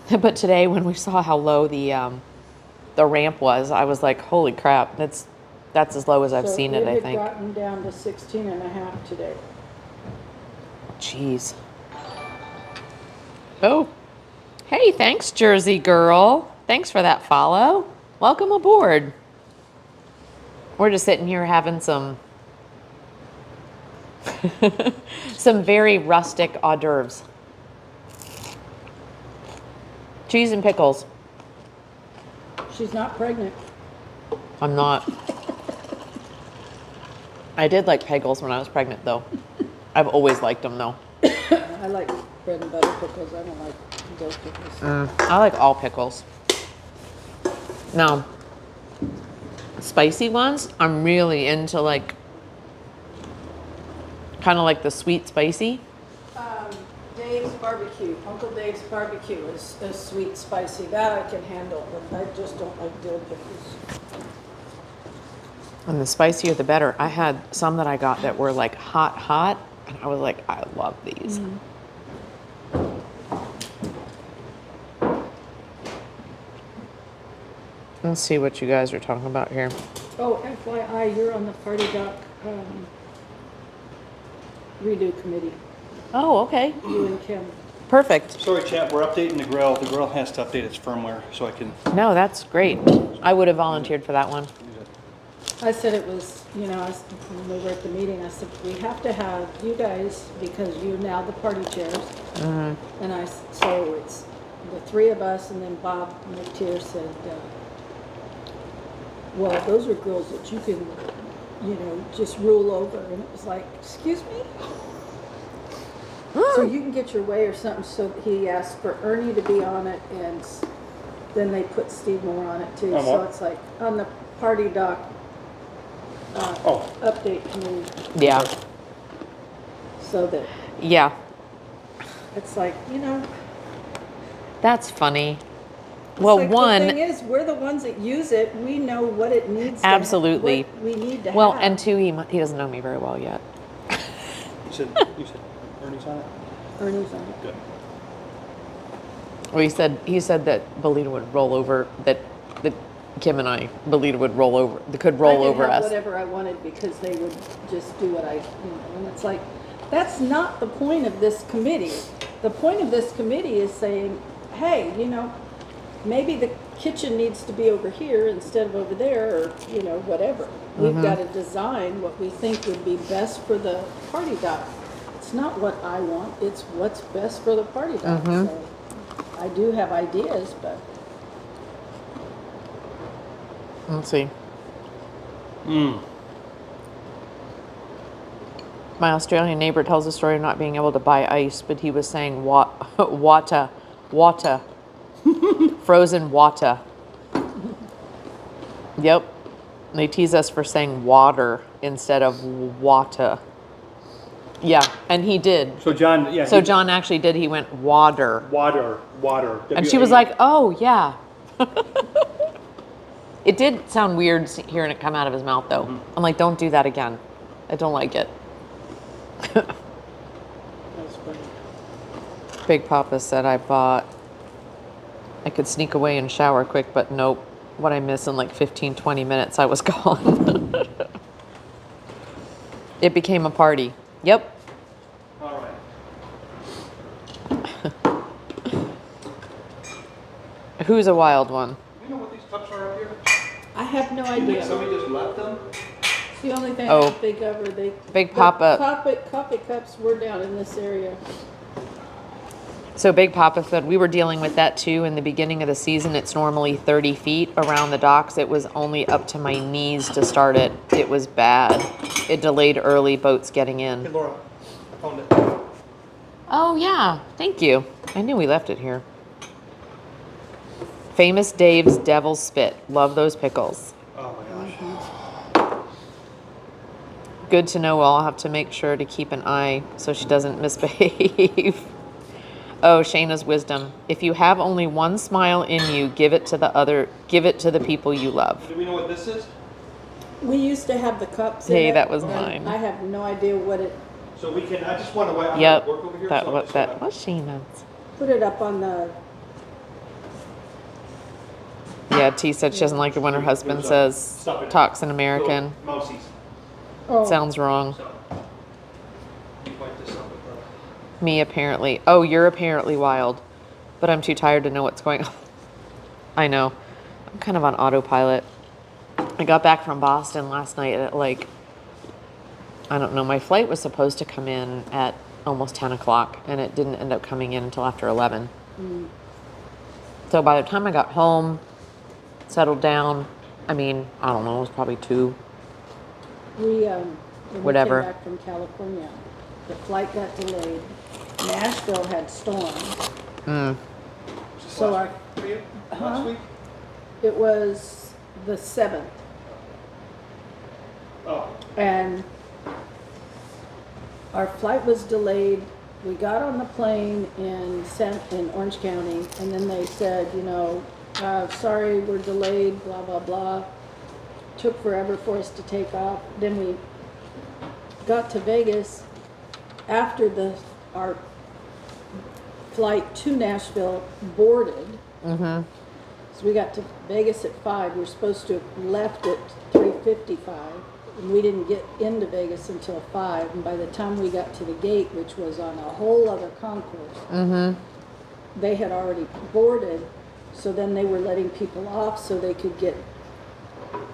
Speaker 1: today when we saw how low the ramp was, I was like, holy crap, that's as low as I've seen it, I think.
Speaker 4: It had gotten down to 16 and a half today.
Speaker 1: Jeez. Oh. Hey, thanks, Jersey girl. Thanks for that follow. Welcome aboard. We're just sitting here having some some very rustic hors d'oeuvres. Cheese and pickles.
Speaker 4: She's not pregnant.
Speaker 1: I'm not. I did like pickles when I was pregnant, though. I've always liked them, though.
Speaker 4: I like bread and butter pickles. I don't like those pickles.
Speaker 1: I like all pickles. Now, spicy ones, I'm really into like, kind of like the sweet spicy.
Speaker 4: Dave's barbecue. Uncle Dave's barbecue is sweet, spicy. That I can handle, but I just don't like dill pickles.
Speaker 1: And the spicier the better. I had some that I got that were like hot, and I was like, I love these. Let's see what you guys are talking about here.
Speaker 4: Oh, FYI, you're on the Party Doc redo committee.
Speaker 1: Oh, okay.
Speaker 4: You and Kim.
Speaker 1: Perfect.
Speaker 3: Sorry, chat, we're updating the grill. The grill has to update its firmware so I can
Speaker 1: No, that's great. I would have volunteered for that one.
Speaker 3: use it.
Speaker 4: I said it was, when we were at the meeting, I said, we have to have you guys, because you're now the party chairs. And so it's the three of us, and then Bob McTier said, well, those are girls that you can, just rule over. And it was like, excuse me? So you can get your way or something. So he asked for Ernie to be on it, and then they put Steve Moore on it too.
Speaker 3: On
Speaker 4: So
Speaker 3: what?
Speaker 4: it's like on the Party Doc update committee.
Speaker 1: Yeah.
Speaker 4: So that
Speaker 1: Yeah.
Speaker 4: it's like,
Speaker 1: That's funny.
Speaker 4: it's
Speaker 1: Well,
Speaker 4: like
Speaker 1: one,
Speaker 4: the thing is, we're the ones that use it. We know what it needs.
Speaker 1: Absolutely.
Speaker 4: What we need to
Speaker 1: well,
Speaker 4: have.
Speaker 1: and two, he doesn't know me very well yet.
Speaker 3: You said Ernie's on it?
Speaker 4: Ernie's on it.
Speaker 3: Good.
Speaker 1: Well, he said that Belita would roll over, that Kim and I, Belita would roll over, could roll over
Speaker 4: I could have
Speaker 1: us.
Speaker 4: whatever I wanted because they would just do what and it's like, that's not the point of this committee. The point of this committee is saying, hey, maybe the kitchen needs to be over here instead of over there, or, whatever. We've got to design what we think would be best for the Party Doc. It's not what I want, it's what's best for the Party Doc. So I do have ideas, but
Speaker 1: Let's see. My Australian neighbor tells a story of not being able to buy ice, but he was saying water, frozen water. Yep. They tease us for saying water instead of water. Yeah, and he did.
Speaker 3: So John, yeah.
Speaker 1: So John actually did. He went water.
Speaker 3: Water.
Speaker 1: And she was like, oh, yeah. It did sound weird hearing it come out of his mouth, though. I'm like, don't do that again. I don't like it.
Speaker 4: that's funny.
Speaker 1: Big Papa said I could sneak away and shower quick, but nope. What I miss in like 15, 20 minutes, I was gone. It became a party. Yep.
Speaker 3: All right.
Speaker 1: Who's a wild one?
Speaker 3: You know what these cups are up here?
Speaker 4: I have no idea.
Speaker 3: Somebody just left them?
Speaker 4: It's the only thing I
Speaker 1: Oh.
Speaker 4: can think of, or
Speaker 1: Big Papa.
Speaker 4: Coffee cups were down in this area.
Speaker 1: So Big Papa said we were dealing with that too in the beginning of the season. It's normally 30 feet around the docks. It was only up to my knees to start it. It was bad. It delayed early boats getting
Speaker 3: Hey,
Speaker 1: in.
Speaker 3: Laura, I found it.
Speaker 1: Oh yeah, thank you. I knew we left it here. Famous Dave's Devil's Spit. Love those pickles.
Speaker 3: Oh my gosh.
Speaker 1: Good to know. I'll have to make sure to keep an eye so she doesn't misbehave. Oh, Shayna's wisdom. If you have only one smile in you, give it to the people you love.
Speaker 3: Do we know what this is?
Speaker 4: We used to have the cups in
Speaker 1: Hey,
Speaker 4: it,
Speaker 1: that was
Speaker 4: and
Speaker 1: mine.
Speaker 4: I have no idea what it,
Speaker 3: So we can, I just want to work
Speaker 1: Yep,
Speaker 3: over here.
Speaker 1: that
Speaker 3: so
Speaker 1: was Shayna's.
Speaker 4: put it up on the,
Speaker 1: Yeah, T said she doesn't like it when her husband says
Speaker 3: Stop it.
Speaker 1: talks in American.
Speaker 3: Mousies.
Speaker 4: oh,
Speaker 1: Sounds wrong.
Speaker 3: So. You point this up with
Speaker 1: Me apparently. Oh, you're apparently wild, but I'm too tired to know what's going on. I know. I'm kind of on autopilot. I got back from Boston last night at like, I don't know, my flight was supposed to come in at almost 10 o'clock and it didn't end up coming in until after 11. So by the time I got home, settled down, I mean, I don't know, it was probably 2.
Speaker 4: When
Speaker 1: Whatever.
Speaker 4: we came back from California, the flight got delayed. Nashville had storms. So our,
Speaker 2: Last week?
Speaker 4: it was the 7th.
Speaker 2: Oh.
Speaker 4: And our flight was delayed. We got on the plane in Orange County, and then they said, you know, sorry, we're delayed, blah, blah, blah. Took forever for us to take off. Then we got to Vegas after our flight to Nashville boarded. So we got to Vegas at 5. We were supposed to have left at 3:55. And we didn't get into Vegas until 5. And by the time we got to the gate, which was on a whole other concourse, they had already boarded. So then they were letting people off so they could get,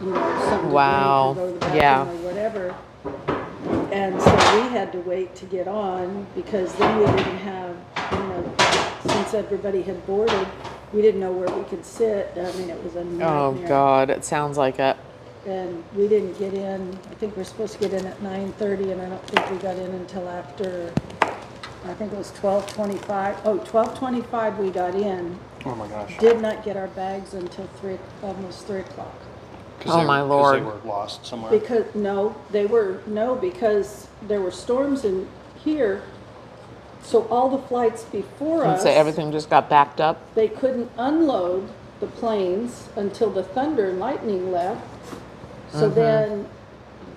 Speaker 4: you know, something
Speaker 1: Wow.
Speaker 4: to drink or go to the bathroom
Speaker 1: Yeah.
Speaker 4: or whatever. And so we had to wait to get on because then we didn't have, you know, since everybody had boarded, we didn't know where we could sit. I mean, it was a nightmare.
Speaker 1: Oh God, it sounds like it.
Speaker 4: And we didn't get in, I think we're supposed to get in at 9:30, and I don't think we got in until after, I think it was 12:25. Oh, 12:25 we got in.
Speaker 2: Oh my gosh.
Speaker 4: Did not get our bags until almost 3 o'clock.
Speaker 1: Oh, my Lord.
Speaker 2: Because they were lost somewhere.
Speaker 4: Because, because there were storms in here, so all the flights before us,
Speaker 1: So everything just got backed up.
Speaker 4: they couldn't unload the planes until the thunder and lightning left. So then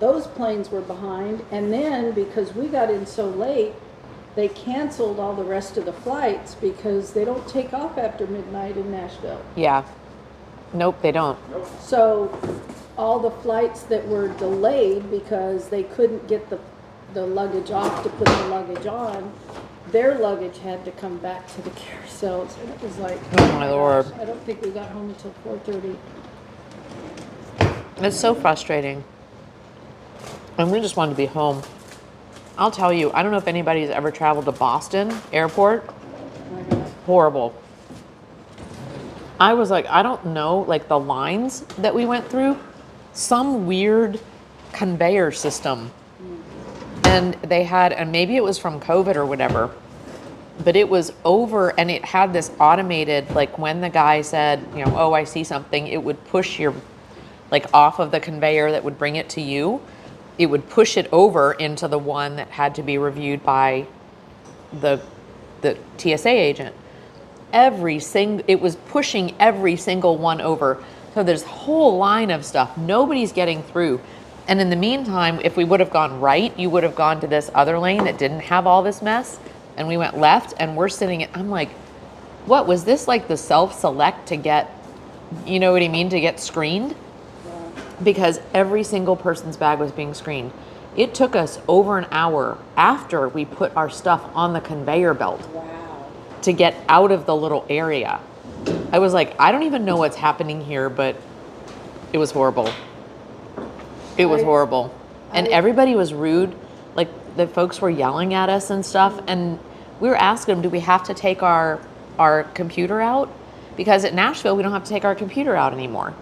Speaker 4: those planes were behind, and then because we got in so late, they canceled all the rest of the flights because they don't take off after midnight in Nashville.
Speaker 1: Yeah. Nope, they don't.
Speaker 4: So all the flights that were delayed because they couldn't get the luggage off to put the luggage on, their luggage had to come back to the carousels. And it was like,
Speaker 1: Oh, my Lord.
Speaker 4: gosh, I don't think we got home until 4:30.
Speaker 1: It's so frustrating. And we just wanted to be home. I'll tell you, I don't know if anybody's ever traveled to Boston Airport. Horrible. I was like, I don't know, like the lines that we went through, some weird conveyor system. And they had, and maybe it was from COVID or whatever, but it was over and it had this automated, like when the guy said, you know, oh, I see something, it would push your, like off of the conveyor that would bring it to you. It would push it over into the one that had to be reviewed by the TSA agent. It was pushing every single one over. So there's a whole line of stuff. Nobody's getting through. And in the meantime, if we would have gone right, you would have gone to this other lane that didn't have all this mess. And we went left and we're sitting, I'm like, what was this, like the self-select to get, you know what I mean, to get screened? Because every single person's bag was being screened. It took us over an hour after we put our stuff on the conveyor belt to get out of the little area. I was like, I don't even know what's happening here, but it was horrible. It was horrible. And everybody was rude. Like the folks were yelling at us and stuff. And we were asking them, do we have to take our computer out? Because at Nashville, we don't have to take our computer out anymore.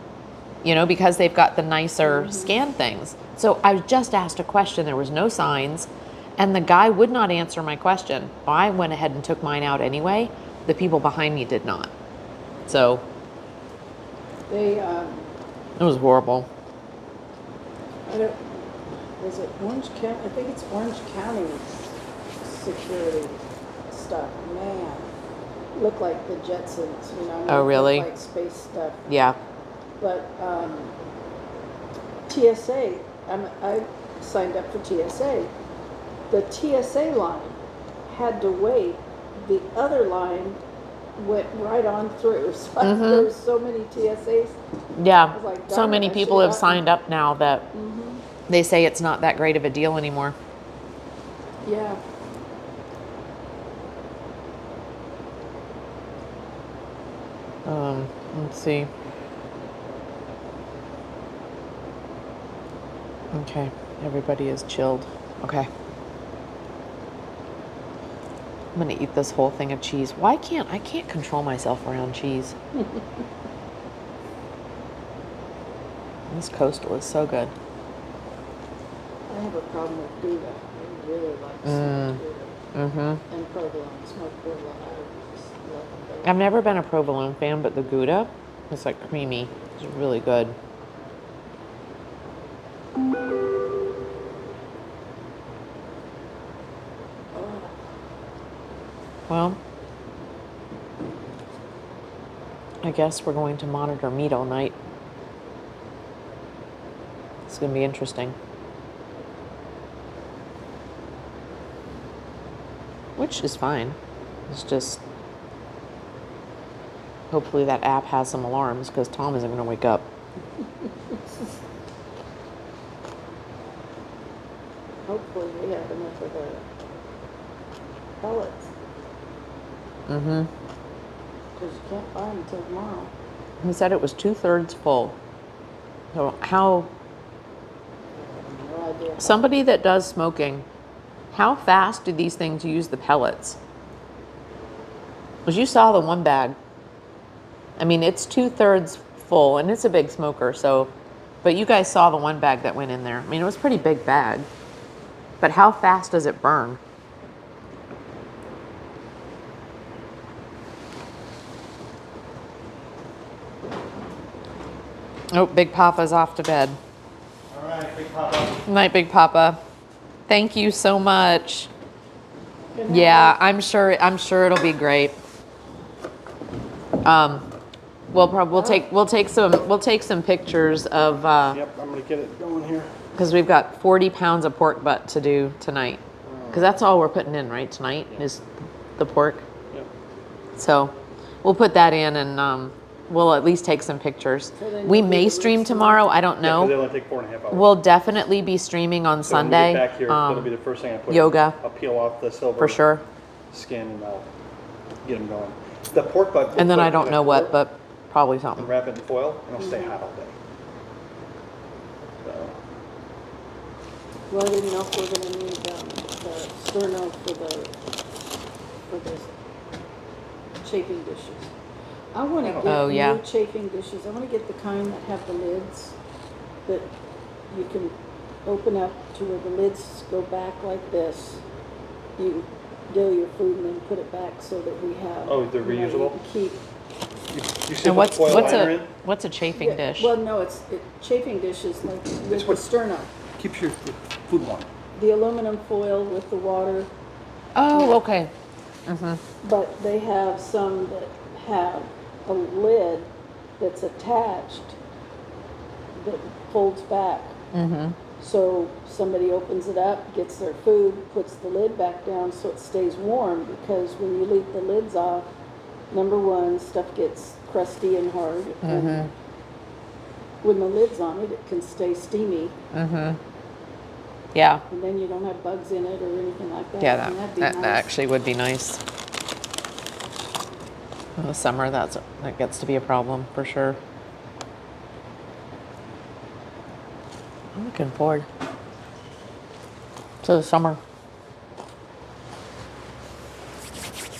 Speaker 1: You know, because they've got the nicer scan things. So I just asked a question. There was no signs. And the guy would not answer my question. I went ahead and took mine out anyway. The people behind me did not. So
Speaker 4: They,
Speaker 1: it was horrible.
Speaker 4: was it Orange County? I think it's Orange County security stuff. Man, looked like the Jetsons, you know.
Speaker 1: Oh, really?
Speaker 4: Like space stuff.
Speaker 1: Yeah.
Speaker 4: But TSA, I signed up for TSA. The TSA line had to wait. The other line went right on through. So there was so many TSAs.
Speaker 1: Yeah.
Speaker 4: was like,
Speaker 1: So
Speaker 4: darn it,
Speaker 1: many
Speaker 4: I
Speaker 1: people
Speaker 4: should've
Speaker 1: have
Speaker 4: gotten-
Speaker 1: signed up now that they say it's not that great of a deal anymore.
Speaker 4: Yeah.
Speaker 1: Let's see. Okay, everybody is chilled. Okay. I'm gonna eat this whole thing of cheese. Why can't I can't control myself around cheese? This Coastal is so good.
Speaker 4: I have a problem with Gouda. I really like smoked Gouda. And provolone, smoked provolone. I just love them.
Speaker 1: I've never been a provolone fan, but the Gouda is like creamy. It's really good. Well, I guess we're going to monitor meat all night. It's going to be interesting. Which is fine. It's just, hopefully that app has some alarms because Tom isn't going to wake up.
Speaker 4: Hopefully we have enough of the pellets. Because you can't buy them until tomorrow.
Speaker 1: He said it was 2/3 full. So how,
Speaker 4: No idea.
Speaker 1: somebody that does smoking, how fast do these things use the pellets? Because you saw the one bag. I mean, it's 2/3 full and it's a big smoker, so, but you guys saw the one bag that went in there. I mean, it was a pretty big bag. But how fast does it burn? Oh, Big Papa's off to bed.
Speaker 3: All right, Big Papa.
Speaker 1: Night, Big Papa. Thank you so much. Yeah, I'm sure it'll be great. We'll take some pictures of
Speaker 3: Yep, I'm gonna get it going here.
Speaker 1: because we've got 40 pounds of pork butt to do tonight. Because that's all we're putting in, right? Tonight is the pork.
Speaker 3: Yep.
Speaker 1: So we'll put that in and we'll at least take some pictures. We may stream tomorrow. I don't
Speaker 3: Yeah, 'cause they
Speaker 1: know.
Speaker 3: only take 4.5 hours.
Speaker 1: We'll definitely be streaming on
Speaker 3: So when we
Speaker 1: Sunday.
Speaker 3: get back here, that'll be the first thing I put.
Speaker 1: yoga.
Speaker 3: I'll peel off the silver.
Speaker 1: For sure.
Speaker 3: Skin and I'll get them going. The pork butt. we'll
Speaker 1: And then
Speaker 3: put
Speaker 1: I
Speaker 3: in
Speaker 1: don't
Speaker 3: a
Speaker 1: know what,
Speaker 3: quart
Speaker 1: but probably
Speaker 3: And
Speaker 1: something.
Speaker 3: wrap it in foil and it'll stay hot all day. So,
Speaker 4: Well, I didn't know if we're gonna need the sterno for the chafing dishes. I wanna get
Speaker 1: Oh, yeah.
Speaker 4: new chafing dishes. I wanna get the kind that have the lids that you can open up to where the lids go back like this. You dill your food and then put it back so that we have.
Speaker 3: Oh, they're
Speaker 4: you know, you
Speaker 3: reusable?
Speaker 4: can keep.
Speaker 3: you still
Speaker 1: And
Speaker 3: put foil liner in?
Speaker 1: what's a chafing
Speaker 4: Yeah,
Speaker 1: dish?
Speaker 4: Well, no, chafing dishes like with the
Speaker 3: what-
Speaker 4: sterno.
Speaker 3: Keeps your food warm.
Speaker 4: The aluminum foil with the water.
Speaker 1: Oh, okay.
Speaker 4: But they have some that have a lid that's attached that folds back. So somebody opens it up, gets their food, puts the lid back down so it stays warm, because when you leave the lids off, number one, stuff gets crusty and hard. And when the lid's on it, it can stay steamy,
Speaker 1: Yeah.
Speaker 4: and then you don't have bugs in it or anything like that.
Speaker 1: Yeah,
Speaker 4: And that'd be
Speaker 1: that
Speaker 4: nice.
Speaker 1: actually would be nice. In the summer, that gets to be a problem for sure. I'm looking forward to the summer.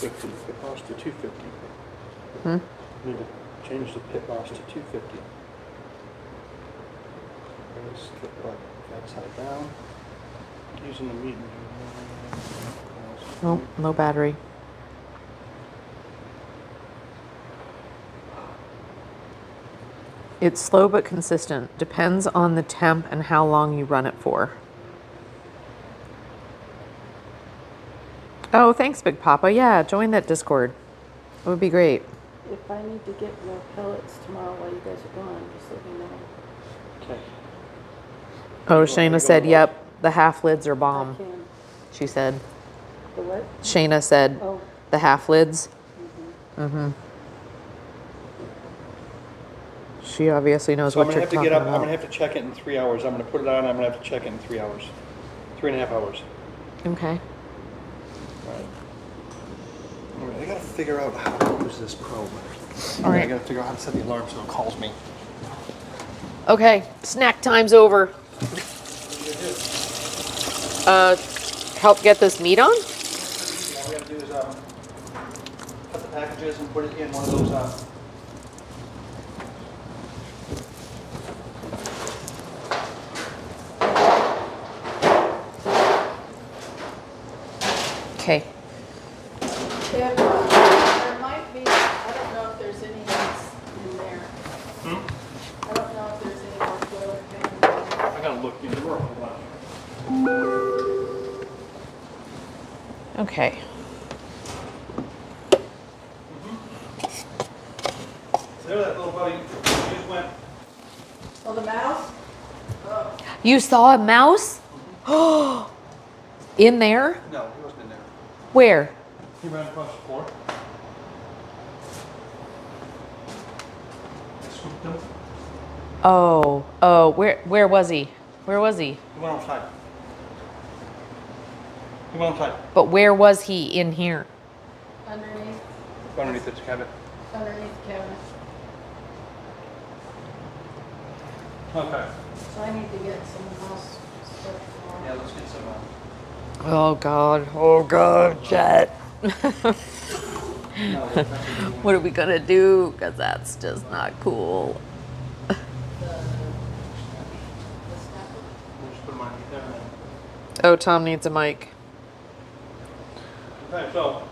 Speaker 3: Pit boss to 250. Need to change the pit boss to 250. Let's flip it upside down. Using the meat.
Speaker 1: Oh, no battery. It's slow but consistent. Depends on the temp and how long you run it for. Oh, thanks, Big Papa. Yeah, join that Discord. It would be great.
Speaker 4: If I need to get more pellets tomorrow while you guys are gone, just let me know.
Speaker 3: Okay.
Speaker 1: Oh,
Speaker 3: Are you
Speaker 1: Shayna
Speaker 3: going
Speaker 1: said,
Speaker 3: live?
Speaker 1: yep, the half lids are
Speaker 4: I
Speaker 1: bomb.
Speaker 4: can.
Speaker 1: She said.
Speaker 4: The what?
Speaker 1: Shayna said,
Speaker 4: Oh,
Speaker 1: the half lids. She obviously knows
Speaker 3: So I'm
Speaker 1: what
Speaker 3: gonna
Speaker 1: you're
Speaker 3: have to
Speaker 1: talking
Speaker 3: get up, I'm
Speaker 1: about.
Speaker 3: gonna have to check it in 3 hours. I'm gonna put it on, I'm gonna have to check it in 3 hours. 3.5 hours.
Speaker 1: Okay.
Speaker 3: Right. All right, I gotta figure out how to use this probe.
Speaker 1: All right.
Speaker 3: I gotta figure out how to set the alarm so it calls me.
Speaker 1: Okay, snack time's over. Help get this meat on?
Speaker 3: All we gotta do is cut the packages and put it in one of those.
Speaker 1: Okay.
Speaker 4: There might be, I don't know if there's any meats in there. I don't know if there's any more toilet paper in there.
Speaker 3: I gotta look in the world.
Speaker 1: Okay.
Speaker 3: There, that little buddy just went.
Speaker 4: Oh, the mouse?
Speaker 1: You saw a mouse? In there?
Speaker 3: No, he wasn't in there.
Speaker 1: Where?
Speaker 3: He ran across the floor. I swooped him.
Speaker 1: Oh, where was he? Where was he?
Speaker 3: He went outside. He went outside.
Speaker 1: But where was he in here?
Speaker 4: Underneath,
Speaker 3: Underneath this cabinet.
Speaker 4: underneath the cabinet.
Speaker 3: Okay.
Speaker 4: So I need to get some mouse stuff tomorrow.
Speaker 3: Yeah, let's get some.
Speaker 1: Oh God, Chet. What are we gonna do? Because that's just not cool.
Speaker 4: The snapper.
Speaker 3: We'll just put them on there.
Speaker 1: Oh, Tom needs a mic.
Speaker 3: Okay, so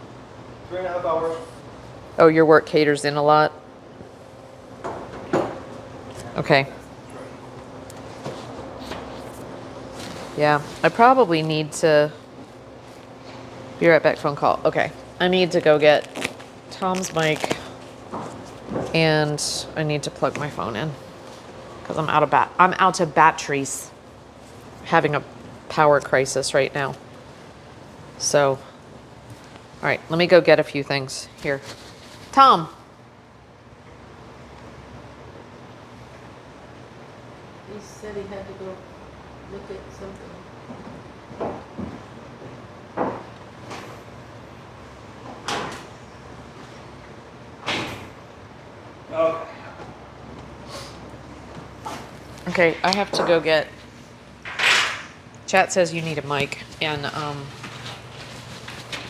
Speaker 3: 3.5 hours.
Speaker 1: Oh, your work caters in a lot? Okay. Yeah, I probably need to... Be right back, phone call. Okay. I need to go get Tom's mic and I need to plug my phone in because I'm out of batteries. Having a power crisis right now. So, all right, let me go get a few things here. Tom.
Speaker 4: He said he had to go look at something.
Speaker 3: Okay.
Speaker 1: Okay, I have to go get. Chat says you need a mic, and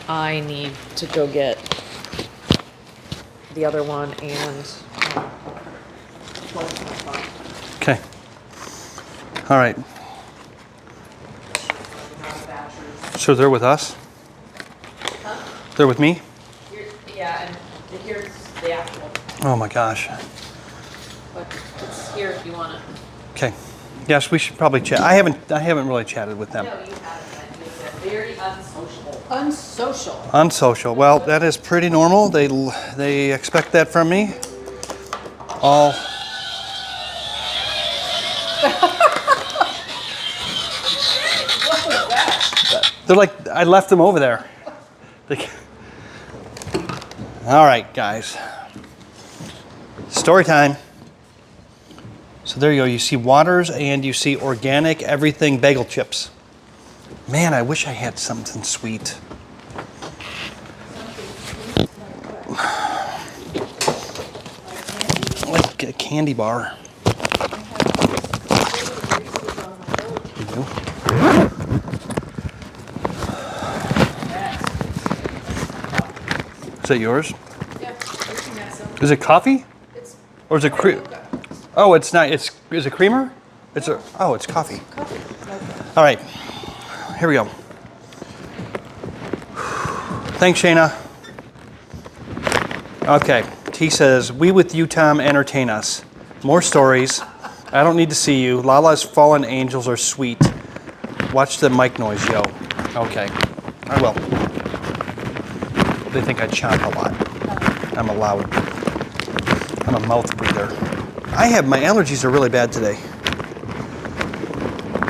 Speaker 1: I need to go get the other one and.
Speaker 3: Okay. All right. So they're with us?
Speaker 1: Huh?
Speaker 3: They're with me?
Speaker 1: Yeah, and here's the actual,
Speaker 3: Oh my gosh.
Speaker 1: but it's here if you want it.
Speaker 3: Okay. Yes, we should probably chat. I haven't really chatted with them.
Speaker 1: No, you haven't. It's very unsociable.
Speaker 4: Unsocial.
Speaker 3: Unsocial. Well, that is pretty normal. They expect that from me. All. They're like, I left them over there. All right, guys. Story time. So there you go. You see Waters and you see organic everything bagel chips. Man, I wish I had something sweet. Like a candy bar. You do? Is that yours?
Speaker 4: Yeah, looking at some.
Speaker 3: Is it coffee?
Speaker 4: It's
Speaker 3: Or is it cream? Oh, it's not. Is it creamer? It's coffee.
Speaker 4: coffee.
Speaker 3: All right, here we go. Thanks, Shayna. Okay, he says, we with you, Tom, entertain us. More stories. I don't need to see you. Lala's fallen angels are sweet. Watch the mic noise, yo. Okay, I will. They think I chomp a lot. I'm a mouth breather. My allergies are really bad today.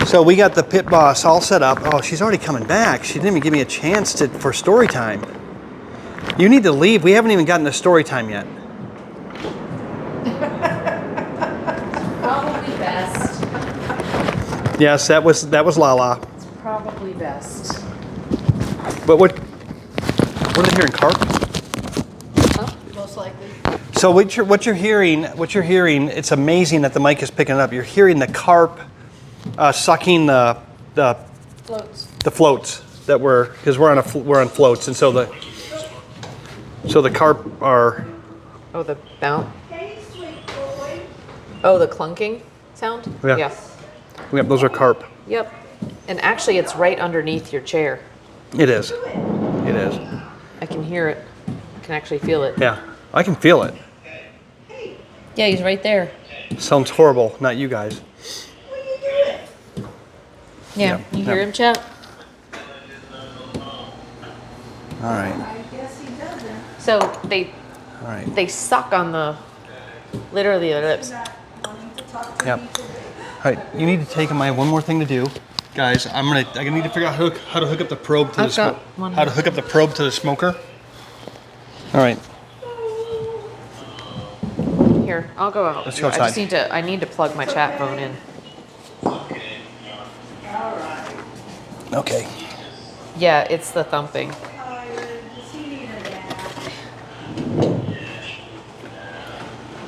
Speaker 3: So we got the pit boss all set up. Oh, she's already coming back. She didn't even give me a chance for story time. You need to leave. We haven't even gotten to story time yet.
Speaker 1: Probably best.
Speaker 3: Yes, that was Lala.
Speaker 1: It's probably best.
Speaker 3: But what are they hearing? Carp?
Speaker 4: Most likely.
Speaker 3: So what you're hearing, it's amazing that the mic is picking it up. You're hearing the carp sucking the
Speaker 4: Floats.
Speaker 3: The floats that because we're on floats, and so the carp are.
Speaker 1: Oh, the bounce.
Speaker 4: Hey, sweet boy.
Speaker 1: Oh, the clunking sound?
Speaker 3: Yeah. Yep, those are carp.
Speaker 1: Yep. And actually, it's right underneath your chair.
Speaker 3: It is. It is.
Speaker 1: I can hear it. I can actually feel it.
Speaker 3: Yeah, I can feel it.
Speaker 1: Yeah, he's right there.
Speaker 3: Sounds horrible. Not you guys.
Speaker 4: What are you doing?
Speaker 1: Yeah.
Speaker 3: Yeah.
Speaker 1: You hear
Speaker 3: Yeah.
Speaker 1: him, Chet?
Speaker 3: All right.
Speaker 4: I guess he doesn't.
Speaker 1: So
Speaker 3: All right.
Speaker 1: they suck on the literally their lips.
Speaker 4: Not wanting to talk to
Speaker 3: Yep.
Speaker 4: me today.
Speaker 3: All right. You need to take them. I have one more thing to do, guys. I need to figure out how to hook up the probe to the
Speaker 1: I've got
Speaker 3: smoker.
Speaker 1: one
Speaker 3: How to
Speaker 1: more.
Speaker 3: hook up the probe to the smoker. All right.
Speaker 1: Here, I'll go out.
Speaker 3: Let's go
Speaker 1: I just
Speaker 3: outside.
Speaker 1: I need to plug my chat phone in.
Speaker 3: Okay.
Speaker 1: Yeah, it's the thumping.
Speaker 4: Tired. Does he need a nap?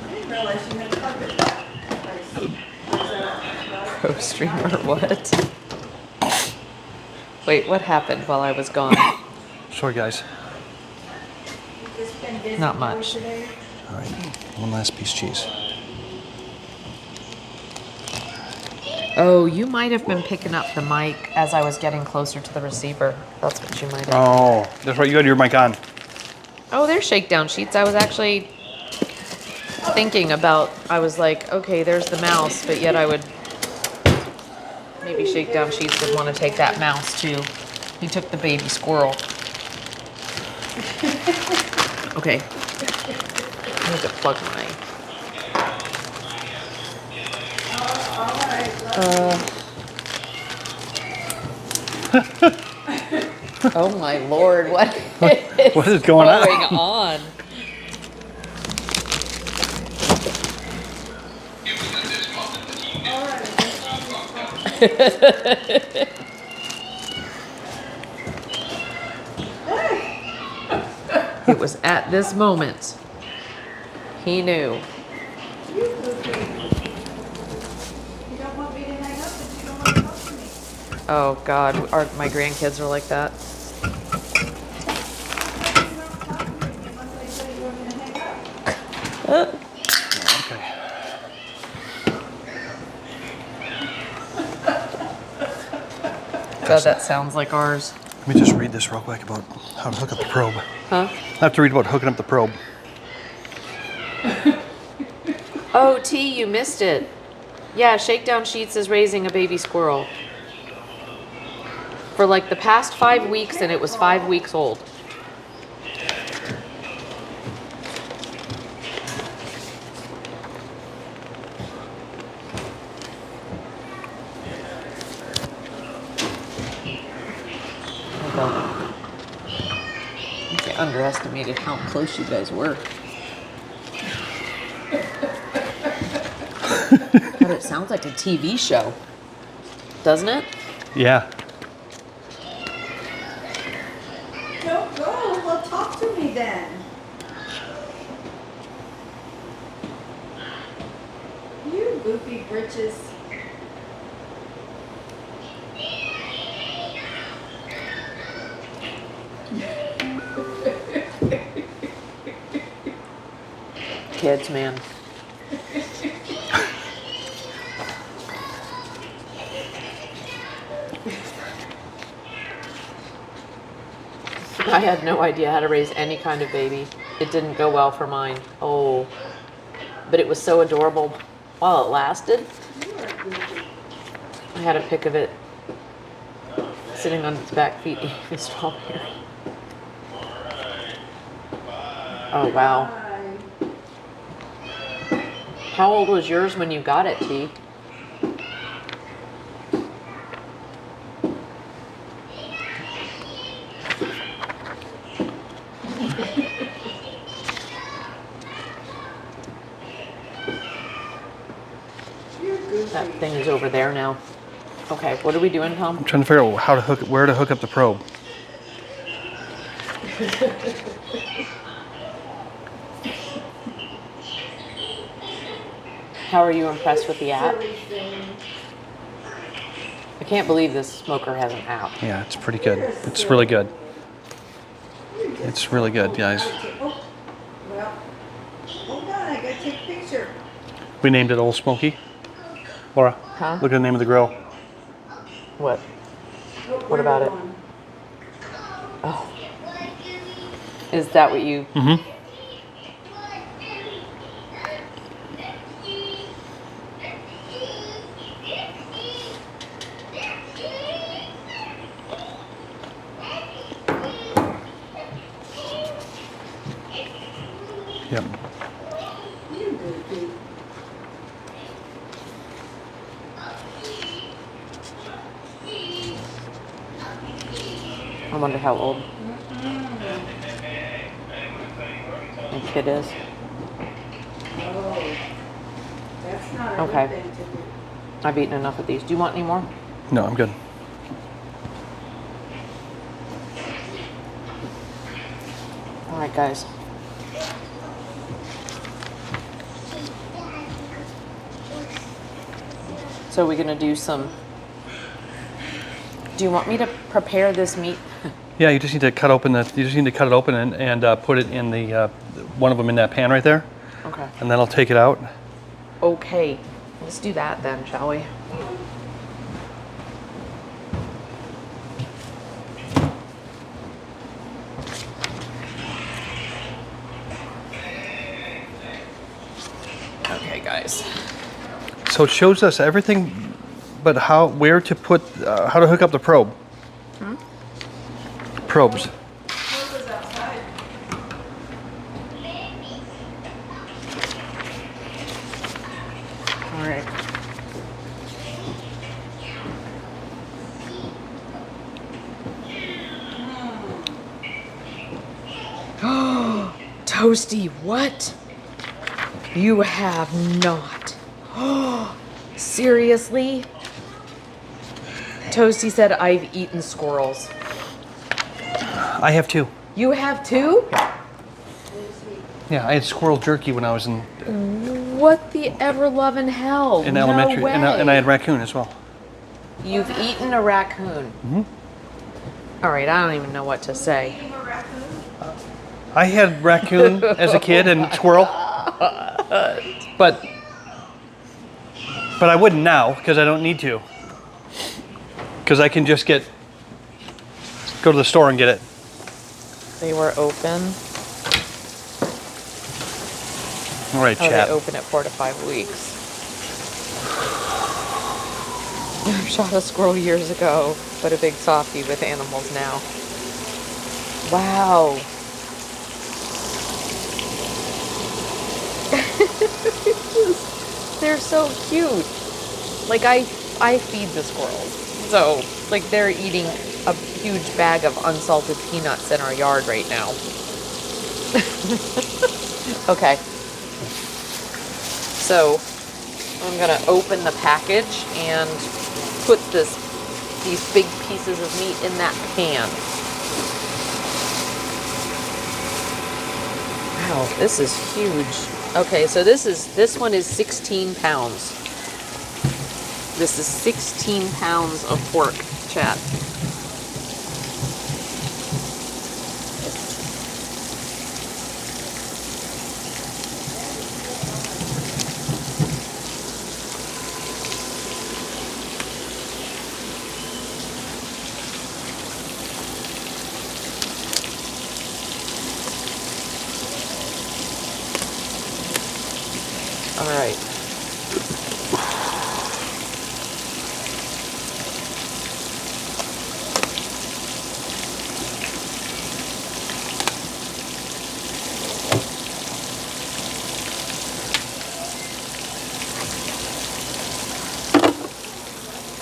Speaker 4: I didn't realize you had carpet that place. Was that
Speaker 1: Pro streamer, what? Wait, what happened while I was gone?
Speaker 3: Sorry, guys.
Speaker 4: just been busy
Speaker 1: Not
Speaker 4: boy
Speaker 1: much.
Speaker 4: today?
Speaker 3: All right. One last piece of cheese.
Speaker 1: Oh, you might have been picking up the mic as I was getting closer to the receiver. That's what you might have.
Speaker 3: Oh, that's right. You had your mic on.
Speaker 1: Oh, there's shakedown sheets. I was actually thinking about, I was like, okay, there's the mouse, but yet I would, maybe shakedown sheets would want to take that mouse too. He took the baby squirrel. Okay. I need to plug my. Oh my lord, what is
Speaker 3: What is going on?
Speaker 1: going on? It was at this moment he knew.
Speaker 4: You goofy. You don't want me to hang up, but you don't want to talk to me.
Speaker 1: Oh God, my grandkids are like that.
Speaker 4: You don't talk to me unless I say you want me to hang up.
Speaker 3: Okay.
Speaker 1: God, that sounds like ours.
Speaker 3: Let me just read this real quick about how to hook up the probe.
Speaker 1: Huh?
Speaker 3: I have to read about hooking up the probe.
Speaker 1: Oh, T, you missed it. Yeah, Shakedown Sheets is raising a baby squirrel. For like the past 5 weeks, and it was 5 weeks old. I underestimated how close you guys were. God, it sounds like a TV show, doesn't it?
Speaker 3: Yeah.
Speaker 4: Don't go. Well, talk to me then. You goofy britches.
Speaker 1: Kids, man. I had no idea how to raise any kind of baby. It didn't go well for mine. Oh, but it was so adorable while it lasted. I had a pic of it sitting on its back feet eating a strawberry. Oh, wow. How old was yours when you got it, T? That thing is over there now. Okay, what are we doing, Tom?
Speaker 3: I'm trying to figure out where to hook up the probe.
Speaker 1: How are you impressed with the app? can't believe this smoker has an app.
Speaker 2: Yeah, it's pretty good. It's really good. It's really good, guys.
Speaker 4: Oh, well, hold on, I gotta take a picture.
Speaker 2: We named it Old Smoky. Laura,
Speaker 1: Huh?
Speaker 2: look at the name of the grill.
Speaker 1: What?
Speaker 4: Look,
Speaker 1: What about
Speaker 4: we're
Speaker 1: it?
Speaker 4: on.
Speaker 1: Oh. Is that what you...
Speaker 2: Mm-hmm. Yep.
Speaker 1: I wonder how old the kid is.
Speaker 4: Oh, that's not a
Speaker 1: Okay.
Speaker 4: good thing to do.
Speaker 1: I've eaten enough of these. Do you want any more?
Speaker 2: No, I'm good.
Speaker 1: All right, guys. So we're gonna do some... Do you want me to prepare this meat?
Speaker 2: Yeah, you just need to cut open the. You just need to cut it open and put it in the one of them in that pan right there,
Speaker 1: Okay.
Speaker 2: and then I'll take it out.
Speaker 1: Okay. Let's do that then, shall we? Okay, guys.
Speaker 2: So it shows us everything, but where to put, how to hook up the probe. Probes.
Speaker 4: What was outside?
Speaker 1: All right. Toasty, what? You have not. Seriously? Toasty said I've eaten squirrels.
Speaker 2: I have two.
Speaker 1: You have too?
Speaker 2: Yeah, I had squirrel jerky when I was in
Speaker 1: What the ever loving hell?
Speaker 2: elementary,
Speaker 1: No way.
Speaker 2: and I had raccoon as well.
Speaker 1: You've eaten a raccoon. All right, I don't even know what to say.
Speaker 4: Eat a raccoon?
Speaker 2: I had raccoon as a kid and squirrel, but I wouldn't now because I don't need to. Because I can just go to the store and get it.
Speaker 1: They were open.
Speaker 2: All right,
Speaker 1: Oh,
Speaker 2: chat.
Speaker 1: they open at 4 to 5 weeks. I shot a squirrel years ago, but a big softie with animals now. Wow. They're so cute. Like I feed the squirrels. So, like they're eating a huge bag of unsalted peanuts in our yard right now. Okay. So, I'm gonna open the package and put these big pieces of meat in that pan. Wow, this is huge. Okay, so this one is 16 pounds. This is 16 pounds of pork, chat. All right.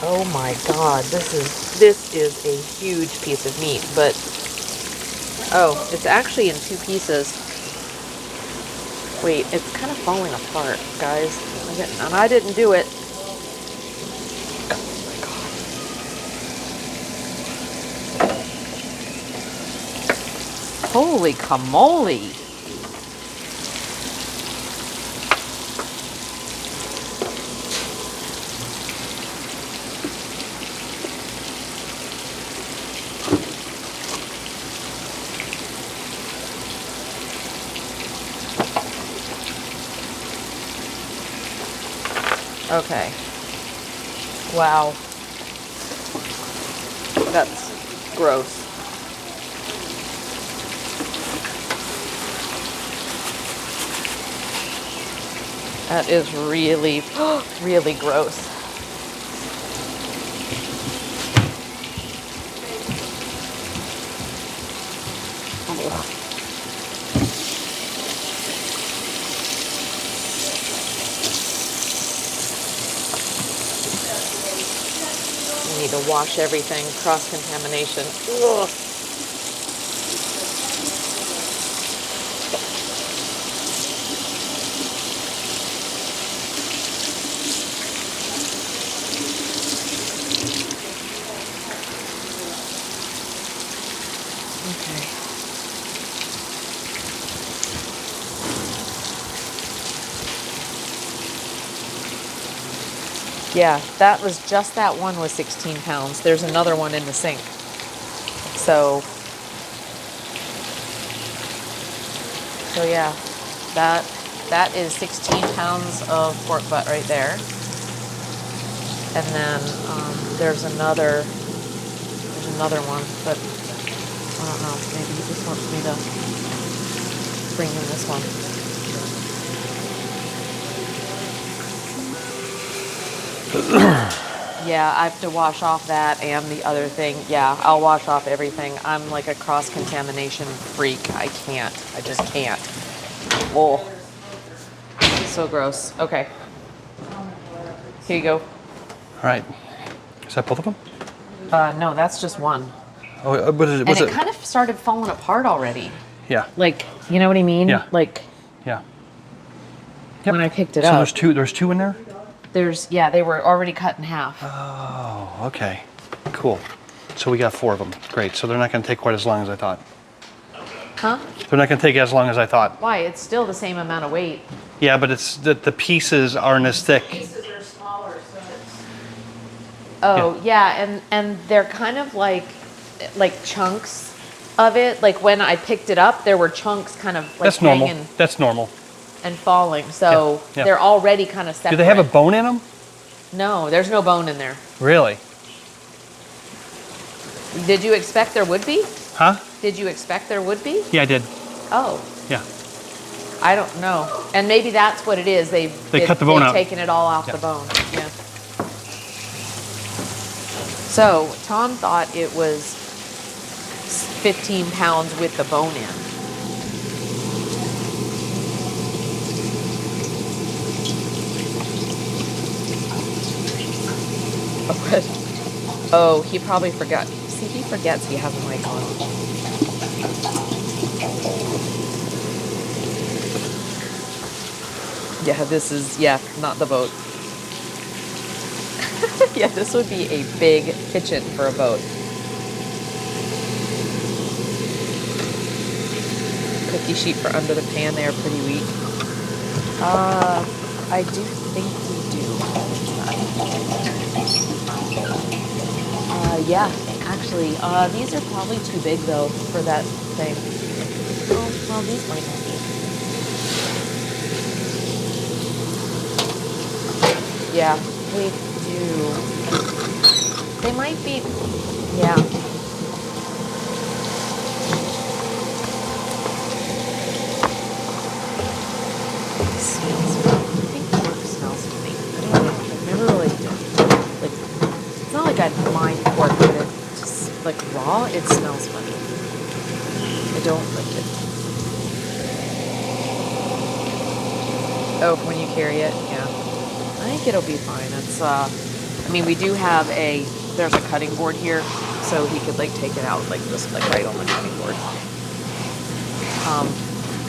Speaker 1: Oh my God, this is a huge piece of meat, but oh, it's actually in 2 pieces. Wait, it's kind of falling apart, guys. And I didn't do it. Oh my God. Holy camole. Okay. Wow. That's gross. That is really, really gross. We need to wash everything, cross-contamination. Ugh. Okay. Yeah, that was just that one was 16 pounds. There's another one in the sink. So yeah, that is 16 pounds of pork butt right there. And then there's another one, but I don't know. Maybe he just wants me to bring in this one. Yeah, I have to wash off that and the other thing. Yeah, I'll wash off everything. I'm like a cross-contamination freak. I just can't. Whoa. So gross. Okay. Here you go.
Speaker 2: All right. Is that both of them?
Speaker 1: No, that's just one.
Speaker 2: Oh, but
Speaker 1: And it kind of started falling apart already.
Speaker 2: Yeah.
Speaker 1: Like, you know what I mean?
Speaker 2: Yeah.
Speaker 1: Like
Speaker 2: Yeah. Yep.
Speaker 1: when I picked it
Speaker 2: So
Speaker 1: up.
Speaker 2: there's two in there?
Speaker 1: They were already cut in half.
Speaker 2: Oh, okay. Cool. So we got 4 of them. Great. So they're not going to take quite as long as I thought.
Speaker 1: Huh?
Speaker 2: They're not going to take as long as I thought.
Speaker 1: Why? It's still the same amount of weight.
Speaker 2: Yeah, but it's the pieces aren't as thick.
Speaker 4: Pieces are smaller, so it's.
Speaker 1: Oh, yeah, and they're kind of like chunks of it. Like when I picked it up, there were chunks kind of like
Speaker 2: That's normal.
Speaker 1: hanging
Speaker 2: That's normal.
Speaker 1: and falling. So
Speaker 2: Yeah, yeah.
Speaker 1: they're already kind of separate.
Speaker 2: Do they have a bone in them?
Speaker 1: No, there's no bone in there.
Speaker 2: Really?
Speaker 1: Did you expect there would be?
Speaker 2: Huh?
Speaker 1: Did you expect there would be?
Speaker 2: Yeah, I did.
Speaker 1: Oh,
Speaker 2: Yeah.
Speaker 1: I don't know. And maybe that's what it is. They
Speaker 2: cut the bone
Speaker 1: they've
Speaker 2: out.
Speaker 1: taken it all off
Speaker 2: Yeah.
Speaker 1: the bone. Yeah. So Tom thought it was 15 pounds with the bone in. Oh, good. Oh, he probably forgot. See, he forgets he has a mic on. Yeah, this is, not the boat. Yeah, this would be a big kitchen for a boat. Cookie sheet for under the pan, they are pretty weak. I do think we do. Yeah, actually, these are probably too big though for that thing. Oh, well, these might not be. Yeah, we do. They might be, yeah. It smells funny. I think pork smells funny. I don't know. I've never really like. It's not like I mind pork, but it just like raw. It smells funny. I don't like it. Oh, when you carry it, yeah. I think it'll be fine. It's I mean, we do have there's a cutting board here, so he could like take it out like just like right on the cutting board. I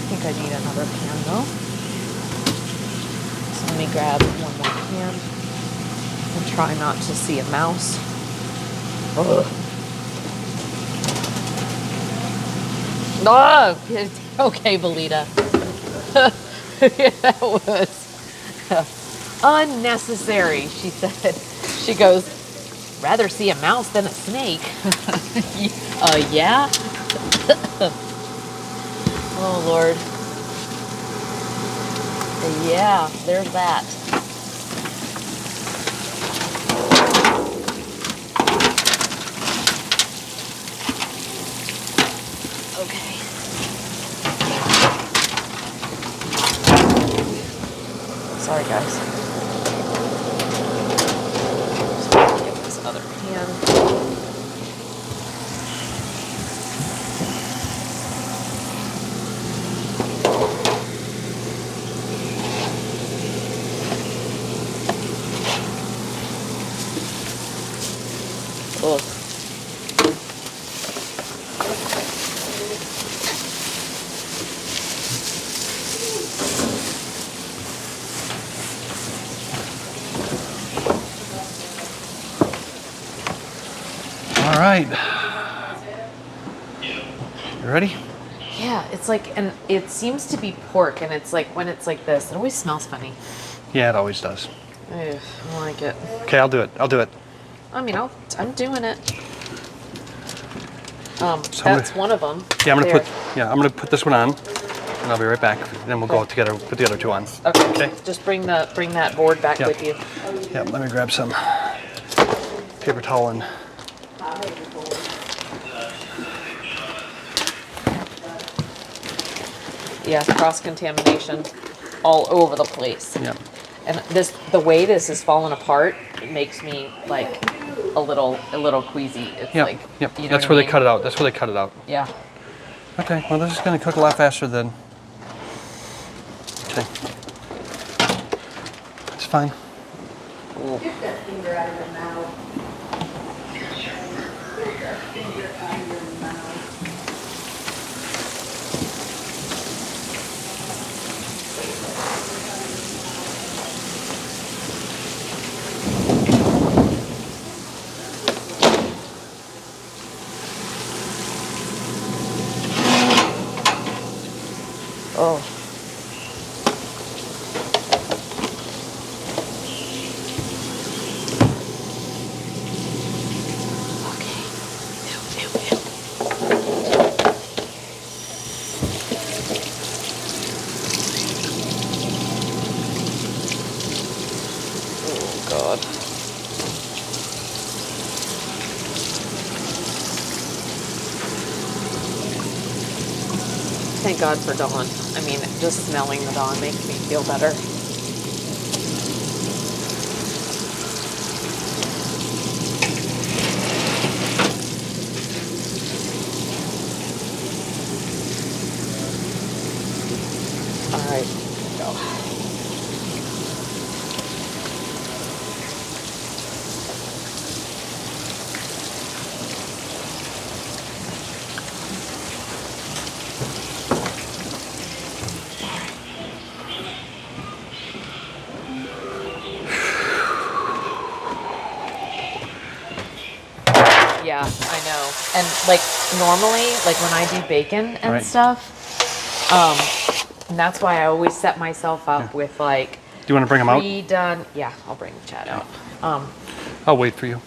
Speaker 1: think I need another pan though. So let me grab one more pan and try not to see a mouse. Ugh. Oh, okay, Belita. That was unnecessary, she said. She goes, rather see a mouse than a snake. Yeah? Oh, Lord. Yeah, there's that. man. Ugh.
Speaker 2: All right. You ready?
Speaker 1: Yeah, it's like, and it seems to be pork, and it's like when it's like this, it always smells funny.
Speaker 2: Yeah, it always does.
Speaker 1: Ugh, I don't like it.
Speaker 2: Okay, I'll do it. I'll do it.
Speaker 1: I mean, I'm doing it.
Speaker 2: So
Speaker 1: That's one of them.
Speaker 2: Yeah, I'm
Speaker 1: There.
Speaker 2: gonna put this one on, and I'll be right back. Then we'll go together. Put the other two on.
Speaker 1: Okay.
Speaker 2: Okay.
Speaker 1: Just bring that board back
Speaker 2: Yeah.
Speaker 1: with you.
Speaker 2: Yeah. Let me grab some paper towel and.
Speaker 1: Yeah, cross contamination all over the place.
Speaker 2: Yeah.
Speaker 1: And the way this is falling apart, it makes me like a little queasy. It's
Speaker 2: Yep.
Speaker 1: like,
Speaker 2: Yep.
Speaker 1: you know
Speaker 2: That's
Speaker 1: what
Speaker 2: where
Speaker 1: I
Speaker 2: they
Speaker 1: mean?
Speaker 2: cut it out. That's where they cut it out.
Speaker 1: Yeah.
Speaker 2: Okay. Well, this is gonna cook a lot faster than. Okay. It's fine.
Speaker 4: Get that finger out of your mouth. Get that finger out of your mouth.
Speaker 1: Oh. Oh God. Thank God for Dawn. I mean, just smelling the Dawn makes me feel better. All right, go. Yeah, I know. And like normally, like when I do bacon and
Speaker 2: Right.
Speaker 1: stuff, and that's why I always set myself up with like
Speaker 2: Do you want to bring them out?
Speaker 1: pre-done. Yeah, I'll bring Chad out.
Speaker 2: I'll wait for you.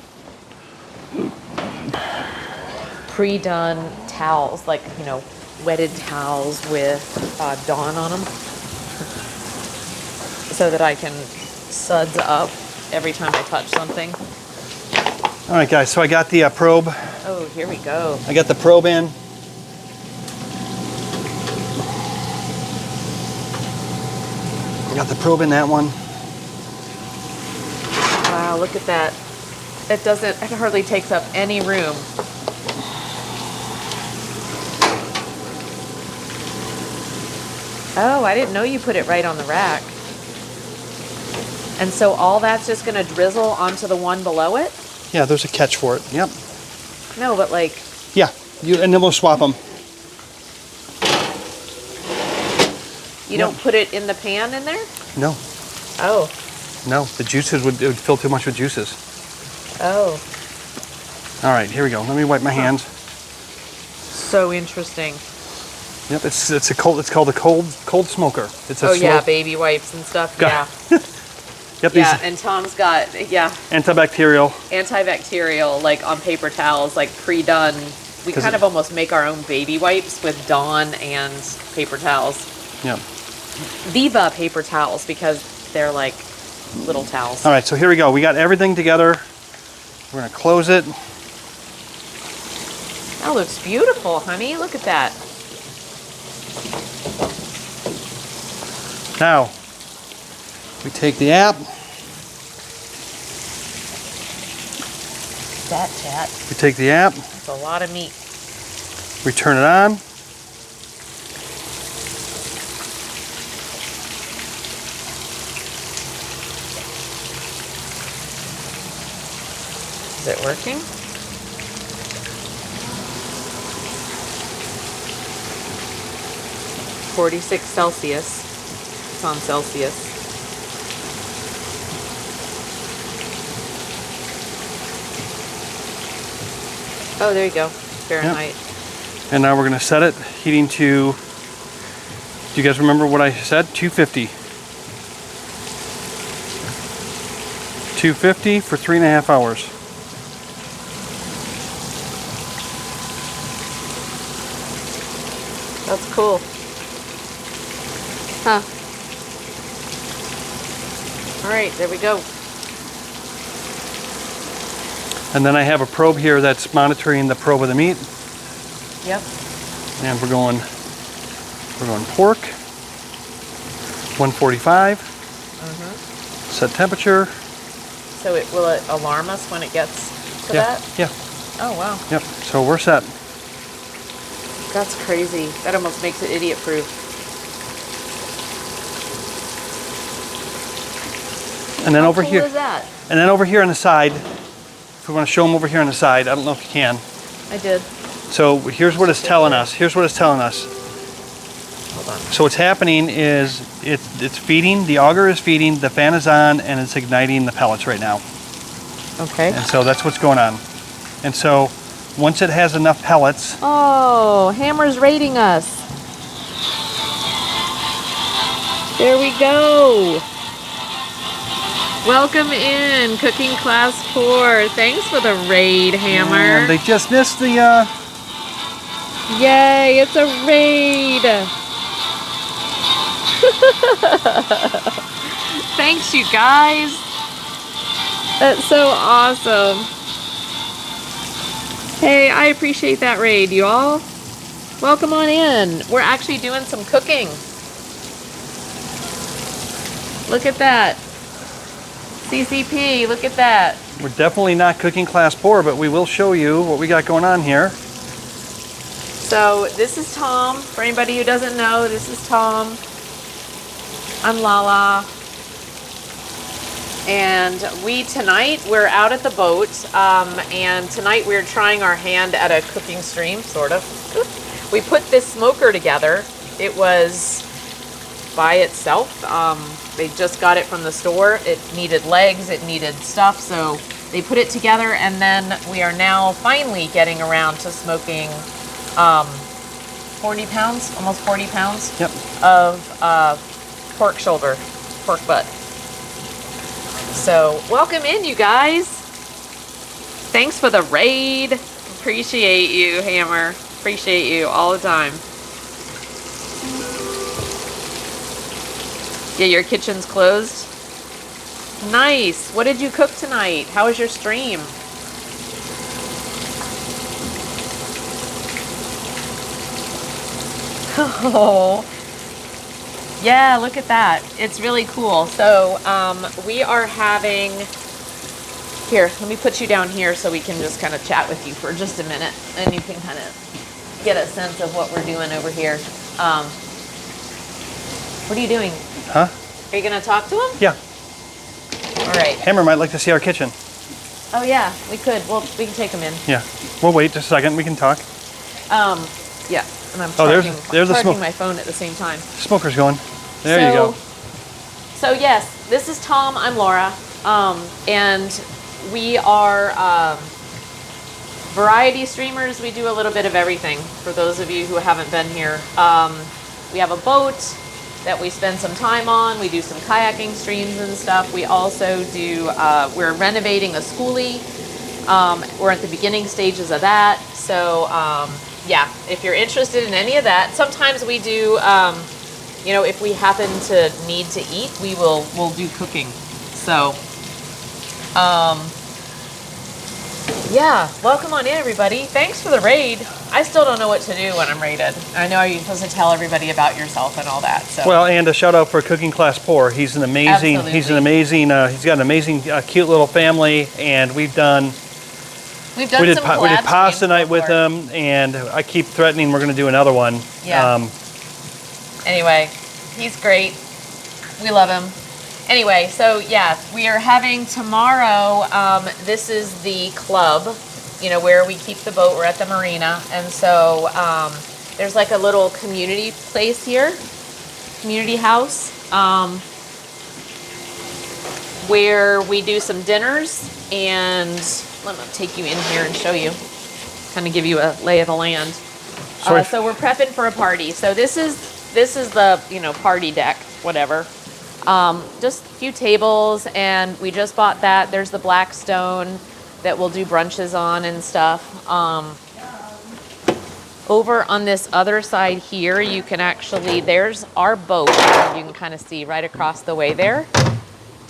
Speaker 1: Pre-done towels, like wetted towels with Dawn on them, so that I can suds up every time I touch something.
Speaker 2: All right, guys. So I got the probe.
Speaker 1: Oh, here we go.
Speaker 2: I got the probe in. I got the probe in that one.
Speaker 1: Wow, look at that. It hardly takes up any room. Oh, I didn't know you put it right on the rack. And so all that's just gonna drizzle onto the one below it?
Speaker 2: Yeah, there's a catch for it. Yep.
Speaker 1: No, but like,
Speaker 2: Yeah. And then we'll swap them.
Speaker 1: you don't put it in the pan in there?
Speaker 2: No.
Speaker 1: Oh,
Speaker 2: No. The juices it would fill too much with juices.
Speaker 1: oh,
Speaker 2: All right. Here we go. Let me wipe my hands.
Speaker 1: so interesting.
Speaker 2: Yep. It's called a cold smoker. It's a
Speaker 1: Oh yeah,
Speaker 2: slow-
Speaker 1: baby wipes and stuff.
Speaker 2: Got-
Speaker 1: Yeah,
Speaker 2: Yep.
Speaker 1: yeah.
Speaker 2: These
Speaker 1: And Tom's got
Speaker 2: antibacterial.
Speaker 1: antibacterial, like on paper towels, like pre-done. We
Speaker 2: 'Cause
Speaker 1: kind
Speaker 2: it-
Speaker 1: of almost make our own baby wipes with Dawn and paper towels.
Speaker 2: Yep.
Speaker 1: Viva paper towels, because they're like little towels.
Speaker 2: All right. So here we go. We got everything together. We're gonna close it.
Speaker 1: That looks beautiful, honey. Look at that.
Speaker 2: Now, we take the app.
Speaker 1: that, chat.
Speaker 2: We take the app,
Speaker 1: That's a lot of meat.
Speaker 2: we turn it on.
Speaker 1: Is it working? (46°C). It's on Celsius. Oh, there you go. Fahrenheit.
Speaker 2: And now we're gonna set it, heating to, do you guys remember what I said? 250. 250 for 3.5 hours.
Speaker 1: That's cool. Huh. All right, there we go.
Speaker 2: And then I have a probe here that's monitoring the probe of the meat.
Speaker 1: Yep.
Speaker 2: And we're going pork, 145. Set temperature.
Speaker 1: So will it alarm us when it gets to
Speaker 2: Yeah,
Speaker 1: that?
Speaker 2: yeah,
Speaker 1: Oh, wow.
Speaker 2: yep. So we're set.
Speaker 1: That's crazy. That almost makes it idiot proof.
Speaker 2: And then
Speaker 1: How
Speaker 2: over
Speaker 1: cool
Speaker 2: here,
Speaker 1: is that?
Speaker 2: and then over here on the side, if we want to show them over here on the side, I don't know if you can.
Speaker 1: I did.
Speaker 2: So here's what it's telling us. Here's what it's telling us.
Speaker 1: Hold on.
Speaker 2: So what's happening is it's feeding, the auger is feeding, the fan is on, and it's igniting the pellets right now.
Speaker 1: Okay.
Speaker 2: And so that's what's going on. And so once it has enough pellets,
Speaker 1: Oh, Hammer's rating us. There we go. Welcome in, Cooking Class 4. Thanks for the raid, Hammer.
Speaker 2: and they just missed the,
Speaker 1: Yay, it's a raid. Thanks, you guys. That's so awesome. Hey, I appreciate that raid, you all. Welcome on in. We're actually doing some cooking. Look at that. CCP, look at that.
Speaker 2: we're definitely not cooking class 4, but we will show you what we got going on here.
Speaker 1: So this is Tom. For anybody who doesn't know, this is Tom. I'm Lala. And tonight we're out at the boat, and tonight we're trying our hand at a cooking stream, sort of. We put this smoker together. It was by itself. They just got it from the store. It needed legs, it needed stuff, so they put it together, and then we are now finally getting around to smoking 40 pounds, almost 40 pounds
Speaker 2: Yep.
Speaker 1: of pork shoulder, pork butt. So welcome in, you guys. Thanks for the raid. Appreciate you, Hammer. Appreciate you all the time. Yeah, your kitchen's closed. Nice. What did you cook tonight? How was your stream? Oh. Yeah, look at that. It's really cool. So we are having, here, let me put you down here so we can just kind of chat with you for just a minute and you can kind of get a sense of what we're doing over here. What are you doing?
Speaker 2: Huh?
Speaker 1: Are you going to talk to him?
Speaker 2: Yeah.
Speaker 1: All right.
Speaker 2: Hammer might like to see our kitchen.
Speaker 1: Oh yeah, we could. Well, we can take him in.
Speaker 2: Yeah. We'll wait just a second. We can talk.
Speaker 1: Yeah. And I'm
Speaker 2: Oh, there's the
Speaker 1: charging
Speaker 2: smoke.
Speaker 1: my phone at the same time.
Speaker 2: Smoker's going. There you go.
Speaker 1: So yes, this is Tom. I'm Laura, and we are variety streamers. We do a little bit of everything. For those of you who haven't been here, we have a boat that we spend some time on. We do some kayaking streams and stuff. We also do. We're renovating a schoolie. We're at the beginning stages of that. So yeah, if you're interested in any of that, sometimes we do. You know, if we happen to need to eat, we'll do cooking. So, yeah, welcome on in, everybody. Thanks for the raid. I still don't know what to do when I'm raided. I know you're supposed to tell everybody about yourself and all that. So,
Speaker 2: Well, and a shout out for Cooking Class 4. He's an amazing.
Speaker 1: Absolutely.
Speaker 2: He's an amazing. He's got an amazing, cute little family, and we've done
Speaker 1: We've done
Speaker 2: we did
Speaker 1: some
Speaker 2: we did
Speaker 1: collab
Speaker 2: pasta
Speaker 1: streams
Speaker 2: night with
Speaker 1: before.
Speaker 2: him, and I keep threatening we're going to do another one.
Speaker 1: Yeah. Anyway, he's great. We love him. Anyway, so yeah, we are having tomorrow, this is the club, you know, where we keep the boat. We're at the marina. And so there's like a little community place here, community house, where we do some dinners. And let me take you in here and show you, kind of give you a lay of the land. So we're prepping for a party. So this is the, you know, party deck, whatever. Just a few tables, and we just bought that. There's the Blackstone that we'll do brunches on and stuff. Over on this other side here, you can actually, there's our boat. You can kind of see right across the way there.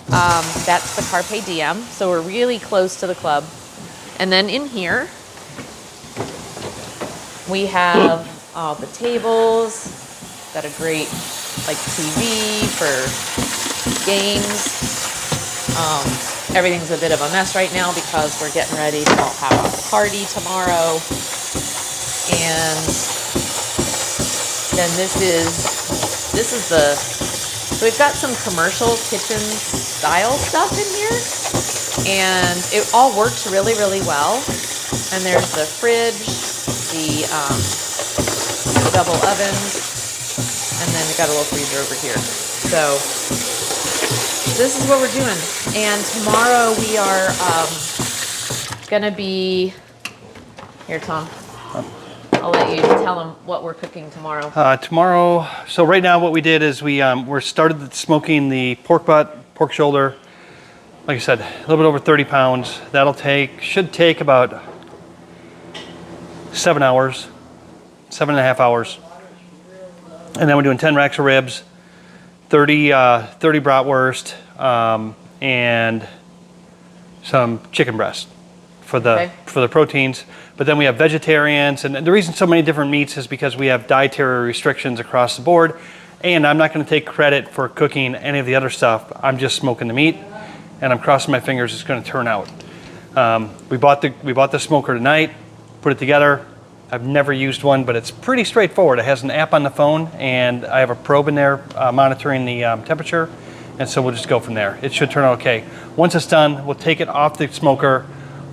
Speaker 1: That's the Carpe Diem, so we're really close to the club. And then in here, we have all the tables. Got a great like TV for games. Everything's a bit of a mess right now because we're getting ready to have a party tomorrow. And then this is the, so we've got some commercial kitchen style stuff in here, and it all works really, really well. And there's the fridge, the double ovens, and then we got a little freezer over here. So this is what we're doing. And tomorrow we are gonna be, here, Tom. I'll let you tell them what we're cooking tomorrow.
Speaker 2: Tomorrow, so right now what we did is we started smoking the pork butt, pork shoulder. Like I said, a little bit over 30 pounds. Should take about 7 hours, 7.5 hours. And then we're doing 10 racks of ribs, 30 bratwurst, and some chicken breast for the proteins. But then we have vegetarians, and the reason so many different meats is because we have dietary restrictions across the board. And I'm not going to take credit for cooking any of the other stuff. I'm just smoking the meat, and I'm crossing my fingers it's going to turn out. We bought the smoker tonight, put it together. I've never used one, but it's pretty straightforward. It has an app on the phone, and I have a probe in there monitoring the temperature, and so we'll just go from there. It should turn out okay. Once it's done, we'll take it off the smoker,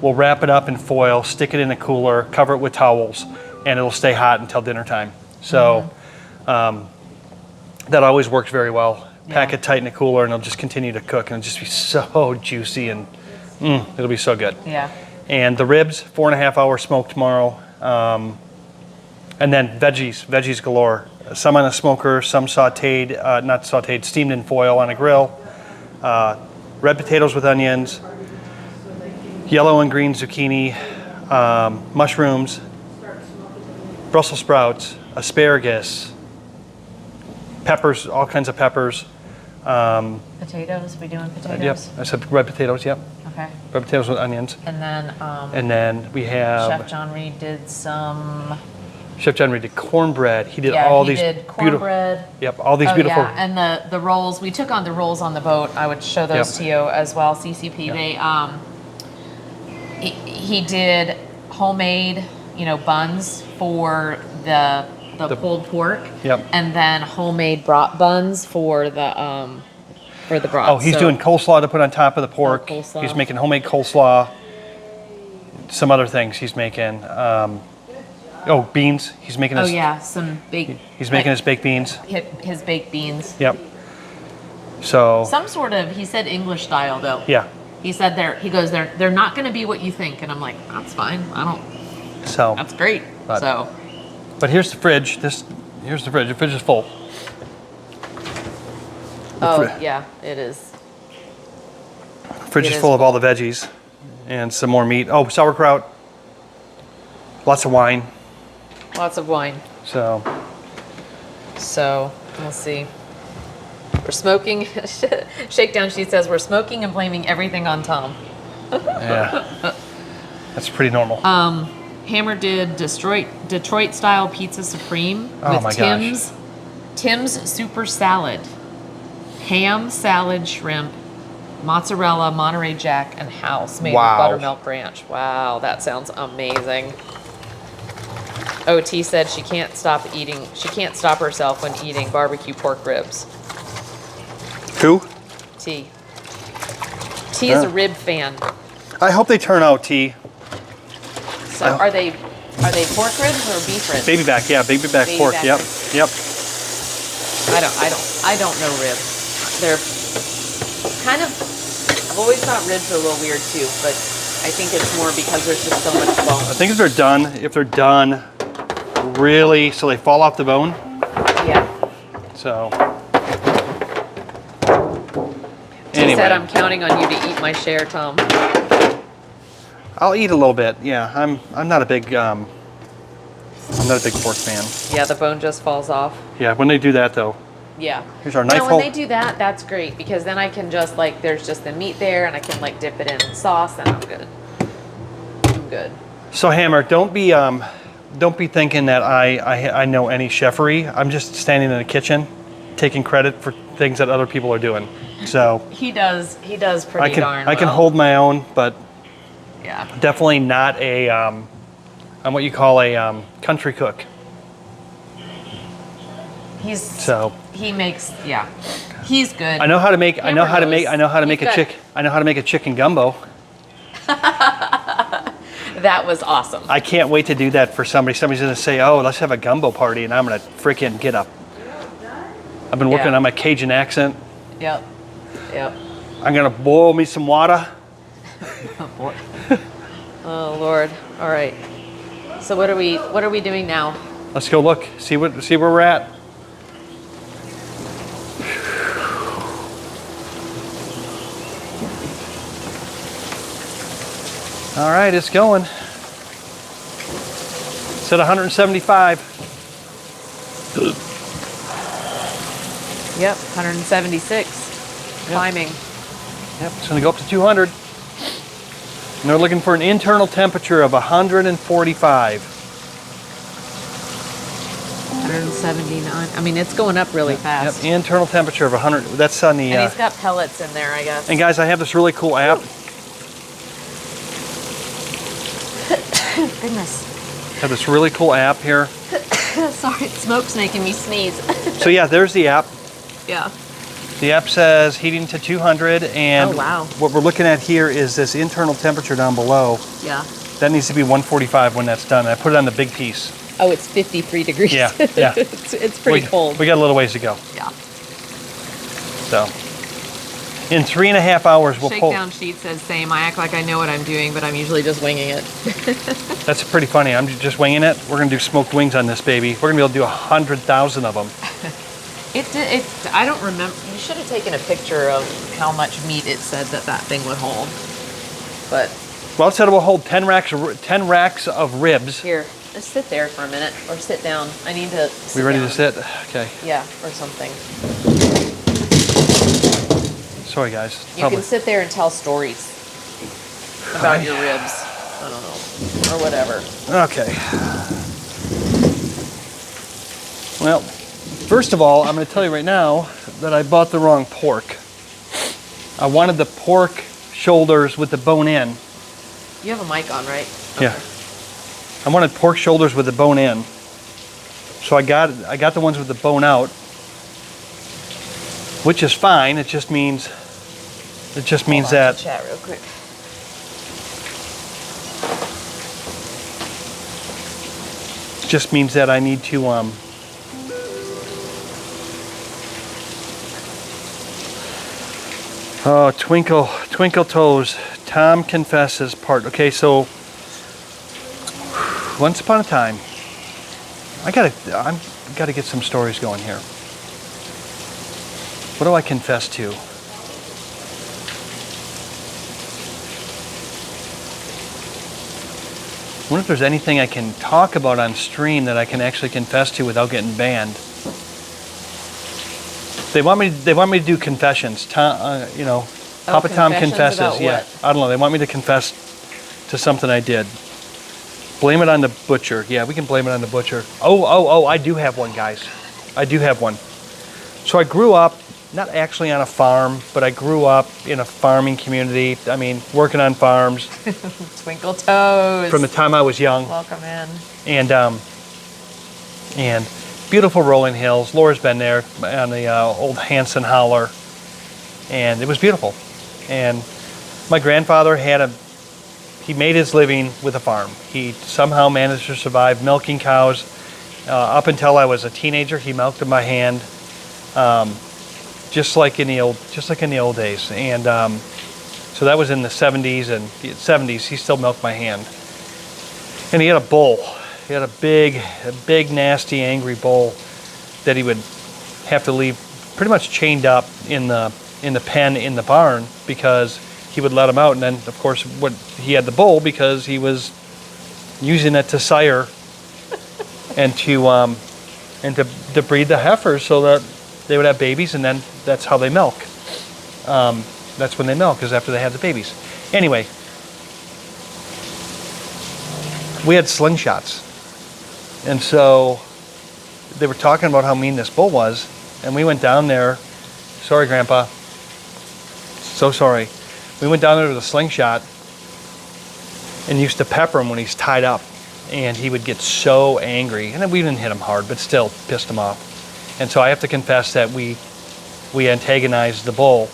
Speaker 2: we'll wrap it up in foil, stick it in a cooler, cover it with towels, and it'll stay hot until dinner time. So that always works very well. Pack it tight in a cooler, and it'll just continue to cook, and it'll just be so juicy, and it'll be so good.
Speaker 1: Yeah.
Speaker 2: And the ribs, 4.5 hour smoke tomorrow. And then veggies galore. Some on a smoker, some sauteed, not sauteed, steamed in foil on a grill. Red potatoes with onions, yellow and green zucchini, mushrooms, Brussels sprouts, asparagus, peppers, all kinds of peppers.
Speaker 1: Potatoes, we doing potatoes?
Speaker 2: Yep, I said red potatoes, yep.
Speaker 1: Okay.
Speaker 2: Red potatoes with onions.
Speaker 1: And then
Speaker 2: We have
Speaker 1: Chef John Reed did some.
Speaker 2: Chef John Reed did cornbread. He did
Speaker 1: He
Speaker 2: these
Speaker 1: did cornbread.
Speaker 2: Yep, all these
Speaker 1: Oh,
Speaker 2: beautiful.
Speaker 1: yeah, and the rolls. We took on the rolls on the boat. I would show those to you as well. CCP.
Speaker 2: Yep.
Speaker 1: He did homemade, buns for the pulled pork.
Speaker 2: Yep.
Speaker 1: And then homemade brat buns for the broth.
Speaker 2: Oh, he's doing coleslaw to put on top of the pork.
Speaker 1: Coleslaw.
Speaker 2: He's making homemade coleslaw. Some other things he's making. Beans. He's making his.
Speaker 1: Oh yeah, some baked.
Speaker 2: He's making his baked beans.
Speaker 1: His baked beans.
Speaker 2: Yep. So.
Speaker 1: Some sort of. He said English style though.
Speaker 2: Yeah.
Speaker 1: He said they're not going to be what you think, and I'm like, that's fine. That's great.
Speaker 2: But here's the fridge. Here's the fridge. The fridge is full.
Speaker 1: Yeah, it is.
Speaker 2: Fridge is full of all the veggies and some more meat. Oh, sauerkraut. Lots of wine.
Speaker 1: Lots of wine.
Speaker 2: So
Speaker 1: we'll see. We're smoking. Shakedown, she says, we're smoking and blaming everything on Tom.
Speaker 2: Yeah. That's pretty normal.
Speaker 1: Hammer did Detroit style pizza supreme
Speaker 2: Oh
Speaker 1: with
Speaker 2: my
Speaker 1: Tim's super salad. Ham, salad, shrimp, Mozzarella, Monterey Jack, and House made
Speaker 2: Wow.
Speaker 1: with buttermilk ranch. Wow, that sounds amazing. OT said she can't stop herself when eating barbecue pork ribs.
Speaker 2: Who?
Speaker 1: T. T is
Speaker 2: Yeah.
Speaker 1: a rib fan.
Speaker 2: I hope they turn out, T.
Speaker 1: So are they pork ribs or beef ribs?
Speaker 2: Baby back, yeah, baby back
Speaker 1: Baby
Speaker 2: pork.
Speaker 1: back
Speaker 2: Yep,
Speaker 1: ribs.
Speaker 2: yep.
Speaker 1: I don't know ribs. They're kind of, I've always thought ribs are a little weird too, but I think it's more because there's just so much bone.
Speaker 2: I think if they're done really, so they fall off the bone.
Speaker 1: Yeah.
Speaker 2: So.
Speaker 1: She
Speaker 2: Anyway,
Speaker 1: said I'm counting on you to eat my share, Tom.
Speaker 2: I'll eat a little bit. Yeah, I'm not a big pork fan.
Speaker 1: Yeah, the bone just falls off.
Speaker 2: Yeah, when they do that though.
Speaker 1: Yeah.
Speaker 2: Here's our
Speaker 1: Now,
Speaker 2: knife
Speaker 1: when
Speaker 2: hole.
Speaker 1: they do that, that's great because then I can just like, there's just the meat there and I can like dip it in sauce and I'm good. I'm good.
Speaker 2: So Hammer, don't be thinking that I know any chefery. I'm just standing in the kitchen, taking credit for things that other people are doing. So
Speaker 1: He does pretty
Speaker 2: I can
Speaker 1: darn
Speaker 2: I can
Speaker 1: well.
Speaker 2: hold my own, but
Speaker 1: Yeah.
Speaker 2: definitely not a I'm what you call a country cook. So
Speaker 1: He makes, yeah. He's good.
Speaker 2: I know how to make I know how to make a chicken gumbo.
Speaker 1: That was awesome.
Speaker 2: I can't wait to do that for somebody. Somebody's gonna say, "Oh, let's have a gumbo party," and I'm gonna freaking get up. I've been working
Speaker 1: Yeah.
Speaker 2: on my Cajun accent.
Speaker 1: Yep.
Speaker 2: I'm gonna boil me some water.
Speaker 1: Oh Lord. All right. So what are we doing now?
Speaker 2: Let's go look, see where we're at. All right, it's going. It's at 175.
Speaker 1: Yep. 176. Climbing.
Speaker 2: Yep, it's gonna go up to 200. And they're looking for an internal temperature of 145.
Speaker 1: 179. I mean, it's going up really fast.
Speaker 2: Yep, internal temperature of 100. That's on the.
Speaker 1: And he's got pellets in there, I guess.
Speaker 2: And guys, I have this really cool app.
Speaker 1: Goodness.
Speaker 2: I have this really cool app here.
Speaker 1: Sorry, smoke's making me sneeze.
Speaker 2: So yeah, there's the app.
Speaker 1: Yeah.
Speaker 2: The app says heating to 200, and
Speaker 1: Oh, wow.
Speaker 2: what we're looking at here is this internal temperature down below.
Speaker 1: Yeah.
Speaker 2: That needs to be 145 when that's done. I put it on the big piece.
Speaker 1: Oh, it's 53 degrees.
Speaker 2: Yeah, yeah.
Speaker 1: it's pretty cold.
Speaker 2: We got a little ways to go.
Speaker 1: Yeah.
Speaker 2: So in 3.5 hours, we'll pull.
Speaker 1: Shakedown sheet says same. I act like I know what I'm doing, but I'm usually just winging it.
Speaker 2: That's pretty funny. I'm just winging it. We're gonna do smoked wings on this baby. We're gonna be able to do 100,000 of them.
Speaker 1: I don't remember. You should have taken a picture of how much meat it said that thing would hold. But
Speaker 2: Well, it said it will hold 10 racks of ribs.
Speaker 1: here, just sit there for a minute or sit down. I need to.
Speaker 2: We ready
Speaker 1: down.
Speaker 2: to sit? Okay.
Speaker 1: Yeah, or something.
Speaker 2: Sorry, guys.
Speaker 1: You can sit there and tell stories about your ribs. I don't know, or whatever.
Speaker 2: Okay. Well, first of all, I'm going to tell you right now that I bought the wrong pork. I wanted the pork shoulders with the bone in.
Speaker 1: You have a mic on, right?
Speaker 2: Yeah. I wanted pork shoulders with the bone in. So I got the ones with the bone out, which is fine. It just means
Speaker 1: Hold on,
Speaker 2: that
Speaker 1: chat real quick.
Speaker 2: I need to Oh, Twinkle Toes. Tom confesses part. Okay, so once upon a time, I gotta get some stories going here. What do I confess to? I wonder if there's anything I can talk about on stream that I can actually confess to without getting banned. They want me to do confessions. Papa Tom
Speaker 1: confessions
Speaker 2: confesses.
Speaker 1: about
Speaker 2: Yeah,
Speaker 1: what?
Speaker 2: I don't know. They want me to confess to something I did. Blame it on the butcher. Yeah, we can blame it on the butcher. Oh! I do have one, guys. I do have one. So I grew up not actually on a farm, but I grew up in a farming community. I mean, working on farms
Speaker 1: Twinkle Toes.
Speaker 2: from the time I was young.
Speaker 1: Welcome in.
Speaker 2: And beautiful rolling hills. Laura's been there on the old Hanson Howler, and it was beautiful. And my grandfather he made his living with a farm. He somehow managed to survive milking cows. Up until I was a teenager, he milked them by hand, just like in the old days. And so that was in the 70s, and the 70s he still milked by hand. And he had a bull. He had a big, nasty, angry bull that he would have to leave pretty much chained up in the pen in the barn because he would let him out. And then, of course, he had the bull because he was using it to sire and to breed the heifers so that they would have babies, and then that's how they milk. That's when they milk, is after they have the babies. Anyway, we had slingshots. And so they were talking about how mean this bull was, and we went down there. Sorry, Grandpa. So sorry. We went down there with a slingshot and used to pepper him when he's tied up. And he would get so angry. And then we didn't hit him hard, but still pissed him off. And so I have to confess that we antagonized the bull.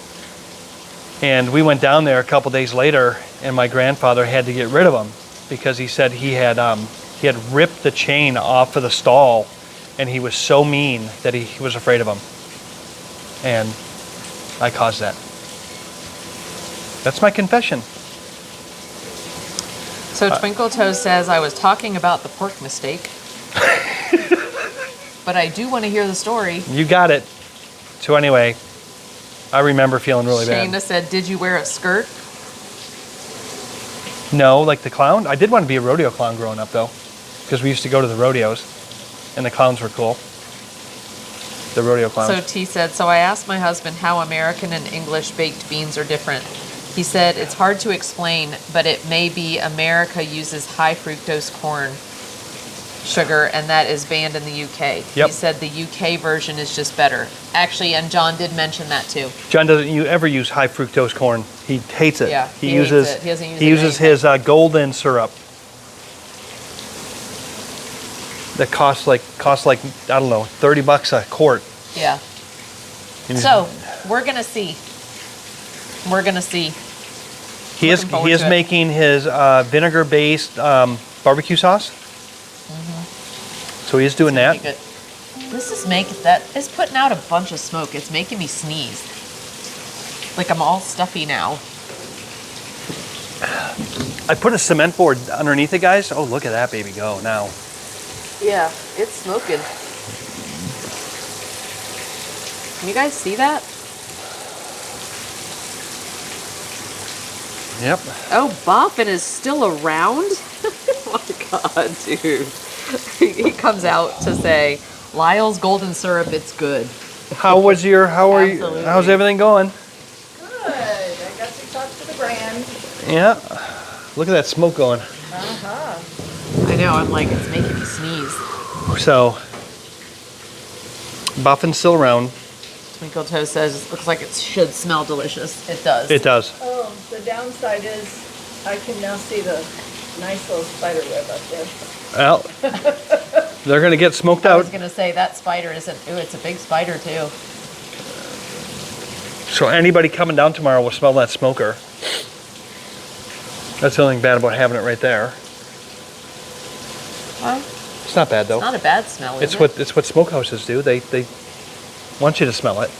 Speaker 2: And we went down there a couple days later, and my grandfather had to get rid of him because he said he had ripped the chain off of the stall, and he was so mean that he was afraid of him. And I caused that. That's my confession.
Speaker 1: So Twinkle Toes says, I was talking about the pork mistake. But I do want to hear the story.
Speaker 2: You got it. So anyway, I remember feeling really
Speaker 1: Shayna
Speaker 2: bad.
Speaker 1: said, did you wear a skirt?
Speaker 2: No, like the clown. I did want to be a rodeo clown growing up, though, because we used to go to the rodeos, and the clowns were cool. The rodeo clowns.
Speaker 1: So T said, so I asked my husband how American and English baked beans are different. He said, it's hard to explain, but it may be America uses high fructose corn sugar, and that is banned in the UK.
Speaker 2: Yep.
Speaker 1: He said the UK version is just better. Actually, and John did mention that too.
Speaker 2: John doesn't ever use high fructose corn. He hates it.
Speaker 1: Yeah,
Speaker 2: he
Speaker 1: hates
Speaker 2: uses
Speaker 1: it. He doesn't use
Speaker 2: he
Speaker 1: it in
Speaker 2: uses
Speaker 1: anything.
Speaker 2: his golden syrup. That costs like I don't know, $30 a quart.
Speaker 1: Yeah.
Speaker 2: And
Speaker 1: So we're gonna see. We're gonna see.
Speaker 2: he is
Speaker 1: looking forward
Speaker 2: he is
Speaker 1: to it.
Speaker 2: making his vinegar-based barbecue sauce. So he is doing that.
Speaker 1: Pretty good. This is putting out a bunch of smoke. It's making me sneeze. Like I'm all stuffy now.
Speaker 2: I put a cement board underneath it, guys. Oh, look at that baby go now.
Speaker 1: Yeah, it's smoking. Can you guys see that?
Speaker 2: Yep.
Speaker 1: Oh, Boffin is still around? Oh my god, dude. He comes out to say, Lyle's golden syrup, it's good.
Speaker 2: How are you?
Speaker 1: Absolutely.
Speaker 2: How's everything going?
Speaker 4: Good. I got to talk to the brand.
Speaker 2: Yeah. Look at that smoke going.
Speaker 1: I know, I'm like, it's making me sneeze.
Speaker 2: So, Buffin's still around.
Speaker 1: Twinkle Toe says, looks like it should smell delicious. It does.
Speaker 2: It does.
Speaker 4: Oh, the downside is I can now see the nice little spider web up there.
Speaker 2: Well, they're going to get smoked
Speaker 1: I
Speaker 2: out.
Speaker 1: was going to say, that spider isn't, ooh, it's a big spider too.
Speaker 2: So anybody coming down tomorrow will smell that smoker. That's the only thing bad about having it right there.
Speaker 1: Well,
Speaker 2: It's not bad though.
Speaker 1: not a bad smell, is
Speaker 2: It's what smokehouses do. They want you to smell it.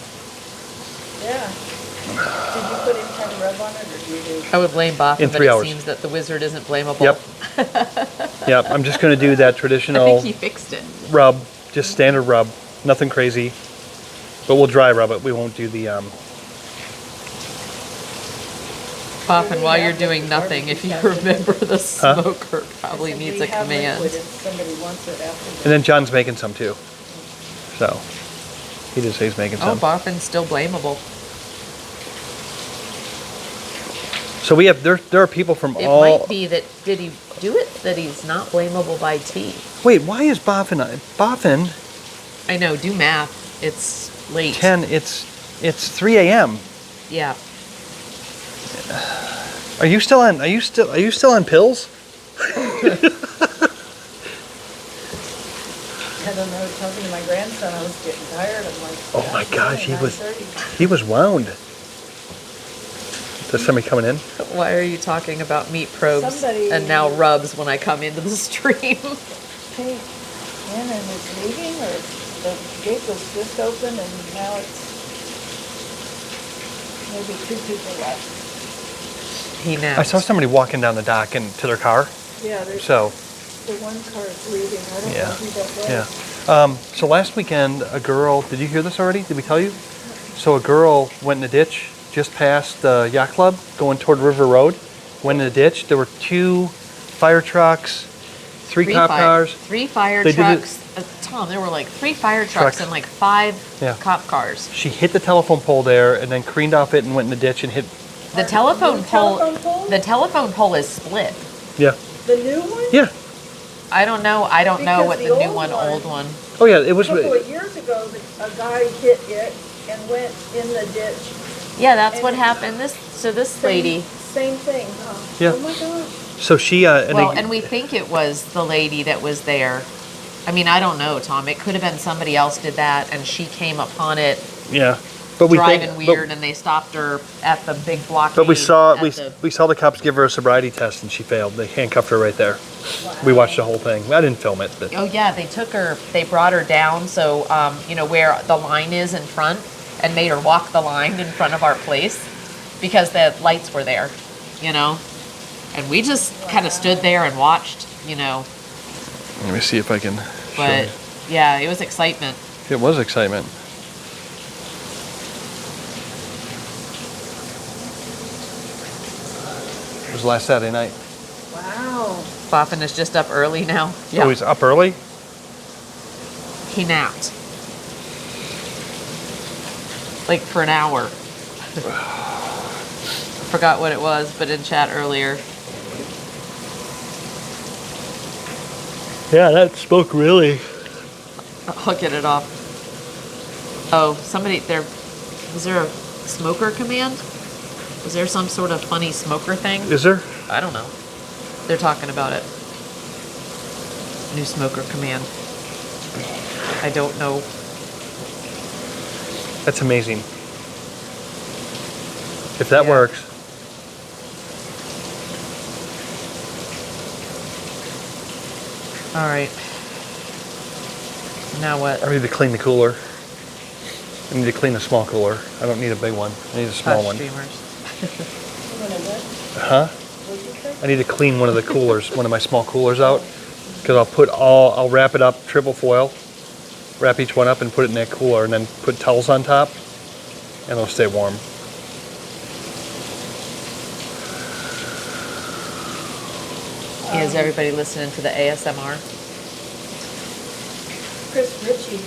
Speaker 4: Yeah. Did you put any kind of rub on it, or do you do?
Speaker 1: I would blame Boffin,
Speaker 2: In
Speaker 1: but
Speaker 2: 3
Speaker 1: it
Speaker 2: hours.
Speaker 1: seems that the wizard isn't blamable.
Speaker 2: Yep. Yep. I'm just going to do that
Speaker 1: I
Speaker 2: traditional
Speaker 1: think he fixed it.
Speaker 2: rub, just standard rub, nothing crazy. But we'll dry rub it. We won't do the
Speaker 1: Boffin, while you're doing nothing, if you remember the smoker probably needs a command.
Speaker 4: If somebody wants it after.
Speaker 2: And then John's making some too. So he did say he's making
Speaker 1: Oh,
Speaker 2: some.
Speaker 1: Boffin's still blamable.
Speaker 2: So we have there are people from
Speaker 1: It
Speaker 2: all.
Speaker 1: might be that, did he do it, that he's not blamable by T.
Speaker 2: Wait, why is Boffin?
Speaker 1: I know, do math. It's late.
Speaker 2: 10. It's It's 3 a.m.
Speaker 1: Yeah.
Speaker 2: Are you still on pills?
Speaker 4: I don't know, talking to my grandson, I was getting tired. I'm like,
Speaker 2: Oh my gosh, he was
Speaker 4: 9:30.
Speaker 2: wound. There's somebody coming in.
Speaker 1: Why are you talking about meat probes
Speaker 4: Somebody-
Speaker 1: and now rubs when I come into the stream?
Speaker 4: Hey, Shannon is leaving, or the gate was just open and now it's maybe 2 people left.
Speaker 1: He naps.
Speaker 2: I saw somebody walking down the dock and to their car.
Speaker 4: Yeah, there's,
Speaker 2: So
Speaker 4: the one car is leaving. I don't
Speaker 2: yeah,
Speaker 4: know who that was.
Speaker 2: yeah. So last weekend, a girl. Did you hear this already? Did we tell you? So a girl went in the ditch just past the yacht club, going toward River Road. Went in the ditch. There were 2 fire trucks, 3 cop cars.
Speaker 1: 3 fire
Speaker 2: They did it-
Speaker 1: trucks. Tom, there were like 3 fire trucks
Speaker 2: Trucks.
Speaker 1: and like 5
Speaker 2: Yeah.
Speaker 1: cop cars.
Speaker 2: She hit the telephone pole there and then careened off it and went in the ditch and hit.
Speaker 1: The telephone pole.
Speaker 4: telephone pole?
Speaker 1: The telephone pole is split.
Speaker 2: Yeah,
Speaker 4: The new one?
Speaker 2: yeah.
Speaker 1: I don't know. I don't know
Speaker 4: Because
Speaker 1: what
Speaker 4: the
Speaker 1: the new
Speaker 4: old
Speaker 1: one,
Speaker 4: one-
Speaker 1: old one.
Speaker 2: Oh yeah, it was.
Speaker 4: A couple of years ago, a guy hit it and went in the ditch.
Speaker 1: Yeah, that's what
Speaker 4: And-
Speaker 1: happened. This lady.
Speaker 4: Same thing, huh?
Speaker 2: Yeah.
Speaker 4: Oh my gosh.
Speaker 2: So she and
Speaker 1: Well,
Speaker 2: they,
Speaker 1: and we think it was the lady that was there. I mean, I don't know, Tom. It could have been somebody else did that, and she came upon it
Speaker 2: yeah, but we
Speaker 1: driving
Speaker 2: think,
Speaker 1: weird, and they stopped her at the big block.
Speaker 2: But we saw we saw the cops give her a sobriety test and she failed. They handcuffed her right there. We watched the whole thing. I didn't film it, but
Speaker 1: Oh yeah, they took her. They brought her down, so where the line is in front, and made her walk the line in front of our place because the lights were there, and we just kind of stood there and watched,
Speaker 2: let me see if I can.
Speaker 1: But yeah, it was excitement.
Speaker 2: It was excitement. It was last Saturday night.
Speaker 4: Wow.
Speaker 1: Boffin is just up early now.
Speaker 2: Oh, he's up early.
Speaker 1: He napped. Like for an hour. Forgot what it was, but in chat earlier.
Speaker 2: Yeah, that smoke really.
Speaker 1: I'll get it off. Oh, somebody there. Was there a smoker command? Was there some sort of funny smoker thing?
Speaker 2: Is there?
Speaker 1: I don't know. They're talking about it. New smoker command. I don't know.
Speaker 2: That's amazing. If that
Speaker 1: Yeah.
Speaker 2: works.
Speaker 1: All right. Now what?
Speaker 2: I need to clean the cooler. I need to clean a small cooler. I don't need a big one. I need a small one.
Speaker 1: Streamers.
Speaker 2: Huh? I need to clean one of the coolers, one of my small coolers out, because I'll wrap it up triple foil, wrap each one up and put it in that cooler, and then put towels on top, and it'll stay warm.
Speaker 1: Is everybody listening to the ASMR?
Speaker 4: Chris Ritchie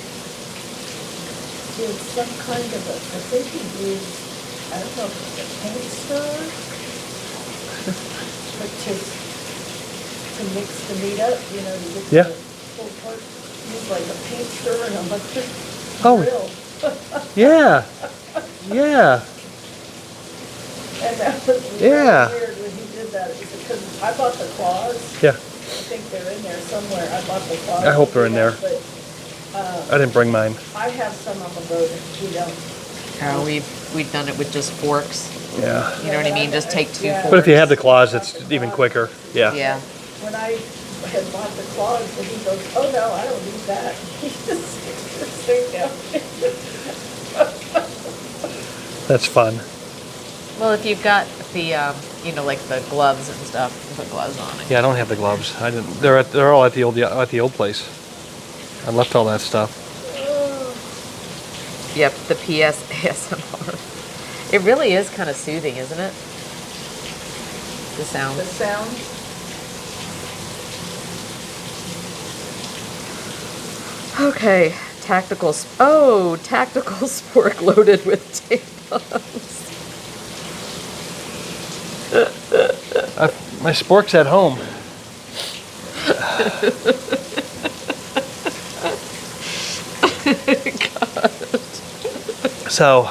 Speaker 4: did some kind of I think he used, I don't know if it was a paint stirrer, but to mix the meat up, to get
Speaker 2: Yeah.
Speaker 4: the full part. Use like a paint stirrer and electric
Speaker 2: Oh.
Speaker 4: grill.
Speaker 2: Yeah. Yeah.
Speaker 4: And that was
Speaker 2: Yeah.
Speaker 4: really weird when he did that, because I bought the claws.
Speaker 2: Yeah.
Speaker 4: I think they're in there somewhere. I bought the claws.
Speaker 2: I hope they're in there.
Speaker 4: But
Speaker 2: I didn't bring mine.
Speaker 4: I have some on the boat and we don't.
Speaker 1: Oh, we've done it with just forks.
Speaker 2: Yeah.
Speaker 1: You know what I mean? Just take 2
Speaker 4: Yeah.
Speaker 1: forks.
Speaker 2: But if you have the claws, it's even quicker. Yeah.
Speaker 1: Yeah.
Speaker 4: When I had bought the claws, and he goes, oh no, I don't need that. He just sticks this thing down.
Speaker 2: That's fun.
Speaker 1: Well, if you've got the like the gloves and stuff, you put gloves on it.
Speaker 2: Yeah, I don't have the gloves. I didn't. They're all at the old place. I left all that stuff.
Speaker 1: Yep, the PS ASMR. It really is kind of soothing, isn't it? The sound.
Speaker 4: The sound.
Speaker 1: Okay, tactical spork loaded with tampons.
Speaker 2: My spork's at home. So,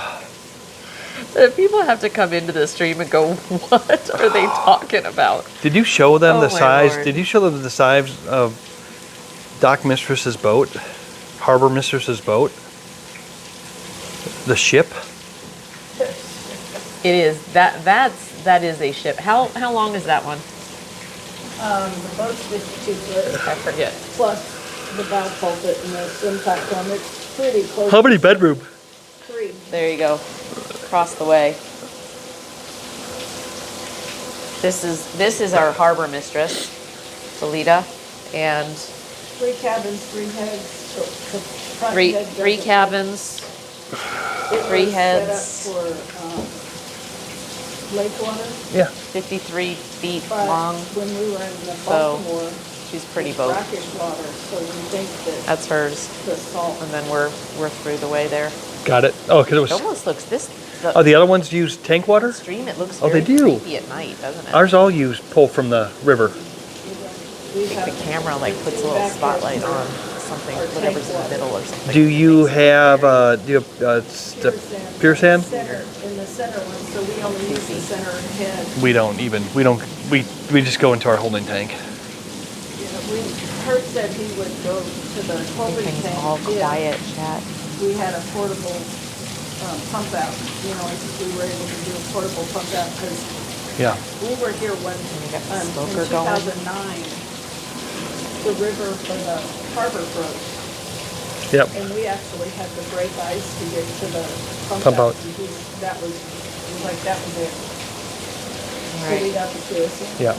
Speaker 1: People have to come into the stream and go, what are they talking about?
Speaker 2: Did you show them
Speaker 1: Oh,
Speaker 2: the
Speaker 1: my
Speaker 2: size?
Speaker 1: Lord.
Speaker 2: Did you show them the size of Dock Mistress's boat? Harbor Mistress's boat? The ship?
Speaker 1: It is. That is a ship. How long is that one?
Speaker 4: The boat's 52 foot,
Speaker 1: I forget.
Speaker 4: plus the bow pulpit and the swim platform. It's pretty close.
Speaker 2: How many bedroom?
Speaker 4: 3.
Speaker 1: There you go. Across the way. This is our harbor mistress, Felita, and
Speaker 4: 3 cabins, 3 heads. The front
Speaker 1: three
Speaker 4: head
Speaker 1: three
Speaker 4: doesn't-
Speaker 1: cabins.
Speaker 4: it
Speaker 1: 3
Speaker 4: was
Speaker 1: heads.
Speaker 4: Set up for lake water.
Speaker 2: Yeah.
Speaker 1: 53 feet
Speaker 4: But
Speaker 1: long.
Speaker 4: when we were in the
Speaker 1: So,
Speaker 4: Baltimore,
Speaker 1: She's pretty
Speaker 4: it's
Speaker 1: boat.
Speaker 4: brackish water, so you think that
Speaker 1: That's hers.
Speaker 4: the salt.
Speaker 1: And then we're through the way there.
Speaker 2: Got it. Oh, because it
Speaker 1: It
Speaker 2: was.
Speaker 1: almost looks
Speaker 2: Oh, the other ones use tank water?
Speaker 1: stream. It looks
Speaker 2: Oh,
Speaker 1: very
Speaker 2: they do.
Speaker 1: creepy at night, doesn't it?
Speaker 2: Ours all use pull from the river.
Speaker 4: We
Speaker 1: The
Speaker 4: have
Speaker 1: camera like puts a little spotlight on something, whatever's in the middle or something.
Speaker 2: Do you have the pure sand?
Speaker 4: center, in the center one, so we only use the center head.
Speaker 2: We don't even. We just go into our holding tank.
Speaker 4: Kurt said he would go to the holding
Speaker 1: Everything's
Speaker 4: tank
Speaker 1: all
Speaker 4: if
Speaker 1: quiet, chat.
Speaker 4: we had a portable pump out. If we were able to do a portable pump out, because
Speaker 2: Yeah.
Speaker 4: we were here when,
Speaker 1: we got the
Speaker 4: in
Speaker 1: smoker going.
Speaker 4: 2009, the river for the harbor broke,
Speaker 2: Yep.
Speaker 4: and we actually had to break ice to get to the pump
Speaker 2: Pump
Speaker 4: out.
Speaker 2: out.
Speaker 4: That was it. So we
Speaker 1: Right.
Speaker 4: got the choice.
Speaker 2: Yeah.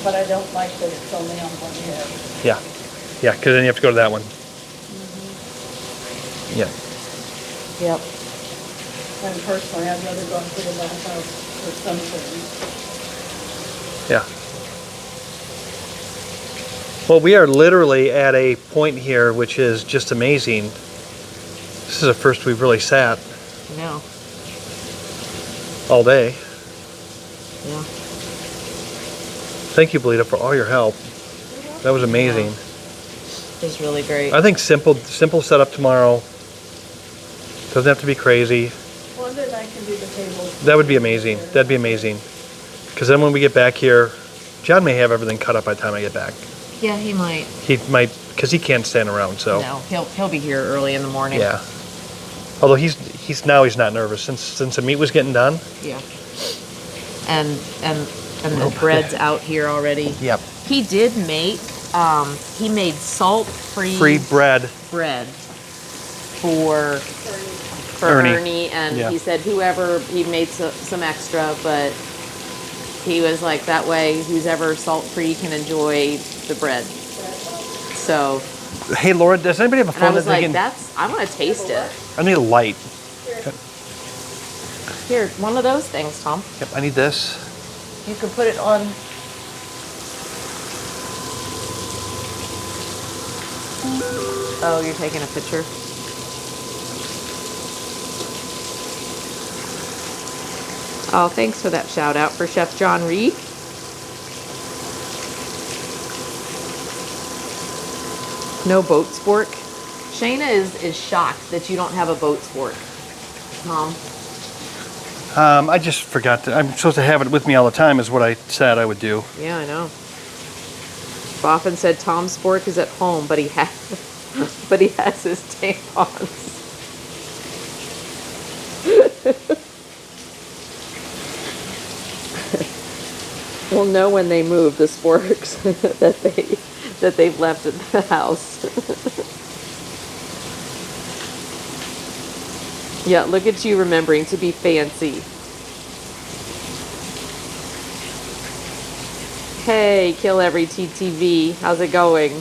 Speaker 4: But I don't like that it's only on one head.
Speaker 2: Yeah. Yeah. Because then you have to go to that one. Yeah.
Speaker 1: Yep.
Speaker 4: And personally, I'd rather go and put in that house for some things.
Speaker 2: Yeah. Well, we are literally at a point here which is just amazing. This is the first we've really sat
Speaker 1: No.
Speaker 2: all day.
Speaker 1: Yeah.
Speaker 2: Thank you, Belita, for all your help. That was amazing.
Speaker 1: It was really great.
Speaker 2: I think simple setup tomorrow. Doesn't have to be crazy.
Speaker 4: Well, then I can do the tables.
Speaker 2: That would be amazing. That'd be amazing. Because then when we get back here, John may have everything cut up by the time I get back.
Speaker 1: Yeah, he might.
Speaker 2: He might, because he can't stand around. So
Speaker 1: No, he'll be here early in the morning.
Speaker 2: yeah. Although he's not nervous since the meat was getting done.
Speaker 1: Yeah. And the bread's out here already.
Speaker 2: Yep.
Speaker 1: He did make he made salt-free
Speaker 2: Free bread.
Speaker 1: bread for
Speaker 2: Ernie.
Speaker 1: Ernie, and
Speaker 2: Yeah.
Speaker 1: he said he made some extra, but he was like, that way who's ever salt-free can enjoy the bread. So,
Speaker 2: Hey, Laura, does anybody have a
Speaker 1: and I
Speaker 2: phone
Speaker 1: was
Speaker 2: that they
Speaker 1: like,
Speaker 2: can?
Speaker 1: I want to taste it.
Speaker 2: I need a light.
Speaker 1: Here, one of those things, Tom.
Speaker 2: Yep, I need this.
Speaker 1: You can put it on. Oh, you're taking a picture? Oh, thanks for that shout out for Chef John Reed. No boat spork. Shayna is shocked that you don't have a boat spork, Mom.
Speaker 2: I just forgot to. I'm supposed to have it with me all the time. Is what I said I would do.
Speaker 1: Yeah, I know. Boffin said Tom Spork is at home, but he has his tampons. We'll know when they move the sporks that they've left at the house. Yeah, look at you remembering to be fancy. Hey, Kill Every TTV. How's it going?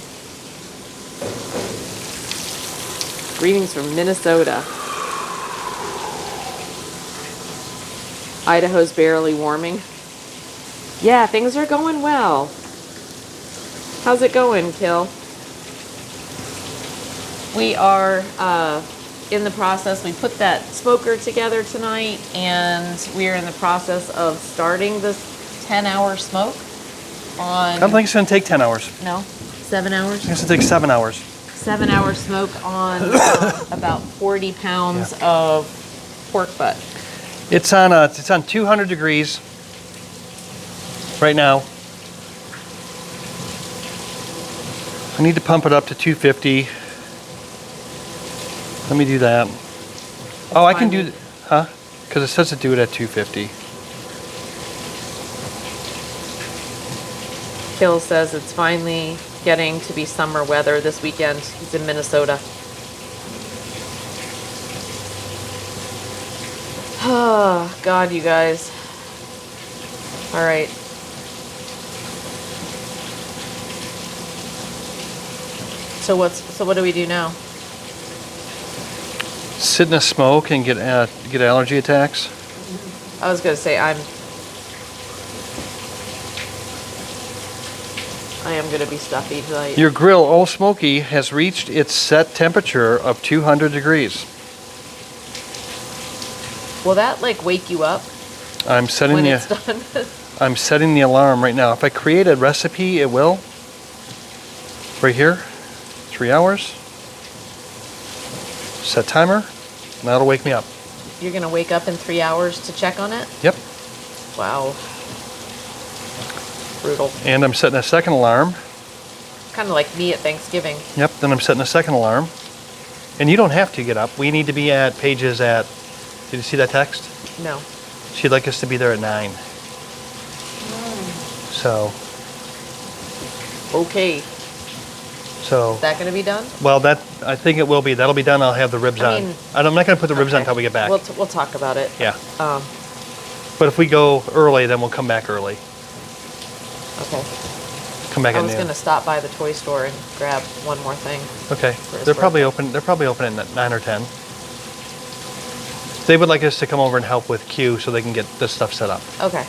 Speaker 1: Greetings from Minnesota. Idaho's barely warming. Yeah, things are going well. How's it going, Kill? We are in the process. We put that smoker together tonight, and we're in the process of starting this 10-hour smoke on...
Speaker 2: I don't think it's gonna take 10 hours.
Speaker 1: No? 7 hours?
Speaker 2: I think it's gonna take 7 hours.
Speaker 1: 7-hour smoke on about 40 pounds of pork butt?
Speaker 2: It's on 200 degrees right now. I need to pump it up to 250. Let me do that. Oh, I can do, huh? Because it says to do it at 250.
Speaker 1: Phil says it's finally getting to be summer weather this weekend. He's in Minnesota. Oh, God, you guys. All right. So what do we do now?
Speaker 2: Sit in a smoke and get allergy attacks.
Speaker 1: I was gonna say I am gonna be stuffy tonight.
Speaker 2: Your grill, Old Smoky, has reached its set temperature of 200 degrees.
Speaker 1: Will that like wake you up
Speaker 2: I'm setting
Speaker 1: when
Speaker 2: the
Speaker 1: it's done?
Speaker 2: I'm setting the alarm right now. If I create a recipe, it will. Right here, 3 hours. Set timer, and that'll wake me up.
Speaker 1: You're gonna wake up in 3 hours to check on it?
Speaker 2: Yep.
Speaker 1: Wow. Brutal.
Speaker 2: And I'm setting a second alarm.
Speaker 1: Kind of like me at Thanksgiving.
Speaker 2: Yep, then I'm setting a second alarm. And you don't have to get up. We need to be at Pages at, did you see that text?
Speaker 1: No.
Speaker 2: She'd like us to be there at 9. So,
Speaker 1: Okay.
Speaker 2: so,
Speaker 1: Is that gonna be done?
Speaker 2: well, that, I think it will be. That'll be done. I'll have the ribs
Speaker 1: I
Speaker 2: on.
Speaker 1: mean-
Speaker 2: And I'm not going to put the ribs on
Speaker 1: Okay.
Speaker 2: until we get back.
Speaker 1: We'll talk about it.
Speaker 2: Yeah.
Speaker 1: Um,
Speaker 2: But if we go early, then we'll come back early.
Speaker 1: okay.
Speaker 2: Come back
Speaker 1: I
Speaker 2: at
Speaker 1: was
Speaker 2: noon.
Speaker 1: gonna stop by the toy store and grab one more thing.
Speaker 2: Okay.
Speaker 1: his
Speaker 2: They're probably
Speaker 1: birthday.
Speaker 2: open. They're probably open at 9 or 10. They would like us to come over and help with Q so they can get this stuff set up.
Speaker 1: Okay.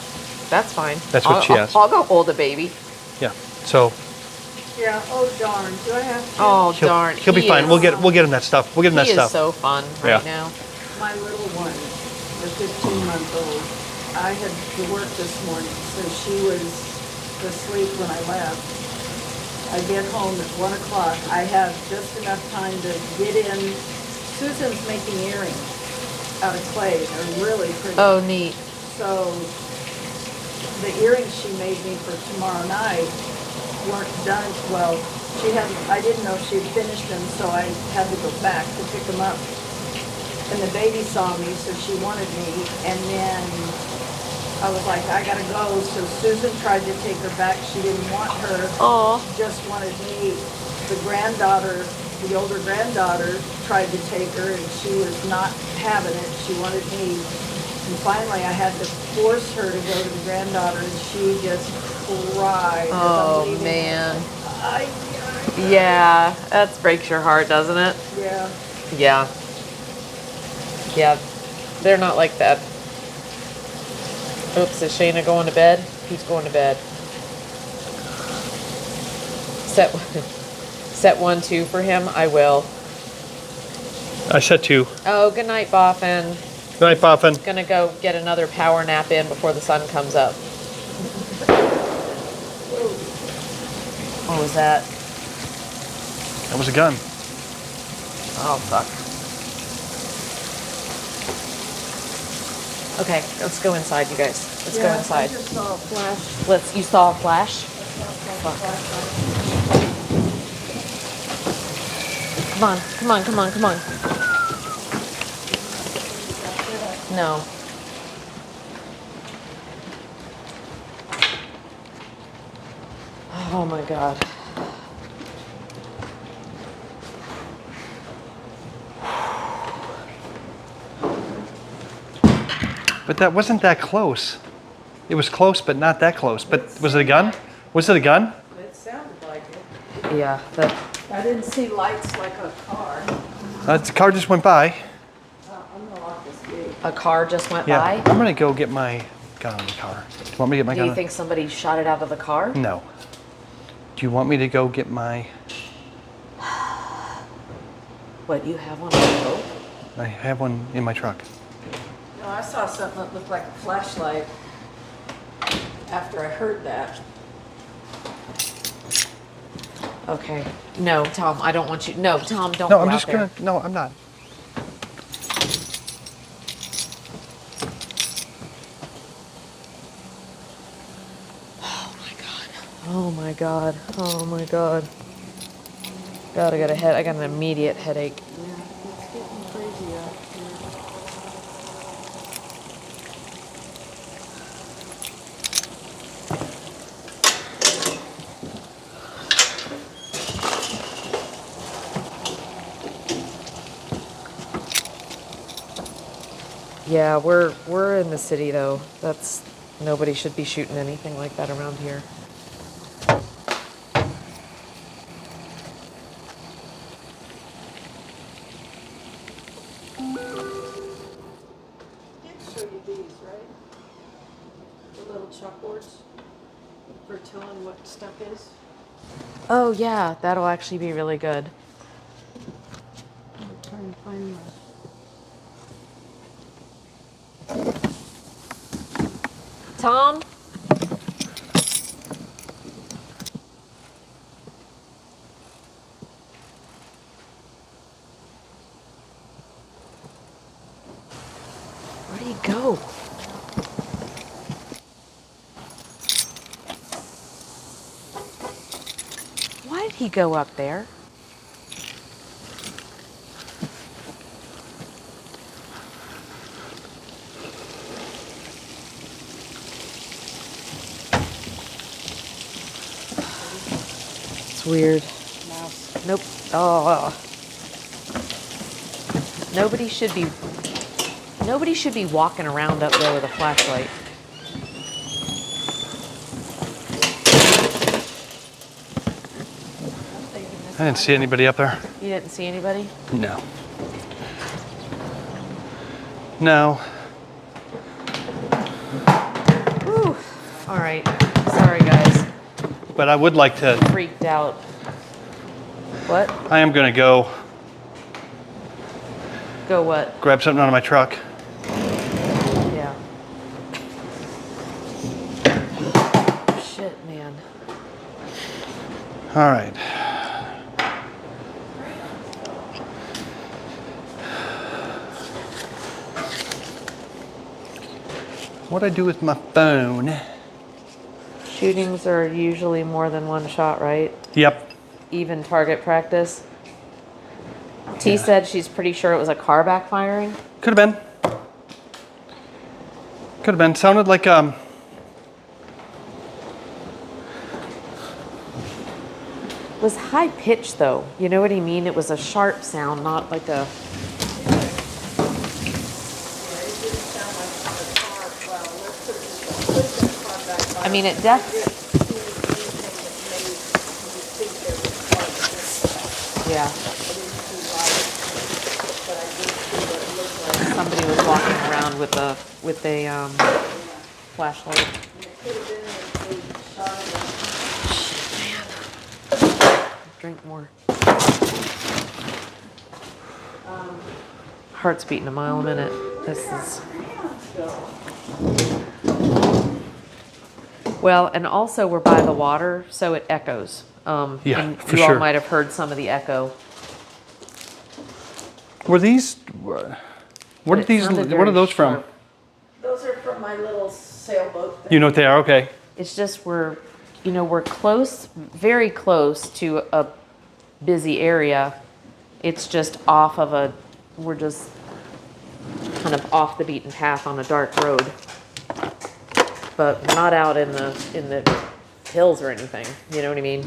Speaker 1: That's fine.
Speaker 2: That's what she asked.
Speaker 1: I'll go hold the baby.
Speaker 2: Yeah. So
Speaker 4: Yeah, oh darn, do I have to?
Speaker 1: Oh,
Speaker 2: he'll,
Speaker 1: darn.
Speaker 2: he'll be
Speaker 1: He
Speaker 2: fine.
Speaker 1: is-
Speaker 2: We'll get him that stuff. We'll get him that
Speaker 1: He
Speaker 2: stuff.
Speaker 1: is so fun
Speaker 2: Yeah.
Speaker 1: right now.
Speaker 4: My little one, the 15-month-old, I had to work this morning, so she was asleep when I left. I get home at 1 o'clock. I have just enough time to get in. Susan's making earrings out of clay. They're really pretty.
Speaker 1: Oh, neat.
Speaker 4: So the earrings she made me for tomorrow night weren't done. Well, I didn't know she'd finished them, so I had to go back to pick them up. And the baby saw me, so she wanted me. And then I was like, I gotta go. So Susan tried to take her back. She didn't want her.
Speaker 1: Oh,
Speaker 4: She just wanted me. The granddaughter, the older granddaughter, tried to take her, and she was not having it. She wanted me. And finally, I had to force her to go to the granddaughter, and she just cried. as I'm
Speaker 1: oh
Speaker 4: leaving.
Speaker 1: man.
Speaker 4: I,
Speaker 1: Yeah, that breaks your heart, doesn't it?
Speaker 4: yeah.
Speaker 1: Yeah. Yeah, they're not like that. Oops, is Shayna going to bed? Who's going to bed? Set 1, 2 for him? I will.
Speaker 2: I set 2.
Speaker 1: Oh, good night, Boffin.
Speaker 2: Good night, Boffin.
Speaker 1: Gonna go get another power nap in before the sun comes up. What was that?
Speaker 2: That was a gun.
Speaker 1: Oh, fuck. Okay, let's go inside, you guys. Let's go
Speaker 4: Yeah,
Speaker 1: inside.
Speaker 4: I just saw a flash.
Speaker 1: You saw a flash? Come on, come on, come on, come on. No. Oh my God.
Speaker 2: But that wasn't that close. It was close, but not that close. But was it a gun? Was it a gun?
Speaker 4: It sounded like it.
Speaker 1: Yeah, that.
Speaker 4: I didn't see lights like a car.
Speaker 2: The car just went by.
Speaker 4: I'm gonna lock this gate.
Speaker 1: A car just went
Speaker 2: Yeah.
Speaker 1: by?
Speaker 2: I'm gonna go get my gun in the car. Do you want me to get my
Speaker 1: Do
Speaker 2: gun?
Speaker 1: you think somebody shot it out of the car?
Speaker 2: No. Do you want me to go get my?
Speaker 1: What, you have one on the boat?
Speaker 2: I have one in my truck.
Speaker 4: No, I saw something that looked like a flashlight after I heard that.
Speaker 1: Okay. No, Tom, I don't want you. No, Tom, don't
Speaker 2: No,
Speaker 1: go
Speaker 2: I'm
Speaker 1: out
Speaker 2: just
Speaker 1: there.
Speaker 2: gonna. No, I'm not.
Speaker 1: God. Oh my God. God, I got an immediate headache.
Speaker 5: Yeah, it's getting crazy out here.
Speaker 1: Yeah, we're in the city though. That's nobody should be shooting anything like that around here.
Speaker 5: Did show you these, right? The little chalkboards for telling what stuff is.
Speaker 1: Oh yeah, that'll actually be really good.
Speaker 5: I'm trying to find
Speaker 1: Tom? Where'd he go? Why did he go up there? It's weird.
Speaker 5: mouse.
Speaker 1: Nope. Oh. Nobody should be walking around up there with a flashlight.
Speaker 2: I didn't see anybody up there.
Speaker 1: You didn't see anybody?
Speaker 2: No. No.
Speaker 1: Whew. All right. Sorry, guys.
Speaker 2: But I would like to,
Speaker 1: Freaked out. What?
Speaker 2: I am going to go
Speaker 1: Go what?
Speaker 2: grab something out of my truck.
Speaker 1: Yeah. Shit, man.
Speaker 2: All right. What'd I do with my phone?
Speaker 1: Shootings are usually more than one shot, right?
Speaker 2: Yep.
Speaker 1: Even target practice. T said she's pretty sure it was a car backfiring.
Speaker 2: Could have been. Could have been. Sounded like
Speaker 1: It was high pitched though. You know what I mean? It was a sharp sound, not like a. I mean, it definitely. Yeah. Somebody was walking around with a flashlight. Drink more. Heart's beating a mile a minute. This is. Well, and also we're by the water, so it echoes.
Speaker 2: Yeah,
Speaker 1: and
Speaker 2: for
Speaker 1: you all
Speaker 2: sure.
Speaker 1: might have heard some of the echo.
Speaker 2: were these? What
Speaker 1: But
Speaker 2: are
Speaker 1: it
Speaker 2: these?
Speaker 1: sounded
Speaker 2: What are
Speaker 1: very
Speaker 2: those from?
Speaker 1: sharp.
Speaker 5: Those are from my little sailboat thing.
Speaker 2: You know what they are? Okay.
Speaker 1: It's just we're close, very close to a busy area. It's just we're just kind of off the beaten path on a dark road. But we're not out in the hills or anything. You know what I mean?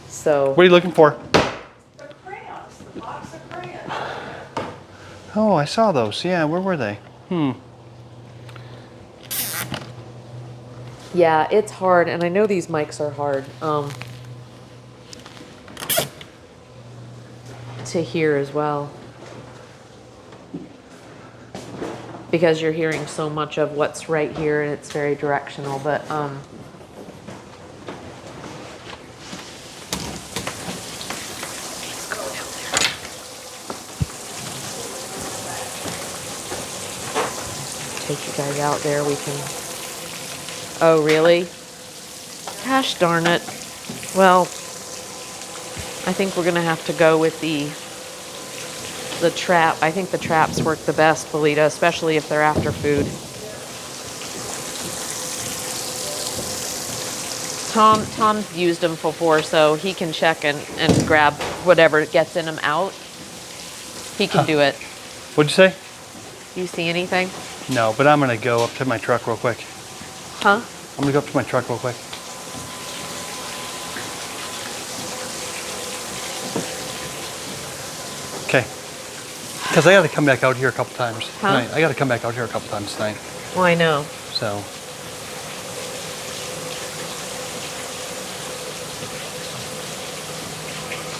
Speaker 1: So
Speaker 2: What are you looking for?
Speaker 5: The crayons, the box of crayons.
Speaker 2: Oh, I saw those. Yeah, where were they?
Speaker 1: yeah, it's hard, and I know these mics are hard to hear as well. Because you're hearing so much of what's right here and it's very directional, but take you guys out there, we can. Oh, really? Gosh darn it. Well, I think we're gonna have to go with the trap. I think the traps work the best, Belita, especially if they're after food. Tom's used them before, so he can check and grab whatever gets in them out. He can do it.
Speaker 2: What'd you say?
Speaker 1: You see anything?
Speaker 2: No, but I'm gonna go up to my truck real quick.
Speaker 1: Huh?
Speaker 2: I'm gonna go up to my truck real quick. Okay. Because I gotta come back out here a couple times
Speaker 1: Huh?
Speaker 2: tonight. I gotta come back out here a couple times tonight.
Speaker 1: Well, I know.
Speaker 2: So,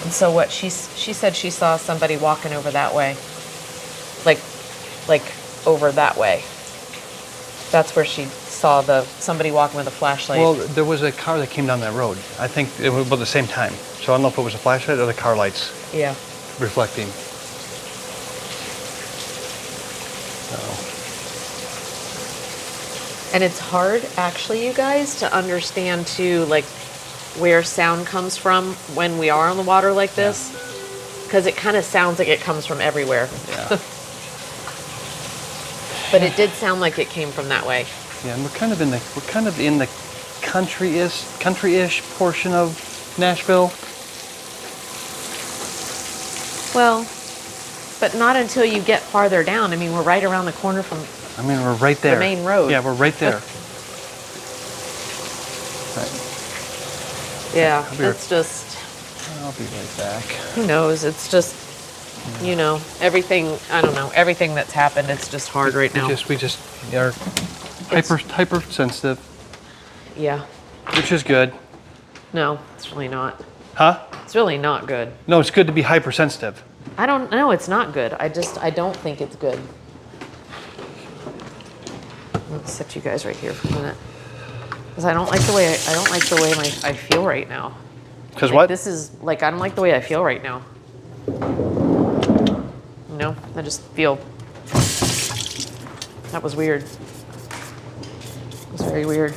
Speaker 1: And so what she said she saw somebody walking over that way. Like over that way. That's where she saw somebody walking with a flashlight.
Speaker 2: well, there was a car that came down that road. I think it was about the same time. So I don't know if it was a flashlight or the car lights
Speaker 1: yeah.
Speaker 2: reflecting. So,
Speaker 1: And it's hard, actually, you guys, to understand too, like where sound comes from when we are on the water like this, because it kind of sounds like it comes from everywhere.
Speaker 2: yeah.
Speaker 1: But it did sound like it came from that way.
Speaker 2: Yeah, and we're kind of in the country-ish portion of Nashville.
Speaker 1: Well, but not until you get farther down. I mean, we're right around the corner from.
Speaker 2: I mean, we're right there.
Speaker 1: main road.
Speaker 2: Yeah, we're right there. Right.
Speaker 1: Yeah,
Speaker 2: I'll be right-
Speaker 1: it's just.
Speaker 2: I'll be right back.
Speaker 1: Who knows? It's just, you know, everything. I don't know. Everything that's happened. It's just hard right now.
Speaker 2: We just are hypersensitive,
Speaker 1: Yeah.
Speaker 2: which is good.
Speaker 1: No, it's really not.
Speaker 2: Huh?
Speaker 1: It's really not good.
Speaker 2: No, it's good to be hypersensitive.
Speaker 1: I don't know. It's not good. I don't think it's good. Let's set you guys right here for a minute. Because I don't like the way I feel right now.
Speaker 2: Because
Speaker 1: Like,
Speaker 2: what?
Speaker 1: This is like I don't like the way I feel right now. No, I just feel. That was weird. It was very weird.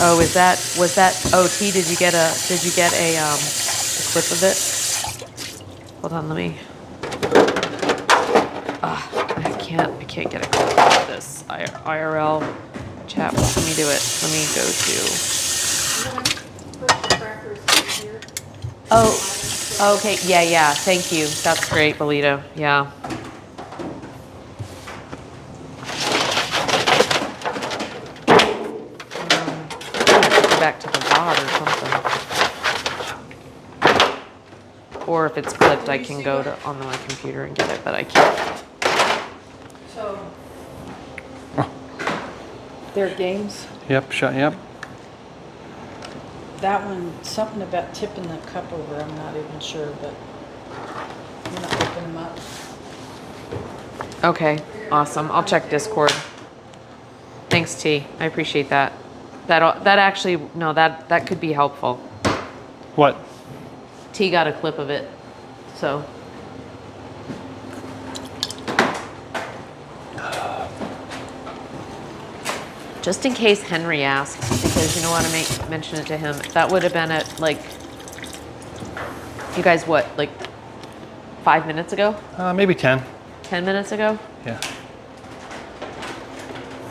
Speaker 1: Oh, was that OT? Did you get a clip of it? Hold on, let me. I can't get a clip of this IRL chat. Let me do it. Let me go to.
Speaker 5: Put the crackers in here.
Speaker 1: Oh, okay. Yeah. Thank you. That's great, Belito. Yeah. Go back to the VOD or something. Or if it's clipped, I can go to on my computer and get it, but I can't.
Speaker 5: So, their games,
Speaker 2: Yep, yep.
Speaker 5: that one, something about tipping the cup over, I'm not even sure, but I'm gonna open them up.
Speaker 1: Okay, awesome. I'll check Discord. Thanks, T. I appreciate that. That actually, no, that could be helpful.
Speaker 2: What?
Speaker 1: T got a clip of it, so. Just in case Henry asks, because you know what, I mention it to him. That would have been at like, you guys what, like 5 minutes ago?
Speaker 2: Maybe 10.
Speaker 1: 10 minutes ago?
Speaker 2: Yeah.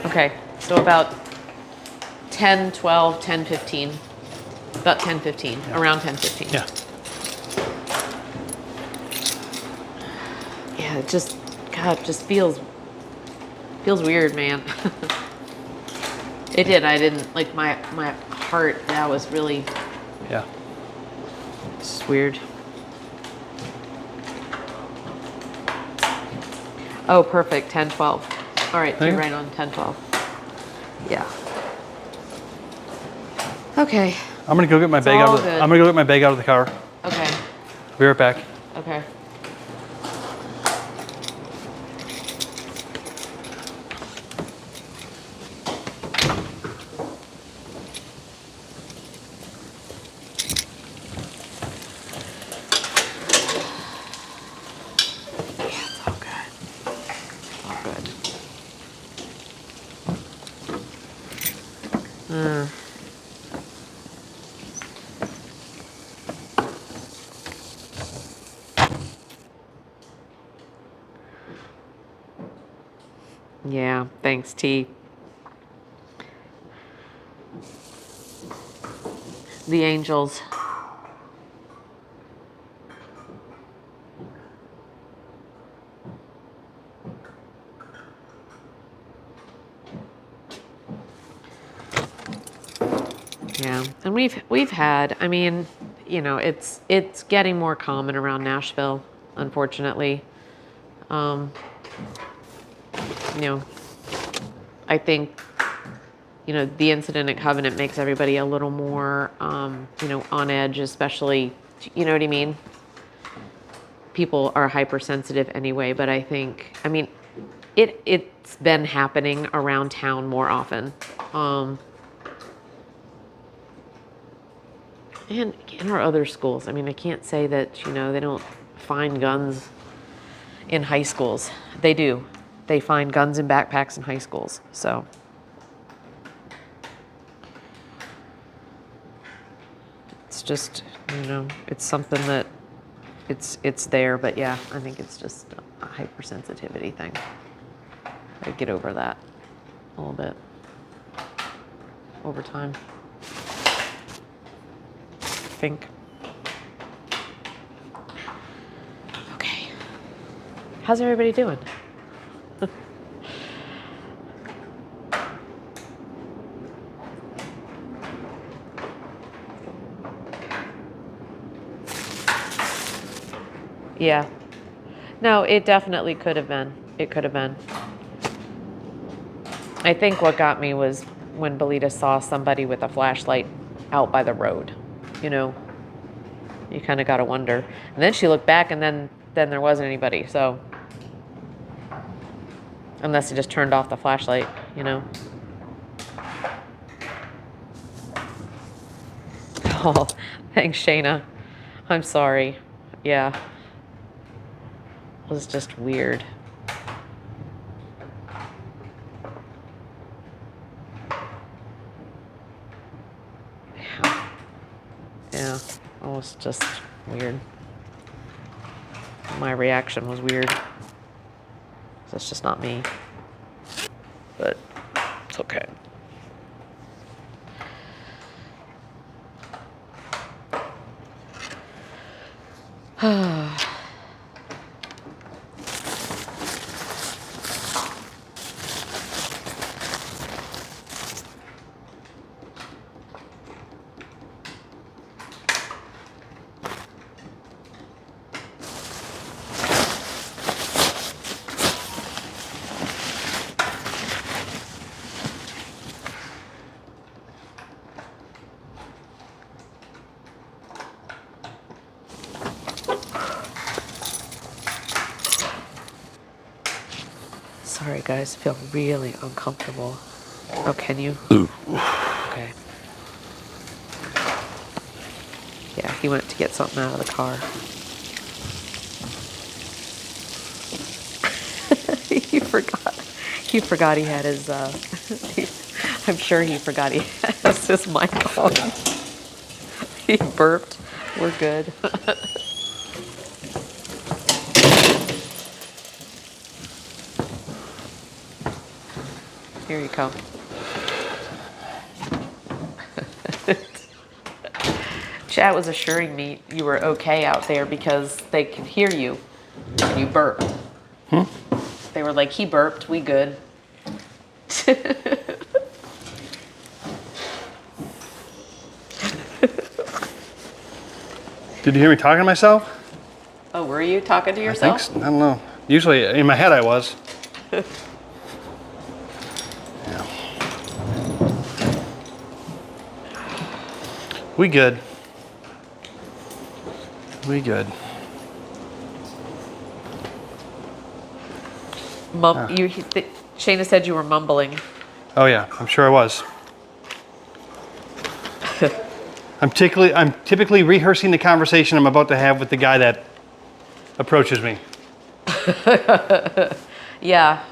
Speaker 1: Okay, so about 10, 12, 10, 15. About 10, 15, around 10, 15.
Speaker 2: Yeah.
Speaker 1: Yeah, it just, God, it just feels weird, man. It did. I didn't like my heart. That was really
Speaker 2: Yeah.
Speaker 1: just weird. Oh, perfect. 10, 12. All right,
Speaker 2: There
Speaker 1: you're
Speaker 2: you
Speaker 1: right on 10, 12. Yeah. Okay.
Speaker 2: I'm gonna go get my bag
Speaker 1: all
Speaker 2: out of the,
Speaker 1: good.
Speaker 2: I'm gonna go get my bag out of the car.
Speaker 1: Okay.
Speaker 2: Be right back.
Speaker 1: Okay. Yeah, it's all good. All good. Yeah, thanks, T. The Angels. Yeah, and we've had, I mean, you know, it's getting more common around Nashville, unfortunately. You know, I think, you know, the incident at Covenant makes everybody a little more, you know, on edge, especially, you know what I mean? People are hypersensitive anyway, but I think, I mean, it's been happening around town more often. And in our other schools, I mean, I can't say that, you know, they don't find guns in high schools. They do. They find guns in backpacks in high schools, so. It's just, you know, it's something that it's there, but yeah, I think it's just a hypersensitivity thing. I get over that a little bit over time. I think. Okay. How's everybody doing? Yeah. No, it definitely could have been. It could have been. I think what got me was when Belita saw somebody with a flashlight out by the road. You know, you kind of got to wonder. And then she looked back, and then there wasn't anybody. So, unless he just turned off the flashlight, you know. Oh, thanks, Shayna. I'm sorry. Yeah. It was just weird. Yeah, it was just weird. My reaction was weird. That's just not me. But it's okay. Sorry, guys. I feel really uncomfortable. Oh, can you? Okay. Yeah, he went to get something out of the car. He forgot. He forgot he had his, I'm sure he forgot he has his mic on. He burped. We're good. Here you come. Chad was assuring me you were okay out there because they could hear you and you burped. They were like, he burped, we good.
Speaker 2: Did you hear me talking to myself?
Speaker 1: Oh, were you talking to yourself?
Speaker 2: I think so. I don't know. Usually in my head I was. Yeah. We good. We good.
Speaker 1: Shayna said you were mumbling.
Speaker 2: Oh yeah, I'm sure I was. I'm typically rehearsing the conversation I'm about to have with the guy that approaches me.
Speaker 1: Yeah.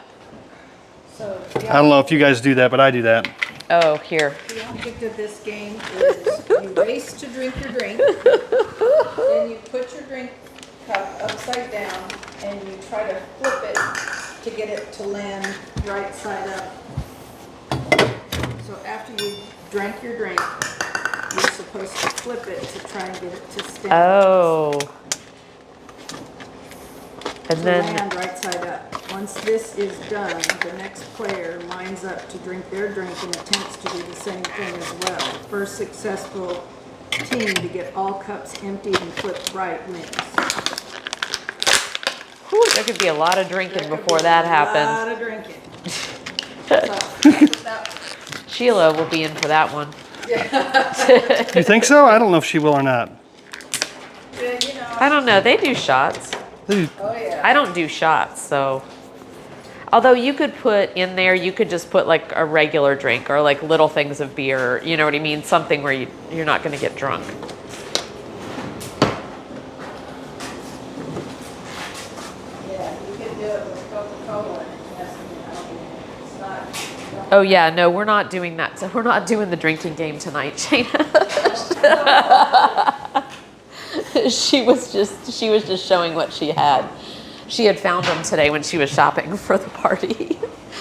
Speaker 5: So,
Speaker 2: I don't know if you guys do that, but I do that.
Speaker 1: Oh, here.
Speaker 5: The object of this game is you race to drink your drink, then you put your drink cup upside down, and you try to flip it to get it to land right side up. So after you drank your drink, you're supposed to flip it to try and get it to stand.
Speaker 1: Oh. And
Speaker 5: To
Speaker 1: then,
Speaker 5: land right side up. Once this is done, the next player lines up to drink their drink and attempts to do the same thing as well. The first successful team to get all cups emptied and flipped right wins.
Speaker 1: whew, there could be a lot of drinking before that
Speaker 5: A
Speaker 1: happens.
Speaker 5: lot of drinking. So, that's that.
Speaker 1: Sheila will be in for that one.
Speaker 2: You think so? I don't know if she will or not.
Speaker 5: Yeah, you know.
Speaker 1: I don't know. They do shots.
Speaker 2: Ooh,
Speaker 5: Oh, yeah.
Speaker 1: I don't do shots, so. Although you could put in there, you could just put like a regular drink or like little things of beer, you know what I mean? Something where you're not going to get drunk.
Speaker 5: Yeah, you can do it with Coca-Cola and it has, it's not.
Speaker 1: Oh yeah, no, we're not doing that. So we're not doing the drinking game tonight, Shayna. she was just showing what she had. She had found them today when she was shopping for the party.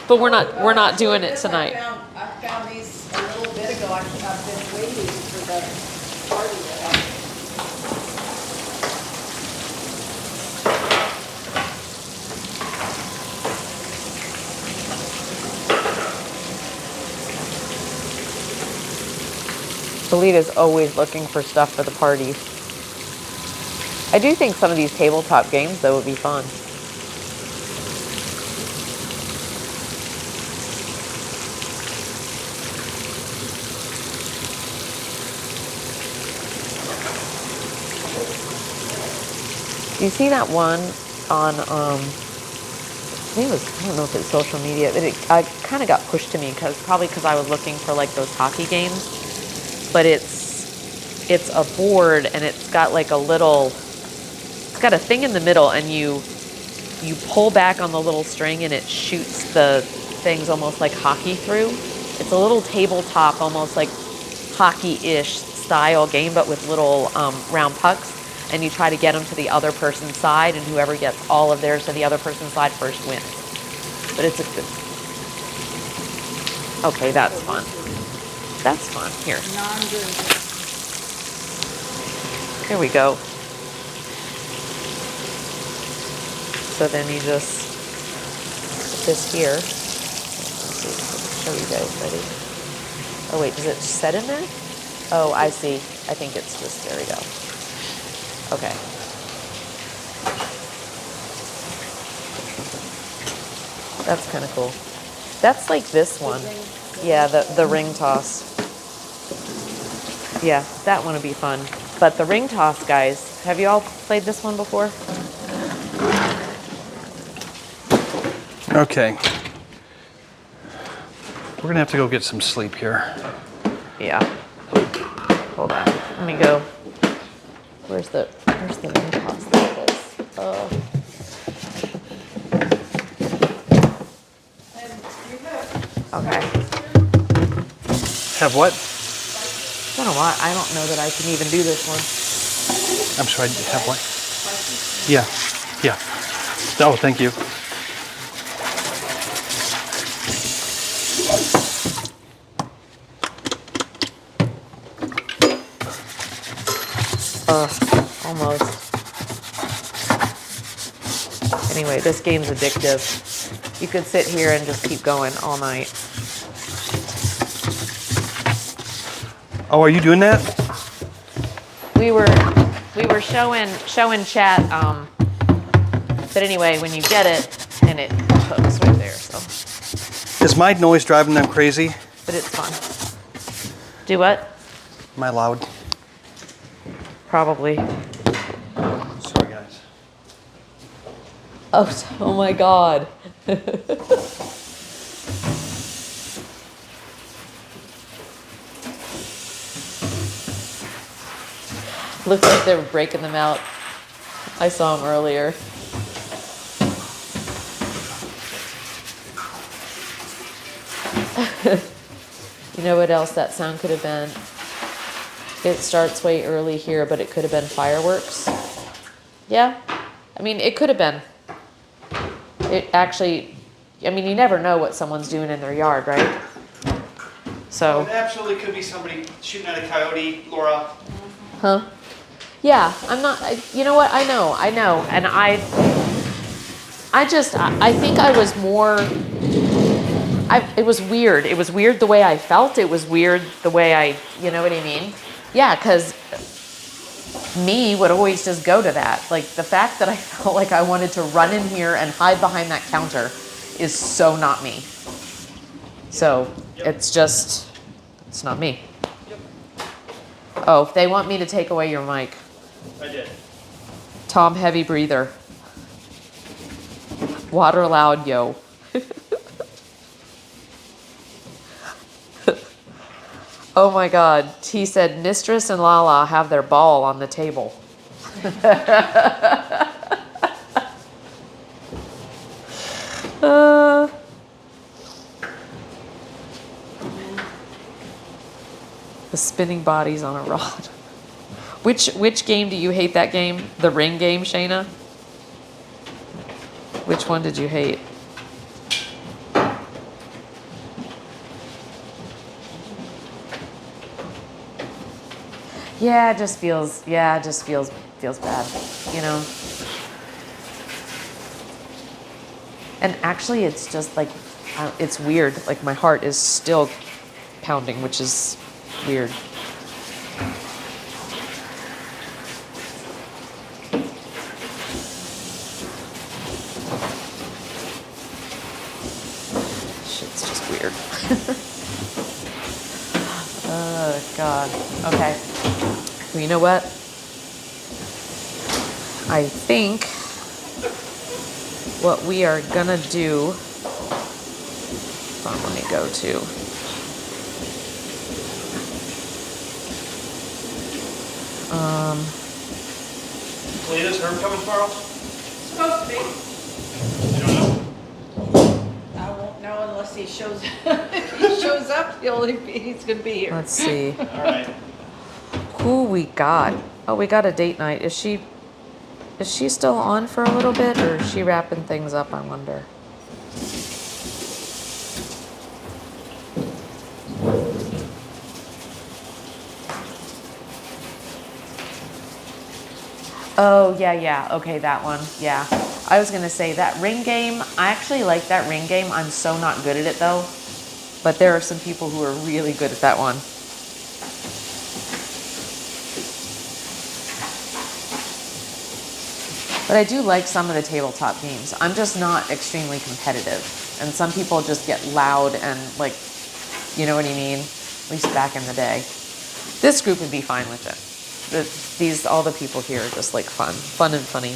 Speaker 1: But we're not doing it tonight.
Speaker 5: I found these a little bit ago. I've been waiting for the party to happen.
Speaker 1: Belita's always looking for stuff for the party. I do think some of these tabletop games though would be fun. Do you see that one on, I think it was, I don't know if it's social media, but I kind of got pushed to me probably because I was looking for like those hockey games, but it's a board and it's got like it's got a thing in the middle and you pull back on the little string and it shoots the things almost like hockey through. It's a little tabletop, almost like hockey-ish style game, but with little round pucks. And you try to get them to the other person's side, and whoever gets all of theirs to the other person's side first wins. But it's a good. Okay, that's fun. That's fun. Here.
Speaker 5: Non-drinking.
Speaker 1: Here we go. So then you just put this here. Let's see, show you guys. Ready? Oh wait, does it set in there? Oh, I see. I think it's just, there we go. Okay. That's kind of cool. That's like this one. Yeah, the ring toss. Yeah, that one would be fun. But the ring toss, guys, have you all played this one before?
Speaker 2: okay. We're gonna have to go get some sleep here.
Speaker 1: Yeah. Hold on. Let me go. Where's the ring toss? There it is. Oh. Okay.
Speaker 2: Have what?
Speaker 1: I don't know why. I don't know that I can even do this one.
Speaker 2: I'm sorry, have what? Yeah, yeah. Oh, thank you.
Speaker 1: Almost. Anyway, this game's addictive. You could sit here and just keep going all night.
Speaker 2: Oh, are you doing that?
Speaker 1: We were showing chat, but anyway, when you get it, and it hooks right there, so.
Speaker 2: Is my noise driving them crazy?
Speaker 1: But it's fun. Do what?
Speaker 2: Am I loud?
Speaker 1: Probably.
Speaker 2: Sorry, guys.
Speaker 1: Oh my God. Looks like they were breaking them out. I saw them earlier. You know what else that sound could have been? It starts way early here, but it could have been fireworks. Yeah, I mean, it could have been. It actually, I mean, you never know what someone's doing in their yard, right? So.
Speaker 3: It absolutely could be somebody shooting at a coyote, Laura.
Speaker 1: Huh? Yeah, I'm not, you know what, I know, and I think I was more, it was weird. It was weird the way I felt. It was weird the way you know what I mean? Yeah, because me would always just go to that. Like, the fact that I felt like I wanted to run in here and hide behind that counter is so not me. So, it's not me. Oh, if they want me to take away your mic.
Speaker 3: I did.
Speaker 1: Tom, heavy breather. Water loud, yo. Oh my God. He said, Mistress and Lala have their ball on the table. The spinning bodies on a rod. Which game do you hate that game? The ring game, Shayna? Which one did you hate? Yeah, it just feels bad, you know? And actually, it's just like, it's weird. Like, my heart is still pounding, which is weird. Shit's just weird. Oh, God. Okay. Well, you know what? I think what we are gonna do, let me go to.
Speaker 3: Leah's Herb coming tomorrow?
Speaker 5: Supposed to be.
Speaker 3: You don't know?
Speaker 5: I won't know unless he shows, if he shows up, he's gonna be here.
Speaker 1: Let's see.
Speaker 3: All right.
Speaker 1: Who we got? Oh, we got a date night. Is she still on for a little bit, or is she wrapping things up, I wonder? Oh, yeah. Okay, that one. Yeah. I was going to say that ring game. I actually like that ring game. I'm so not good at it, though. But there are some people who are really good at that one. But I do like some of the tabletop games. I'm just not extremely competitive. And some people just get loud and, like, you know what I mean? At least back in the day. This group would be fine with it. All the people here are just like fun and funny.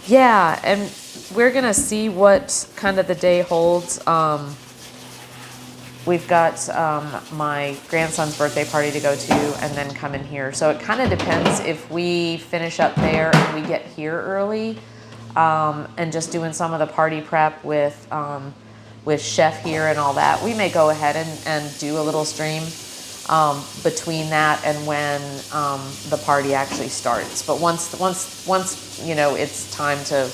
Speaker 1: Yeah, and we're gonna see what kind of the day holds. We've got my grandson's birthday party to go to and then come in here. So it kind of depends if we finish up there and we get here early, and just doing some of the party prep with Chef here and all that. We may go ahead and do a little stream between that and when the party actually starts. But once you know it's time to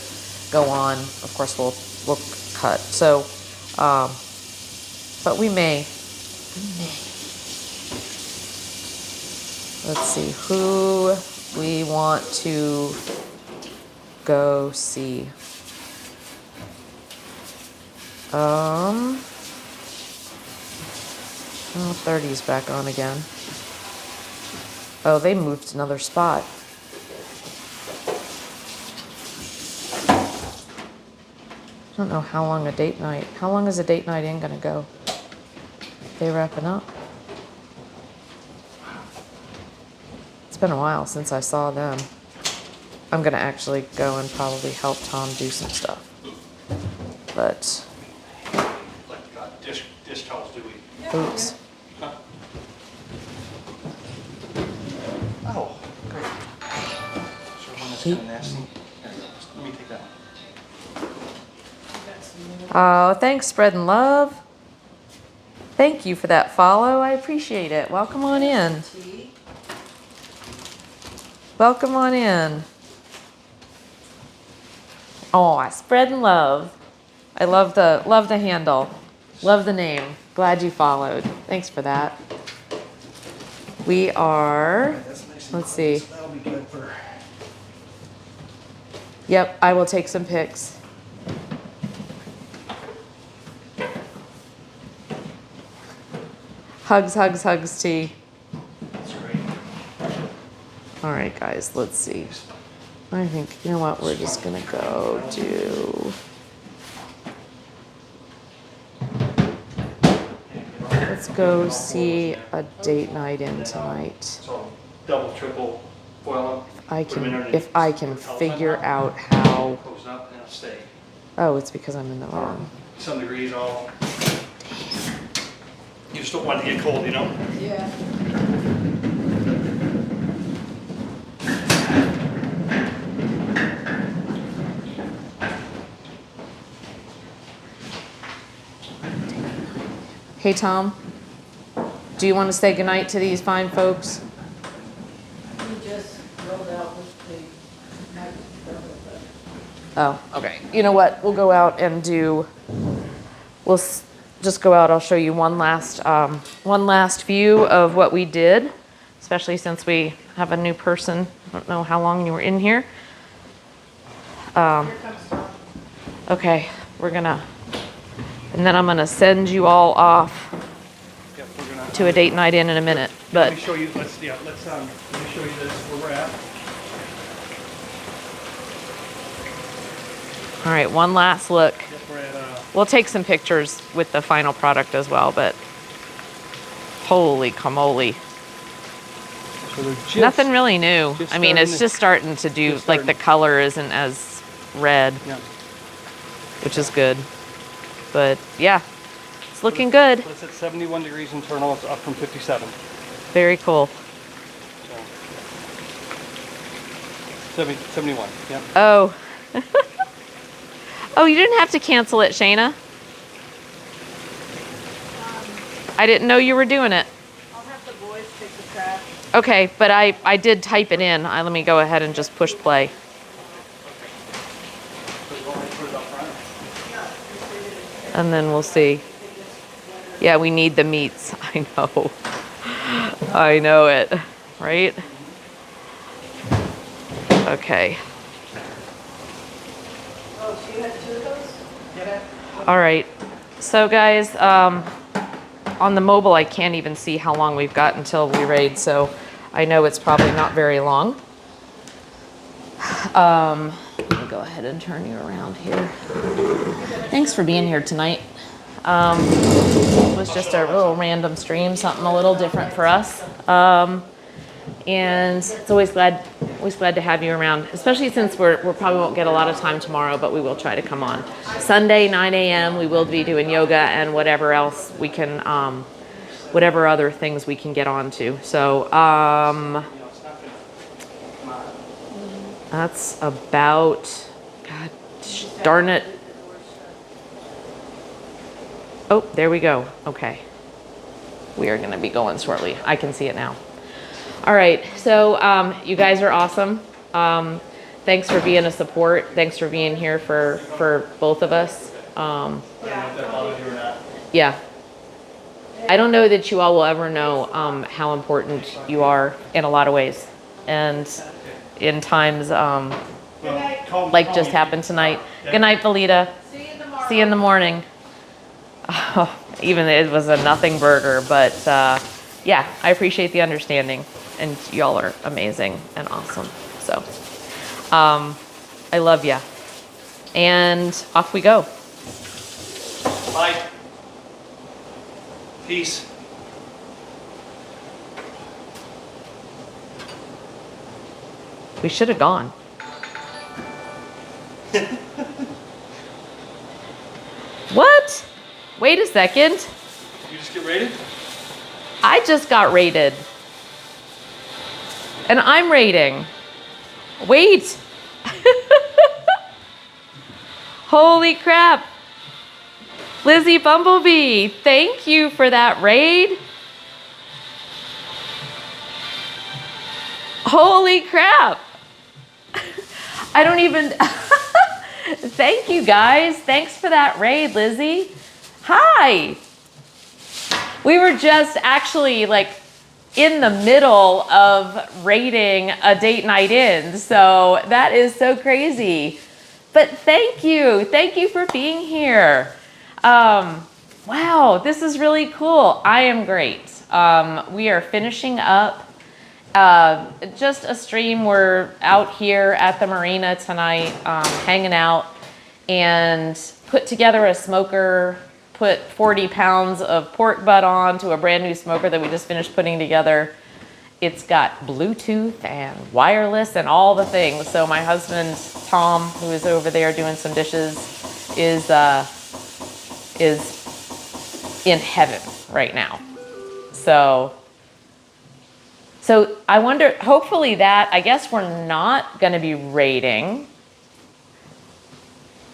Speaker 1: go on, of course we'll cut. So, but we may. Let's see who we want to go see. Oh, 30's back on again. Oh, they moved another spot. I don't know how long is a date night in gonna go? They wrapping up? It's been a while since I saw them. I'm gonna actually go and probably help Tom do some stuff. But
Speaker 3: Dish towels, do we?
Speaker 1: oops.
Speaker 3: Oh, great. So one that's kind of nasty. Let me take that one.
Speaker 1: Oh, thanks, spreading love. Thank you for that follow. I appreciate it. Welcome on in.
Speaker 5: Tea.
Speaker 1: Welcome on in. Oh, spreading love. I love the handle. Love the name. Glad you followed. Thanks for that. We are, let's see.
Speaker 3: That'll be good for.
Speaker 1: Yep, I will take some pics. Hugs, hugs, hugs, T.
Speaker 3: That's great.
Speaker 1: All right, guys, let's see. I think, you know what, we're just gonna go do, let's go see a date night in tonight.
Speaker 2: So double, triple foil
Speaker 1: If I can figure out how,
Speaker 2: close up and it'll stay.
Speaker 1: oh, it's because I'm in the wrong.
Speaker 2: Some degrees all. You just don't want it to get cold, you know?
Speaker 5: Yeah.
Speaker 1: Hey, Tom, do you want to say goodnight to these fine folks?
Speaker 5: We just rolled out with the night.
Speaker 1: Oh, okay. You know what? We'll go out and do, just go out. I'll show you one last view of what we did, especially since we have a new person. I don't know how long you were in here.
Speaker 5: Here comes Tom.
Speaker 1: Okay, and then I'm gonna send you all off
Speaker 3: Yep, we're gonna.
Speaker 1: to a date night in a minute.
Speaker 3: Let
Speaker 1: But
Speaker 3: me show you, let me show you this, where we're at.
Speaker 1: all right, one last look.
Speaker 3: Yep, we're at,
Speaker 1: We'll take some pictures with the final product as well, but holy camole.
Speaker 3: so they're just.
Speaker 1: Nothing really new.
Speaker 3: just
Speaker 1: I mean,
Speaker 3: starting
Speaker 1: it's
Speaker 3: to-
Speaker 1: just starting to do,
Speaker 3: just
Speaker 1: like the
Speaker 3: starting.
Speaker 1: color isn't as red,
Speaker 3: Yeah.
Speaker 1: which is good. But yeah, it's looking good.
Speaker 3: It's at 71 degrees internal, it's up from 57.
Speaker 1: Very cool.
Speaker 3: So. 71, yep.
Speaker 1: Oh. Oh, you didn't have to cancel it, Shayna. I didn't know you were doing it.
Speaker 5: I'll have the boys take the trash.
Speaker 1: Okay, but I did type it in. Let me go ahead and just push play. And then we'll see. Yeah, we need the meats. I know. I know it. Right? Okay.
Speaker 5: Oh, so you had two of those? Yeah.
Speaker 1: All right. So guys, on the mobile, I can't even see how long we've got until we raid, so I know it's probably not very long. Let me go ahead and turn you around here. Thanks for being here tonight. It was just a little random stream, something a little different for us. And it's always glad to have you around, especially since we probably won't get a lot of time tomorrow, but we will try to come on. Sunday, 9 a.m., we will be doing yoga and whatever else we can, whatever other things we can get onto. So, that's about, God darn it. Oh, there we go. Okay. We are going to be going shortly. I can see it now. All right. So you guys are awesome. Thanks for being a support. Thanks for being here for both of us. Yeah. I don't know that you all will ever know how important you are in a lot of ways. And in times like just happened tonight. Good night, Valita.
Speaker 5: See you tomorrow.
Speaker 1: See you in the morning. Even it was a nothing burger, but yeah, I appreciate the understanding, and y'all are amazing and awesome. So I love ya, and off we go.
Speaker 2: Bye. Peace.
Speaker 1: We should have gone. What? Wait a second.
Speaker 2: You just get rated?
Speaker 1: I just got rated. And I'm rating. Wait. Holy crap. Lizzie Bumblebee, thank you for that raid. Holy crap. I don't even, thank you guys. Thanks for that raid, Lizzie. Hi. We were just actually like in the middle of raiding a date night in. So that is so crazy. But thank you. Thank you for being here. Wow, this is really cool. I am great. We are finishing up just a stream. We're out here at the marina tonight, hanging out, and put together a smoker, put 40 pounds of pork butt on to a brand new smoker that we just finished putting together. It's got Bluetooth and wireless and all the things. So my husband, Tom, who is over there doing some dishes, is in heaven right now. So I wonder, hopefully that, I guess we're not going to be raiding.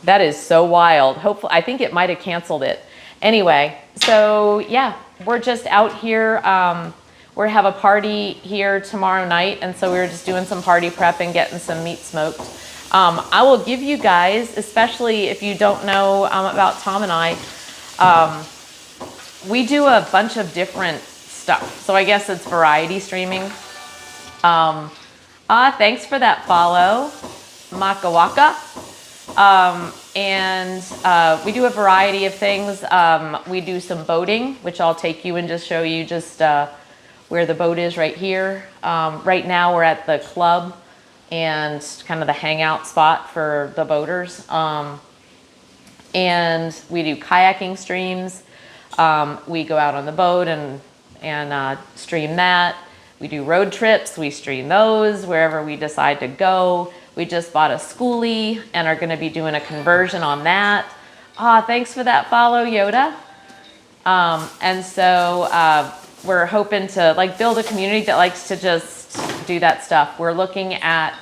Speaker 1: That is so wild. Hopefully, I think it might have canceled it. Anyway, so yeah, we're just out here. We have a party here tomorrow night, and so we were just doing some party prep and getting some meat smoked. I will give you guys, especially if you don't know about Tom and I, we do a bunch of different stuff. So I guess it's variety streaming. Thanks for that follow, Makawaka. We do a variety of things. We do some boating, which I'll take you and just show you just where the boat is right here. Right now we're at the club and kind of the hangout spot for the boaters. And we do kayaking streams. We go out on the boat and stream that. We do road trips. We stream those wherever we decide to go. We just bought a schoolie and are going to be doing a conversion on that. Thanks for that follow, Yoda. And so we're hoping to like build a community that likes to just do that stuff. We're looking at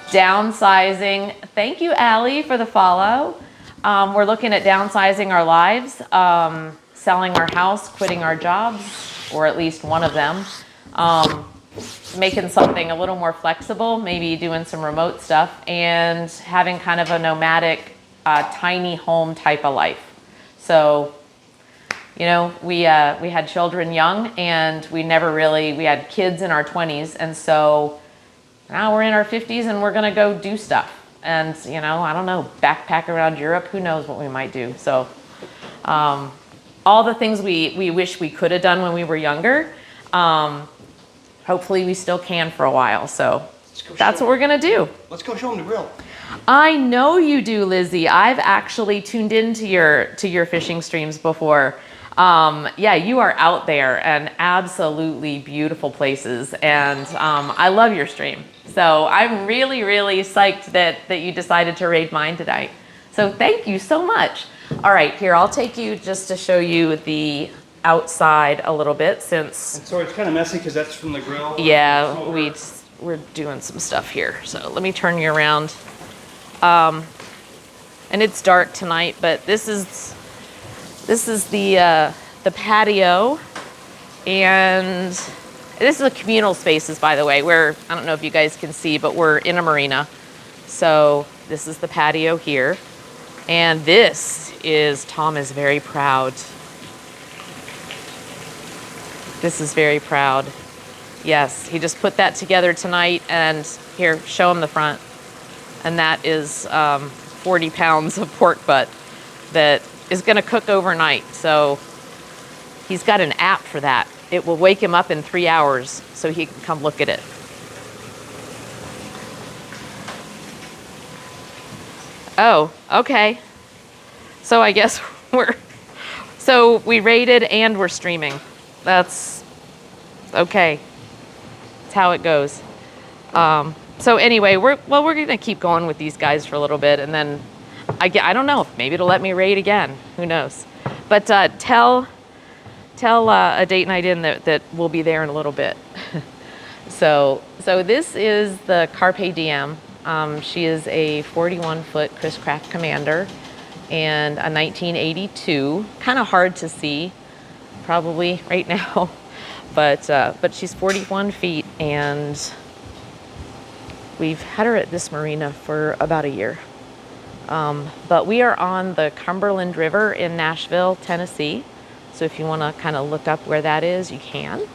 Speaker 1: downsizing. Thank you, Allie, for the follow. We're looking at downsizing our lives, selling our house, quitting our jobs, or at least one of them. Making something a little more flexible, maybe doing some remote stuff, and having kind of a nomadic, tiny home type of life. So, you know, we had children young, and we had kids in our 20s, and so now we're in our 50s, and we're gonna go do stuff. And, you know, I don't know, backpack around Europe, who knows what we might do. So, all the things we wish we could have done when we were younger, hopefully we still can for a while. So that's what we're gonna do.
Speaker 3: Let's go show them the grill.
Speaker 1: I know you do, Lizzie. I've actually tuned into your fishing streams before. Yeah, you are out there and absolutely beautiful places. And I love your stream. So I'm really, really psyched that you decided to raid mine tonight. So thank you so much. All right, here, I'll take you just to show you the outside a little bit since...
Speaker 3: And sorry, it's kind of messy because that's from the grill.
Speaker 1: Yeah, we're doing some stuff here. So let me turn you around. And it's dark tonight, but this is the patio, and this is a communal spaces, by the way, where, I don't know if you guys can see, but we're in a marina. So this is the patio here. And this is, Tom is very proud. This is very proud. Yes, he just put that together tonight, and here, show him the front. And that is 40 pounds of pork butt that is gonna cook overnight. So he's got an app for that. It will wake him up in 3 hours so he can come look at it. Oh, okay. So I guess we raided and we're streaming. That's okay. That's how it goes. So anyway, we're gonna keep going with these guys for a little bit, and then I don't know, maybe it'll let me raid again. Who knows? But tell a date night in that we'll be there in a little bit. So this is the Carpe Diem. She is a 41-foot Chris-Craft Commander, and a 1982. Kind of hard to see, probably right now, but she's 41 feet, and we've had her at this marina for about a year. But we are on the Cumberland River in Nashville, Tennessee. So if you want to kind of look up where that is, you can.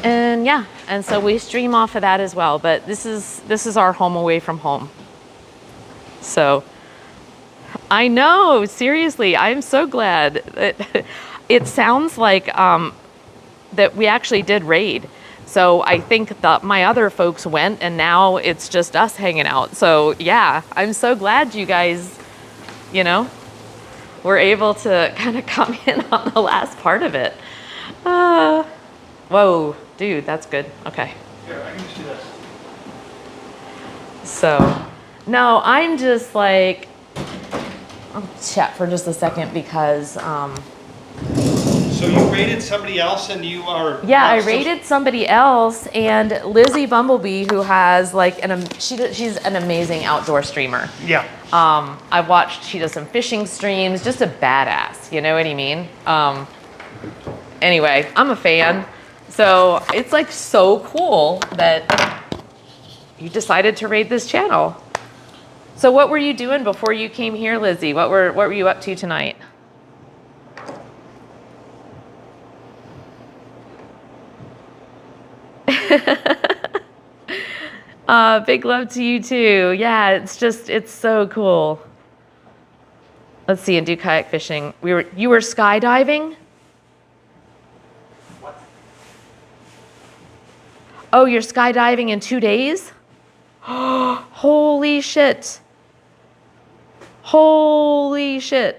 Speaker 1: And yeah, and so we stream off of that as well. But this is our home away from home. So I know, seriously, I'm so glad. It sounds like that we actually did raid. So I think that my other folks went, and now it's just us hanging out. So yeah, I'm so glad you guys, you know, were able to kind of come in on the last part of it. Whoa, dude, that's good. Okay.
Speaker 3: Here, I can just do this.
Speaker 1: So, no, I'm just like, I'll chat for just a second because,
Speaker 3: So you rated somebody else and you are...
Speaker 1: yeah, I rated somebody else, and Lizzie Bumblebee, who has like she's an amazing outdoor streamer.
Speaker 3: Yeah.
Speaker 1: I've watched, she does some fishing streams, just a badass, you know what I mean? Anyway, I'm a fan. So it's like so cool that you decided to raid this channel. So what were you doing before you came here, Lizzie? What were you up to tonight? Big love to you too. Yeah, it's so cool. Let's see, and do kayak fishing. You were skydiving?
Speaker 3: What?
Speaker 1: Oh, you're skydiving in 2 days? Holy shit. Holy shit.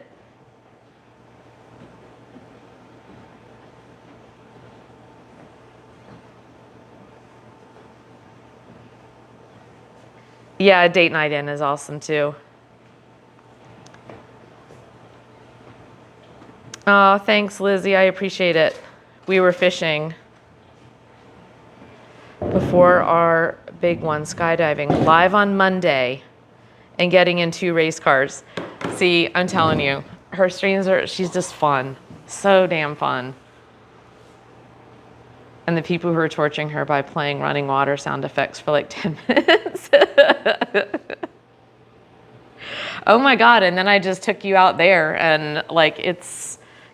Speaker 1: Yeah, date night in is awesome too. Oh, thanks, Lizzie. I appreciate it. We were fishing before our big one, skydiving, live on Monday and getting in 2 race cars. See, I'm telling you, her streams she's just fun. So damn fun. And the people who are torturing her by playing running water sound effects for like 10 minutes. Oh my God, and then I just took you out there and like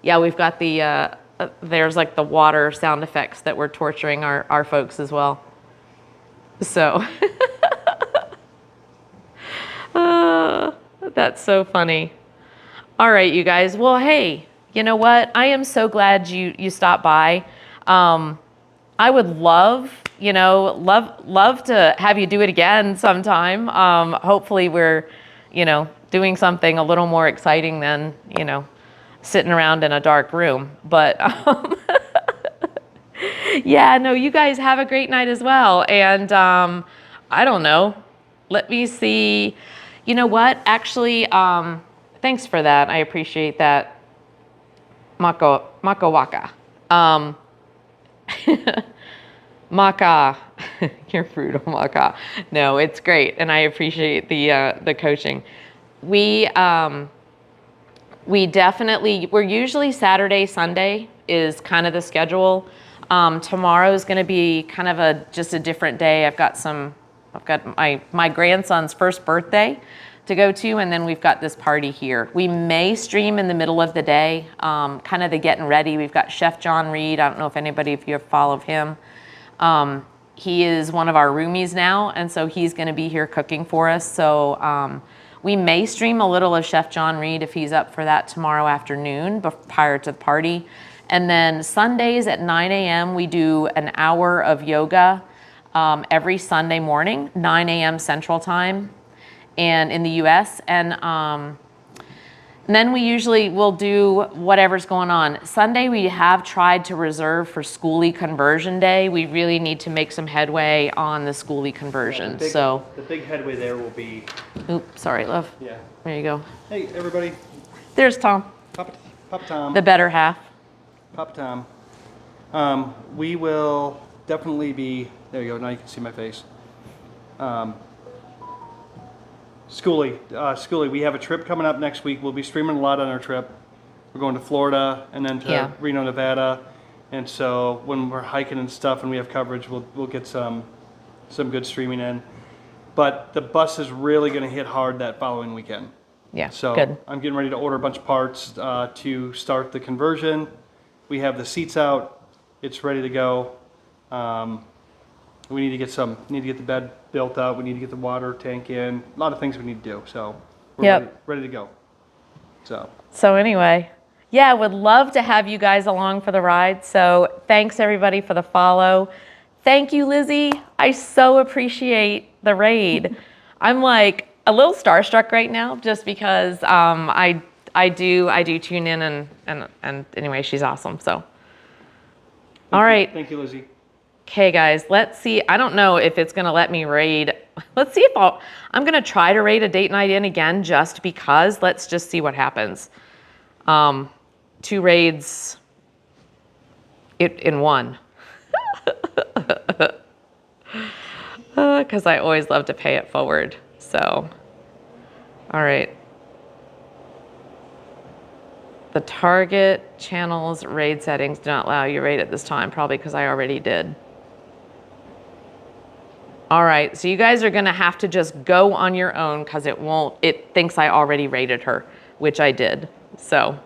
Speaker 1: yeah, we've got the, there's like the water sound effects that we're torturing our folks as well. So, that's so funny. All right, you guys. Well, hey, you know what? I am so glad you stopped by. I would love to have you do it again sometime. Hopefully we're, doing something a little more exciting than, sitting around in a dark room. But yeah, no, you guys have a great night as well. And I don't know. Let me see. You know what? Actually, thanks for that. I appreciate that. Mako Waka. Maka, you're brutal, Maka. No, it's great, and I appreciate the coaching. We're usually Saturday, Sunday is kind of the schedule. Tomorrow is going to be kind of just a different day. I've got my grandson's first birthday to go to, and then we've got this party here. We may stream in the middle of the day, kind of the getting ready. We've got Chef John Reed. I don't know if anybody of you have followed him. He is one of our roomies now, and so he's going to be here cooking for us. So we may stream a little of Chef John Reed if he's up for that tomorrow afternoon prior to the party. And then Sundays at 9 a.m. we do an hour of yoga every Sunday morning, 9 a.m. Central Time, and in the U.S. And then we usually will do whatever's going on. Sunday we have tried to reserve for Schoolie Conversion Day. We really need to make some headway on the Schoolie conversion.
Speaker 3: The big headway there will be...
Speaker 1: Oops, sorry, love.
Speaker 3: Yeah.
Speaker 1: There you go.
Speaker 3: Hey, everybody.
Speaker 1: There's Tom.
Speaker 3: Papa Tom.
Speaker 1: The better half.
Speaker 3: Papa Tom. We will definitely be... There you go. Now you can see my face.
Speaker 2: Schoolie, we have a trip coming up next week. We'll be streaming a lot on our trip. We're going to Florida and then to
Speaker 1: Yeah.
Speaker 2: Reno, Nevada. And so when we're hiking and stuff and we have coverage, we'll get some good streaming in. But the bus is really going to hit hard that following weekend.
Speaker 1: Yeah,
Speaker 2: So
Speaker 1: good.
Speaker 2: I'm getting ready to order a bunch of parts to start the conversion. We have the seats out. It's ready to go. We need to get the bed built up. We need to get the water tank in. A lot of things we need to do. So we're
Speaker 1: Yep.
Speaker 2: ready to go.
Speaker 1: So anyway, yeah, would love to have you guys along for the ride. So thanks everybody for the follow. Thank you, Lizzie. I so appreciate the raid. I'm like a little starstruck right now just because I do tune in and anyway, she's awesome. So all right.
Speaker 2: Thank you, Lizzie.
Speaker 1: Okay, guys, let's see. I don't know if it's gonna let me raid. Let's see if I'm gonna try to raid a date night in again just because. Let's just see what happens. 2 raids in one. Because I always love to pay it forward. So, all right. The target channel's raid settings do not allow you to raid at this time, probably because I already did. All right, so you guys are gonna have to just go on your own because it thinks I already rated her, which I did. So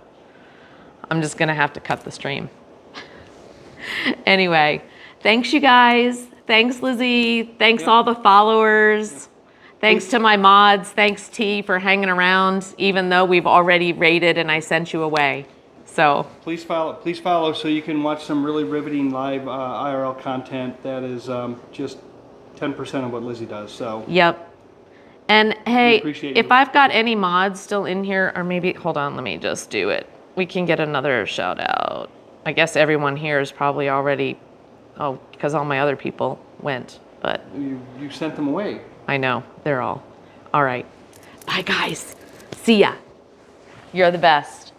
Speaker 1: I'm just gonna have to cut the stream. Anyway, thanks you guys. Thanks Lizzie. Thanks all the followers. Thanks to my mods. Thanks T for hanging around, even though we've already rated and I sent you away. So
Speaker 2: Please follow so you can watch some really riveting live IRL content that is just 10% of what Lizzie does. So
Speaker 1: yep. And hey,
Speaker 2: appreciate
Speaker 1: if
Speaker 2: you.
Speaker 1: I've got any mods still in here, or maybe, hold on, let me just do it. We can get another shout out. I guess everyone here is probably already, because all my other people went, but
Speaker 2: you sent them away.
Speaker 1: I know, they're all right. Bye guys, see ya. You're the best.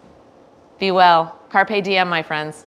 Speaker 1: Be well. Carpe diem, my friends.